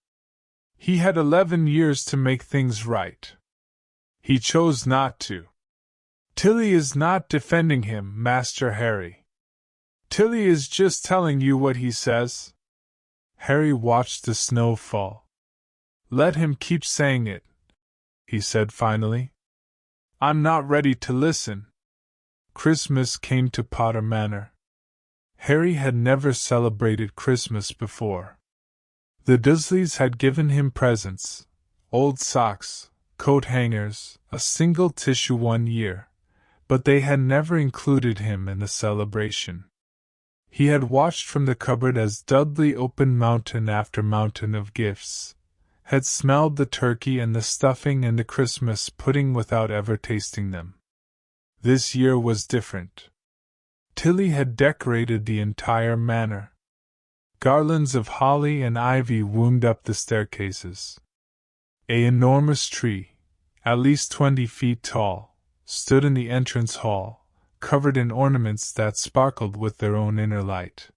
He had 11 years to make things right. He chose not to. "Tilly is not defending him, Master Harry. Tilly is just telling you what he says." Harry watched the snow fall. "Let him keep saying it," he said finally. "I'm not ready to listen." Christmas came to Potter Manor. Harry had never celebrated Christmas before. The Dursleys had given him presents, old socks, coat hangers, a single tissue one year, but they had never included him in the celebration. He had watched from the cupboard as Dudley opened mountain after mountain of gifts, had smelled the turkey and the stuffing and the Christmas pudding without ever tasting them. This year was different. Tilly had decorated the entire manor. Garlands of holly and ivy wound up the staircases. An enormous tree, at least 20 feet tall, stood in the entrance hall, covered in ornaments that sparkled with their own inner light.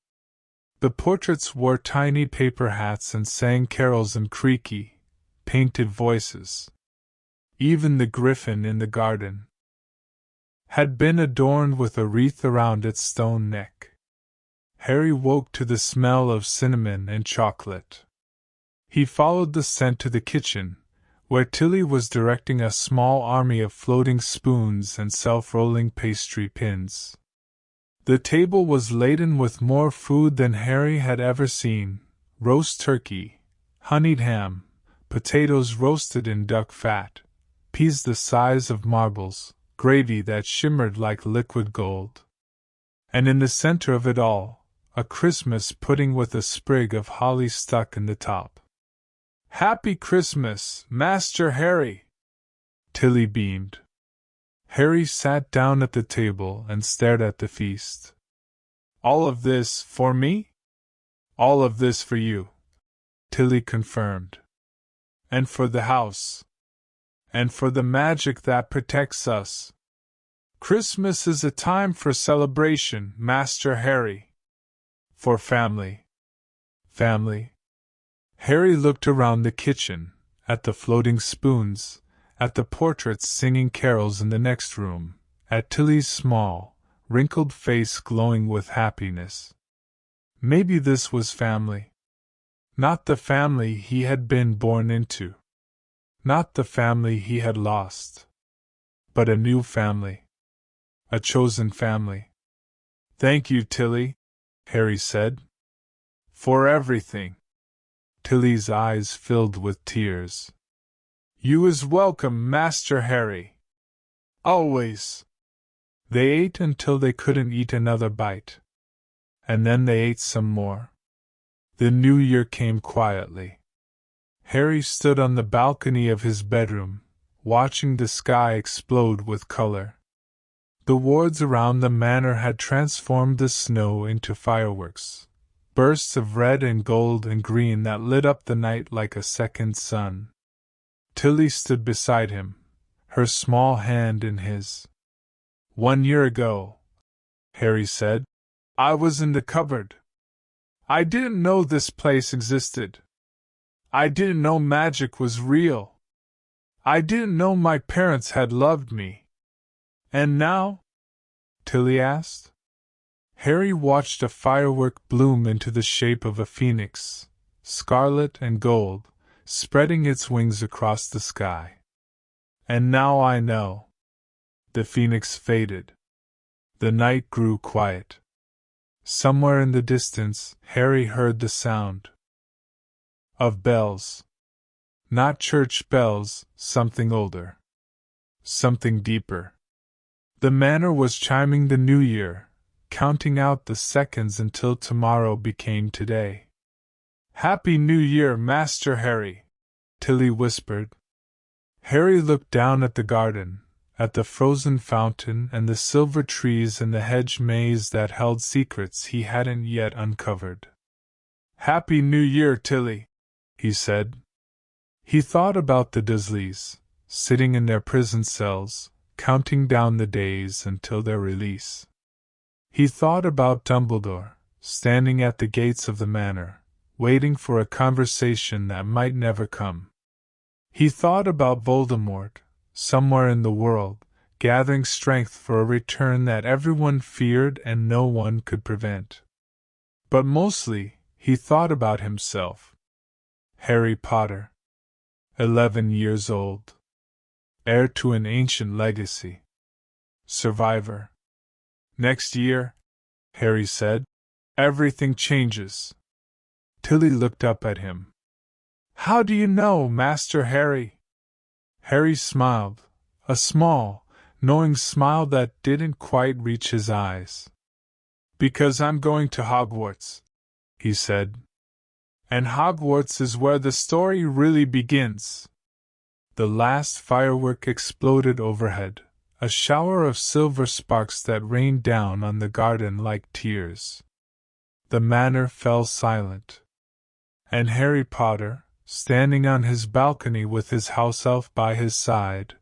The portraits wore tiny paper hats and sang carols in creaky, painted voices. Even the griffin in the garden had been adorned with a wreath around its stone neck. Harry woke to the smell of cinnamon and chocolate. He followed the scent to the kitchen, where Tilly was directing a small army of floating spoons and self-rolling pastry pins. The table was laden with more food than Harry had ever seen: roast turkey, honeyed ham, potatoes roasted in duck fat, peas the size of marbles, gravy that shimmered like liquid gold. And in the center of it all, a Christmas pudding with a sprig of holly stuck in the top. "Happy Christmas, Master Harry!" Tilly beamed. Harry sat down at the table and stared at the feast. "All of this for me?" "All of this for you," Tilly confirmed. "And for the house. And for the magic that protects us. Christmas is a time for celebration, Master Harry. For family." "Family?" Harry looked around the kitchen, at the floating spoons, at the portraits singing carols in the next room, at Tilly's small, wrinkled face glowing with happiness. Maybe this was family. Not the family he had been born into. Not the family he had lost. But a new family. A chosen family. "Thank you, Tilly," Harry said. "For everything." Tilly's eyes filled with tears. You is welcome, Master Harry. Always. They ate until they couldn't eat another bite. And then they ate some more. The new year came quietly. Harry stood on the balcony of his bedroom, watching the sky explode with color. The wards around the manor had transformed the snow into fireworks, bursts of red and gold and green that lit up the night like a second sun. Tilly stood beside him, her small hand in his. 1 year ago, Harry said, I was in the cupboard. I didn't know this place existed. I didn't know magic was real. I didn't know my parents had loved me. And now? Tilly asked. Harry watched a firework bloom into the shape of a phoenix, scarlet and gold, spreading its wings across the sky. And now I know. The phoenix faded. The night grew quiet. Somewhere in the distance, Harry heard the sound of bells. Not church bells, something older. Something deeper. The manor was chiming the new year, counting out the seconds until tomorrow became today. Happy New Year, Master Harry, Tilly whispered. Harry looked down at the garden, at the frozen fountain and the silver trees and the hedge maze that held secrets he hadn't yet uncovered. Happy New Year, Tilly, he said. He thought about the Dursleys, sitting in their prison cells, counting down the days until their release. He thought about Dumbledore, standing at the gates of the manor, waiting for a conversation that might never come. He thought about Voldemort, somewhere in the world, gathering strength for a return that everyone feared and no one could prevent. But mostly, he thought about himself. Harry Potter. 11 years old. Heir to an ancient legacy. Survivor. Next year, Harry said, everything changes. Tilly looked up at him. How do you know, Master Harry? Harry smiled, a small, knowing smile that didn't quite reach his eyes. Because I'm going to Hogwarts, he said. And Hogwarts is where the story really begins. The last firework exploded overhead, a shower of silver sparks that rained down on the garden like tears. The manor fell silent. And Harry Potter, standing on his balcony with his house elf by his side,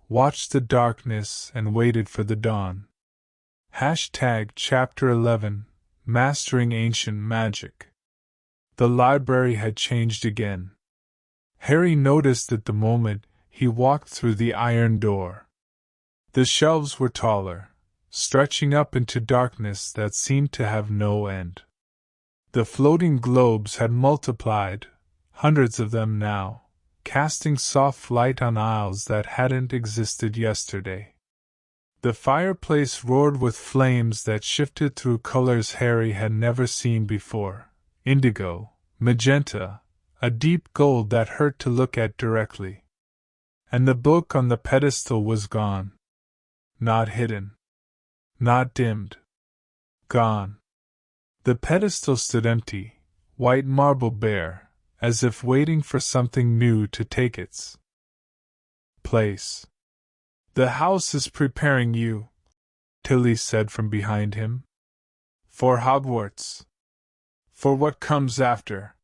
watched the darkness and waited for the dawn. Chapter 11 Mastering Ancient Magic. The library had changed again. Harry noticed it the moment he walked through the iron door. The shelves were taller, stretching up into darkness that seemed to have no end. The floating globes had multiplied, hundreds of them now, casting soft light on aisles that hadn't existed yesterday. The fireplace roared with flames that shifted through colors Harry had never seen before. Indigo, magenta, a deep gold that hurt to look at directly. And the book on the pedestal was gone. Not hidden. Not dimmed. Gone. The pedestal stood empty, white marble bare, as if waiting for something new to take its place. The house is preparing you, Tilly said from behind him. For Hogwarts. For what comes after.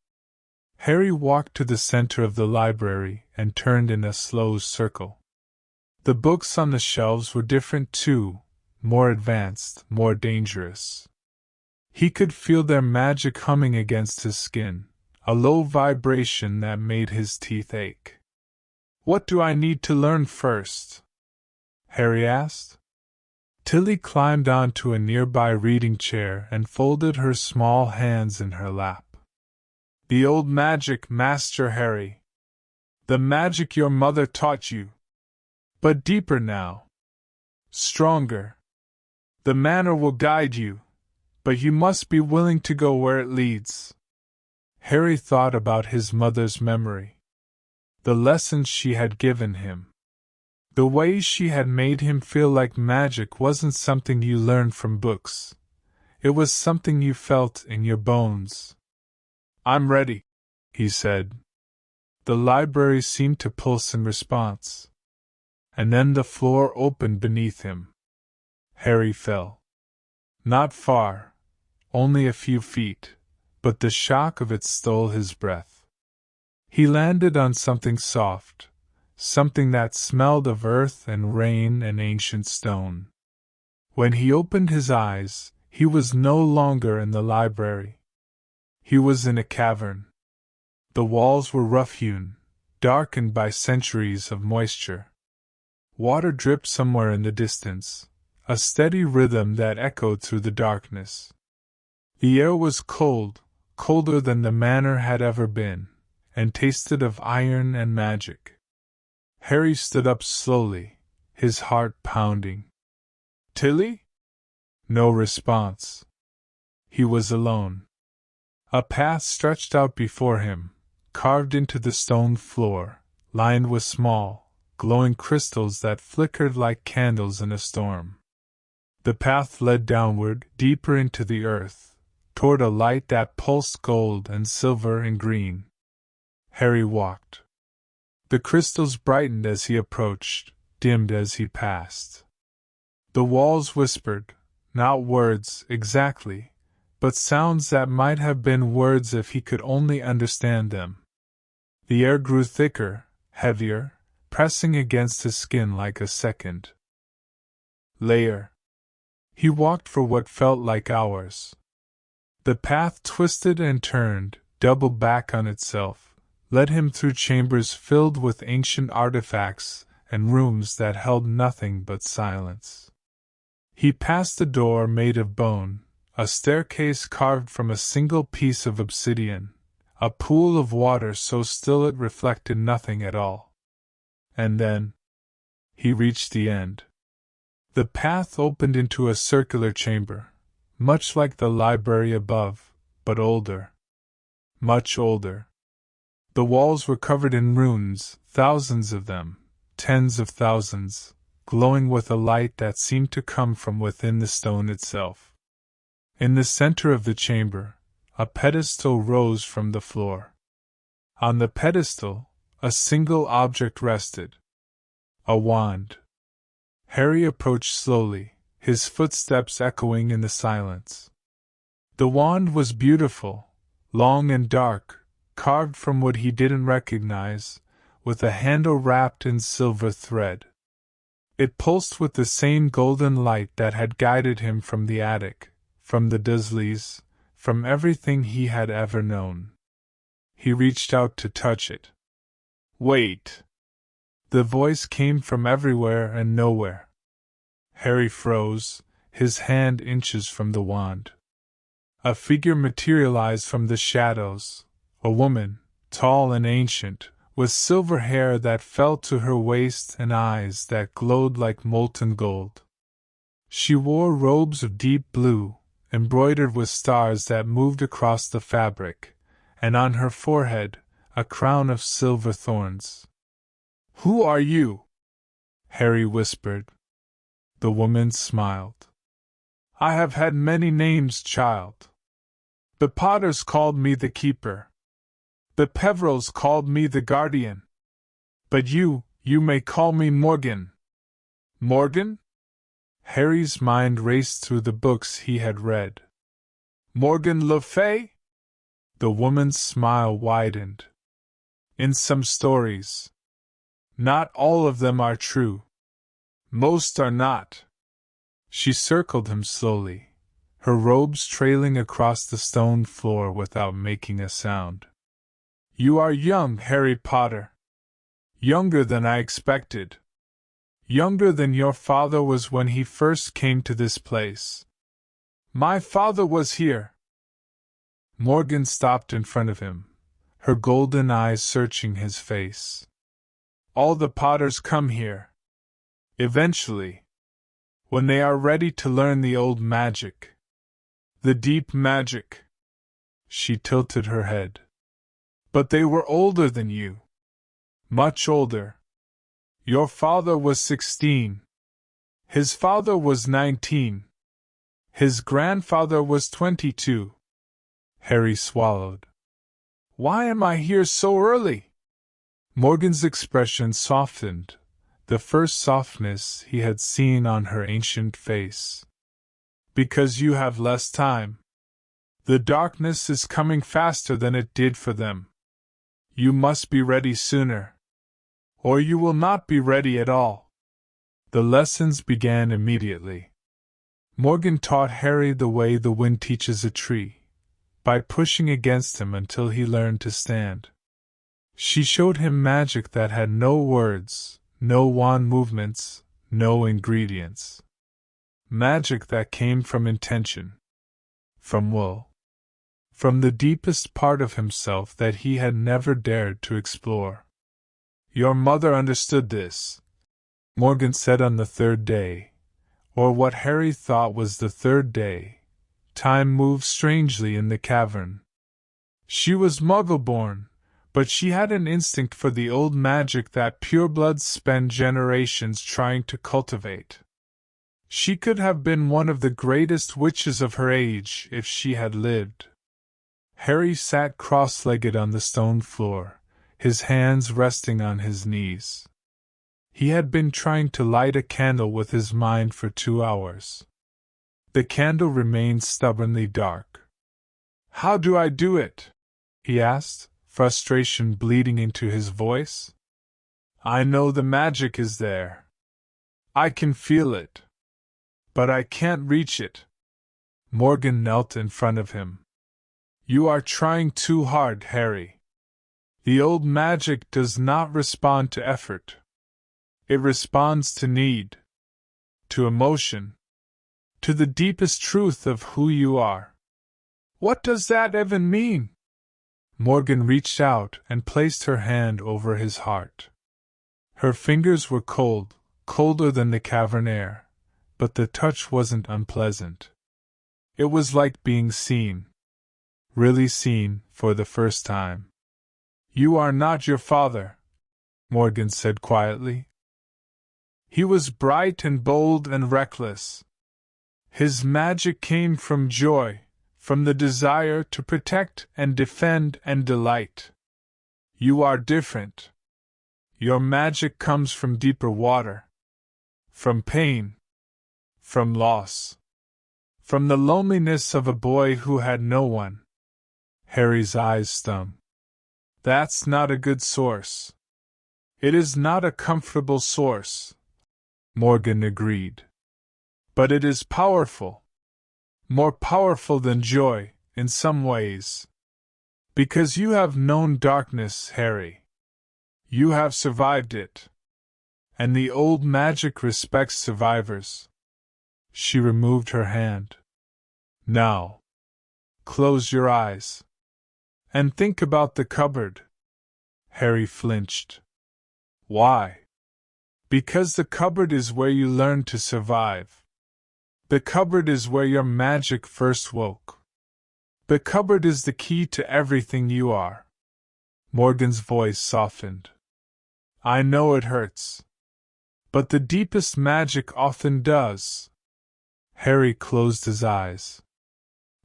Harry walked to the center of the library and turned in a slow circle. The books on the shelves were different too, more advanced, more dangerous. He could feel their magic humming against his skin, a low vibration that made his teeth ache. What do I need to learn first? Harry asked. Tilly climbed onto a nearby reading chair and folded her small hands in her lap. The old magic, Master Harry. The magic your mother taught you. But deeper now. Stronger. The manor will guide you, but you must be willing to go where it leads. Harry thought about his mother's memory. The lessons she had given him. The way she had made him feel like magic wasn't something you learned from books. It was something you felt in your bones. "I'm ready," he said. The library seemed to pulse in response. And then the floor opened beneath him. Harry fell. Not far, only a few feet, but the shock of it stole his breath. He landed on something soft, something that smelled of earth and rain and ancient stone. When he opened his eyes, he was no longer in the library. He was in a cavern. The walls were rough-hewn, darkened by centuries of moisture. Water dripped somewhere in the distance, a steady rhythm that echoed through the darkness. The air was cold, colder than the Manor had ever been, and tasted of iron and magic. Harry stood up slowly, his heart pounding. "Tilly?" No response. He was alone. A path stretched out before him, carved into the stone floor, lined with small, glowing crystals that flickered like candles in a storm. The path led downward, deeper into the earth, toward a light that pulsed gold and silver and green. Harry walked. The crystals brightened as he approached, dimmed as he passed. The walls whispered, not words exactly, but sounds that might have been words if he could only understand them. The air grew thicker, heavier, pressing against his skin like a second layer. He walked for what felt like hours. The path twisted and turned, doubled back on itself, led him through chambers filled with ancient artifacts and rooms that held nothing but silence. He passed a door made of bone, a staircase carved from a single piece of obsidian, a pool of water so still it reflected nothing at all. And then he reached the end. The path opened into a circular chamber, much like the library above, but older. Much older. The walls were covered in runes, thousands of them, tens of thousands, glowing with a light that seemed to come from within the stone itself. In the center of the chamber, a pedestal rose from the floor. On the pedestal, a single object rested. A wand. Harry approached slowly, his footsteps echoing in the silence. The wand was beautiful, long and dark, carved from wood he didn't recognize, with a handle wrapped in silver thread. It pulsed with the same golden light that had guided him from the attic, from the Dursleys, from everything he had ever known. He reached out to touch it. "Wait!" The voice came from everywhere and nowhere. Harry froze, his hand inches from the wand. A figure materialized from the shadows, a woman, tall and ancient, with silver hair that fell to her waist and eyes that glowed like molten gold. She wore robes of deep blue, embroidered with stars that moved across the fabric, and on her forehead, a crown of silver thorns. "Who are you?" Harry whispered. The woman smiled. "I have had many names, child. The Potters called me the Keeper. The Peverills called me the Guardian. But you may call me Morgan." "Morgan?" Harry's mind raced through the books he had read. "Morgan Le Fay?" The woman's smile widened. "In some stories. Not all of them are true. Most are not." She circled him slowly, her robes trailing across the stone floor without making a sound. "You are young, Harry Potter. Younger than I expected. Younger than your father was when he first came to this place." "My father was here." Morgan stopped in front of him, her golden eyes searching his face. "All the Potters come here. Eventually. When they are ready to learn the old magic. The deep magic." She tilted her head. "But they were older than you." Much older. Your father was 16. His father was 19. His grandfather was 22. Harry swallowed. Why am I here so early? Morgan's expression softened, the first softness he had seen on her ancient face. Because you have less time. The darkness is coming faster than it did for them. You must be ready sooner. Or you will not be ready at all. The lessons began immediately. Morgan taught Harry the way the wind teaches a tree, by pushing against him until he learned to stand. She showed him magic that had no words, no wand movements, no ingredients. Magic that came from intention. From will. From the deepest part of himself that he had never dared to explore. Your mother understood this, Morgan said on the third day, or what Harry thought was the third day. Time moved strangely in the cavern. She was Muggle-born, but she had an instinct for the old magic that purebloods spend generations trying to cultivate. She could have been one of the greatest witches of her age if she had lived. Harry sat cross-legged on the stone floor, his hands resting on his knees. He had been trying to light a candle with his mind for 2 hours. The candle remained stubbornly dark. How do I do it? He asked, frustration bleeding into his voice. I know the magic is there. I can feel it. But I can't reach it. Morgan knelt in front of him. You are trying too hard, Harry. The old magic does not respond to effort. It responds to need, to emotion, to the deepest truth of who you are. What does that even mean? Morgan reached out and placed her hand over his heart. Her fingers were cold, colder than the cavern air, but the touch wasn't unpleasant. It was like being seen. Really seen for the first time. You are not your father, Morgan said quietly. He was bright and bold and reckless. His magic came from joy, from the desire to protect and defend and delight. You are different. Your magic comes from deeper water. From pain. From loss. From the loneliness of a boy who had no one. Harry's eyes stung. That's not a good source. It is not a comfortable source, Morgan agreed. But it is powerful. More powerful than joy, in some ways. Because you have known darkness, Harry. You have survived it. And the old magic respects survivors. She removed her hand. Now, close your eyes. And think about the cupboard. Harry flinched. Why? Because the cupboard is where you learn to survive. The cupboard is where your magic first woke. The cupboard is the key to everything you are. Morgan's voice softened. I know it hurts. But the deepest magic often does. Harry closed his eyes.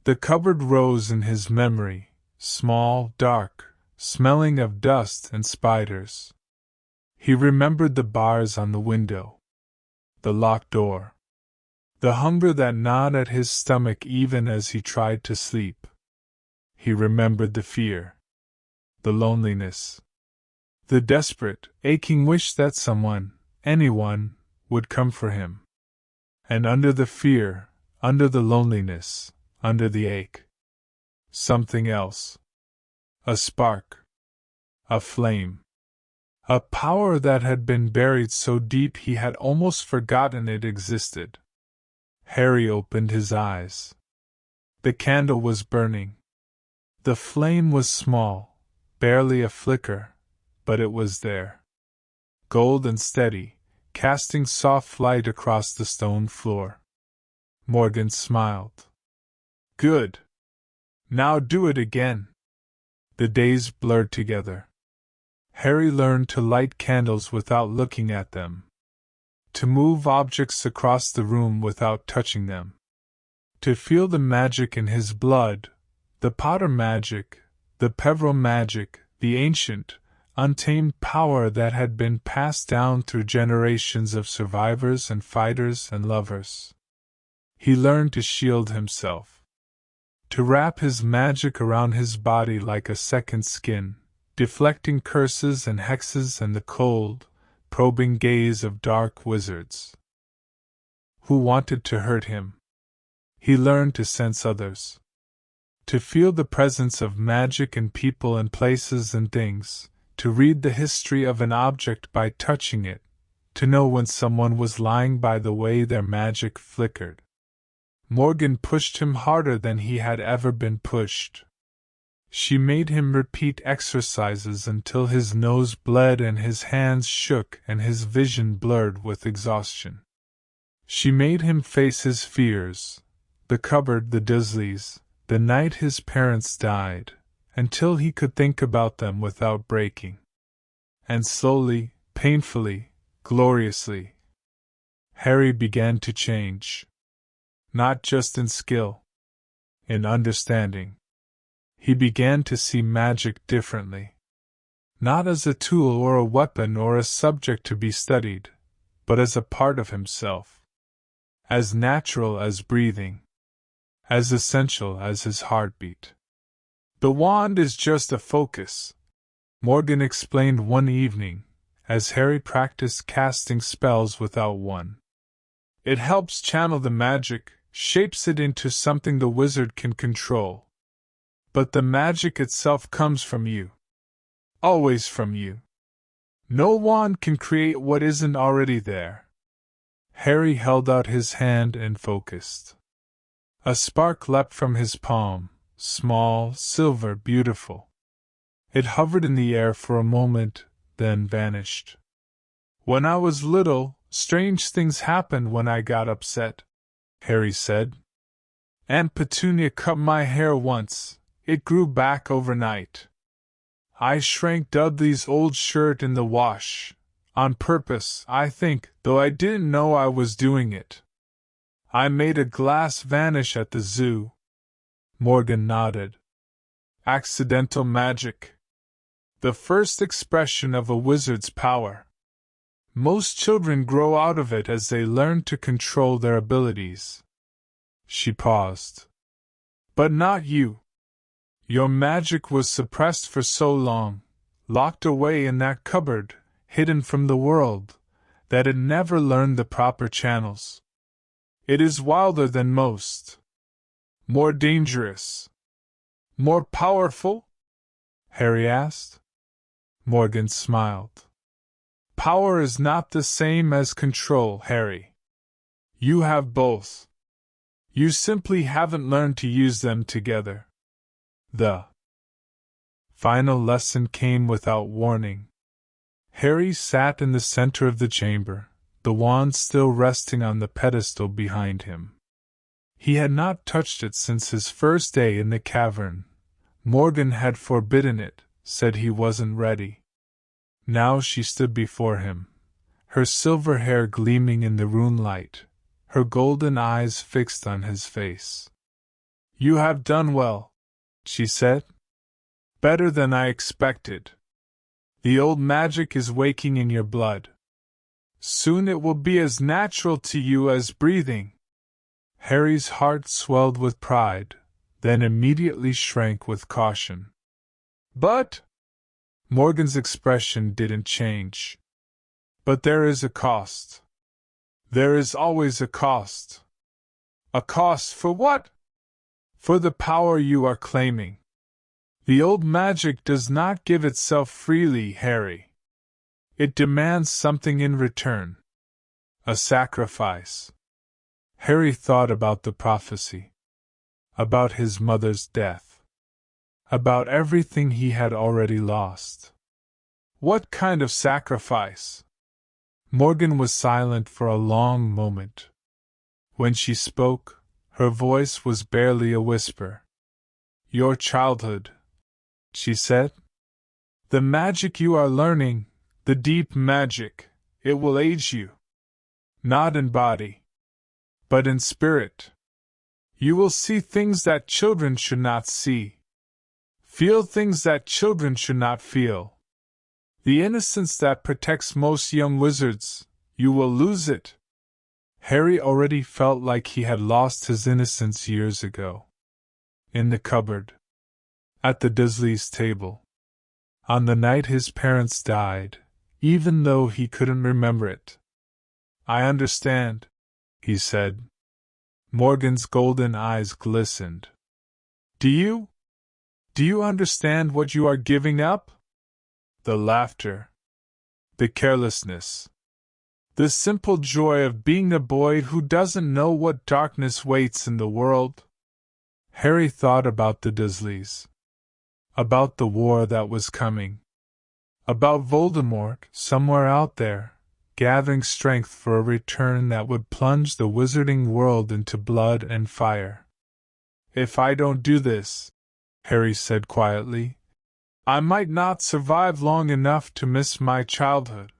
The cupboard rose in his memory, small, dark, smelling of dust and spiders. He remembered the bars on the window. The locked door. The hunger that gnawed at his stomach even as he tried to sleep. He remembered the fear. The loneliness. The desperate, aching wish that someone, anyone, would come for him. And under the fear, under the loneliness, under the ache. Something else. A spark. A flame. A power that had been buried so deep he had almost forgotten it existed. Harry opened his eyes. The candle was burning. The flame was small, barely a flicker, but it was there. Gold and steady, casting soft light across the stone floor. Morgan smiled. Good. Now do it again. The days blurred together. Harry learned to light candles without looking at them, to move objects across the room without touching them, to feel the magic in his blood, the Potter magic, the Peveril magic, the ancient, untamed power that had been passed down through generations of survivors and fighters and lovers. He learned to shield himself, to wrap his magic around his body like a second skin, deflecting curses and hexes and the cold, probing gaze of dark wizards who wanted to hurt him. He learned to sense others, to feel the presence of magic in people and places and things, to read the history of an object by touching it, to know when someone was lying by the way their magic flickered. Morgan pushed him harder than he had ever been pushed. She made him repeat exercises until his nose bled and his hands shook and his vision blurred with exhaustion. She made him face his fears, the cupboard, the Dursleys, the night his parents died, until he could think about them without breaking. And slowly, painfully, gloriously, Harry began to change. Not just in skill, in understanding. He began to see magic differently. Not as a tool or a weapon or a subject to be studied, but as a part of himself. As natural as breathing. As essential as his heartbeat. The wand is just a focus, Morgan explained one evening, as Harry practiced casting spells without one. It helps channel the magic, shapes it into something the wizard can control. But the magic itself comes from you. Always from you. No wand can create what isn't already there. Harry held out his hand and focused. A spark leapt from his palm, small, silver, beautiful. It hovered in the air for a moment, then vanished. When I was little, strange things happened when I got upset, Harry said. Aunt Petunia cut my hair once. It grew back overnight. I shrank Dudley's old shirt in the wash. On purpose, I think, though I didn't know I was doing it. I made a glass vanish at the zoo. Morgan nodded. Accidental magic. The first expression of a wizard's power. Most children grow out of it as they learn to control their abilities. She paused. But not you. Your magic was suppressed for so long, locked away in that cupboard, hidden from the world, that it never learned the proper channels. It is wilder than most. More dangerous. More powerful? Harry asked. Morgan smiled. Power is not the same as control, Harry. You have both. You simply haven't learned to use them together. The final lesson came without warning. Harry sat in the center of the chamber, the wand still resting on the pedestal behind him. He had not touched it since his first day in the cavern. Morgan had forbidden it, said he wasn't ready. Now she stood before him, her silver hair gleaming in the moonlight, her golden eyes fixed on his face. You have done well, she said. Better than I expected. The old magic is waking in your blood. Soon it will be as natural to you as breathing. Harry's heart swelled with pride, then immediately shrank with caution. But Morgan's expression didn't change. But there is a cost. There is always a cost. A cost for what? For the power you are claiming. The old magic does not give itself freely, Harry. It demands something in return. A sacrifice. Harry thought about the prophecy. About his mother's death. About everything he had already lost. What kind of sacrifice? Morgan was silent for a long moment. When she spoke, her voice was barely a whisper. Your childhood, she said. The magic you are learning, the deep magic, it will age you. Not in body, but in spirit. You will see things that children should not see. Feel things that children should not feel. The innocence that protects most young wizards, you will lose it. Harry already felt like he had lost his innocence years ago. In the cupboard. At the Dursleys' table. On the night his parents died, even though he couldn't remember it. I understand, he said. Morgan's golden eyes glistened. Do you? Do you understand what you are giving up? The laughter. The carelessness. The simple joy of being a boy who doesn't know what darkness waits in the world. Harry thought about the Dursleys. About the war that was coming. About Voldemort, somewhere out there, gathering strength for a return that would plunge the wizarding world into blood and fire. If I don't do this, Harry said quietly, I might not survive long enough to miss my childhood.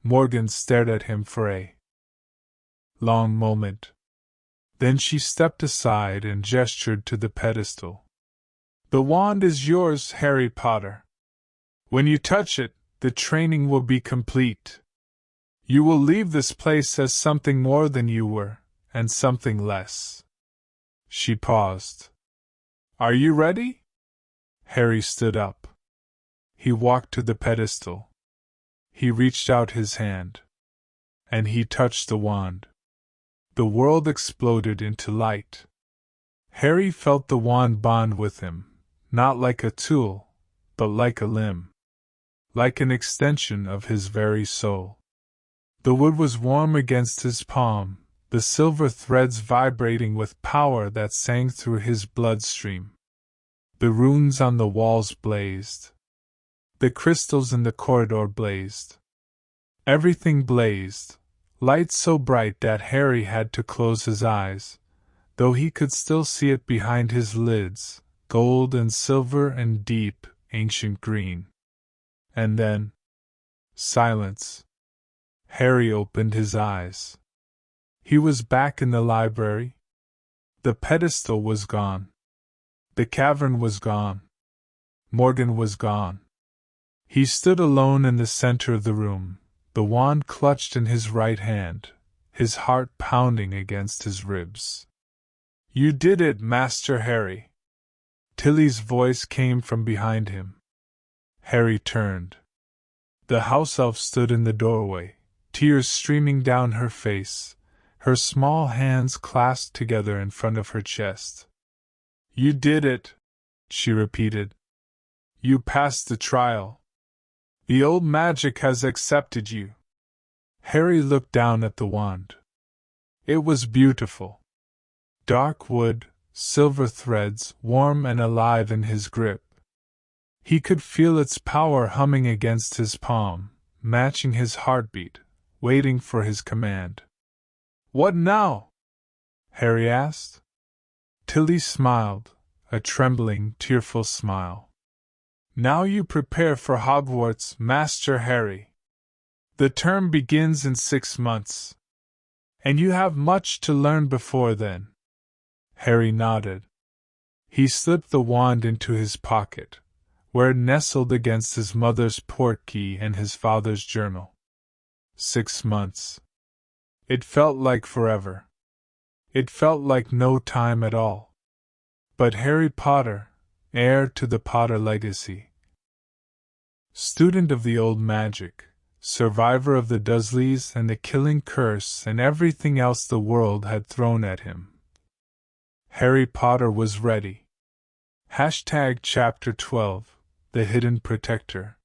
Morgan stared at him for a long moment. Then she stepped aside and gestured to the pedestal. The wand is yours, Harry Potter. When you touch it, the training will be complete. You will leave this place as something more than you were, and something less. She paused. Are you ready? Harry stood up. He walked to the pedestal. He reached out his hand. And he touched the wand. The world exploded into light. Harry felt the wand bond with him, not like a tool, but like a limb. Like an extension of his very soul. The wood was warm against his palm, the silver threads vibrating with power that sang through his bloodstream. The runes on the walls blazed. The crystals in the corridor blazed. Everything blazed, light so bright that Harry had to close his eyes, though he could still see it behind his lids, gold and silver and deep, ancient green. And then, silence. Harry opened his eyes. He was back in the library. The pedestal was gone. The cavern was gone. Morgan was gone. He stood alone in the center of the room, the wand clutched in his right hand, his heart pounding against his ribs. You did it, Master Harry. Tilly's voice came from behind him. Harry turned. The house elf stood in the doorway, tears streaming down her face, her small hands clasped together in front of her chest. You did it, she repeated. You passed the trial. The old magic has accepted you. Harry looked down at the wand. It was beautiful. Dark wood, silver threads, warm and alive in his grip. He could feel its power humming against his palm, matching his heartbeat, waiting for his command. What now? Harry asked. Tilly smiled, a trembling, tearful smile. Now you prepare for Hogwarts, Master Harry. The term begins in 6 months. And you have much to learn before then. Harry nodded. He slipped the wand into his pocket, where it nestled against his mother's portkey and his father's journal. 6 months. It felt like forever. It felt like no time at all. But Harry Potter, heir to the Potter legacy, student of the old magic, survivor of the Dursleys and the killing curse and everything else the world had thrown at him. Harry Potter was ready. Chapter 12, The Hidden Protector.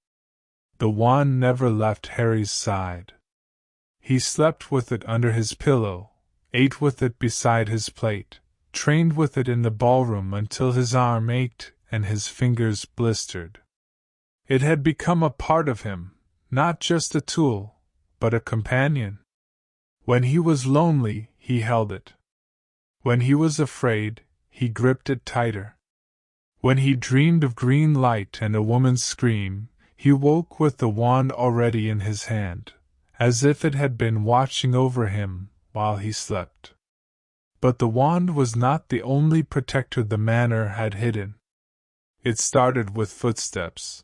The wand never left Harry's side. He slept with it under his pillow, ate with it beside his plate, trained with it in the ballroom until his arm ached and his fingers blistered. It had become a part of him, not just a tool, but a companion. When he was lonely, he held it. When he was afraid, he gripped it tighter. When he dreamed of green light and a woman's scream, He woke with the wand already in his hand, as if it had been watching over him while he slept. But the wand was not the only protector the manor had hidden. It started with footsteps.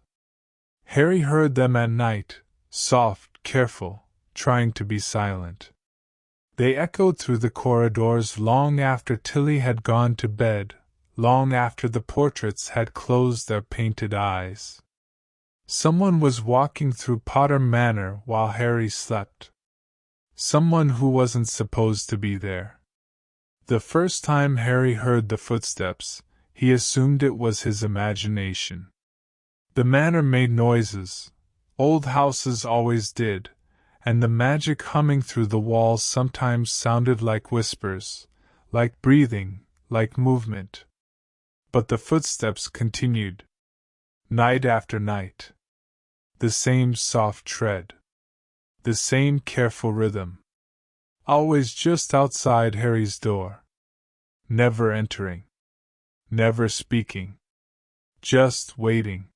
Harry heard them at night, soft, careful, trying to be silent. They echoed through the corridors long after Tilly had gone to bed, long after the portraits had closed their painted eyes. Someone was walking through Potter Manor while Harry slept. Someone who wasn't supposed to be there. The first time Harry heard the footsteps, he assumed it was his imagination. The manor made noises. Old houses always did, and the magic humming through the walls sometimes sounded like whispers, like breathing, like movement. But the footsteps continued. Night after night. The same soft tread. The same careful rhythm. Always just outside Harry's door. Never entering. Never speaking. Just waiting.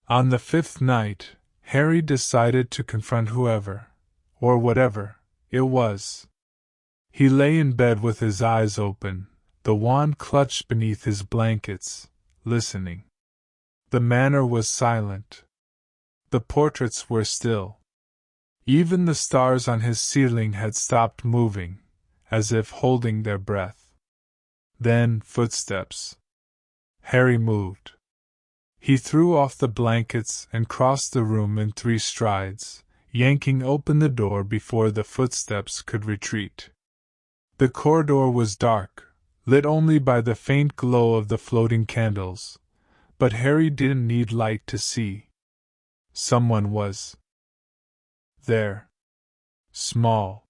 On the fifth night, Harry decided to confront whoever, or whatever, it was. He lay in bed with his eyes open, the wand clutched beneath his blankets, listening. The manor was silent. The portraits were still. Even the stars on his ceiling had stopped moving, as if holding their breath. Then, footsteps. Harry moved. He threw off the blankets and crossed the room in 3 strides, yanking open the door before the footsteps could retreat. The corridor was dark, lit only by the faint glow of the floating candles, but Harry didn't need light to see. Someone was there. Small.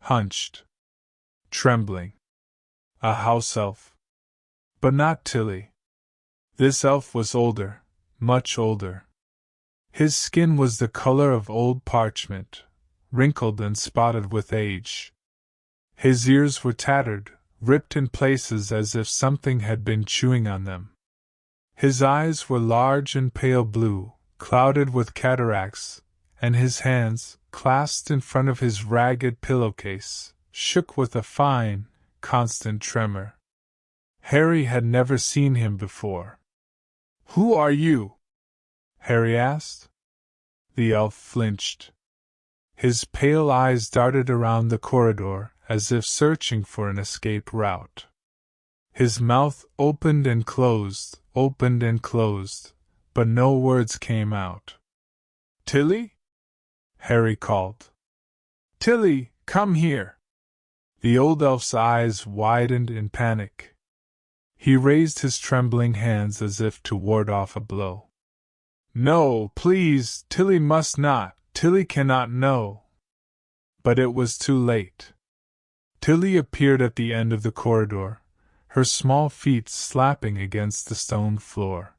Hunched. Trembling. A house elf. But not Tilly. This elf was older, much older. His skin was the color of old parchment, wrinkled and spotted with age. His ears were tattered, ripped in places as if something had been chewing on them. His eyes were large and pale blue, clouded with cataracts, and his hands, clasped in front of his ragged pillowcase, shook with a fine, constant tremor. Harry had never seen him before. "Who are you?" Harry asked. The elf flinched. His pale eyes darted around the corridor, as if searching for an escape route. His mouth opened and closed, but no words came out. "Tilly?" Harry called. "Tilly, come here!" The old elf's eyes widened in panic. He raised his trembling hands as if to ward off a blow. "No, please, Tilly must not, Tilly cannot know." But it was too late. Tilly appeared at the end of the corridor, her small feet slapping against the stone floor.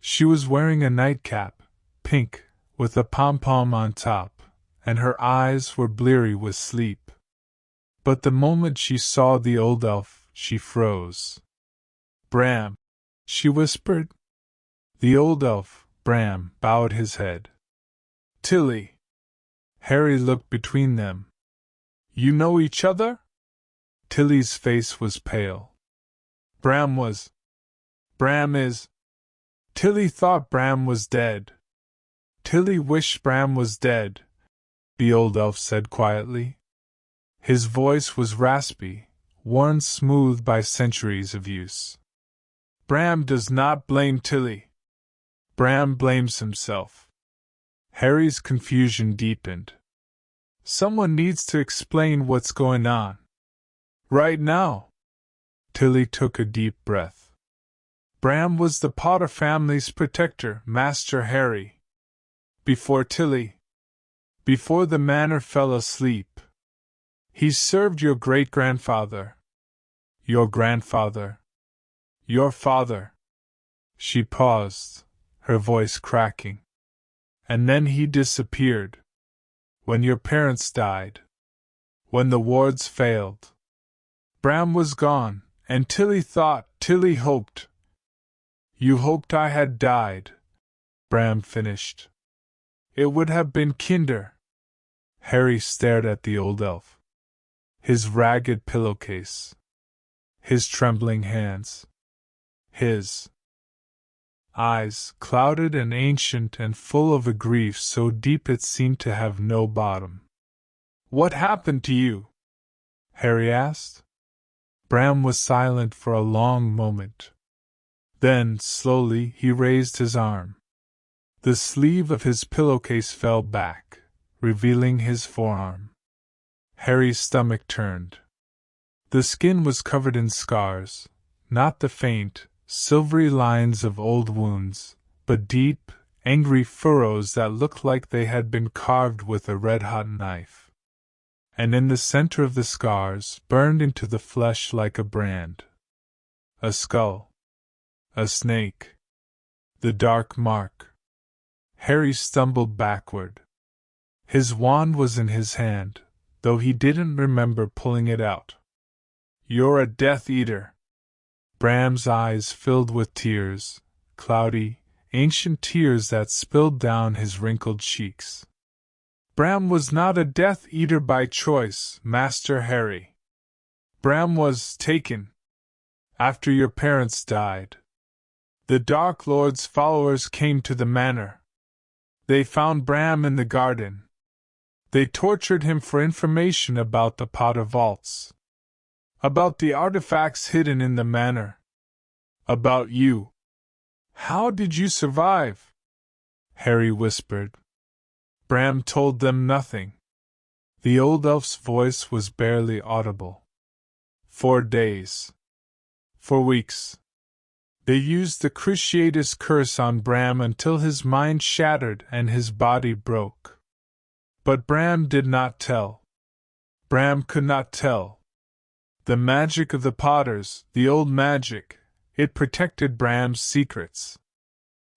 She was wearing a nightcap, pink, with a pom-pom on top, and her eyes were bleary with sleep. But the moment she saw the old elf, she froze. "Bram," she whispered. The old elf, Bram, bowed his head. "Tilly." Harry looked between them. "You know each other?" Tilly's face was pale. Bram is. Tilly thought Bram was dead. Tilly wished Bram was dead, the old elf said quietly. His voice was raspy, worn smooth by centuries of use. "Bram does not blame Tilly. Bram blames himself." Harry's confusion deepened. "Someone needs to explain what's going on. Right now." Tilly took a deep breath. "Bram was the Potter family's protector, Master Harry. Before the manor fell asleep. He served your great-grandfather. Your grandfather. Your father." She paused, her voice cracking. "And then he disappeared. When your parents died. When the wards failed. Bram was gone, and Tilly hoped. You hoped I had died. Bram finished. It would have been kinder. Harry stared at the old elf. His ragged pillowcase. His trembling hands. His eyes, clouded and ancient and full of a grief so deep it seemed to have no bottom. What happened to you? Harry asked. Bram was silent for a long moment. Then, slowly, he raised his arm. The sleeve of his pillowcase fell back, revealing his forearm. Harry's stomach turned. The skin was covered in scars, not the faint, silvery lines of old wounds, but deep, angry furrows that looked like they had been carved with a red-hot knife. And in the center of the scars, burned into the flesh like a brand, a skull, a snake, the dark mark. Harry stumbled backward. His wand was in his hand, though he didn't remember pulling it out. You're a Death Eater. Bram's eyes filled with tears, cloudy, ancient tears that spilled down his wrinkled cheeks. Bram was not a Death Eater by choice, Master Harry. Bram was taken. After your parents died. The Dark Lord's followers came to the manor. They found Bram in the garden. They tortured him for information about the Potter vaults. About the artifacts hidden in the manor. About you. How did you survive? Harry whispered. Bram told them nothing. The old elf's voice was barely audible. 4 days. 4 weeks. They used the Cruciatus curse on Bram until his mind shattered and his body broke. But Bram did not tell. Bram could not tell. The magic of the Potters, the old magic, it protected Bram's secrets.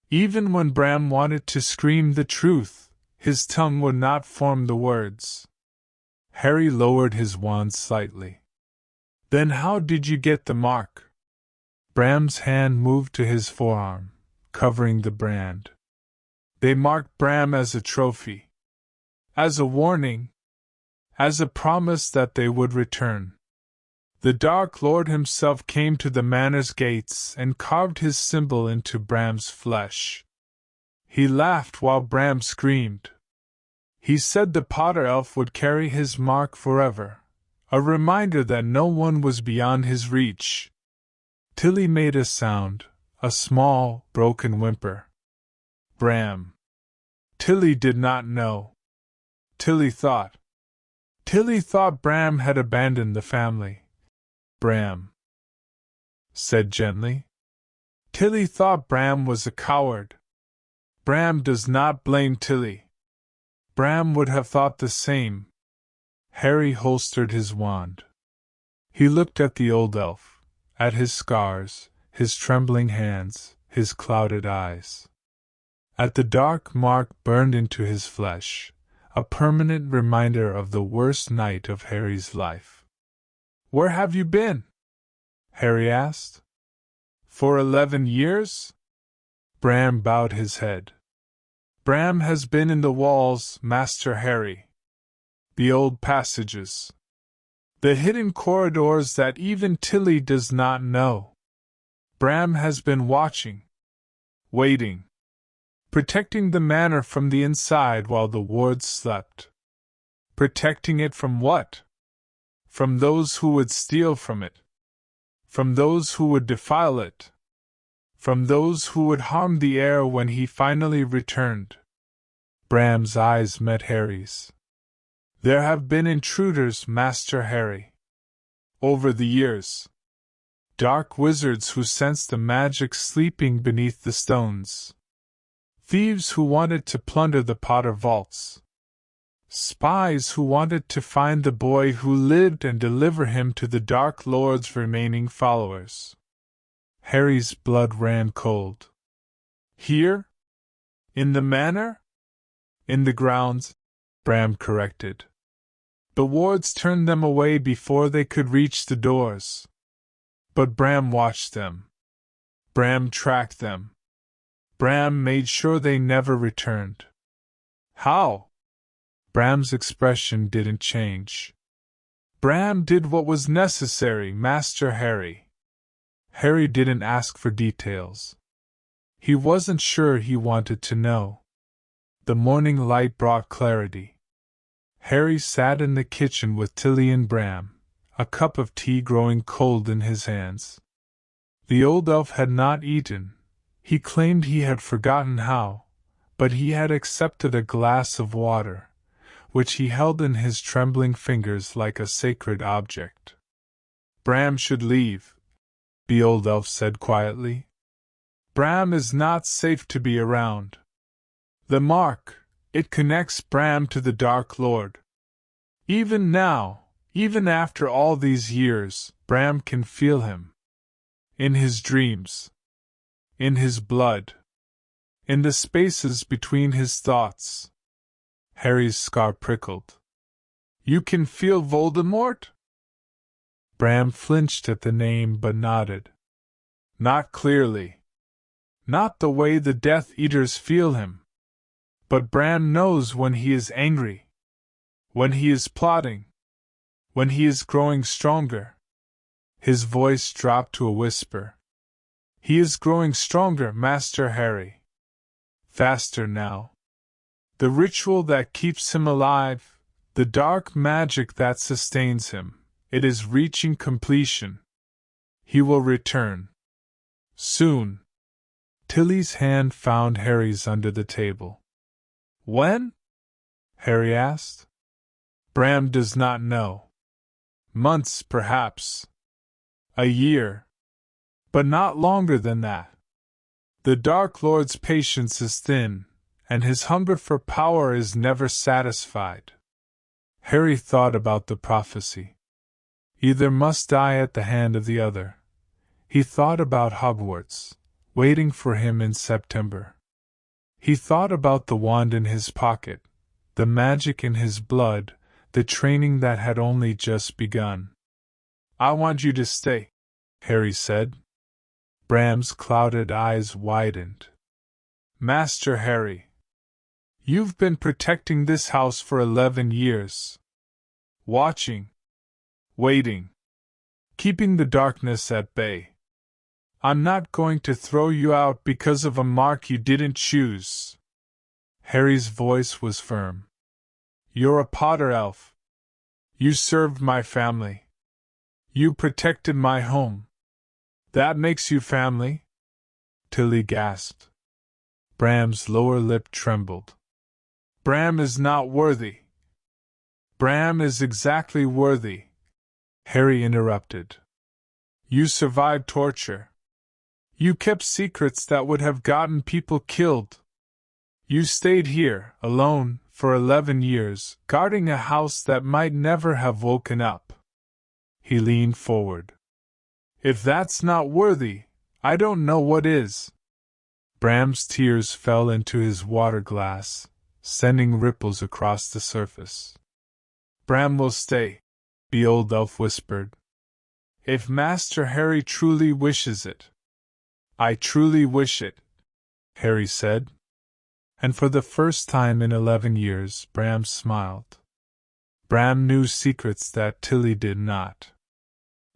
Even when Bram wanted to scream the truth, his tongue would not form the words. Harry lowered his wand slightly. Then how did you get the mark? Bram's hand moved to his forearm, covering the brand. They marked Bram as a trophy. As a warning. As a promise that they would return. The Dark Lord himself came to the manor's gates and carved his symbol into Bram's flesh. He laughed while Bram screamed. He said the Potter elf would carry his mark forever, a reminder that no one was beyond his reach. Tilly made a sound, a small, broken whimper. Bram. Tilly did not know. Tilly thought Bram had abandoned the family. Bram said gently. Tilly thought Bram was a coward. Bram does not blame Tilly. Bram would have thought the same. Harry holstered his wand. He looked at the old elf, at his scars, his trembling hands, his clouded eyes. At the dark mark burned into his flesh, a permanent reminder of the worst night of Harry's life. Where have you been? Harry asked. For 11 years? Bram bowed his head. Bram has been in the walls, Master Harry. The old passages. The hidden corridors that even Tilly does not know. Bram has been watching. Waiting. Protecting the manor from the inside while the wards slept. Protecting it from what? From those who would steal from it. From those who would defile it. From those who would harm the heir when he finally returned. Bram's eyes met Harry's. There have been intruders, Master Harry. Over the years. Dark wizards who sensed the magic sleeping beneath the stones. Thieves who wanted to plunder the Potter vaults. Spies who wanted to find the boy who lived and deliver him to the Dark Lord's remaining followers. Harry's blood ran cold. Here? In the manor? In the grounds, Bram corrected. The wards turned them away before they could reach the doors. But Bram watched them. Bram tracked them. Bram made sure they never returned. How? Bram's expression didn't change. Bram did what was necessary, Master Harry. Harry didn't ask for details. He wasn't sure he wanted to know. The morning light brought clarity. Harry sat in the kitchen with Tilly and Bram, a cup of tea growing cold in his hands. The old elf had not eaten. He claimed he had forgotten how, but he had accepted a glass of water, which he held in his trembling fingers like a sacred object. Bram should leave, the old elf said quietly. Bram is not safe to be around. The mark, it connects Bram to the Dark Lord. Even now, even after all these years, Bram can feel him. In his dreams. In his blood. In the spaces between his thoughts. Harry's scar prickled. You can feel Voldemort? Bram flinched at the name but nodded. Not clearly. Not the way the Death Eaters feel him. But Bram knows when he is angry. When he is plotting. When he is growing stronger. His voice dropped to a whisper. He is growing stronger, Master Harry. Faster now. The ritual that keeps him alive, the dark magic that sustains him, it is reaching completion. He will return. Soon. Tilly's hand found Harry's under the table. When? Harry asked. Bram does not know. Months, perhaps. A year. But not longer than that. The Dark Lord's patience is thin, and his hunger for power is never satisfied. Harry thought about the prophecy. Either must die at the hand of the other. He thought about Hogwarts, waiting for him in September. He thought about the wand in his pocket, the magic in his blood, the training that had only just begun. I want you to stay, Harry said. Bram's clouded eyes widened. Master Harry, you've been protecting this house for 11 years. Watching. Waiting. Keeping the darkness at bay. I'm not going to throw you out because of a mark you didn't choose. Harry's voice was firm. You're a Potter elf. You served my family. You protected my home. That makes you family? Tilly gasped. Bram's lower lip trembled. Bram is not worthy. Bram is exactly worthy, Harry interrupted. You survived torture. You kept secrets that would have gotten people killed. You stayed here, alone, for 11 years, guarding a house that might never have woken up. He leaned forward. If that's not worthy, I don't know what is. Bram's tears fell into his water glass, sending ripples across the surface. Bram will stay, the old elf whispered. If Master Harry truly wishes it. I truly wish it, Harry said. And for the first time in 11 years, Bram smiled. Bram knew secrets that Tilly did not.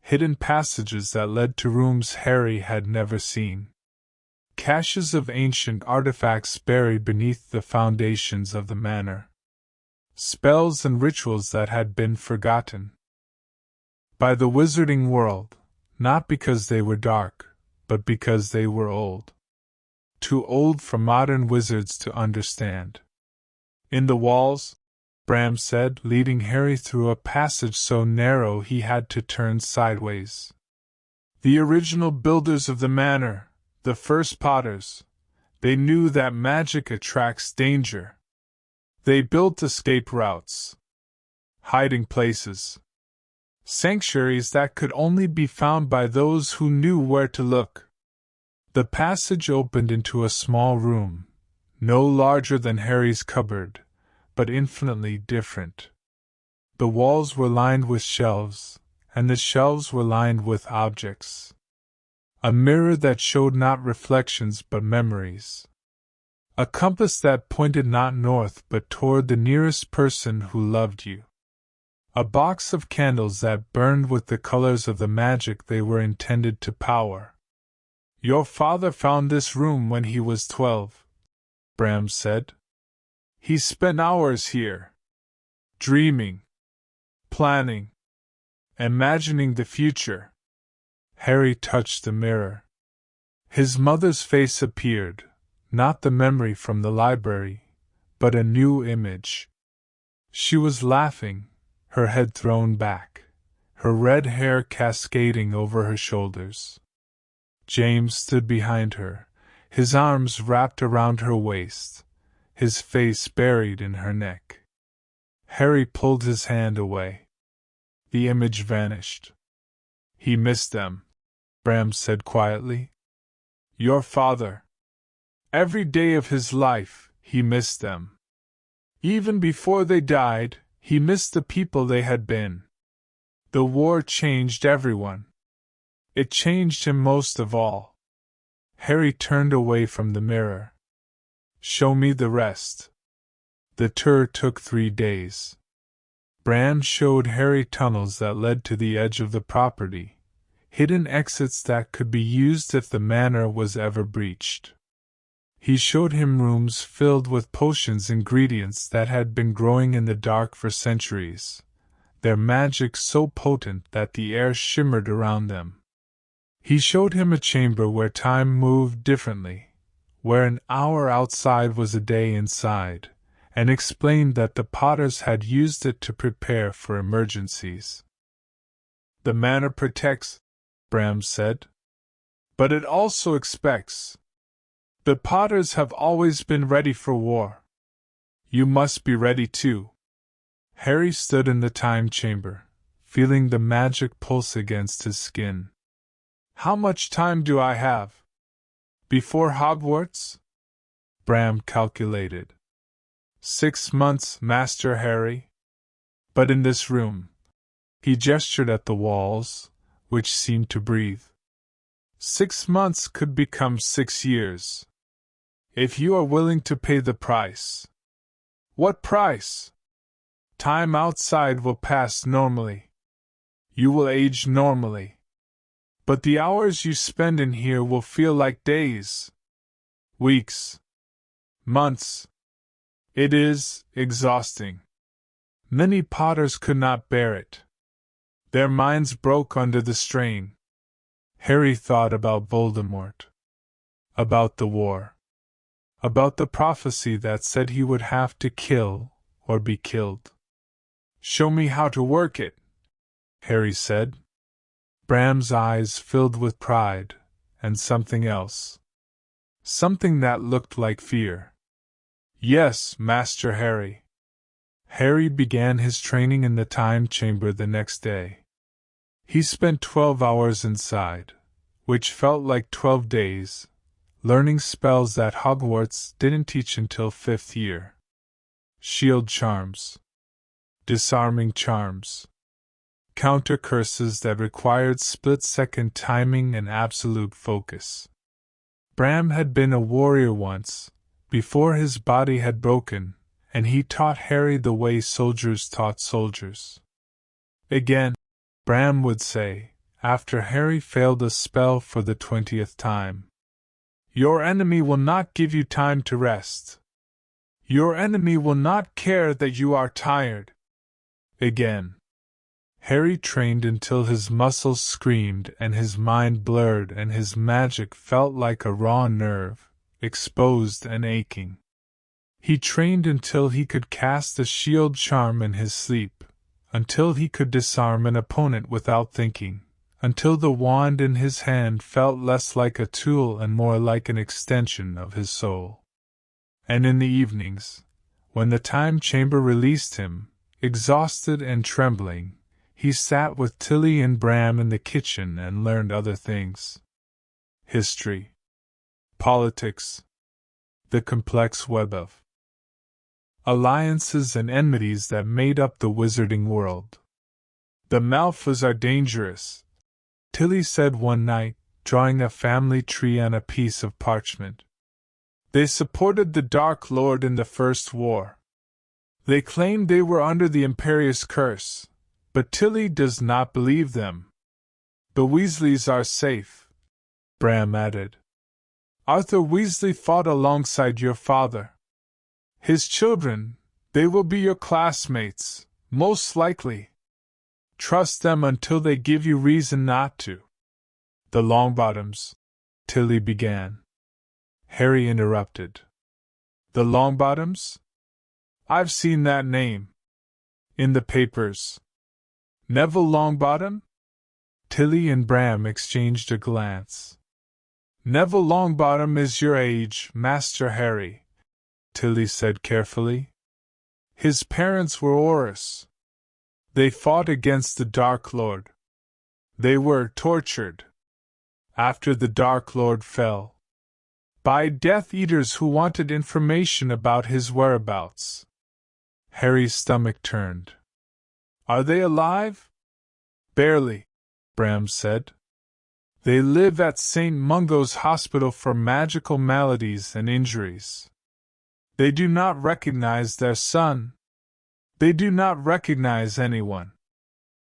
Hidden passages that led to rooms Harry had never seen. Caches of ancient artifacts buried beneath the foundations of the manor. Spells and rituals that had been forgotten by the wizarding world, not because they were dark, but because they were old. Too old for modern wizards to understand. In the walls, Bram said, leading Harry through a passage so narrow he had to turn sideways. The original builders of the manor, the first Potters, they knew that magic attracts danger. They built escape routes, hiding places, sanctuaries that could only be found by those who knew where to look. The passage opened into a small room, no larger than Harry's cupboard, but infinitely different. The walls were lined with shelves, and the shelves were lined with objects. A mirror that showed not reflections but memories, A compass that pointed not north but toward the nearest person who loved you. A box of candles that burned with the colors of the magic they were intended to power. Your father found this room when he was 12, Bram said. He spent hours here, dreaming, planning, imagining the future. Harry touched the mirror. His mother's face appeared, not the memory from the library, but a new image. She was laughing, her head thrown back, her red hair cascading over her shoulders. James stood behind her, his arms wrapped around her waist, his face buried in her neck. Harry pulled his hand away. The image vanished. He missed them, Bram said quietly. Your father. Every day of his life, he missed them. Even before they died, he missed the people they had been. The war changed everyone. It changed him most of all. Harry turned away from the mirror. Show me the rest. The tour took 3 days. Bram showed Harry tunnels that led to the edge of the property, hidden exits that could be used if the manor was ever breached. He showed him rooms filled with potions ingredients that had been growing in the dark for centuries, their magic so potent that the air shimmered around them. He showed him a chamber where time moved differently, where an hour outside was a day inside, and explained that the Potters had used it to prepare for emergencies. The manor protects, Bram said. But it also expects. The Potters have always been ready for war. You must be ready too. Harry stood in the time chamber, feeling the magic pulse against his skin. How much time do I have? Before Hogwarts? Bram calculated. 6 months, Master Harry. But in this room. He gestured at the walls, which seemed to breathe. 6 months could become 6 years. If you are willing to pay the price. What price? Time outside will pass normally. You will age normally. But the hours you spend in here will feel like days. Weeks. Months. It is exhausting. Many Potters could not bear it. Their minds broke under the strain. Harry thought about Voldemort. About the war. About the prophecy that said he would have to kill or be killed. Show me how to work it, Harry said. Bram's eyes filled with pride, and something else. Something that looked like fear. Yes, Master Harry. Harry began his training in the time chamber the next day. He spent 12 hours inside, which felt like 12 days, learning spells that Hogwarts didn't teach until 5th year. Shield charms. Disarming charms. Counter curses that required split-second timing and absolute focus. Bram had been a warrior once, before his body had broken, and he taught Harry the way soldiers taught soldiers. Again, Bram would say, after Harry failed a spell for the 20th time. Your enemy will not give you time to rest. Your enemy will not care that you are tired. Again. Harry trained until his muscles screamed and his mind blurred and his magic felt like a raw nerve, exposed and aching. He trained until he could cast a shield charm in his sleep, until he could disarm an opponent without thinking, until the wand in his hand felt less like a tool and more like an extension of his soul. And in the evenings, when the time chamber released him, exhausted and trembling, he sat with Tilly and Bram in the kitchen and learned other things. History. Politics. The complex web of alliances and enmities that made up the wizarding world. The Malfoys are dangerous, Tilly said one night, drawing a family tree on a piece of parchment. They supported the Dark Lord in the First War. They claimed they were under the Imperious curse, but Tilly does not believe them. The Weasleys are safe, Bram added. Arthur Weasley fought alongside your father. His children, they will be your classmates, most likely. Trust them until they give you reason not to. The Longbottoms, Tilly began. Harry interrupted. The Longbottoms? I've seen that name. In the papers. Neville Longbottom? Tilly and Bram exchanged a glance. Neville Longbottom is your age, Master Harry, Tilly said carefully. His parents were Aurors. They fought against the Dark Lord. They were tortured. After the Dark Lord fell. By Death Eaters who wanted information about his whereabouts. Harry's stomach turned. Are they alive? Barely, Bram said. They live at St. Mungo's Hospital for Magical Maladies and Injuries. They do not recognize their son. They do not recognize anyone.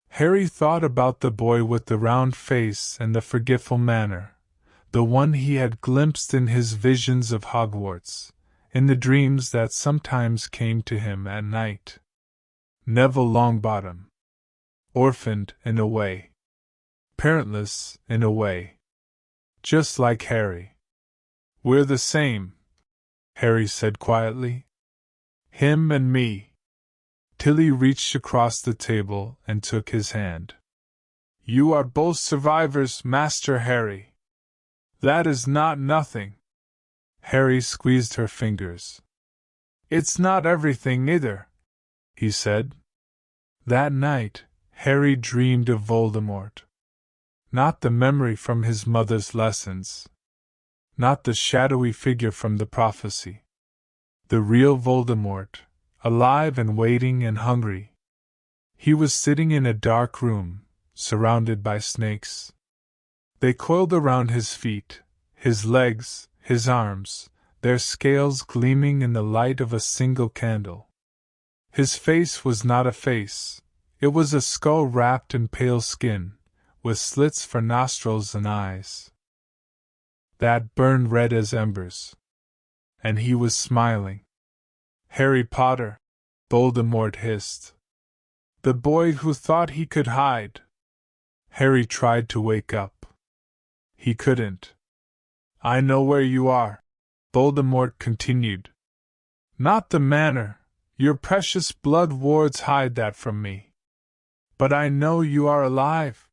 Harry thought about the boy with the round face and the forgetful manner, the one he had glimpsed in his visions of Hogwarts, in the dreams that sometimes came to him at night. Neville Longbottom. Orphaned in a way. Parentless in a way. Just like Harry. We're the same, Harry said quietly. Him and me. Tilly reached across the table and took his hand. You are both survivors, Master Harry. That is not nothing. Harry squeezed her fingers. It's not everything either, he said. That night, Harry dreamed of Voldemort. Not the memory from his mother's lessons. Not the shadowy figure from the prophecy. The real Voldemort, alive and waiting and hungry. He was sitting in a dark room, surrounded by snakes. They coiled around his feet, his legs, his arms, their scales gleaming in the light of a single candle. His face was not a face, it was a skull wrapped in pale skin, with slits for nostrils and eyes that burned red as embers. And he was smiling. Harry Potter, Voldemort hissed. The boy who thought he could hide. Harry tried to wake up. He couldn't. I know where you are, Voldemort continued. Not the manor, your precious blood wards hide that from me. But I know you are alive.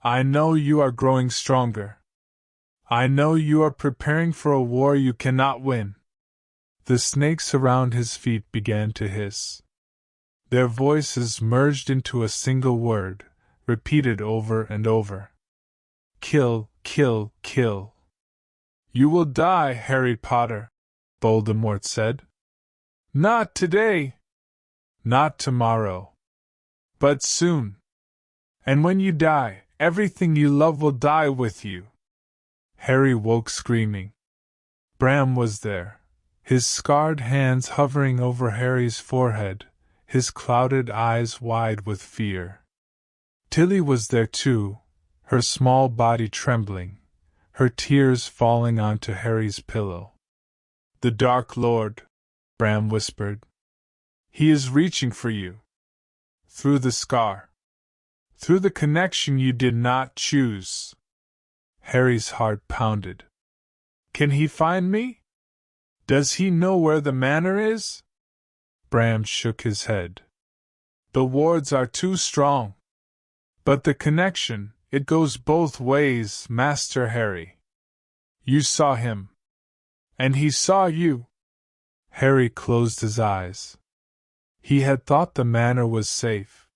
I know you are growing stronger. I know you are preparing for a war you cannot win. The snakes around his feet began to hiss. Their voices merged into a single word, repeated over and over. Kill, kill, kill. You will die, Harry Potter, Voldemort said. Not today. Not tomorrow. But soon. And when you die, everything you love will die with you. Harry woke screaming. Bram was there, his scarred hands hovering over Harry's forehead, his clouded eyes wide with fear. Tilly was there too, her small body trembling, her tears falling onto Harry's pillow. The Dark Lord, Bram whispered. He is reaching for you. Through the scar. Through the connection you did not choose. Harry's heart pounded. Can he find me? Does he know where the manor is? Bram shook his head. The wards are too strong. But the connection, it goes both ways, Master Harry. You saw him. And he saw you. Harry closed his eyes. He had thought the manor was safe.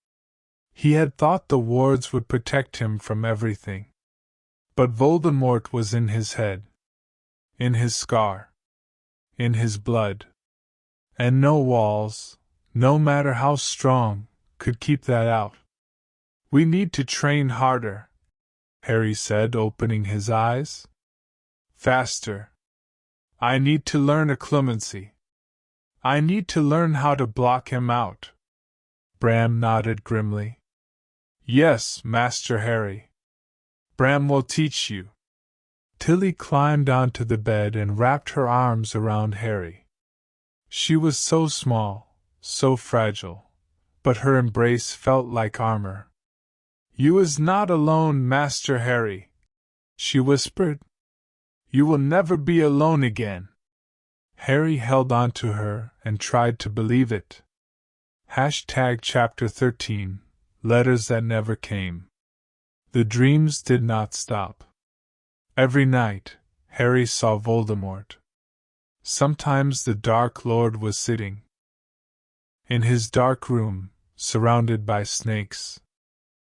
He had thought the wards would protect him from everything. But Voldemort was in his head. In his scar. In his blood. And no walls, no matter how strong, could keep that out. We need to train harder, Harry said, opening his eyes. Faster. I need to learn a clemency. I need to learn how to block him out. Bram nodded grimly. Yes, Master Harry. Bram will teach you. Tilly climbed onto the bed and wrapped her arms around Harry. She was so small, so fragile, but her embrace felt like armor. You is not alone, Master Harry, she whispered. You will never be alone again. Harry held on to her and tried to believe it. Chapter 13 Letters That Never Came. The dreams did not stop. Every night, Harry saw Voldemort. Sometimes the Dark Lord was sitting in his dark room, surrounded by snakes.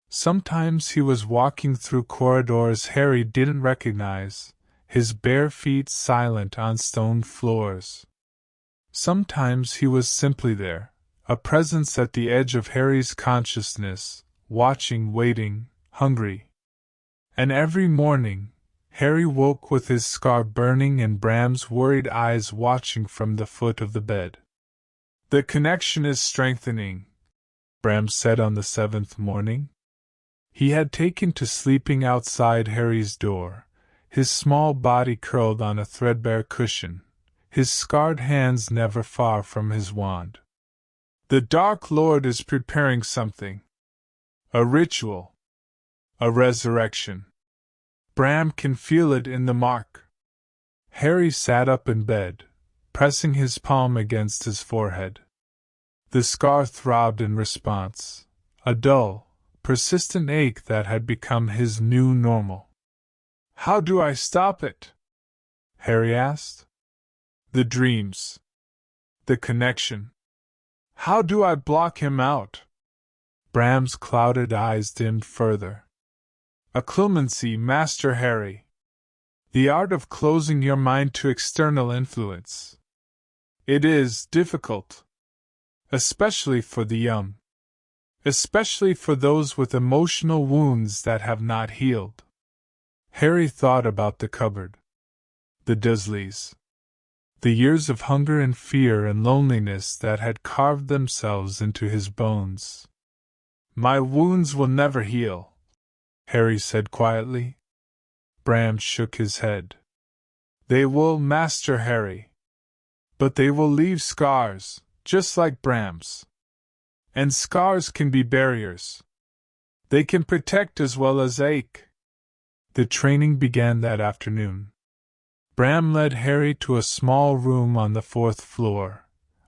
Sometimes he was walking through corridors Harry didn't recognize, his bare feet silent on stone floors. Sometimes he was simply there, a presence at the edge of Harry's consciousness, watching, waiting, hungry. And every morning, Harry woke with his scar burning and Bram's worried eyes watching from the foot of the bed. The connection is strengthening, Bram said on the 7th morning. He had taken to sleeping outside Harry's door, his small body curled on a threadbare cushion, his scarred hands never far from his wand. The Dark Lord is preparing something. A ritual. A resurrection. Bram can feel it in the mark. Harry sat up in bed, pressing his palm against his forehead. The scar throbbed in response, a dull, persistent ache that had become his new normal. How do I stop it? Harry asked. The dreams. The connection. How do I block him out? Bram's clouded eyes dimmed further. A clemency, Master Harry. The art of closing your mind to external influence. It is difficult. Especially for the young. Especially for those with emotional wounds that have not healed. Harry thought about the cupboard. The Dursleys. The years of hunger and fear and loneliness that had carved themselves into his bones. My wounds will never heal, Harry said quietly. Bram shook his head. They will, Master Harry. But they will leave scars, just like Bram's. And scars can be barriers. They can protect as well as ache. The training began that afternoon. Bram led Harry to a small room on the 4th floor,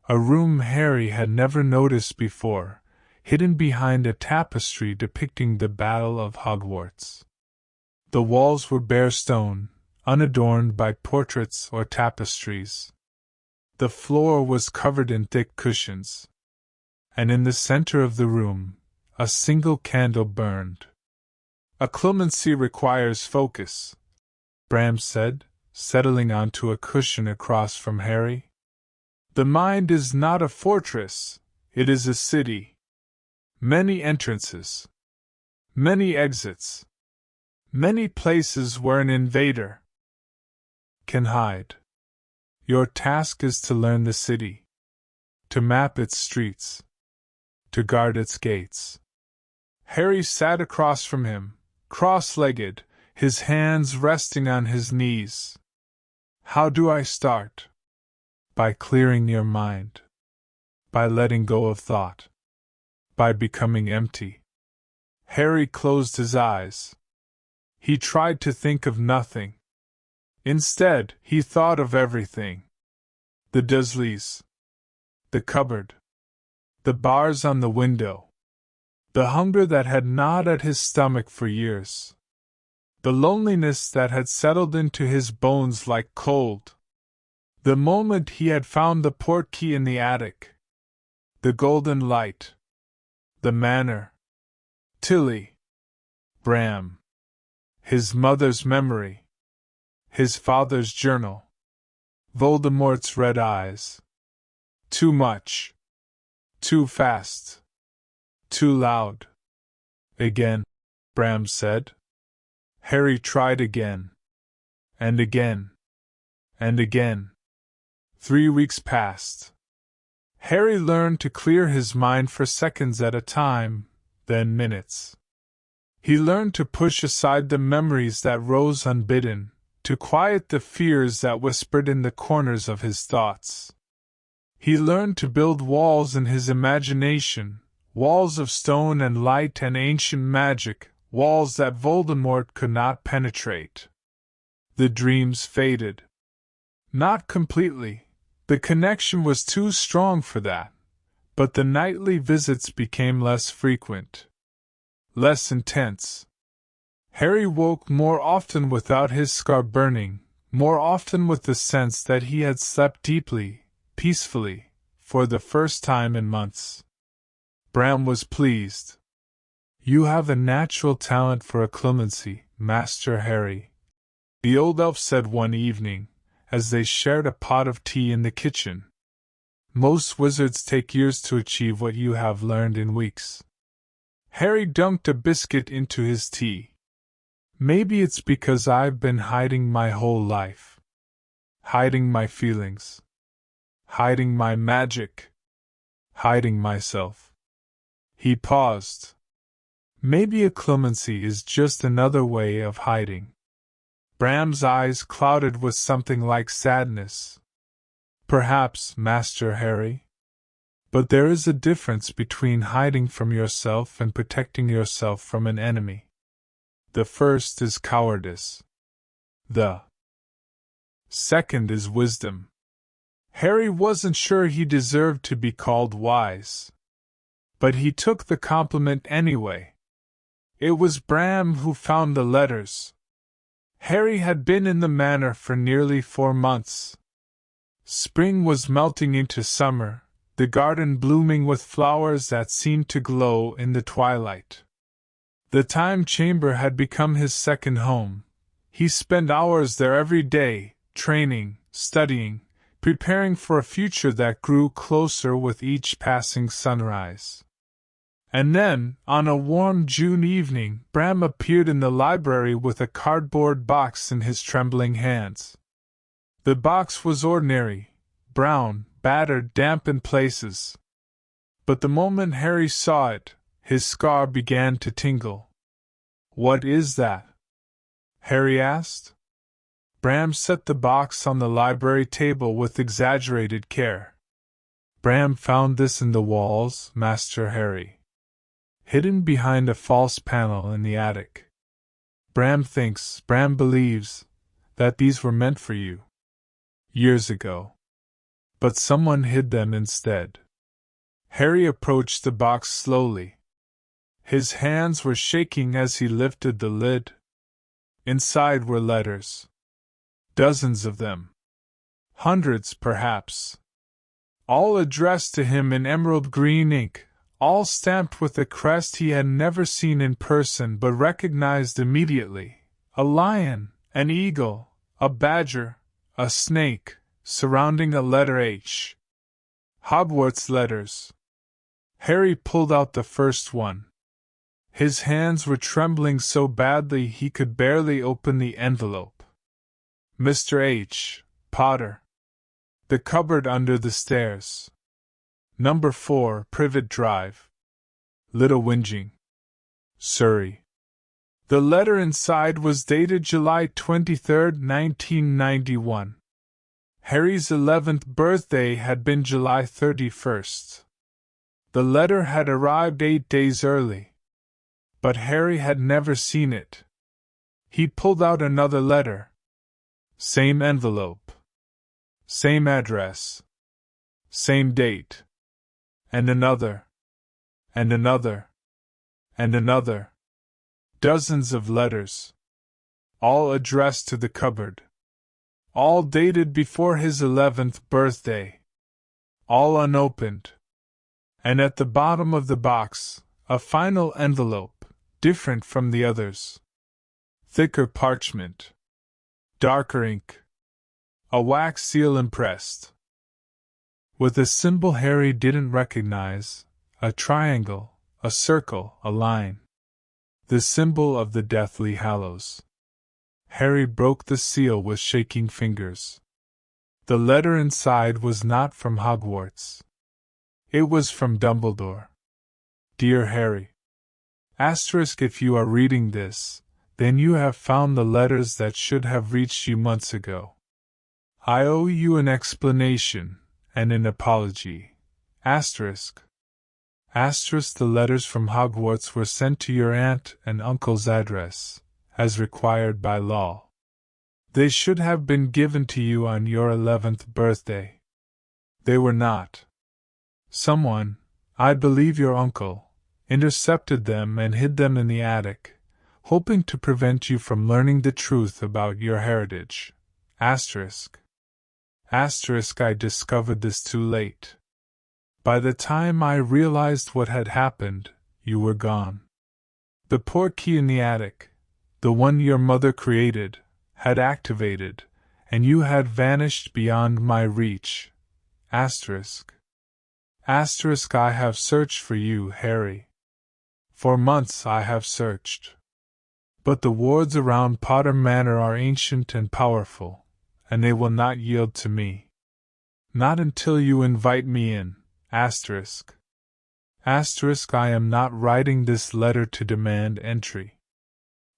a room Harry had never noticed before, hidden behind a tapestry depicting the Battle of Hogwarts. The walls were bare stone, unadorned by portraits or tapestries. The floor was covered in thick cushions. And in the center of the room, a single candle burned. A clemency requires focus, Bram said, settling onto a cushion across from Harry. The mind is not a fortress, it is a city. Many entrances. Many exits. Many places where an invader can hide. Your task is to learn the city. To map its streets. To guard its gates. Harry sat across from him, cross-legged, his hands resting on his knees. How do I start? By clearing your mind. By letting go of thought. By becoming empty. Harry closed his eyes. He tried to think of nothing. Instead, he thought of everything. The Dursleys. The cupboard. The bars on the window. The hunger that had gnawed at his stomach for years. The loneliness that had settled into his bones like cold. The moment he had found the portkey in the attic. The golden light. The manor. Tilly. Bram. His mother's memory. His father's journal. Voldemort's red eyes. Too much. Too fast. Too loud. Again, Bram said. Harry tried again. And again. and again. 3 weeks passed. Harry learned to clear his mind for seconds at a time, then minutes. He learned to push aside the memories that rose unbidden, to quiet the fears that whispered in the corners of his thoughts. He learned to build walls in his imagination, walls of stone and light and ancient magic, walls that Voldemort could not penetrate. The dreams faded. Not completely. The connection was too strong for that, but the nightly visits became less frequent, less intense. Harry woke more often without his scar burning, more often with the sense that he had slept deeply, peacefully, for the first time in months. Bram was pleased. "You have a natural talent for occlumency, Master Harry," the old elf said one evening, as they shared a pot of tea in the kitchen. "Most wizards take years to achieve what you have learned in weeks." Harry dunked a biscuit into his tea. "Maybe it's because I've been hiding my whole life. Hiding my feelings. Hiding my magic. Hiding myself." He paused. "Maybe occlumency is just another way of hiding." Bram's eyes clouded with something like sadness. "Perhaps, Master Harry. But there is a difference between hiding from yourself and protecting yourself from an enemy. The first is cowardice. The second is wisdom." Harry wasn't sure he deserved to be called wise. But he took the compliment anyway. It was Bram who found the letters. Harry had been in the Manor for nearly 4 months. Spring was melting into summer, the garden blooming with flowers that seemed to glow in the twilight. The time chamber had become his second home. He spent hours there every day, training, studying, preparing for a future that grew closer with each passing sunrise. And then, on a warm June evening, Bram appeared in the library with a cardboard box in his trembling hands. The box was ordinary, brown, battered, damp in places. But the moment Harry saw it, his scar began to tingle. "What is that?" Harry asked. Bram set the box on the library table with exaggerated care. "Bram found this in the walls, Master Harry. Hidden behind a false panel in the attic. Bram believes, that these were meant for you. Years ago. But someone hid them instead." Harry approached the box slowly. His hands were shaking as he lifted the lid. Inside were letters. Dozens of them. Hundreds, perhaps. All addressed to him in emerald green ink, all stamped with a crest he had never seen in person but recognized immediately. A lion, an eagle, a badger, a snake, surrounding a letter H. Hogwarts letters. Harry pulled out the first one. His hands were trembling so badly he could barely open the envelope. "Mr. H. Potter. The cupboard under the stairs. Number 4, Privet Drive. Little Whinging. Surrey." The letter inside was dated July 23, 1991. Harry's 11th birthday had been July 31st. The letter had arrived 8 days early. But Harry had never seen it. He pulled out another letter. Same envelope. Same address. Same date. And another. And another. And another. Dozens of letters. All addressed to the cupboard. All dated before his 11th birthday. All unopened. And at the bottom of the box, a final envelope, different from the others. Thicker parchment. Darker ink. A wax seal impressed. With a symbol Harry didn't recognize, a triangle, a circle, a line. The symbol of the Deathly Hallows. Harry broke the seal with shaking fingers. The letter inside was not from Hogwarts. It was from Dumbledore. Dear Harry. Asterisk, if you are reading this, then you have found the letters that should have reached you months ago. I owe you an explanation, and an apology. Asterisk. Asterisk, the letters from Hogwarts were sent to your aunt and uncle's address, as required by law. They should have been given to you on your 11th birthday. They were not. Someone, I believe your uncle, intercepted them and hid them in the attic, hoping to prevent you from learning the truth about your heritage. Asterisk. Asterisk, I discovered this too late. By the time I realized what had happened, you were gone. The portkey in the attic, the one your mother created, had activated, and you had vanished beyond my reach. Asterisk. Asterisk, I have searched for you, Harry. For months I have searched. But the wards around Potter Manor are ancient and powerful, and they will not yield to me. Not until you invite me in. Asterisk. Asterisk, I am not writing this letter to demand entry.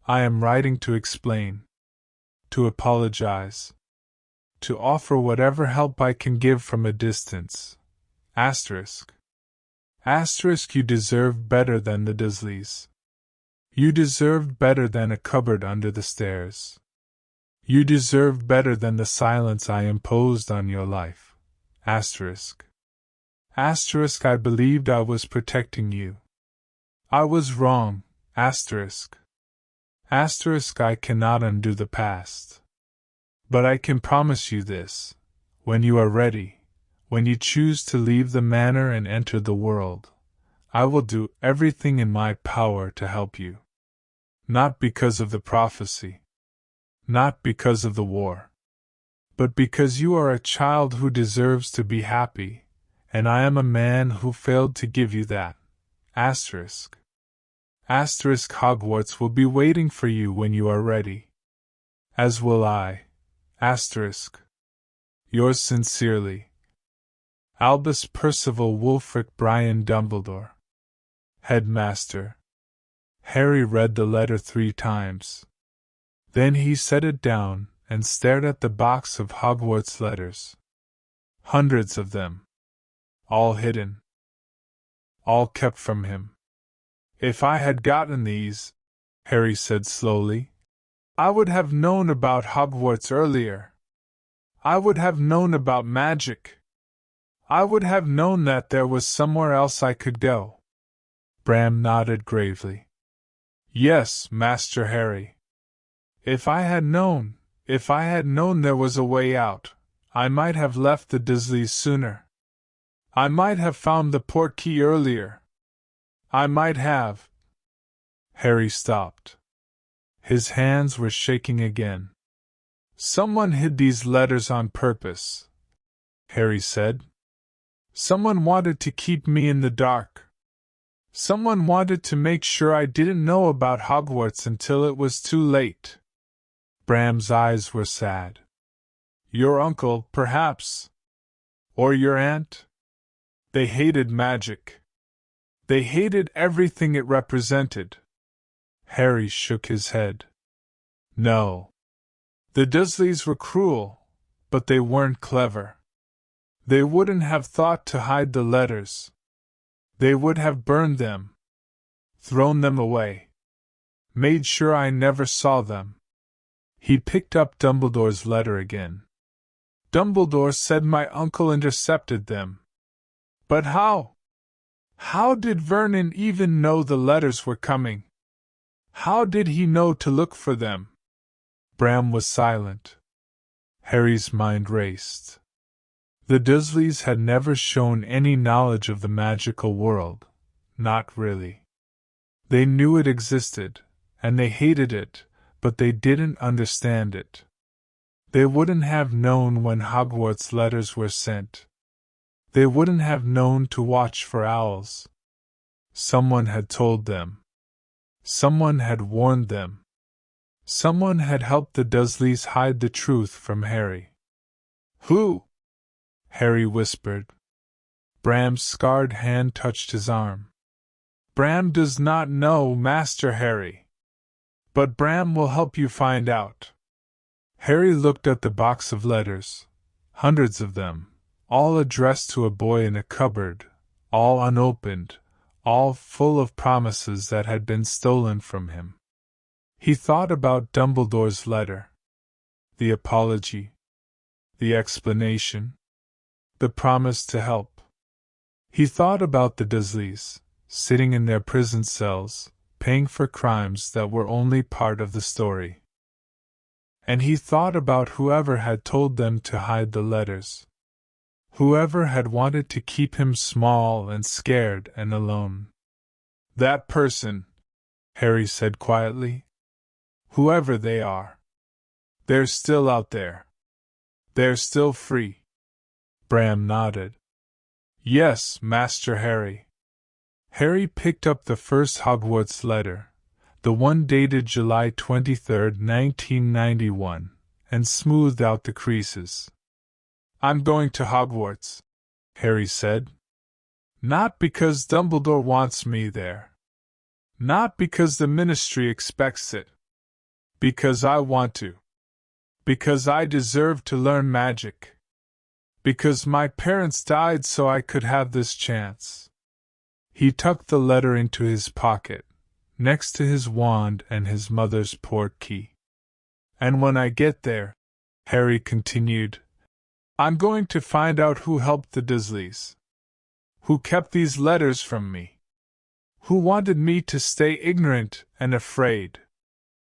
I am writing to explain. To apologize. To offer whatever help I can give from a distance. Asterisk. Asterisk, you deserve better than the Dursleys. You deserved better than a cupboard under the stairs. You deserved better than the silence I imposed on your life. Asterisk. Asterisk, I believed I was protecting you. I was wrong. Asterisk. Asterisk, I cannot undo the past. But I can promise you this: when you are ready, when you choose to leave the manor and enter the world, I will do everything in my power to help you. Not because of the prophecy. Not because of the war. But because you are a child who deserves to be happy, and I am a man who failed to give you that. Asterisk. Asterisk, Hogwarts will be waiting for you when you are ready. As will I. Asterisk. Yours sincerely, Albus Percival Wulfric Brian Dumbledore. Headmaster. Harry read the letter 3 times. Then he set it down and stared at the box of Hogwarts letters. Hundreds of them. All hidden. All kept from him. If I had gotten these, Harry said slowly, I would have known about Hogwarts earlier. I would have known about magic. I would have known that there was somewhere else I could go. Bram nodded gravely. Yes, Master Harry. If I had known there was a way out, I might have left the Dursleys sooner. I might have found the Portkey earlier. I might have. Harry stopped. His hands were shaking again. Someone hid these letters on purpose, Harry said. Someone wanted to keep me in the dark. Someone wanted to make sure I didn't know about Hogwarts until it was too late. Bram's eyes were sad. Your uncle, perhaps. Or your aunt. They hated magic. They hated everything it represented. Harry shook his head. No. The Dursleys were cruel, but they weren't clever. They wouldn't have thought to hide the letters. They would have burned them. Thrown them away. Made sure I never saw them. He picked up Dumbledore's letter again. Dumbledore said my uncle intercepted them. But how? How did Vernon even know the letters were coming? How did he know to look for them? Bram was silent. Harry's mind raced. The Dursleys had never shown any knowledge of the magical world. Not really. They knew it existed, and they hated it, but they didn't understand it. They wouldn't have known when Hogwarts letters were sent. They wouldn't have known to watch for owls. Someone had told them. Someone had warned them. Someone had helped the Dursleys hide the truth from Harry. Who? Harry whispered. Bram's scarred hand touched his arm. Bram does not know, Master Harry. But Bram will help you find out. Harry looked at the box of letters, hundreds of them, all addressed to a boy in a cupboard, all unopened, all full of promises that had been stolen from him. He thought about Dumbledore's letter, the apology, the explanation, the promise to help. He thought about the Dursleys, sitting in their prison cells, paying for crimes that were only part of the story. And he thought about whoever had told them to hide the letters. Whoever had wanted to keep him small and scared and alone. That person, Harry said quietly. Whoever they are. They're still out there. They're still free. Bram nodded. Yes, Master Harry. Harry picked up the first Hogwarts letter, the one dated July 23, 1991, and smoothed out the creases. I'm going to Hogwarts, Harry said. Not because Dumbledore wants me there. Not because the Ministry expects it. Because I want to. Because I deserve to learn magic. Because my parents died so I could have this chance. He tucked the letter into his pocket, next to his wand and his mother's portkey. And when I get there, Harry continued, I'm going to find out who helped the Dursleys. Who kept these letters from me. Who wanted me to stay ignorant and afraid.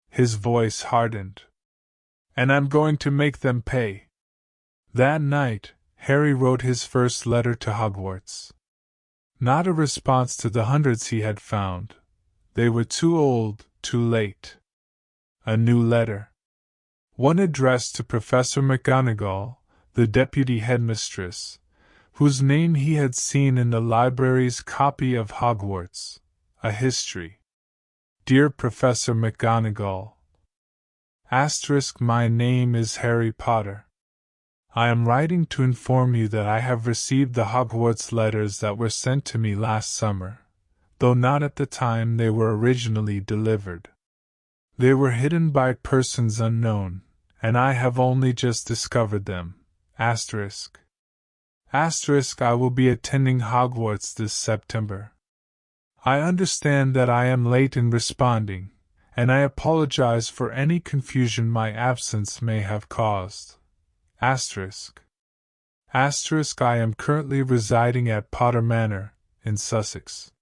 His voice hardened. And I'm going to make them pay. That night, Harry wrote his first letter to Hogwarts. Not a response to the hundreds he had found. They were too old, too late. A new letter. One addressed to Professor McGonagall, the deputy headmistress, whose name he had seen in the library's copy of Hogwarts, a history. Dear Professor McGonagall. My name is Harry Potter. I am writing to inform you that I have received the Hogwarts letters that were sent to me last summer, though not at the time they were originally delivered. They were hidden by persons unknown, and I have only just discovered them. I will be attending Hogwarts this September. I understand that I am late in responding, and I apologize for any confusion my absence may have caused. I am currently residing at Potter Manor, in Sussex.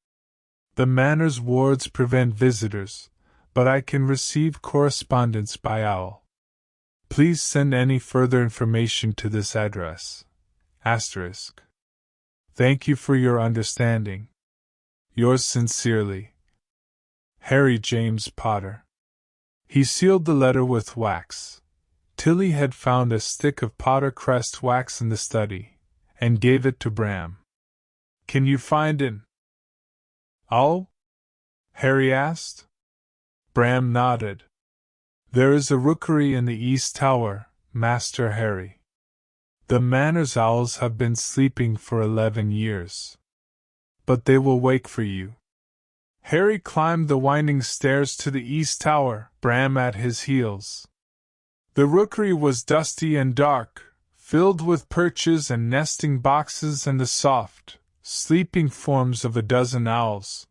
The Manor's wards prevent visitors, but I can receive correspondence by owl. Please send any further information to this address. Thank you for your understanding. Yours sincerely, Harry James Potter. He sealed the letter with wax. Tilly had found a stick of Potter crest wax in the study, and gave it to Bram. Can you find an owl? Harry asked. Bram nodded. There is a rookery in the East Tower, Master Harry. The Manor's owls have been sleeping for 11 years. But they will wake for you. Harry climbed the winding stairs to the East Tower, Bram at his heels. The rookery was dusty and dark, filled with perches and nesting boxes and the soft, sleeping forms of a dozen owls.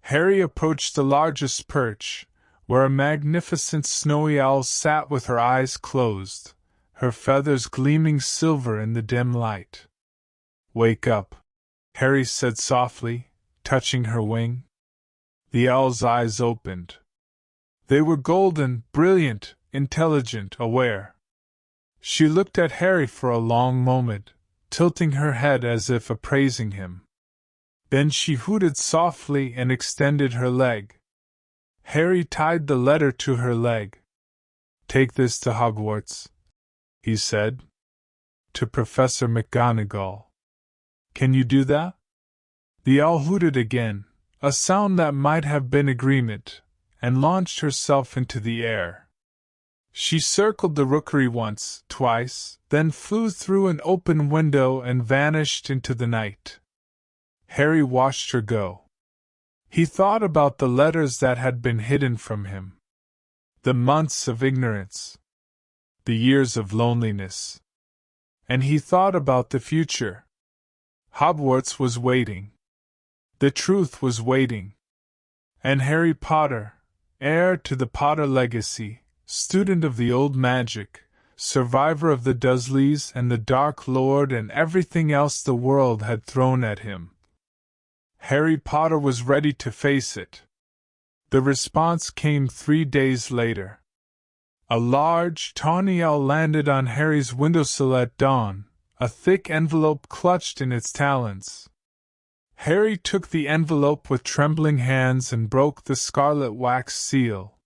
Harry approached the largest perch, where a magnificent snowy owl sat with her eyes closed, her feathers gleaming silver in the dim light. Wake up, Harry said softly, touching her wing. The owl's eyes opened. They were golden, brilliant, intelligent, aware. She looked at Harry for a long moment, tilting her head as if appraising him. Then she hooted softly and extended her leg. Harry tied the letter to her leg. Take this to Hogwarts, he said. To Professor McGonagall. Can you do that? The owl hooted again, a sound that might have been agreement, and launched herself into the air. She circled the rookery once, twice, then flew through an open window and vanished into the night. Harry watched her go. He thought about the letters that had been hidden from him. The months of ignorance. The years of loneliness. And he thought about the future. Hogwarts was waiting. The truth was waiting. And Harry Potter, heir to the Potter legacy, student of the old magic, survivor of the Dursleys and the Dark Lord and everything else the world had thrown at him. Harry Potter was ready to face it. The response came 3 days later. A large, tawny owl landed on Harry's windowsill at dawn, a thick envelope clutched in its talons. Harry took the envelope with trembling hands and broke the scarlet wax seal.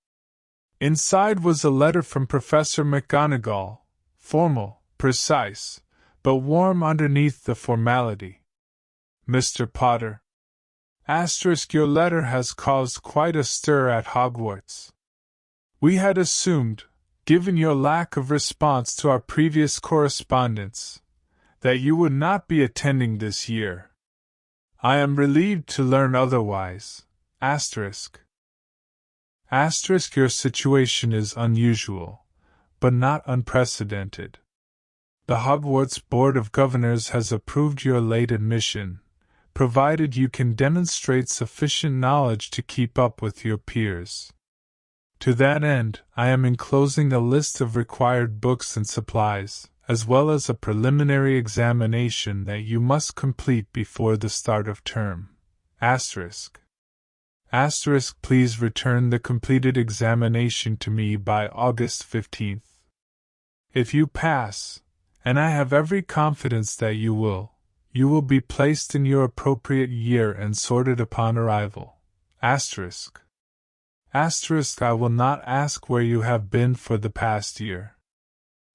Inside was a letter from Professor McGonagall, formal, precise, but warm underneath the formality. Mr. Potter. Your letter has caused quite a stir at Hogwarts. We had assumed, given your lack of response to our previous correspondence, that you would not be attending this year. I am relieved to learn otherwise. Your situation is unusual, but not unprecedented. The Hogwarts Board of Governors has approved your late admission, provided you can demonstrate sufficient knowledge to keep up with your peers. To that end, I am enclosing a list of required books and supplies, as well as a preliminary examination that you must complete before the start of term. Please return the completed examination to me by August 15th. If you pass, and I have every confidence that you will be placed in your appropriate year and sorted upon arrival. I will not ask where you have been for the past year.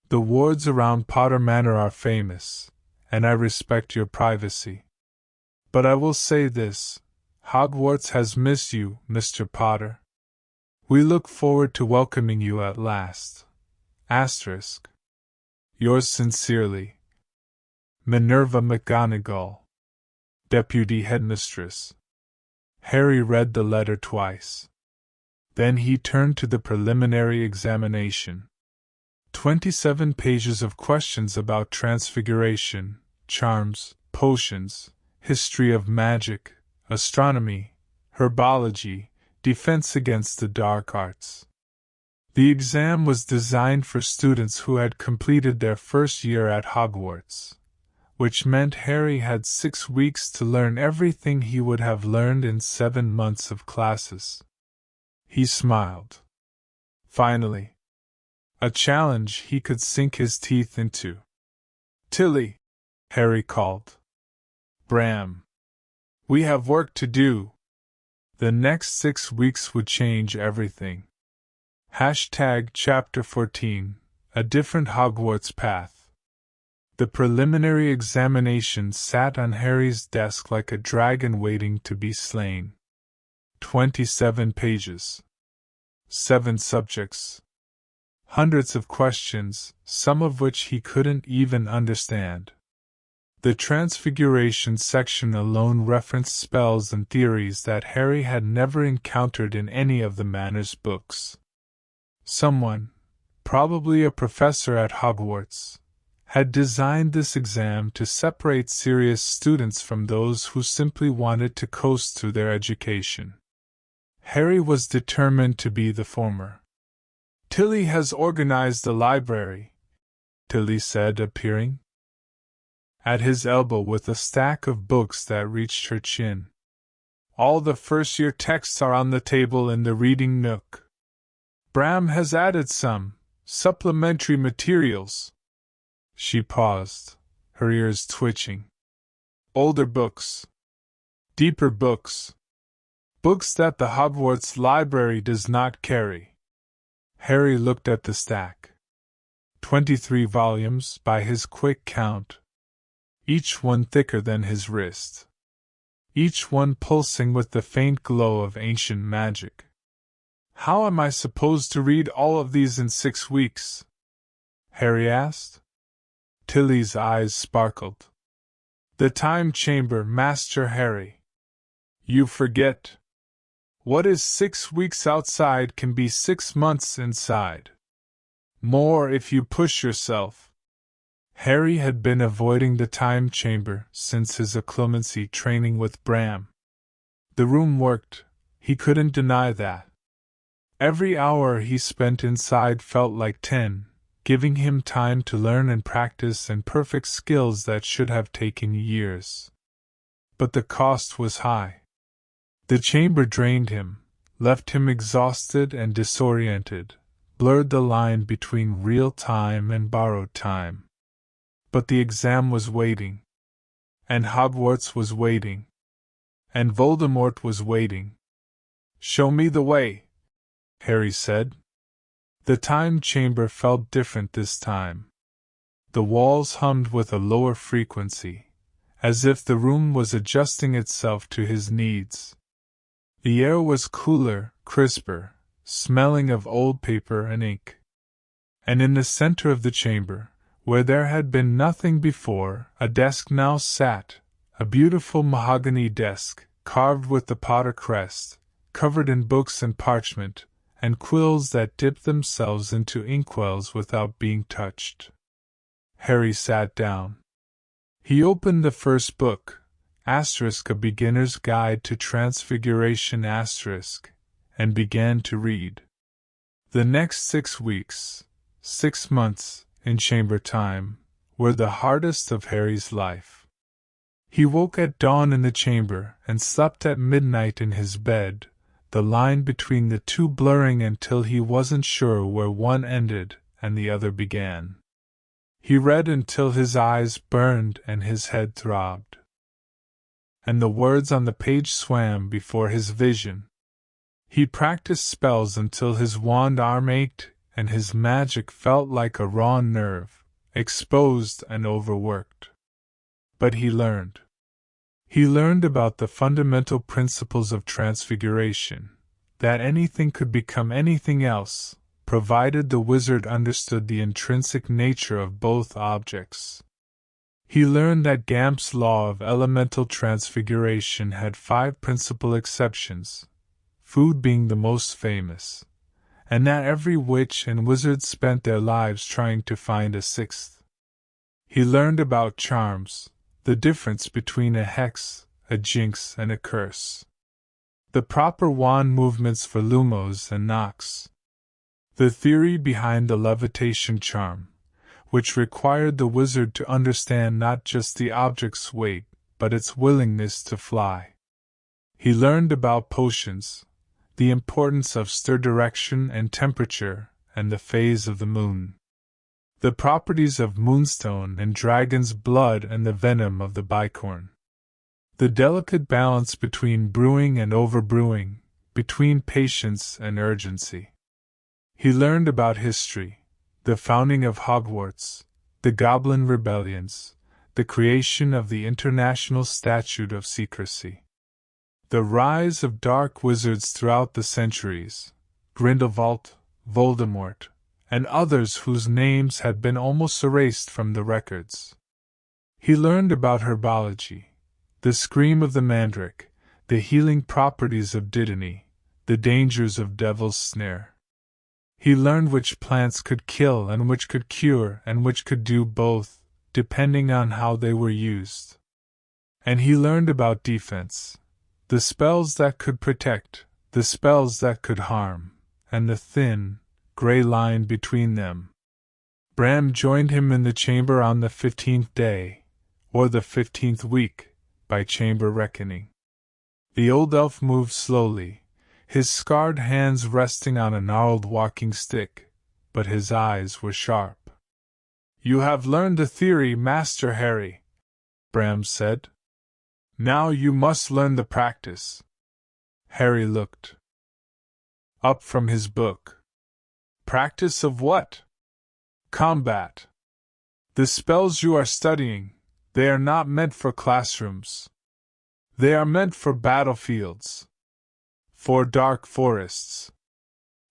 The wards around Potter Manor are famous, and I respect your privacy. But I will say this, Hogwarts has missed you, Mr. Potter. We look forward to welcoming you at last. Yours sincerely, Minerva McGonagall, Deputy Headmistress. Harry read the letter twice. Then he turned to the preliminary examination. 27 pages of questions about transfiguration, charms, potions, history of magic, astronomy, herbology, defense against the dark arts. The exam was designed for students who had completed their first year at Hogwarts, which meant Harry had 6 weeks to learn everything he would have learned in 7 months of classes. He smiled. Finally. A challenge he could sink his teeth into. Tilly, Harry called. Bram. We have work to do. The next 6 weeks would change everything. Chapter 14, A Different Hogwarts Path. The preliminary examination sat on Harry's desk like a dragon waiting to be slain. 27 pages. 7 subjects. Hundreds of questions, some of which he couldn't even understand. The Transfiguration section alone referenced spells and theories that Harry had never encountered in any of the Manor's books. Someone, probably a professor at Hogwarts, had designed this exam to separate serious students from those who simply wanted to coast through their education. Harry was determined to be the former. Tilly has organized the library, Tilly said, appearing at his elbow with a stack of books that reached her chin. All the first-year texts are on the table in the reading nook. Bram has added some supplementary materials. She paused, her ears twitching. Older books. Deeper books. Books that the Hogwarts library does not carry. Harry looked at the stack. 23 volumes by his quick count. Each one thicker than his wrist. Each one pulsing with the faint glow of ancient magic. How am I supposed to read all of these in 6 weeks? Harry asked. Tilly's eyes sparkled. The time chamber, Master Harry. You forget. What is 6 weeks outside can be 6 months inside. More if you push yourself. Harry had been avoiding the time chamber since his occlumency training with Bram. The room worked, he couldn't deny that. Every hour he spent inside felt like 10, giving him time to learn and practice and perfect skills that should have taken years. But the cost was high. The chamber drained him, left him exhausted and disoriented, blurred the line between real time and borrowed time. But the exam was waiting. And Hogwarts was waiting. And Voldemort was waiting. Show me the way, Harry said. The time chamber felt different this time. The walls hummed with a lower frequency, as if the room was adjusting itself to his needs. The air was cooler, crisper, smelling of old paper and ink. And in the center of the chamber, where there had been nothing before, a desk now sat, a beautiful mahogany desk, carved with the Potter crest, covered in books and parchment, and quills that dipped themselves into inkwells without being touched. Harry sat down. He opened the first book, *A Beginner's Guide to Transfiguration*, and began to read. The next 6 weeks, 6 months, in chamber time, were the hardest of Harry's life. He woke at dawn in the chamber and slept at midnight in his bed, the line between the two blurring until he wasn't sure where one ended and the other began. He read until his eyes burned and his head throbbed. And the words on the page swam before his vision. He practiced spells until his wand arm ached and his magic felt like a raw nerve, exposed and overworked. But he learned. He learned about the fundamental principles of transfiguration, that anything could become anything else, provided the wizard understood the intrinsic nature of both objects. He learned that Gamp's law of elemental transfiguration had 5 principal exceptions, food being the most famous, and that every witch and wizard spent their lives trying to find a 6th. He learned about charms, the difference between a hex, a jinx, and a curse. The proper wand movements for lumos and knocks. The theory behind the levitation charm, which required the wizard to understand not just the object's weight, but its willingness to fly. He learned about potions, the importance of stir direction and temperature, and the phase of the moon. The properties of moonstone and dragon's blood and the venom of the bicorn. The delicate balance between brewing and overbrewing, between patience and urgency. He learned about history, the founding of Hogwarts, the Goblin rebellions, the creation of the International Statute of Secrecy. The rise of dark wizards throughout the centuries, Grindelwald, Voldemort, and others whose names had been almost erased from the records. He learned about herbology, the scream of the mandrake, the healing properties of dittany, the dangers of devil's snare. He learned which plants could kill and which could cure and which could do both, depending on how they were used. And he learned about defense, the spells that could protect, the spells that could harm, and the thin, gray line between them. Bram joined him in the chamber on the 15th day, or the 15th week, by chamber reckoning. The old elf moved slowly, his scarred hands resting on a gnarled walking stick, but his eyes were sharp. "You have learned the theory, Master Harry," Bram said. "Now you must learn the practice." Harry looked up from his book. "Practice of what?" "Combat. The spells you are studying, they are not meant for classrooms. They are meant for battlefields. For dark forests.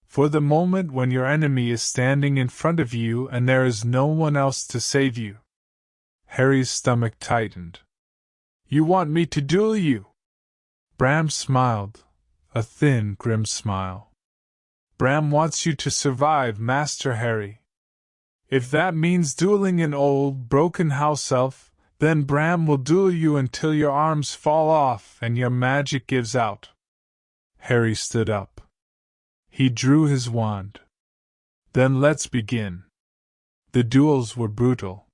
For the moment when your enemy is standing in front of you and there is no one else to save you. Harry's stomach tightened. You want me to duel you? Bram smiled, a thin, grim smile. Bram wants you to survive, Master Harry. If that means dueling an old, broken house elf, then Bram will duel you until your arms fall off and your magic gives out. Harry stood up. He drew his wand. Then let's begin. The duels were brutal.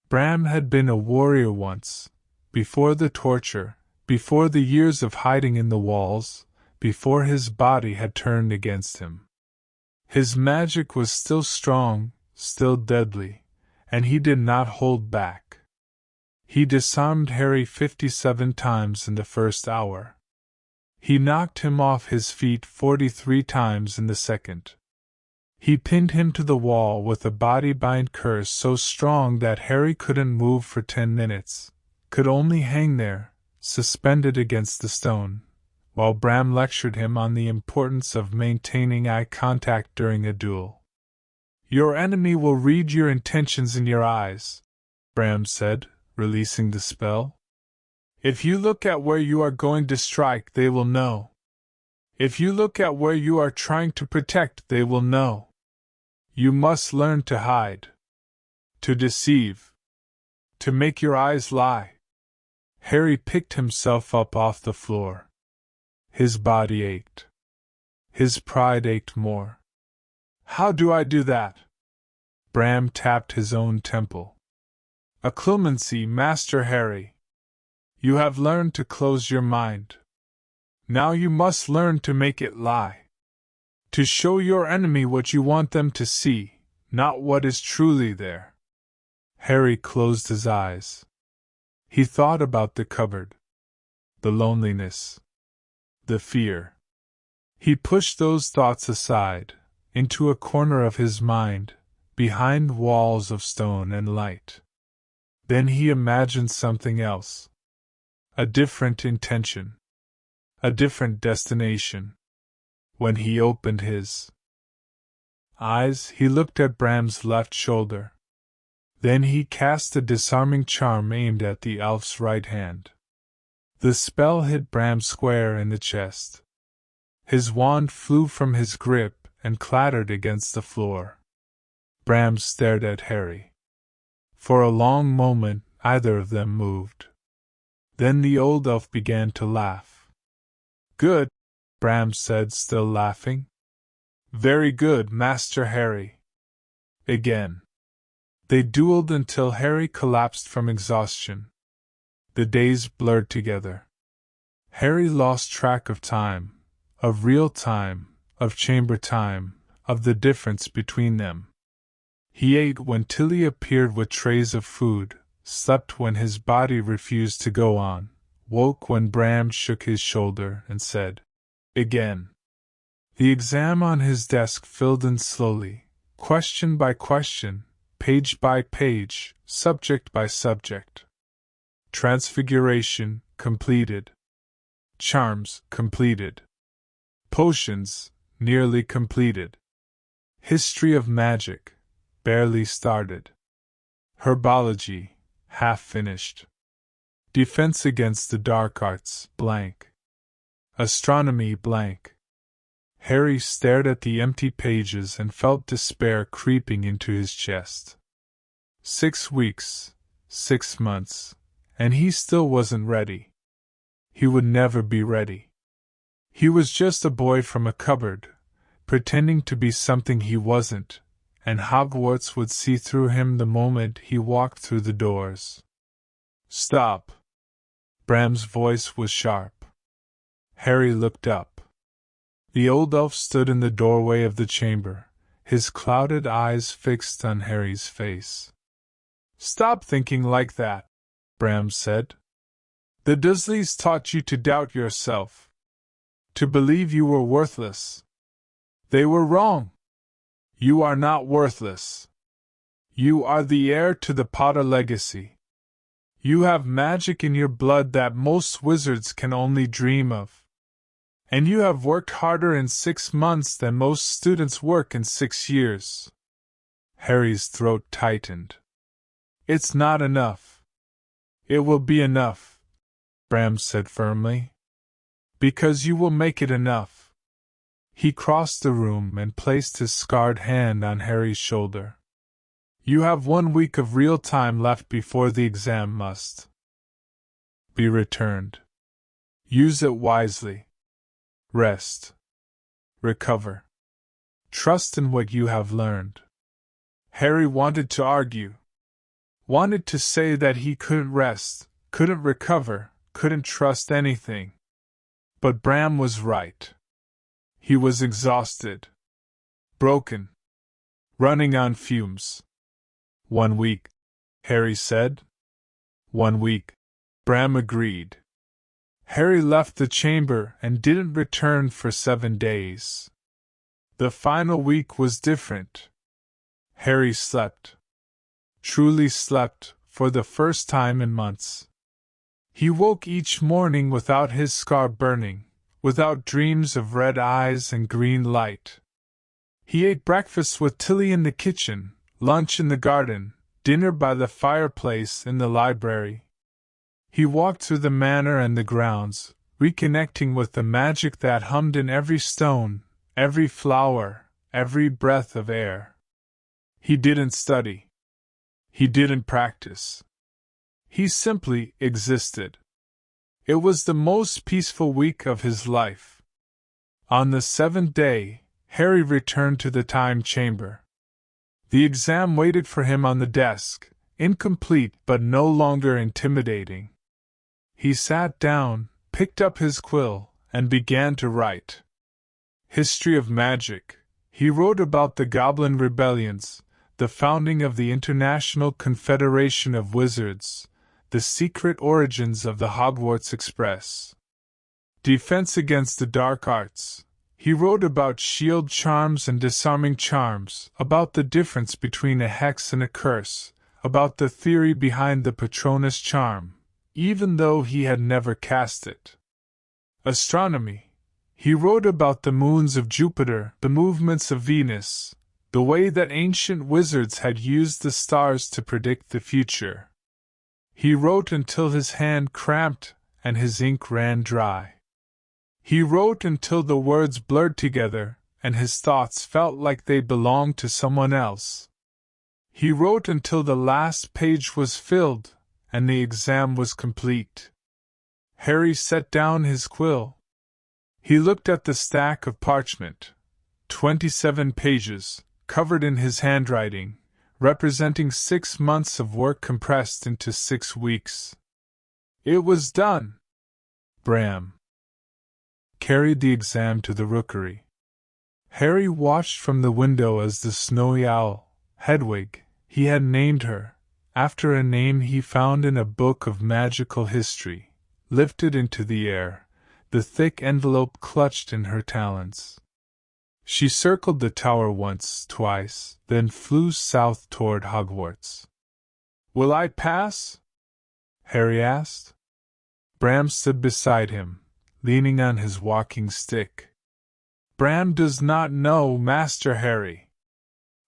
Bram had been a warrior once, before the torture, before the years of hiding in the walls, before his body had turned against him. His magic was still strong, still deadly, and he did not hold back. He disarmed Harry 57 times in the first hour. He knocked him off his feet 43 times in the second. He pinned him to the wall with a body-bind curse so strong that Harry couldn't move for 10 minutes, could only hang there, suspended against the stone, while Bram lectured him on the importance of maintaining eye contact during a duel. Your enemy will read your intentions in your eyes, Bram said, releasing the spell. If you look at where you are going to strike, they will know. If you look at where you are trying to protect, they will know. You must learn to hide, to deceive, to make your eyes lie. Harry picked himself up off the floor. His body ached. His pride ached more. How do I do that? Bram tapped his own temple. Acclimacy, Master Harry. You have learned to close your mind. Now you must learn to make it lie. To show your enemy what you want them to see, not what is truly there. Harry closed his eyes. He thought about the cupboard, the loneliness, the fear. He pushed those thoughts aside, into a corner of his mind, behind walls of stone and light. Then he imagined something else. A different intention. A different destination. When he opened his eyes, he looked at Bram's left shoulder. Then he cast a disarming charm aimed at the elf's right hand. The spell hit Bram square in the chest. His wand flew from his grip and clattered against the floor. Bram stared at Harry. For a long moment, neither of them moved. Then the old elf began to laugh. Good, Bram said, still laughing. Very good, Master Harry. Again. They dueled until Harry collapsed from exhaustion. The days blurred together. Harry lost track of time, of real time, of chamber time, of the difference between them. He ate when Tilly appeared with trays of food, slept when his body refused to go on, woke when Bram shook his shoulder and said, Again. The exam on his desk filled in slowly, question by question, page by page, subject by subject. Transfiguration, completed. Charms, completed. Potions, nearly completed. History of magic, barely started. Herbology, half finished. Defense against the dark arts, blank. Astronomy, blank. Harry stared at the empty pages and felt despair creeping into his chest. 6 weeks, 6 months, and he still wasn't ready. He would never be ready. He was just a boy from a cupboard, pretending to be something he wasn't, and Hogwarts would see through him the moment he walked through the doors. Stop! Bram's voice was sharp. Harry looked up. The old elf stood in the doorway of the chamber, his clouded eyes fixed on Harry's face. Stop thinking like that, Bram said. The Dursleys taught you to doubt yourself, to believe you were worthless. They were wrong. You are not worthless. You are the heir to the Potter legacy. You have magic in your blood that most wizards can only dream of. And you have worked harder in 6 months than most students work in 6 years. Harry's throat tightened. It's not enough. It will be enough, Bram said firmly. Because you will make it enough. He crossed the room and placed his scarred hand on Harry's shoulder. You have 1 week of real time left before the exam must be returned. Use it wisely. Rest. Recover. Trust in what you have learned. Harry wanted to argue. Wanted to say that he couldn't rest, couldn't recover, couldn't trust anything. But Bram was right. He was exhausted. Broken. Running on fumes. 1 week, Harry said. 1 week, Bram agreed. Harry left the chamber and didn't return for 7 days. The final week was different. Harry slept. Truly slept, for the first time in months. He woke each morning without his scar burning, without dreams of red eyes and green light. He ate breakfast with Tilly in the kitchen, lunch in the garden, dinner by the fireplace in the library. He walked through the manor and the grounds, reconnecting with the magic that hummed in every stone, every flower, every breath of air. He didn't study. He didn't practice. He simply existed. It was the most peaceful week of his life. On the 7th day, Harry returned to the time chamber. The exam waited for him on the desk, incomplete but no longer intimidating. He sat down, picked up his quill, and began to write. History of Magic. He wrote about the Goblin Rebellions, the founding of the International Confederation of Wizards, the secret origins of the Hogwarts Express. Defense against the dark arts. He wrote about shield charms and disarming charms, about the difference between a hex and a curse, about the theory behind the Patronus charm, even though he had never cast it. Astronomy. He wrote about the moons of Jupiter, the movements of Venus, the way that ancient wizards had used the stars to predict the future. He wrote until his hand cramped and his ink ran dry. He wrote until the words blurred together and his thoughts felt like they belonged to someone else. He wrote until the last page was filled and the exam was complete. Harry set down his quill. He looked at the stack of parchment, 27 pages, covered in his handwriting, representing 6 months of work compressed into 6 weeks. It was done. Bram carried the exam to the rookery. Harry watched from the window as the snowy owl, Hedwig, he had named her, after a name he found in a book of magical history, lifted into the air, the thick envelope clutched in her talons. She circled the tower once, twice, then flew south toward Hogwarts. "Will I pass?" Harry asked. Bram stood beside him, leaning on his walking stick. "Bram does not know, Master Harry.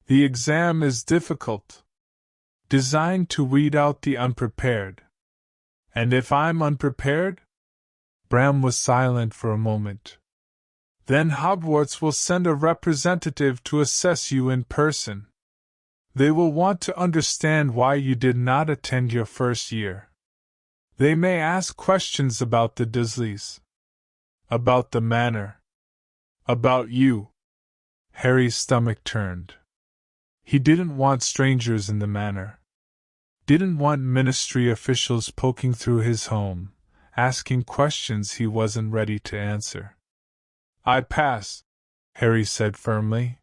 The exam is difficult. Designed to weed out the unprepared. And if I'm unprepared?" Bram was silent for a moment. "Then Hogwarts will send a representative to assess you in person. They will want to understand why you did not attend your first year. They may ask questions about the Dursleys. About the Manor. About you." Harry's stomach turned. He didn't want strangers in the Manor. Didn't want ministry officials poking through his home, asking questions he wasn't ready to answer. "I pass," Harry said firmly.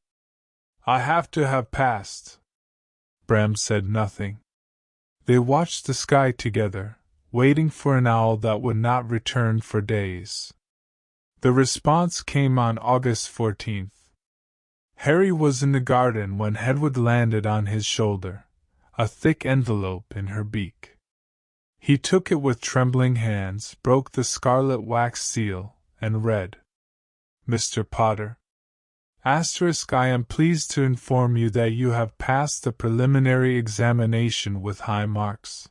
"I have to have passed." Bram said nothing. They watched the sky together, waiting for an owl that would not return for days. The response came on August 14th. Harry was in the garden when Hedwig landed on his shoulder, a thick envelope in her beak. He took it with trembling hands, broke the scarlet wax seal, and read, Mr. Potter. I am pleased to inform you that you have passed the preliminary examination with high marks.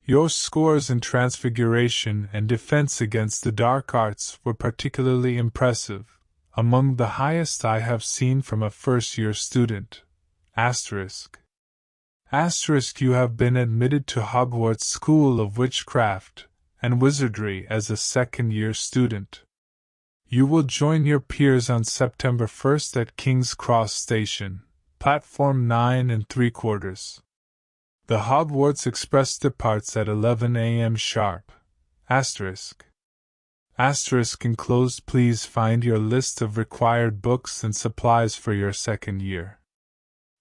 Your scores in Transfiguration and Defense against the Dark Arts were particularly impressive, among the highest I have seen from a first-year student. You have been admitted to Hogwarts School of Witchcraft and Wizardry as a second-year student. You will join your peers on September 1st at King's Cross Station, platform 9 3/4. The Hogwarts Express departs at 11 a.m. sharp. Enclosed, please find your list of required books and supplies for your second year.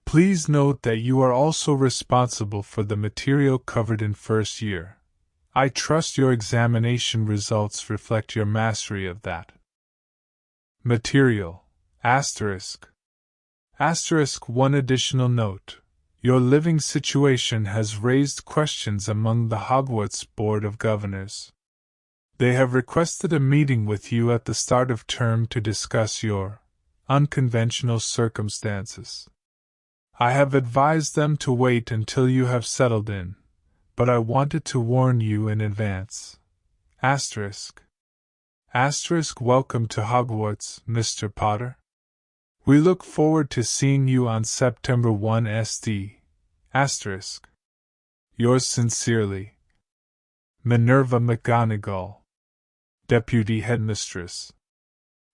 Please note that you are also responsible for the material covered in first year. I trust your examination results reflect your mastery of that material. One additional note. Your living situation has raised questions among the Hogwarts Board of Governors. They have requested a meeting with you at the start of term to discuss your unconventional circumstances. I have advised them to wait until you have settled in, but I wanted to warn you in advance. Welcome to Hogwarts, Mr. Potter. We look forward to seeing you on September 1 SD. Yours sincerely, Minerva McGonagall, Deputy Headmistress.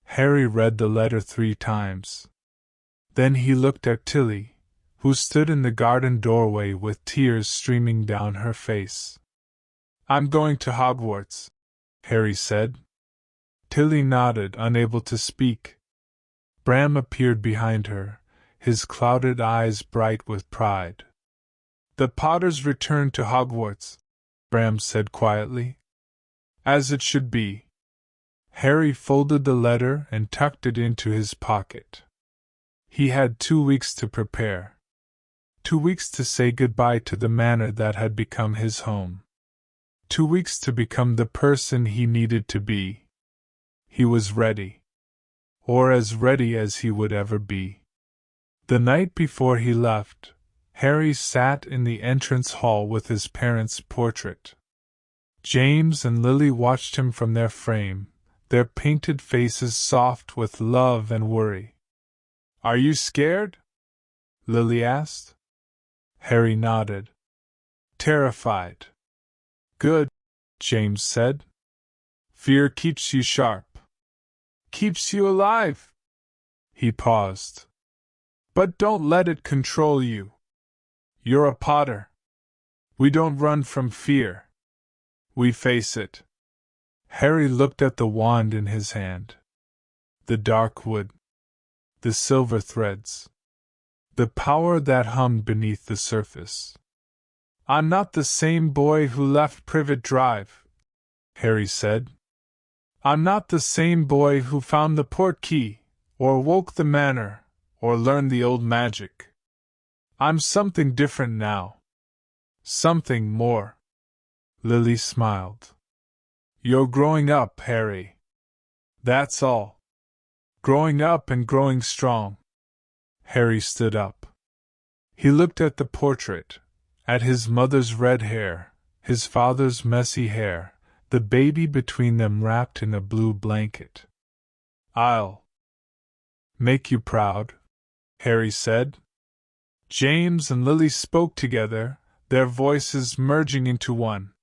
Harry read the letter 3 times. Then he looked at Tilly, who stood in the garden doorway with tears streaming down her face. I'm going to Hogwarts, Harry said. Tilly nodded, unable to speak. Bram appeared behind her, his clouded eyes bright with pride. The Potters returned to Hogwarts, Bram said quietly. As it should be. Harry folded the letter and tucked it into his pocket. He had 2 weeks to prepare. 2 weeks to say goodbye to the manor that had become his home. 2 weeks to become the person he needed to be. He was ready. Or as ready as he would ever be. The night before he left, Harry sat in the entrance hall with his parents' portrait. James and Lily watched him from their frame, their painted faces soft with love and worry. Are you scared? Lily asked. Harry nodded. Terrified. Good, James said. Fear keeps you sharp. Keeps you alive. He paused. But don't let it control you. You're a Potter. We don't run from fear. We face it. Harry looked at the wand in his hand. The dark wood. The silver threads. The power that hummed beneath the surface. I'm not the same boy who left Privet Drive, Harry said. I'm not the same boy who found the Portkey, or woke the Manor, or learned the old magic. I'm something different now. Something more. Lily smiled. You're growing up, Harry. That's all. Growing up and growing strong. Harry stood up. He looked at the portrait, at his mother's red hair, his father's messy hair, the baby between them wrapped in a blue blanket. I'll make you proud, Harry said. James and Lily spoke together, their voices merging into one.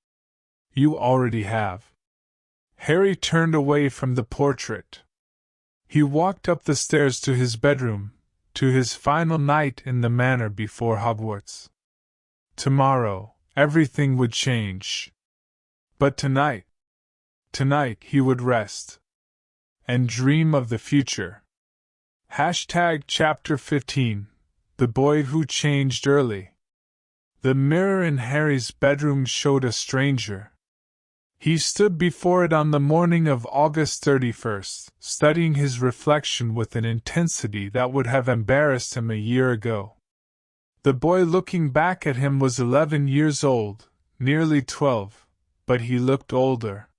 You already have. Harry turned away from the portrait. He walked up the stairs to his bedroom, to his final night in the manor before Hogwarts. Tomorrow, everything would change. But tonight he would rest. And dream of the future. Chapter 15. The Boy Who Changed Early. The mirror in Harry's bedroom showed a stranger. He stood before it on the morning of August 31st, studying his reflection with an intensity that would have embarrassed him a year ago. The boy looking back at him was 11 years old, nearly 12, but he looked older.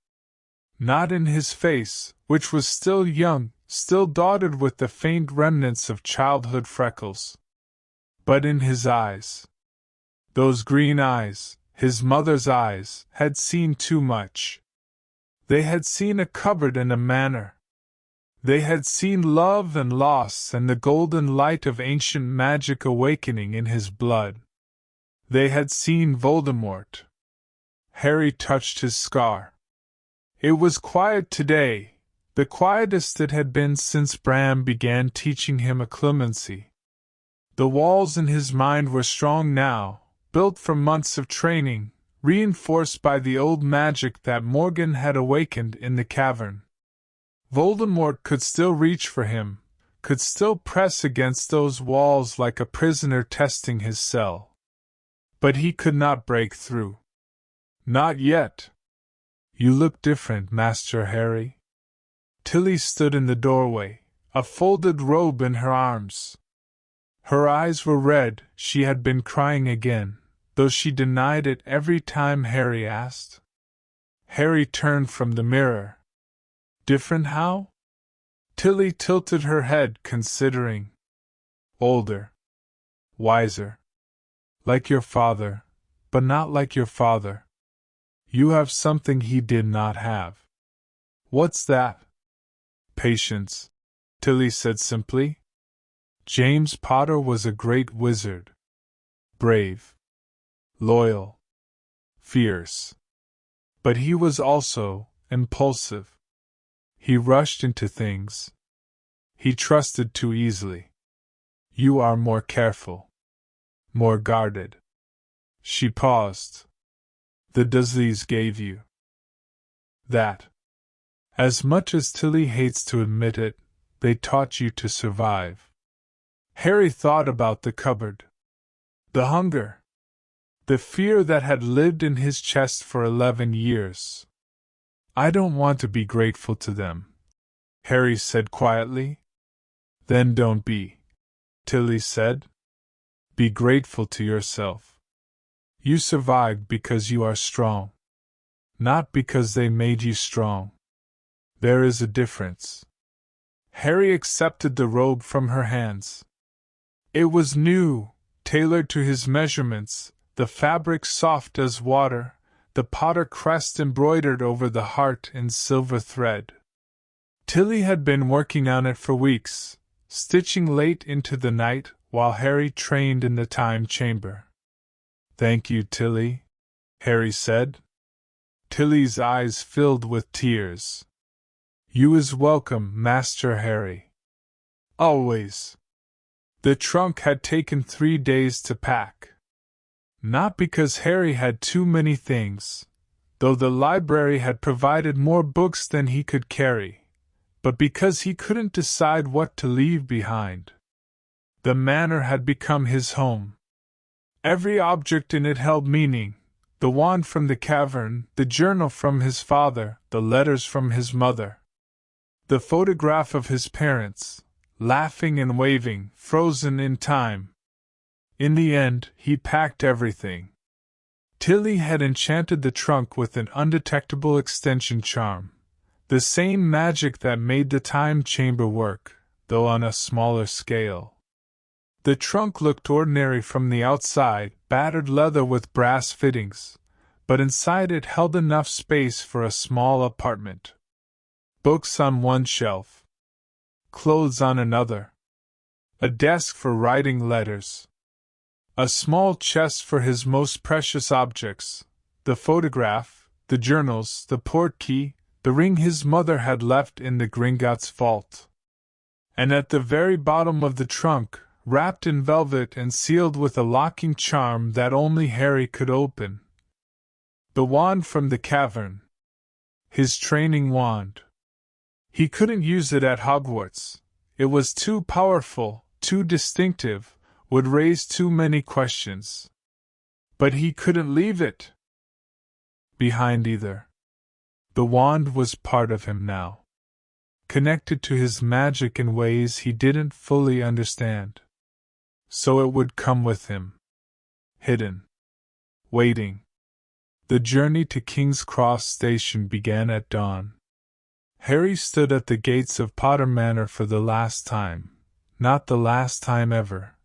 Not in his face, which was still young, still dotted with the faint remnants of childhood freckles. But in his eyes, those green eyes, his mother's eyes, had seen too much. They had seen a cupboard and a manor. They had seen love and loss and the golden light of ancient magic awakening in his blood. They had seen Voldemort. Harry touched his scar. It was quiet today, the quietest it had been since Bram began teaching him a clemency. The walls in his mind were strong now, built from months of training, reinforced by the old magic that Morgan had awakened in the cavern. Voldemort could still reach for him, could still press against those walls like a prisoner testing his cell. But he could not break through. Not yet. You look different, Master Harry. Tilly stood in the doorway, a folded robe in her arms. Her eyes were red, she had been crying again, though she denied it every time Harry asked. Harry turned from the mirror. Different how? Tilly tilted her head, considering. Older. Wiser. Like your father, but not like your father. You have something he did not have. What's that? Patience, Tilly said simply. James Potter was a great wizard. Brave. Loyal. Fierce. But he was also impulsive. He rushed into things. He trusted too easily. You are more careful. More guarded. She paused. The Dursleys gave you that. As much as Tilly hates to admit it, they taught you to survive. Harry thought about the cupboard. The hunger. The fear that had lived in his chest for 11 years. I don't want to be grateful to them, Harry said quietly. Then don't be, Tilly said. Be grateful to yourself. You survived because you are strong. Not because they made you strong. There is a difference. Harry accepted the robe from her hands. It was new, tailored to his measurements, the fabric soft as water, the Potter crest embroidered over the heart in silver thread. Tilly had been working on it for weeks, stitching late into the night while Harry trained in the time chamber. Thank you, Tilly, Harry said. Tilly's eyes filled with tears. You is welcome, Master Harry. Always. The trunk had taken 3 days to pack. Not because Harry had too many things, though the library had provided more books than he could carry, but because he couldn't decide what to leave behind. The manor had become his home. Every object in it held meaning, the wand from the cavern, the journal from his father, the letters from his mother. The photograph of his parents, laughing and waving, frozen in time. In the end, he packed everything. Tilly had enchanted the trunk with an undetectable extension charm, the same magic that made the time chamber work, though on a smaller scale. The trunk looked ordinary from the outside, battered leather with brass fittings, but inside it held enough space for a small apartment. Books on one shelf. Clothes on another. A desk for writing letters. A small chest for his most precious objects, the photograph, the journals, the portkey, the ring his mother had left in the Gringotts vault. And at the very bottom of the trunk, wrapped in velvet and sealed with a locking charm that only Harry could open. The wand from the cavern. His training wand. He couldn't use it at Hogwarts. It was too powerful, too distinctive, would raise too many questions. But he couldn't leave it behind either. The wand was part of him now, connected to his magic in ways he didn't fully understand. So it would come with him. Hidden. Waiting. The journey to King's Cross Station began at dawn. Harry stood at the gates of Potter Manor for the last time. Not the last time ever,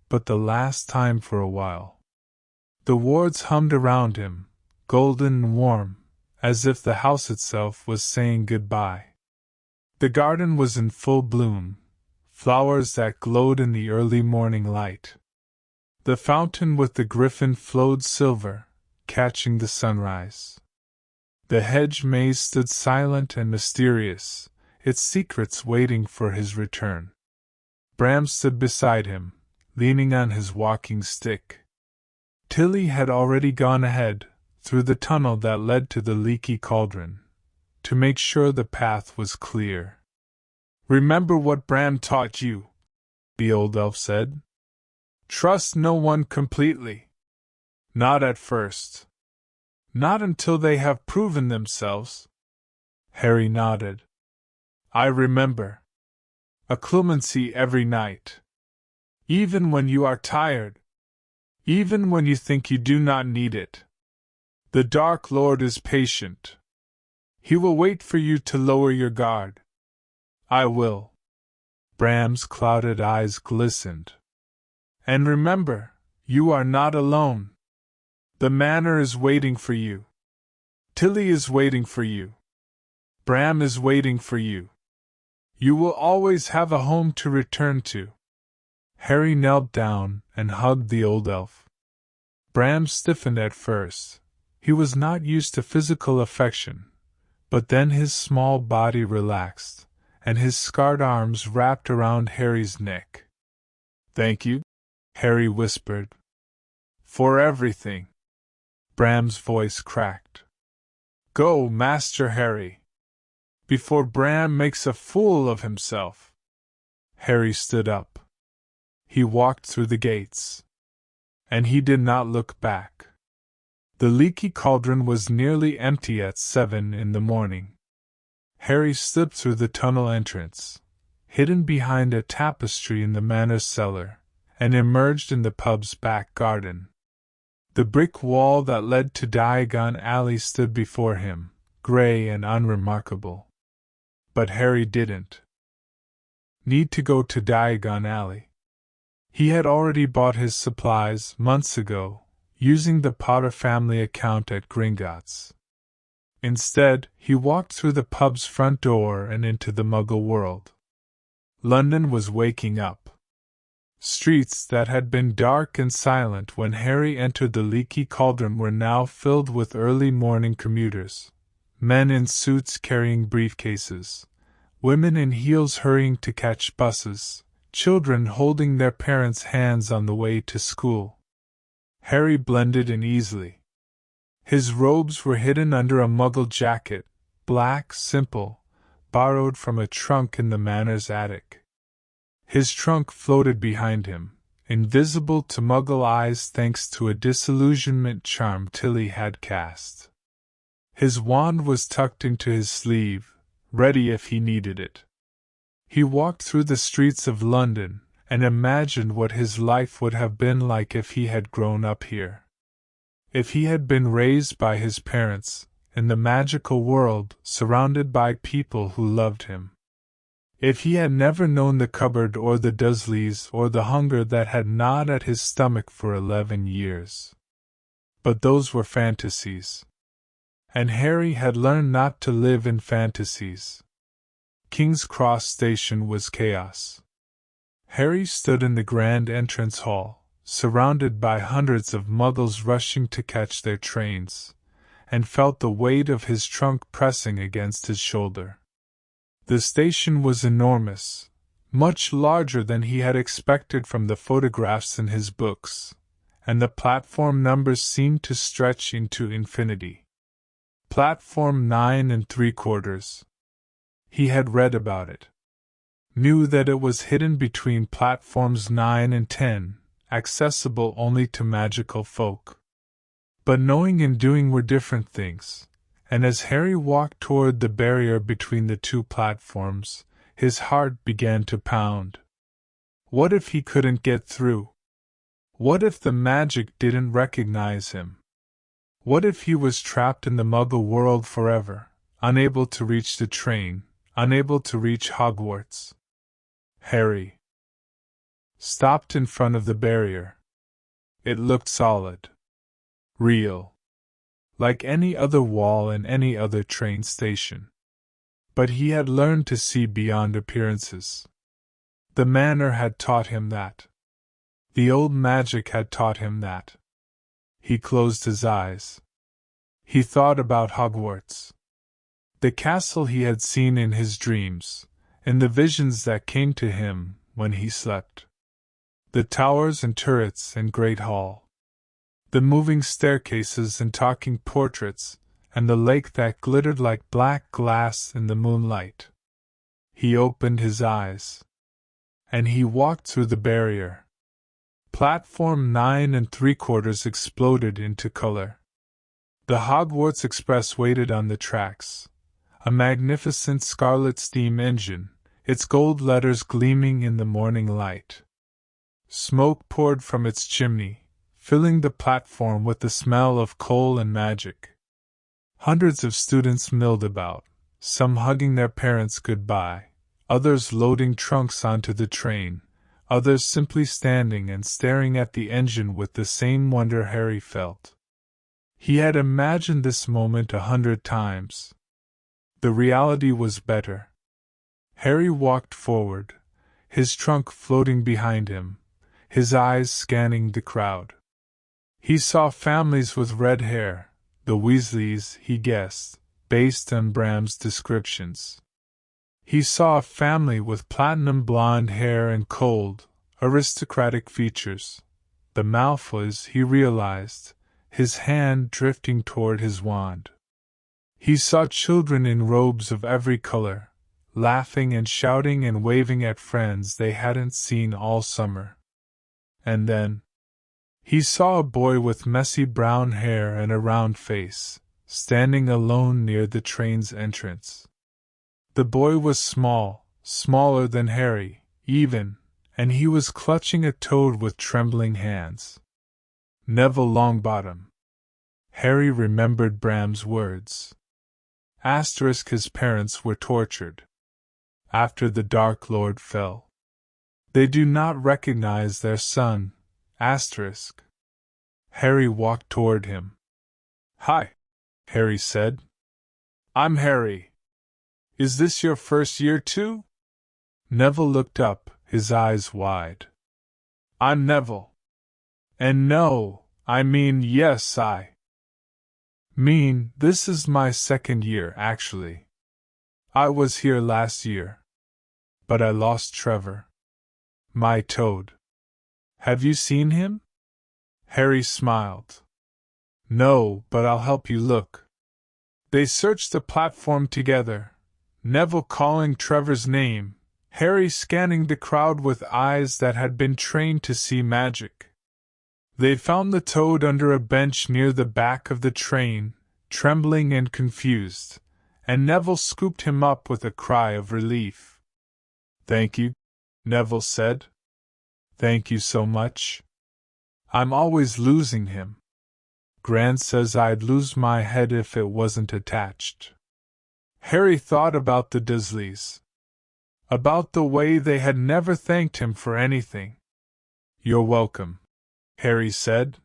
but the last time for a while. The wards hummed around him, golden and warm, as if the house itself was saying goodbye. The garden was in full bloom, flowers that glowed in the early morning light. The fountain with the griffin flowed silver, catching the sunrise. The hedge maze stood silent and mysterious, its secrets waiting for his return. Bram stood beside him, leaning on his walking stick. Tilly had already gone ahead, through the tunnel that led to the leaky cauldron, to make sure the path was clear. "Remember what Bram taught you," the old elf said. "Trust no one completely. Not at first. Not until they have proven themselves." Harry nodded. "I remember. A clemency every night. Even when you are tired. Even when you think you do not need it. The Dark Lord is patient. He will wait for you to lower your guard." "I will." Bram's clouded eyes glistened. "And remember, you are not alone. The manor is waiting for you. Tilly is waiting for you. Bram is waiting for you. You will always have a home to return to." Harry knelt down and hugged the old elf. Bram stiffened at first. He was not used to physical affection, but then his small body relaxed, and his scarred arms wrapped around Harry's neck. "Thank you," Harry whispered. "For everything." Bram's voice cracked. "Go, Master Harry, before Bram makes a fool of himself." Harry stood up. He walked through the gates. And he did not look back. The leaky cauldron was nearly empty at 7 in the morning. Harry slipped through the tunnel entrance, hidden behind a tapestry in the manor's cellar, and emerged in the pub's back garden. The brick wall that led to Diagon Alley stood before him, grey and unremarkable. But Harry didn't need to go to Diagon Alley. He had already bought his supplies months ago, using the Potter family account at Gringotts. Instead, he walked through the pub's front door and into the Muggle world. London was waking up. Streets that had been dark and silent when Harry entered the leaky cauldron were now filled with early morning commuters, men in suits carrying briefcases, women in heels hurrying to catch buses, children holding their parents' hands on the way to school. Harry blended in easily. His robes were hidden under a Muggle jacket, black, simple, borrowed from a trunk in the manor's attic. His trunk floated behind him, invisible to Muggle eyes thanks to a disillusionment charm Tilly had cast. His wand was tucked into his sleeve, ready if he needed it. He walked through the streets of London, and imagined what his life would have been like if he had grown up here. If he had been raised by his parents, in the magical world, surrounded by people who loved him. If he had never known the cupboard or the Dursleys or the hunger that had gnawed at his stomach for 11 years. But those were fantasies. And Harry had learned not to live in fantasies. King's Cross Station was chaos. Harry stood in the grand entrance hall, surrounded by hundreds of Muggles rushing to catch their trains, and felt the weight of his trunk pressing against his shoulder. The station was enormous, much larger than he had expected from the photographs in his books, and the platform numbers seemed to stretch into infinity. Platform 9 3/4. He had read about it. Knew that it was hidden between platforms 9 and 10, accessible only to magical folk. But knowing and doing were different things, and as Harry walked toward the barrier between the two platforms, his heart began to pound. What if he couldn't get through? What if the magic didn't recognize him? What if he was trapped in the Muggle world forever, unable to reach the train, unable to reach Hogwarts. Harry stopped in front of the barrier. It looked solid. Real. Like any other wall in any other train station. But he had learned to see beyond appearances. The Manor had taught him that. The old magic had taught him that. He closed his eyes. He thought about Hogwarts. The castle he had seen in his dreams, in the visions that came to him when he slept. The towers and turrets and great hall. The moving staircases and talking portraits, and the lake that glittered like black glass in the moonlight. He opened his eyes. And he walked through the barrier. Platform 9 3/4 exploded into color. The Hogwarts Express waited on the tracks. A magnificent scarlet steam engine, its gold letters gleaming in the morning light. Smoke poured from its chimney, filling the platform with the smell of coal and magic. Hundreds of students milled about, some hugging their parents goodbye, others loading trunks onto the train, others simply standing and staring at the engine with the same wonder Harry felt. He had imagined this moment 100 times. The reality was better. Harry walked forward, his trunk floating behind him, his eyes scanning the crowd. He saw families with red hair, the Weasleys, he guessed, based on Bram's descriptions. He saw a family with platinum blonde hair and cold, aristocratic features. The Malfoys, he realized, his hand drifting toward his wand. He saw children in robes of every color, laughing and shouting and waving at friends they hadn't seen all summer. And then, he saw a boy with messy brown hair and a round face, standing alone near the train's entrance. The boy was small, smaller than Harry, even, and he was clutching a toad with trembling hands. Neville Longbottom. Harry remembered Bram's words. His parents were tortured. After the Dark Lord fell. They do not recognize their son. Harry walked toward him. Hi, Harry said. I'm Harry. Is this your first year too? Neville looked up, his eyes wide. I'm Neville. And no, I mean yes, I mean, this is my second year, actually. I was here last year. But I lost Trevor. My toad. Have you seen him? Harry smiled. No, but I'll help you look. They searched the platform together, Neville calling Trevor's name, Harry scanning the crowd with eyes that had been trained to see magic. They found the toad under a bench near the back of the train, trembling and confused, and Neville scooped him up with a cry of relief. Thank you, Neville said. Thank you so much. I'm always losing him. Gran says I'd lose my head if it wasn't attached. Harry thought about the Dursleys. About the way they had never thanked him for anything. You're welcome, Harry said.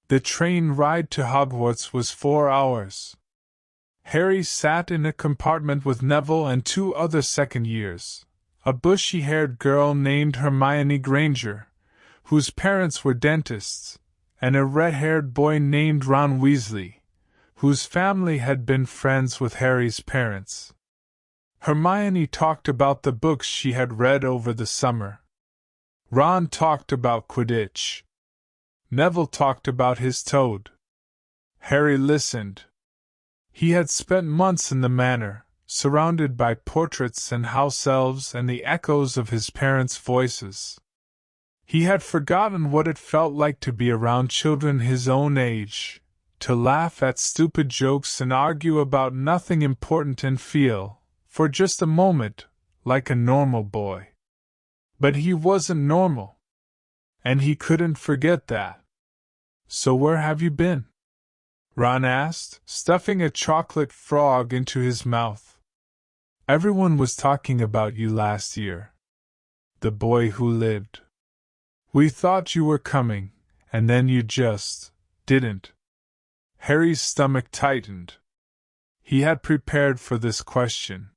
The train ride to Hogwarts was 4 hours. Harry sat in a compartment with Neville and 2 other second years, a bushy-haired girl named Hermione Granger, whose parents were dentists, and a red-haired boy named Ron Weasley, whose family had been friends with Harry's parents. Hermione talked about the books she had read over the summer. Ron talked about Quidditch. Neville talked about his toad. Harry listened. He had spent months in the Manor, surrounded by portraits and house elves and the echoes of his parents' voices. He had forgotten what it felt like to be around children his own age, to laugh at stupid jokes and argue about nothing important and feel, for just a moment, like a normal boy. But he wasn't normal. And he couldn't forget that. So where have you been? Ron asked, stuffing a chocolate frog into his mouth. Everyone was talking about you last year. The boy who lived. We thought you were coming, and then you just didn't. Harry's stomach tightened. He had prepared for this question.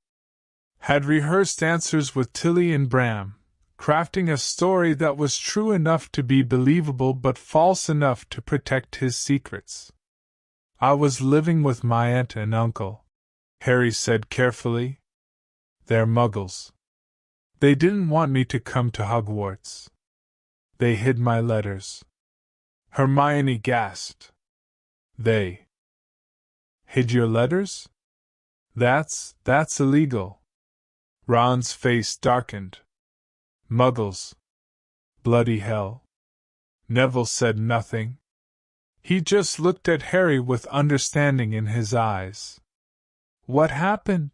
Had rehearsed answers with Tilly and Bram, crafting a story that was true enough to be believable but false enough to protect his secrets. I was living with my aunt and uncle, Harry said carefully. They're muggles. They didn't want me to come to Hogwarts. They hid my letters. Hermione gasped. They hid your letters? That's illegal. Ron's face darkened. Muggles. Bloody hell. Neville said nothing. He just looked at Harry with understanding in his eyes. What happened?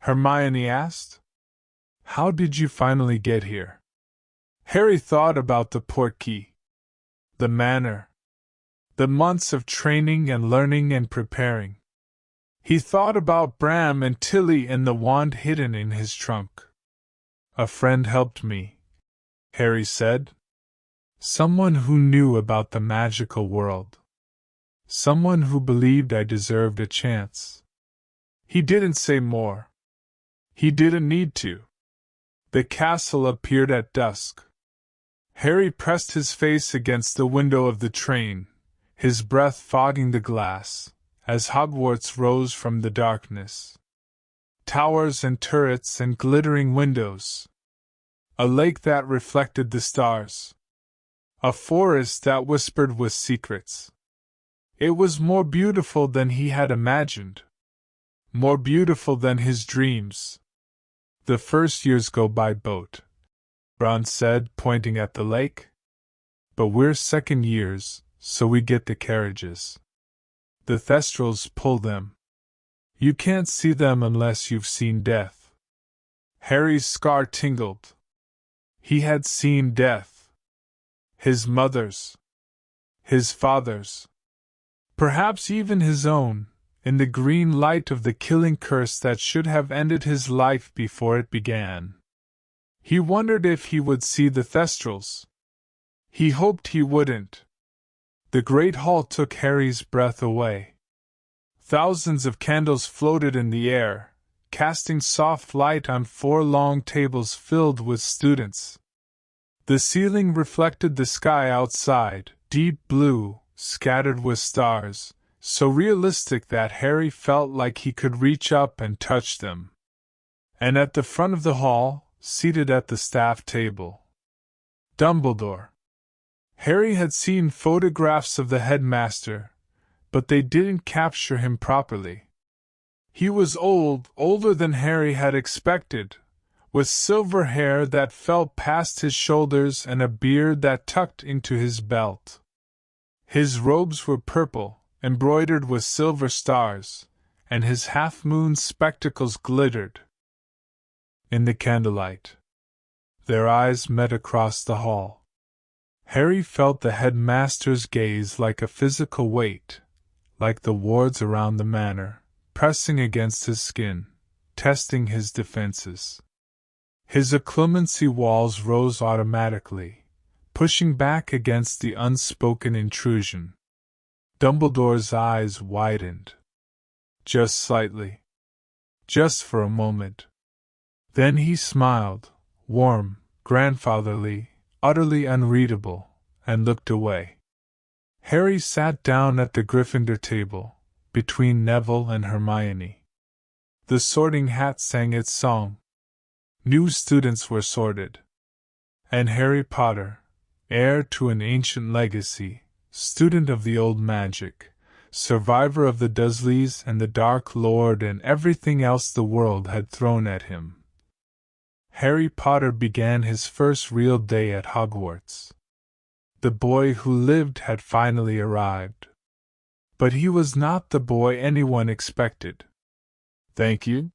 Hermione asked. How did you finally get here? Harry thought about the Portkey, the Manor, the months of training and learning and preparing. He thought about Bram and Tilly and the wand hidden in his trunk. A friend helped me, Harry said. Someone who knew about the magical world. Someone who believed I deserved a chance. He didn't say more. He didn't need to. The castle appeared at dusk. Harry pressed his face against the window of the train, his breath fogging the glass, as Hogwarts rose from the darkness. Towers and turrets and glittering windows. A lake that reflected the stars. A forest that whispered with secrets. It was more beautiful than he had imagined. More beautiful than his dreams. The first years go by boat, Ron said, pointing at the lake. But we're second years, so we get the carriages. The Thestrals pull them. You can't see them unless you've seen death. Harry's scar tingled. He had seen death. His mother's. His father's. Perhaps even his own, in the green light of the killing curse that should have ended his life before it began. He wondered if he would see the Thestrals. He hoped he wouldn't. The great hall took Harry's breath away. Thousands of candles floated in the air, casting soft light on 4 long tables filled with students. The ceiling reflected the sky outside, deep blue, scattered with stars, so realistic that Harry felt like he could reach up and touch them. And at the front of the hall, seated at the staff table, Dumbledore. Harry had seen photographs of the headmaster, but they didn't capture him properly. He was old, older than Harry had expected, with silver hair that fell past his shoulders and a beard that tucked into his belt. His robes were purple, embroidered with silver stars, and his half-moon spectacles glittered. In the candlelight, their eyes met across the hall. Harry felt the headmaster's gaze like a physical weight, like the wards around the manor, pressing against his skin, testing his defenses. His acclimacy walls rose automatically, pushing back against the unspoken intrusion. Dumbledore's eyes widened. Just slightly. Just for a moment. Then he smiled, warm, grandfatherly, utterly unreadable, and looked away. Harry sat down at the Gryffindor table, between Neville and Hermione. The Sorting Hat sang its song. New students were sorted. And Harry Potter, heir to an ancient legacy, student of the old magic, survivor of the Dursleys and the Dark Lord and everything else the world had thrown at him. Harry Potter began his first real day at Hogwarts. The boy who lived had finally arrived. But he was not the boy anyone expected. "Thank you,"